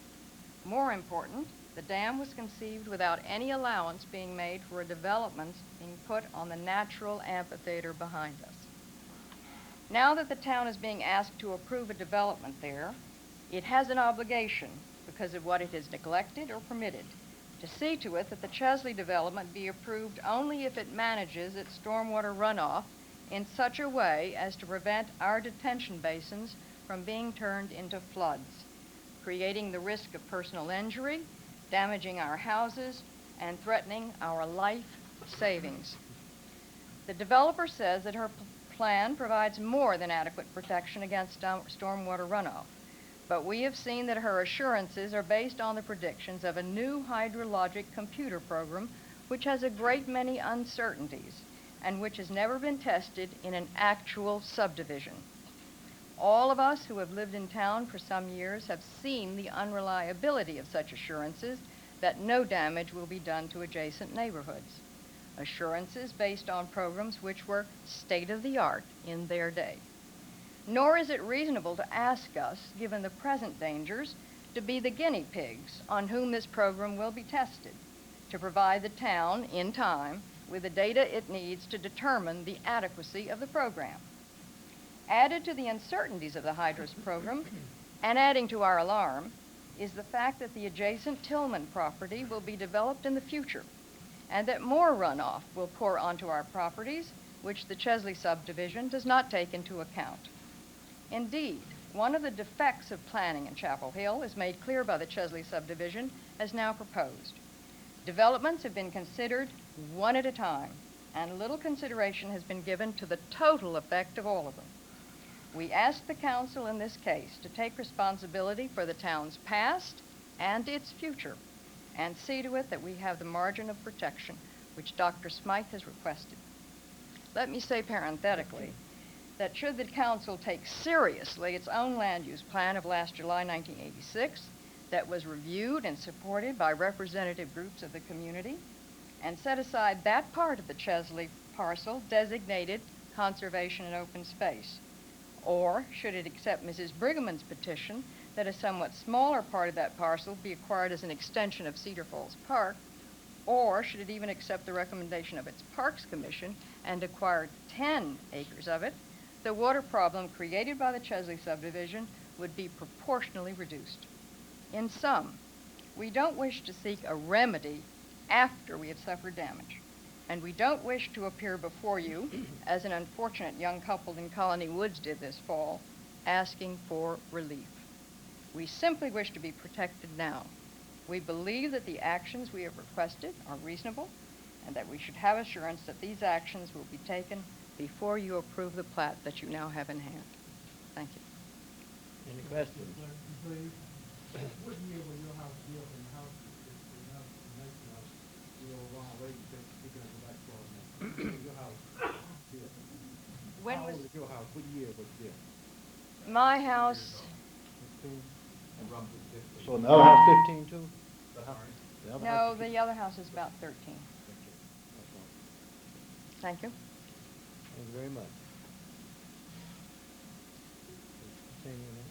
More important, the dam was conceived without any allowance being made for a development being put on the natural amphitheater behind us. Now that the town is being asked to approve a development there, it has an obligation, because of what it has neglected or permitted, to see to it that the Chesley development be approved only if it manages its stormwater runoff in such a way as to prevent our detention basins from being turned into floods, creating the risk of personal injury, damaging our houses, and threatening our life savings. The developer says that her plan provides more than adequate protection against stormwater runoff, but we have seen that her assurances are based on the predictions of a new hydrologic computer program which has a great many uncertainties and which has never been tested in an actual subdivision. All of us who have lived in town for some years have seen the unreliability of such assurances that no damage will be done to adjacent neighborhoods. Assurances based on programs which were state-of-the-art in their day. Nor is it reasonable to ask us, given the present dangers, to be the guinea pigs on whom this program will be tested, to provide the town, in time, with the data it needs to determine the adequacy of the program. Added to the uncertainties of the Hydros program, and adding to our alarm, is the fact that the adjacent Tillman property will be developed in the future, and that more runoff will pour onto our properties, which the Chesley subdivision does not take into account. Indeed, One of the defects of planning in Chapel Hill is made clear by the Chesley subdivision as now proposed. Developments have been considered one at a time, and little consideration has been given to the total effect of all of them. We ask the council in this case to take responsibility for the town's past and its future, and see to it that we have the margin of protection which Dr. Smythe has requested. Let me say parenthetically that should the council take seriously its own land use plan of last July 1986, that was reviewed and supported by representative groups of the community, and set aside that part of the Chesley parcel designated conservation and open space, or should it accept Mrs. Brigham's petition that a somewhat smaller part of that parcel be acquired as an extension of Cedar Falls Park, or should it even accept the recommendation of its Parks Commission and acquire 10 acres of it, the water problem created by the Chesley subdivision would be proportionally reduced. In sum, we don't wish to seek a remedy after we have suffered damage, and we don't wish to appear before you, as an unfortunate young couple in Colony Woods did this fall, asking for relief. We simply wish to be protected now. We believe that the actions we have requested are reasonable, and that we should have assurance that these actions will be taken before you approve the plat that you now have in hand. Thank you. Any questions? What year was your house built and the house is enough to make us real wrong way to take us back for now? Your house built. When How was- old is your house? What year was it built? My house, 15? So the other house 15 too? The other no, house- the other house is about 13. Thank you. Thank you very much. Continue now.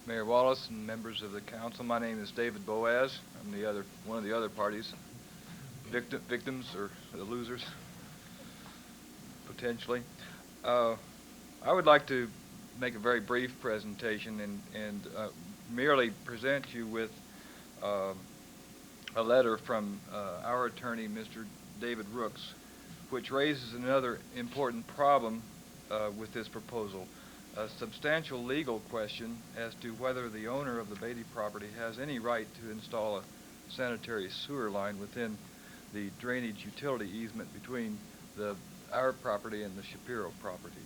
Mayor Wallace and members of the council, my name is David Boaz. I'm one of the other parties, victims or the losers, potentially. I would like to make a very brief presentation and merely present you with a letter from our attorney, Mr. David Rooks, which raises another important problem with this proposal. A substantial legal question as to whether the owner of the Beatty property has any right to install a sanitary sewer line within the drainage utility easement between our property and the Shapiro property.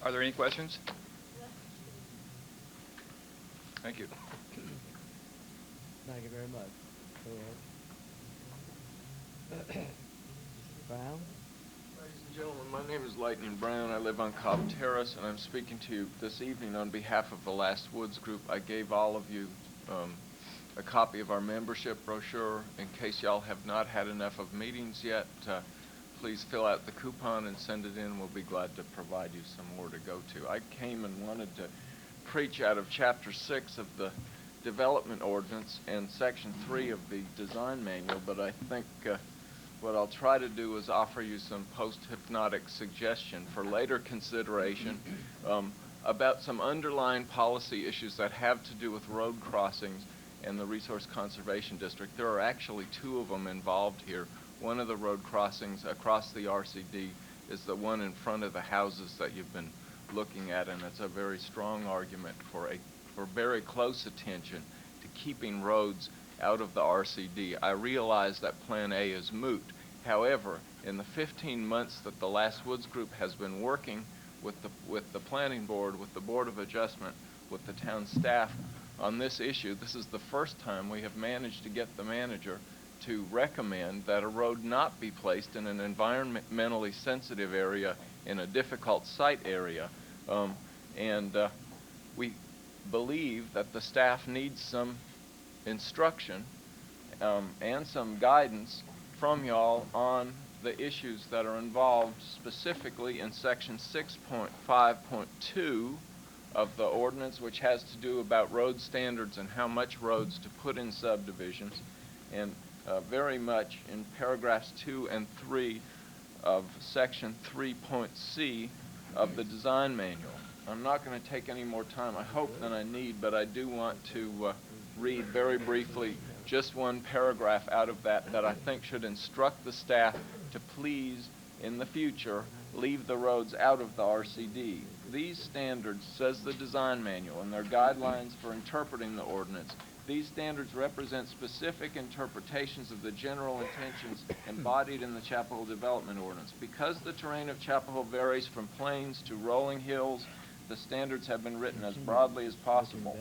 Are there any questions? Thank you. Thank you very much. Go ahead. Brown? Ladies and gentlemen, my name is Lightning Brown. I live on Cobb Terrace, and I'm speaking to you this evening on behalf of the Last Woods Group. I gave all of you a copy of our membership brochure. In case y'all have not had enough of meetings yet, please fill out the coupon and send it in. We'll be glad to provide you some more to go to. I came and wanted to preach out of Chapter 6 of the Development Ordinance and Section 3 of the Design Manual, but I think what I'll try to do is offer you some post-hypnotic suggestion for later consideration about some underlying policy issues that have to do with road crossings and the Resource Conservation District. There are actually two of them involved here. One of the road crossings across the RCD is the one in front of the houses that you've been looking at, and it's a very strong argument for very close attention to keeping roads out of the RCD. I realize that Plan A is moot. However, in the 15 months that the Last Woods Group has been working with the Planning Board, with the Board of Adjustment, with the town staff on this issue, this is the first time we have managed to get the manager to recommend that a road not be placed in an environmentally sensitive area in a difficult site area. We believe that the staff needs some instruction and some guidance from y'all on the issues that are involved specifically in section 6.5.2 of the ordinance, which has to do about road standards and how much roads to put in subdivisions, and very much in paragraphs 2 and 3 of section 3.c of the design manual. I'm not going to take any more time, I hope, than I need, but I do want to read very briefly just one paragraph out of that I think should instruct the staff to please, in the future, leave the roads out of the RCD. These standards, says the design manual, and they're guidelines for interpreting the ordinance. These standards represent specific interpretations of the general intentions embodied in the Chapel Hill Development Ordinance. Because the terrain of Chapel Hill varies from plains to rolling hills, the standards have been written as broadly as possible.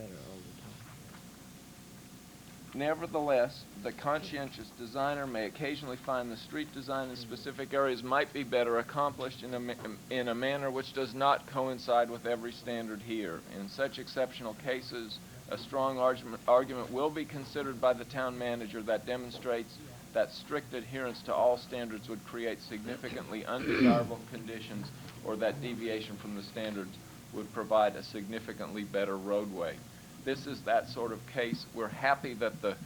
Nevertheless, the conscientious designer may occasionally find the street design in specific areas might be better accomplished in a manner which does not coincide with every standard here. In such exceptional cases, a strong argument will be considered by the town manager that demonstrates that strict adherence to all standards would create significantly undesirable conditions, or that deviation from the standards would provide a significantly better roadway. This is that sort of case. We're happy that the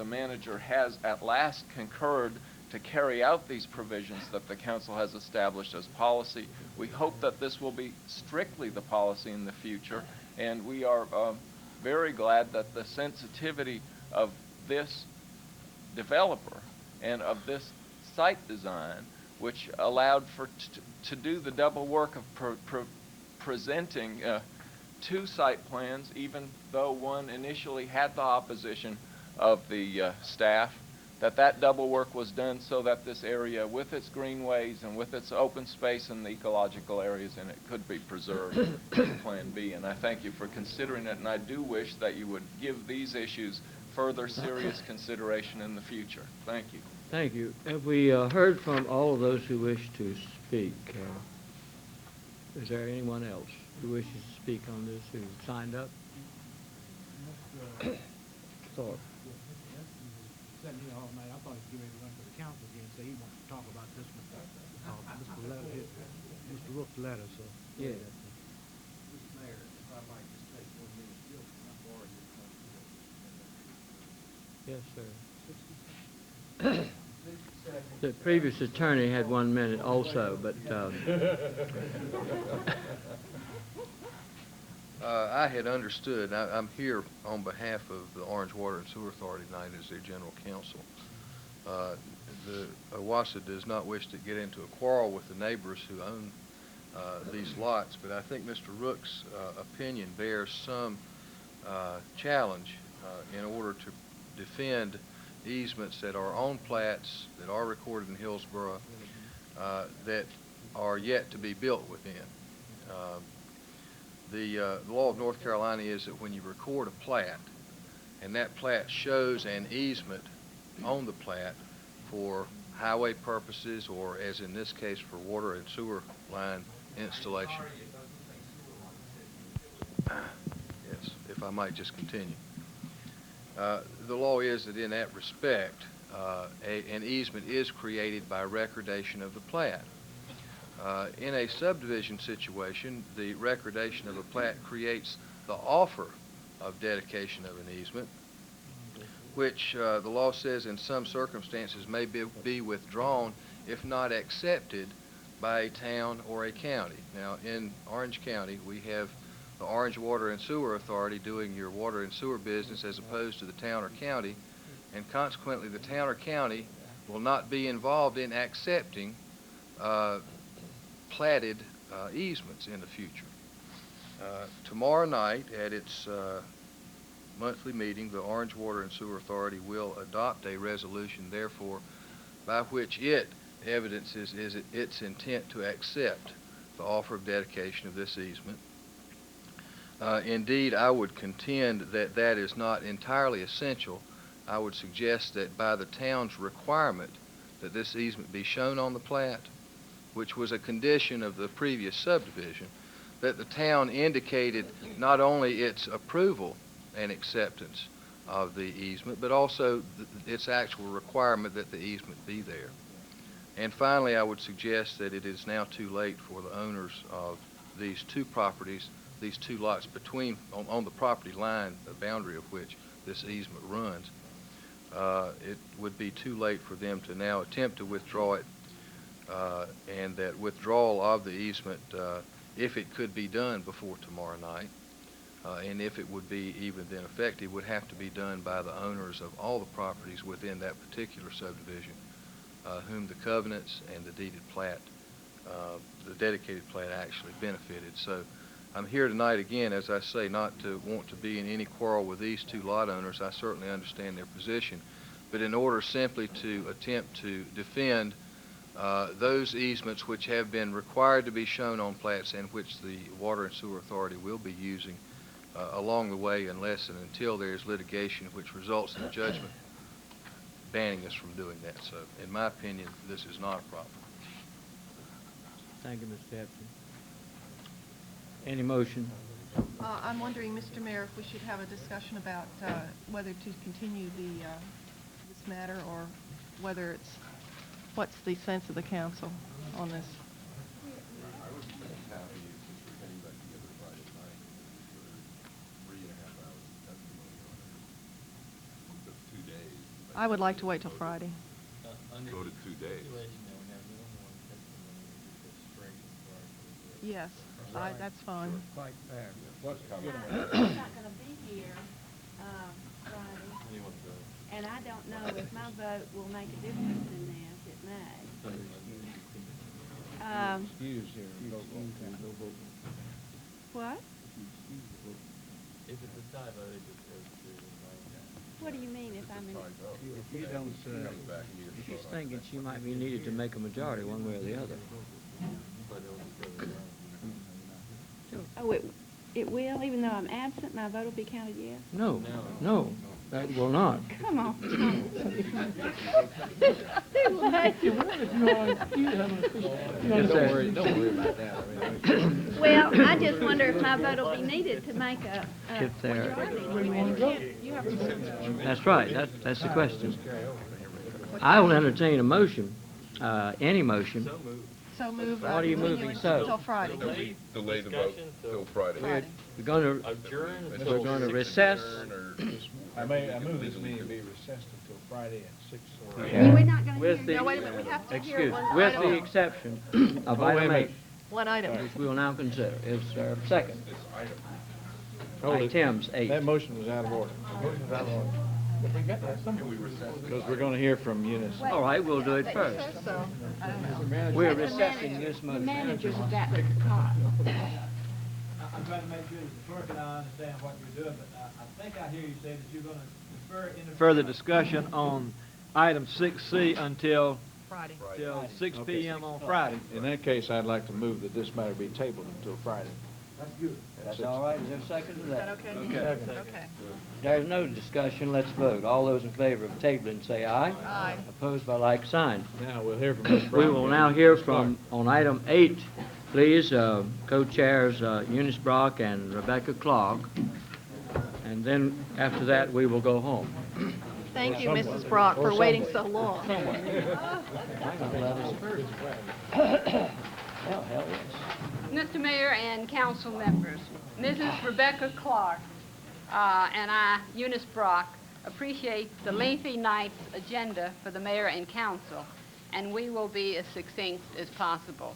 manager has at last concurred to carry out these provisions that the council has established as policy. We hope that this will be strictly the policy in the future, and we are very glad that the sensitivity of this developer and of this site design, which allowed for to do the double work of presenting 2 site plans, even though one initially had the opposition of the staff, that double work was done so that this area, with its greenways and with its open space and the ecological areas in it, could be preserved in Plan B. And I thank you for considering it, and I do wish that you would give these issues further serious consideration in the future. Thank you. Thank you. Have we heard from all of those who wish to speak? Is there anyone else who wishes to speak on this, who signed up? Thorpe. Sitting here all night, I thought he was getting ready to run for the council again, so he wants to talk about this one. Mr. Letter, Mr. Rook's letter, so. Yeah. Mr. Mayor, if I might just take 1 minute, still, I'm borrowing your Yes, sir. The previous attorney had 1 minute also, but I had understood, I'm here on behalf of the Orange Water and Sewer Authority tonight as their general counsel. The OWASA does not wish to get into a quarrel with the neighbors who own these lots, but I think Mr. Rook's opinion bears some challenge in order to defend easements that are on plats, that are recorded in Hillsborough, that are yet to be built within. The law of North Carolina is that when you record a plat, and that plat shows an easement on the plat for highway purposes, or as in this case for water and sewer line installation. Yes, if I might just continue. The law is that in that respect, an easement is created by recordation of the plat. In a subdivision situation, the recordation of a plat creates the offer of dedication of an easement, which the law says in some circumstances may be withdrawn if not accepted by a town or a county. Now, in Orange County, we have the Orange Water and Sewer Authority doing your water and sewer business as opposed to the town or county, and consequently the town or county will not be involved in accepting platted easements in the future. Tomorrow night at its monthly meeting, the Orange Water and Sewer Authority will adopt a resolution, therefore, by which it evidences its intent to accept the offer of dedication of this easement. Indeed, I would contend that that is not entirely essential. I would suggest that by the town's requirement that this easement be shown on the plat, which was a condition of the previous subdivision, that the town indicated not only its approval and acceptance of the easement, but also its actual requirement that the easement be there. And finally, I would suggest that it is now too late for the owners of these two properties, these two lots between, on the property line, the boundary of which this easement runs. It would be too late for them to now attempt to withdraw it, and that withdrawal of the easement, if it could be done before tomorrow night, and if it would be even then effective, would have to be done by the owners of all the properties within that particular subdivision, whom the covenants and the deeded plat, the dedicated plat actually benefited. So I'm here tonight again, as I say, not to want to be in any quarrel with these two lot owners. I certainly understand their position, but in order simply to attempt to defend those easements which have been required to be shown on plats and which the Water and Sewer Authority will be using along the way unless and until there is litigation which results in a judgment banning us from doing that. So in my opinion, this is not a problem. Thank you, Mr. Hampton. Any motion? I'm wondering, Mr. Mayor, if we should have a discussion about whether to continue this matter or whether what's the sense of the council on this? I would be happy if Mr. Kenny back together Friday night for 3.5 hours of testimony on it. The 2 days. I would like to wait till Friday. Go to 2 days. Yes, that's fine. Quite fair. What's coming? I'm not going to be here Friday, and I don't know if my vote will make a difference in this. It may. Excuse here. What? If it's a tie vote, it just goes to What do you mean if I'm in? If you don't, She's thinking she might be needed to make a majority one way or the other. Oh, it will, even though I'm absent, my vote will be counted yes? No, no, that will not. Come on. Don't worry about that. Well, I just wonder if my vote will be needed to make a If there, majority. that's right, that's the question. I will entertain a motion, any motion. So move. What are you moving Until so? Friday. Delay the vote till Friday. We're going to recess. I move this meeting be recessed until Friday at 6 or... Yeah. We're not going to With hear. the- No, wait a minute, we have to hear Excuse, one with item. the exception of Oh, wait a item minute. 8, One item. which we will now consider. Is there a second? Hold it. Items 8. That motion was out of order. Because we're going to hear from Eunice. All right, we'll do it first. So, I don't know. We're recessing this The motion. manager's got the clock. I'm trying to make sure that the clerk and I understand what you're doing, but I think I hear you say that you're going to defer any further discussion on item 6C until Friday. 6 p.m. on Friday. In that case, I'd like to move that this matter be tabled until Friday. That's good. That's all right, is there a second to Is that that? okay? Okay. There's no discussion, let's vote. All those in favor of tabling say aye. Aye. Opposed by like sign. Now, we'll hear from Ms. We Brown. will now hear from, on item 8, please, co-chairs Eunice Brock and Rebecca Clark. And then, after that, we will go home. Thank you, Mrs. Brock, for waiting so long. Hell, yes. Mr. Mayor and council members, Mrs. Rebecca Clark and I, Eunice Brock, appreciate the lengthy night's agenda for the mayor and council, and we will be as succinct as possible.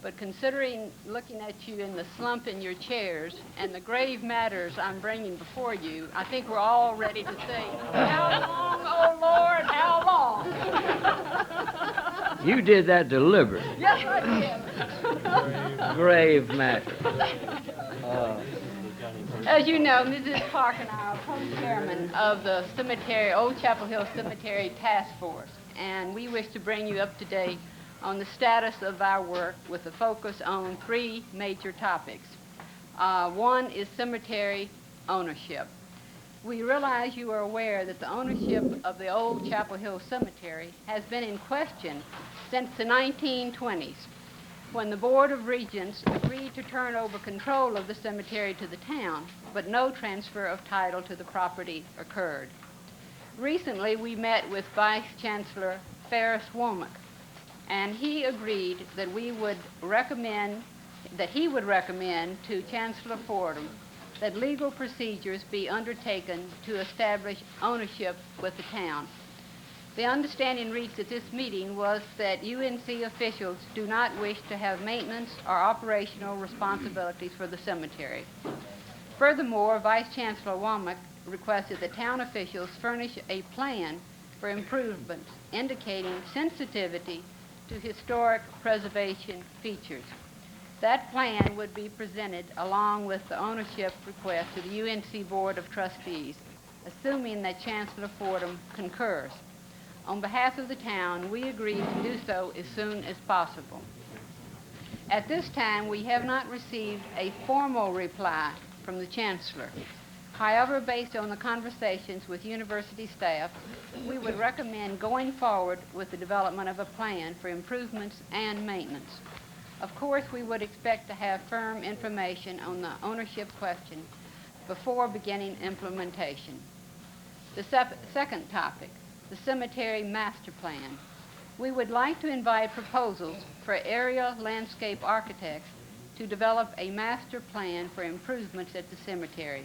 But considering looking at you in the slump in your chairs and the grave matters I'm bringing before you, I think we're all ready to say, how long, oh Lord, how long? You did that deliberately. Yes, I did. Grave matter. As you know, Mrs. Clark and I are co-chairman of the cemetery, Old Chapel Hill Cemetery Task Force, and we wish to bring you up to date on the status of our work with a focus on 3 major topics. One is cemetery ownership. We realize you are aware that the ownership of the Old Chapel Hill Cemetery has been in question since the 1920s. when the Board of Regents agreed to turn over control of the cemetery to the town, but no transfer of title to the property occurred. Recently, we met with Vice Chancellor Ferris Womack, and he agreed that he would recommend to Chancellor Fordham that legal procedures be undertaken to establish ownership with the town. The understanding reached at this meeting was that UNC officials do not wish to have maintenance or operational responsibilities for the cemetery. Furthermore, Vice Chancellor Womack requested that town officials furnish a plan for improvements indicating sensitivity to historic preservation features. That plan would be presented along with the ownership request to the UNC Board of Trustees, assuming that Chancellor Fordham concurs. On behalf of the town, we agreed to do so as soon as possible. At this time, we have not received a formal reply from the Chancellor. However, based on the conversations with university staff, we would recommend going forward with the development of a plan for improvements and maintenance. Of course, we would expect to have firm information on the ownership question before beginning implementation. The second topic, the cemetery master plan. We would like to invite proposals for area landscape architects to develop a master plan for improvements at the cemetery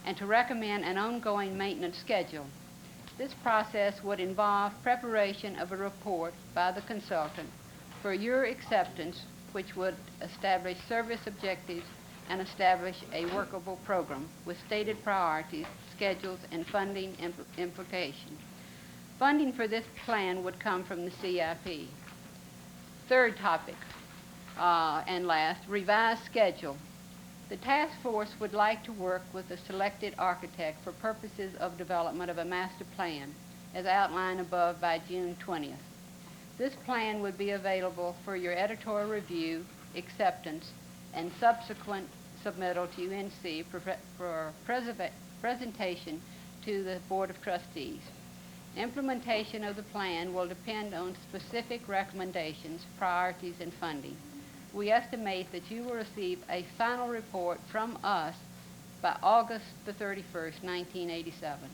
and to recommend an ongoing maintenance schedule. This process would involve preparation of a report by the consultant for your acceptance, which would establish service objectives and establish a workable program with stated priorities, schedules, and funding implications. Funding for this plan would come from the CIP. Third topic, and last, revised schedule. The task force would like to work with a selected architect for purposes of development of a master plan, as outlined above by June 20th. This plan would be available for your editorial review, acceptance, and subsequent submittal to UNC for presentation to the Board of Trustees. Implementation of the plan will depend on specific recommendations, priorities, and funding. We estimate that you will receive a final report from us by August the 31st, 1987.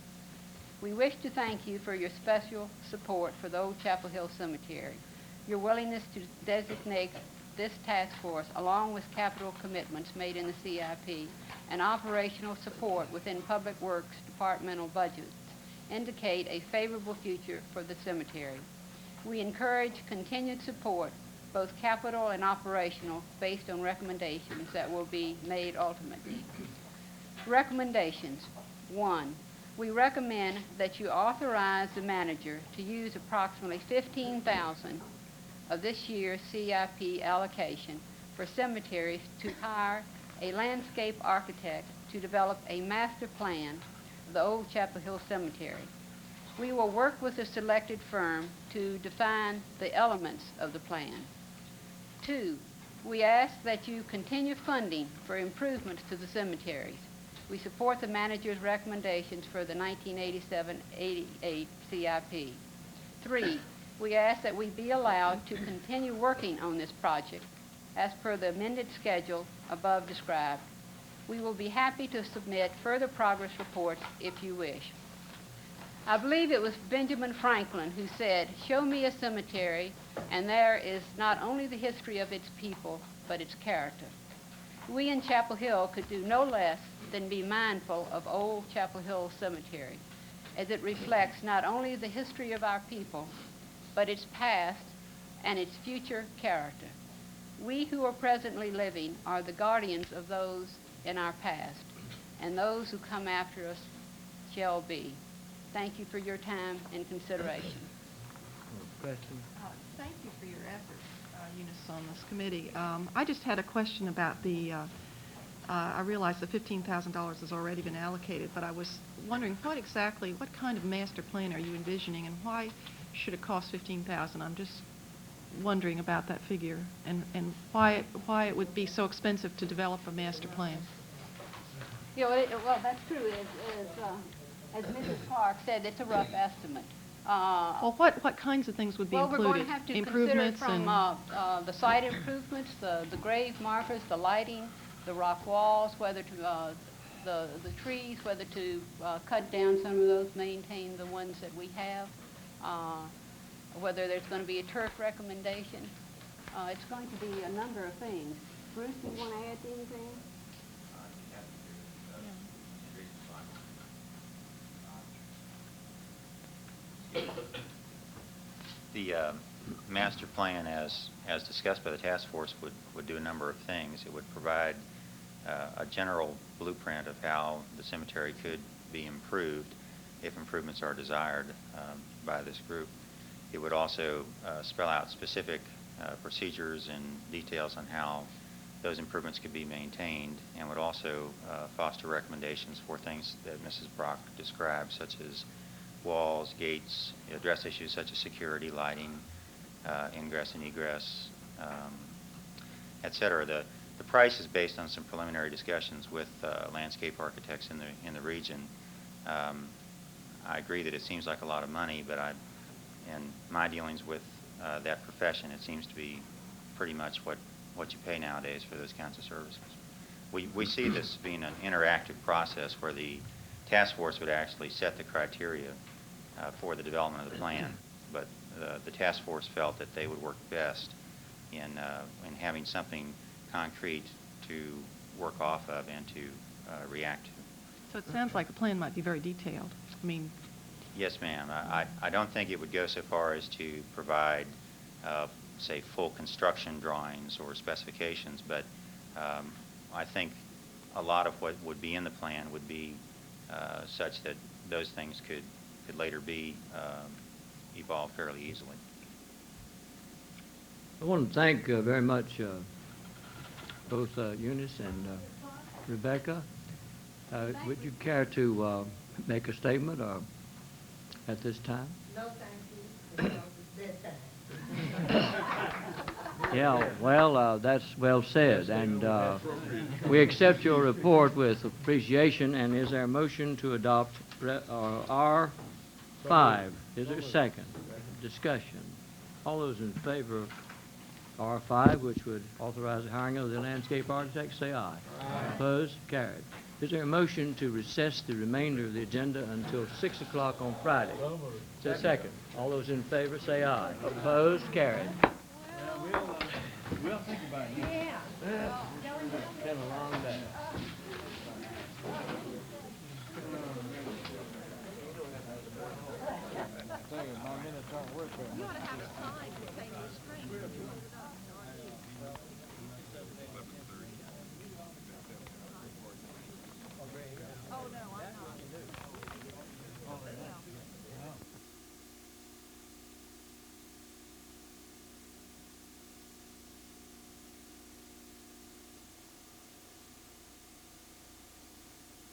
We wish to thank you for your special support for the Old Chapel Hill Cemetery. Your willingness to designate this task force, along with capital commitments made in the CIP and operational support within Public Works departmental budgets, indicate a favorable future for the cemetery. We encourage continued support, both capital and operational, based on recommendations that will be made ultimately. Recommendations. 1. We recommend that you authorize the manager to use approximately $15,000 of this year's CIP allocation for cemeteries to hire a landscape architect to develop a master plan of the Old Chapel Hill Cemetery. We will work with a selected firm to define the elements of the plan. 2, we ask that you continue funding for improvements to the cemeteries. We support the manager's recommendations for the 1987-88 CIP. 3, we ask that we be allowed to continue working on this project as per the amended schedule above described. We will be happy to submit further progress reports if you wish. I believe it was Benjamin Franklin who said, "Show me a cemetery, and there is not only the history of its people, but its character." We in Chapel Hill could do no less than be mindful of Old Chapel Hill Cemetery, as it reflects not only the history of our people, but its past and its future character. We who are presently living are the guardians of those in our past, and those who come after us shall be. Thank you for your time and consideration. Thank you for your efforts, Eunice, on this committee. I just had a question about the, I realize the $15,000 has already been allocated, but I was wondering what kind of master plan are you envisioning, and why should it cost $15,000? I'm just wondering about that figure and why it would be so expensive to develop a master plan. You know, well, that's true. As Mrs. Clark said, it's a rough estimate. Well, what kinds of things would be Well, included? we're going to have to consider Improvements from the site improvements, the grave markers, the lighting, the rock walls, whether to, the trees, whether to cut down some of those, maintain the ones that we have, whether there's going to be a turf recommendation. It's going to be a number of things. Bruce, do you want to add anything? The master plan, as discussed by the task force, would do a number of things. It would provide a general blueprint of how the cemetery could be improved if improvements are desired by this group. It would also spell out specific procedures and details on how those improvements could be maintained, and would also foster recommendations for things that Mrs. Brock described, such as walls, gates, address issues such as security, lighting, ingress and egress, et cetera. The price is based on some preliminary discussions with landscape architects in the region. I agree that it seems like a lot of money, but in my dealings with that profession, it seems to be pretty much what you pay nowadays for those kinds of services. We see this being an interactive process where the task force would actually set the criteria for the development of the plan, but the task force felt that they would work best in having something concrete to work off of and to react to. So it sounds like the plan might be very detailed. I mean, Yes, ma'am. I don't think it would go so far as to provide, say, full construction drawings or specifications, but I think a lot of what would be in the plan would be such that those things could later be evolved fairly easily. I want to thank very much both Eunice and Rebecca. Would you care to make a statement at this time? No, thank you. It's bedtime. Yeah, well, that's well said, and we accept your report with appreciation. And is there a motion to adopt R5? Is there a second? Discussion. All those in favor of R5, which would authorize the hiring of the landscape architect, say aye. Aye. Opposed? Carried. Is there a motion to recess the remainder of the agenda until 6 o'clock on Friday? Is there a second? All those in favor say aye. Opposed? Carried. We'll think about it. Yeah. Been a long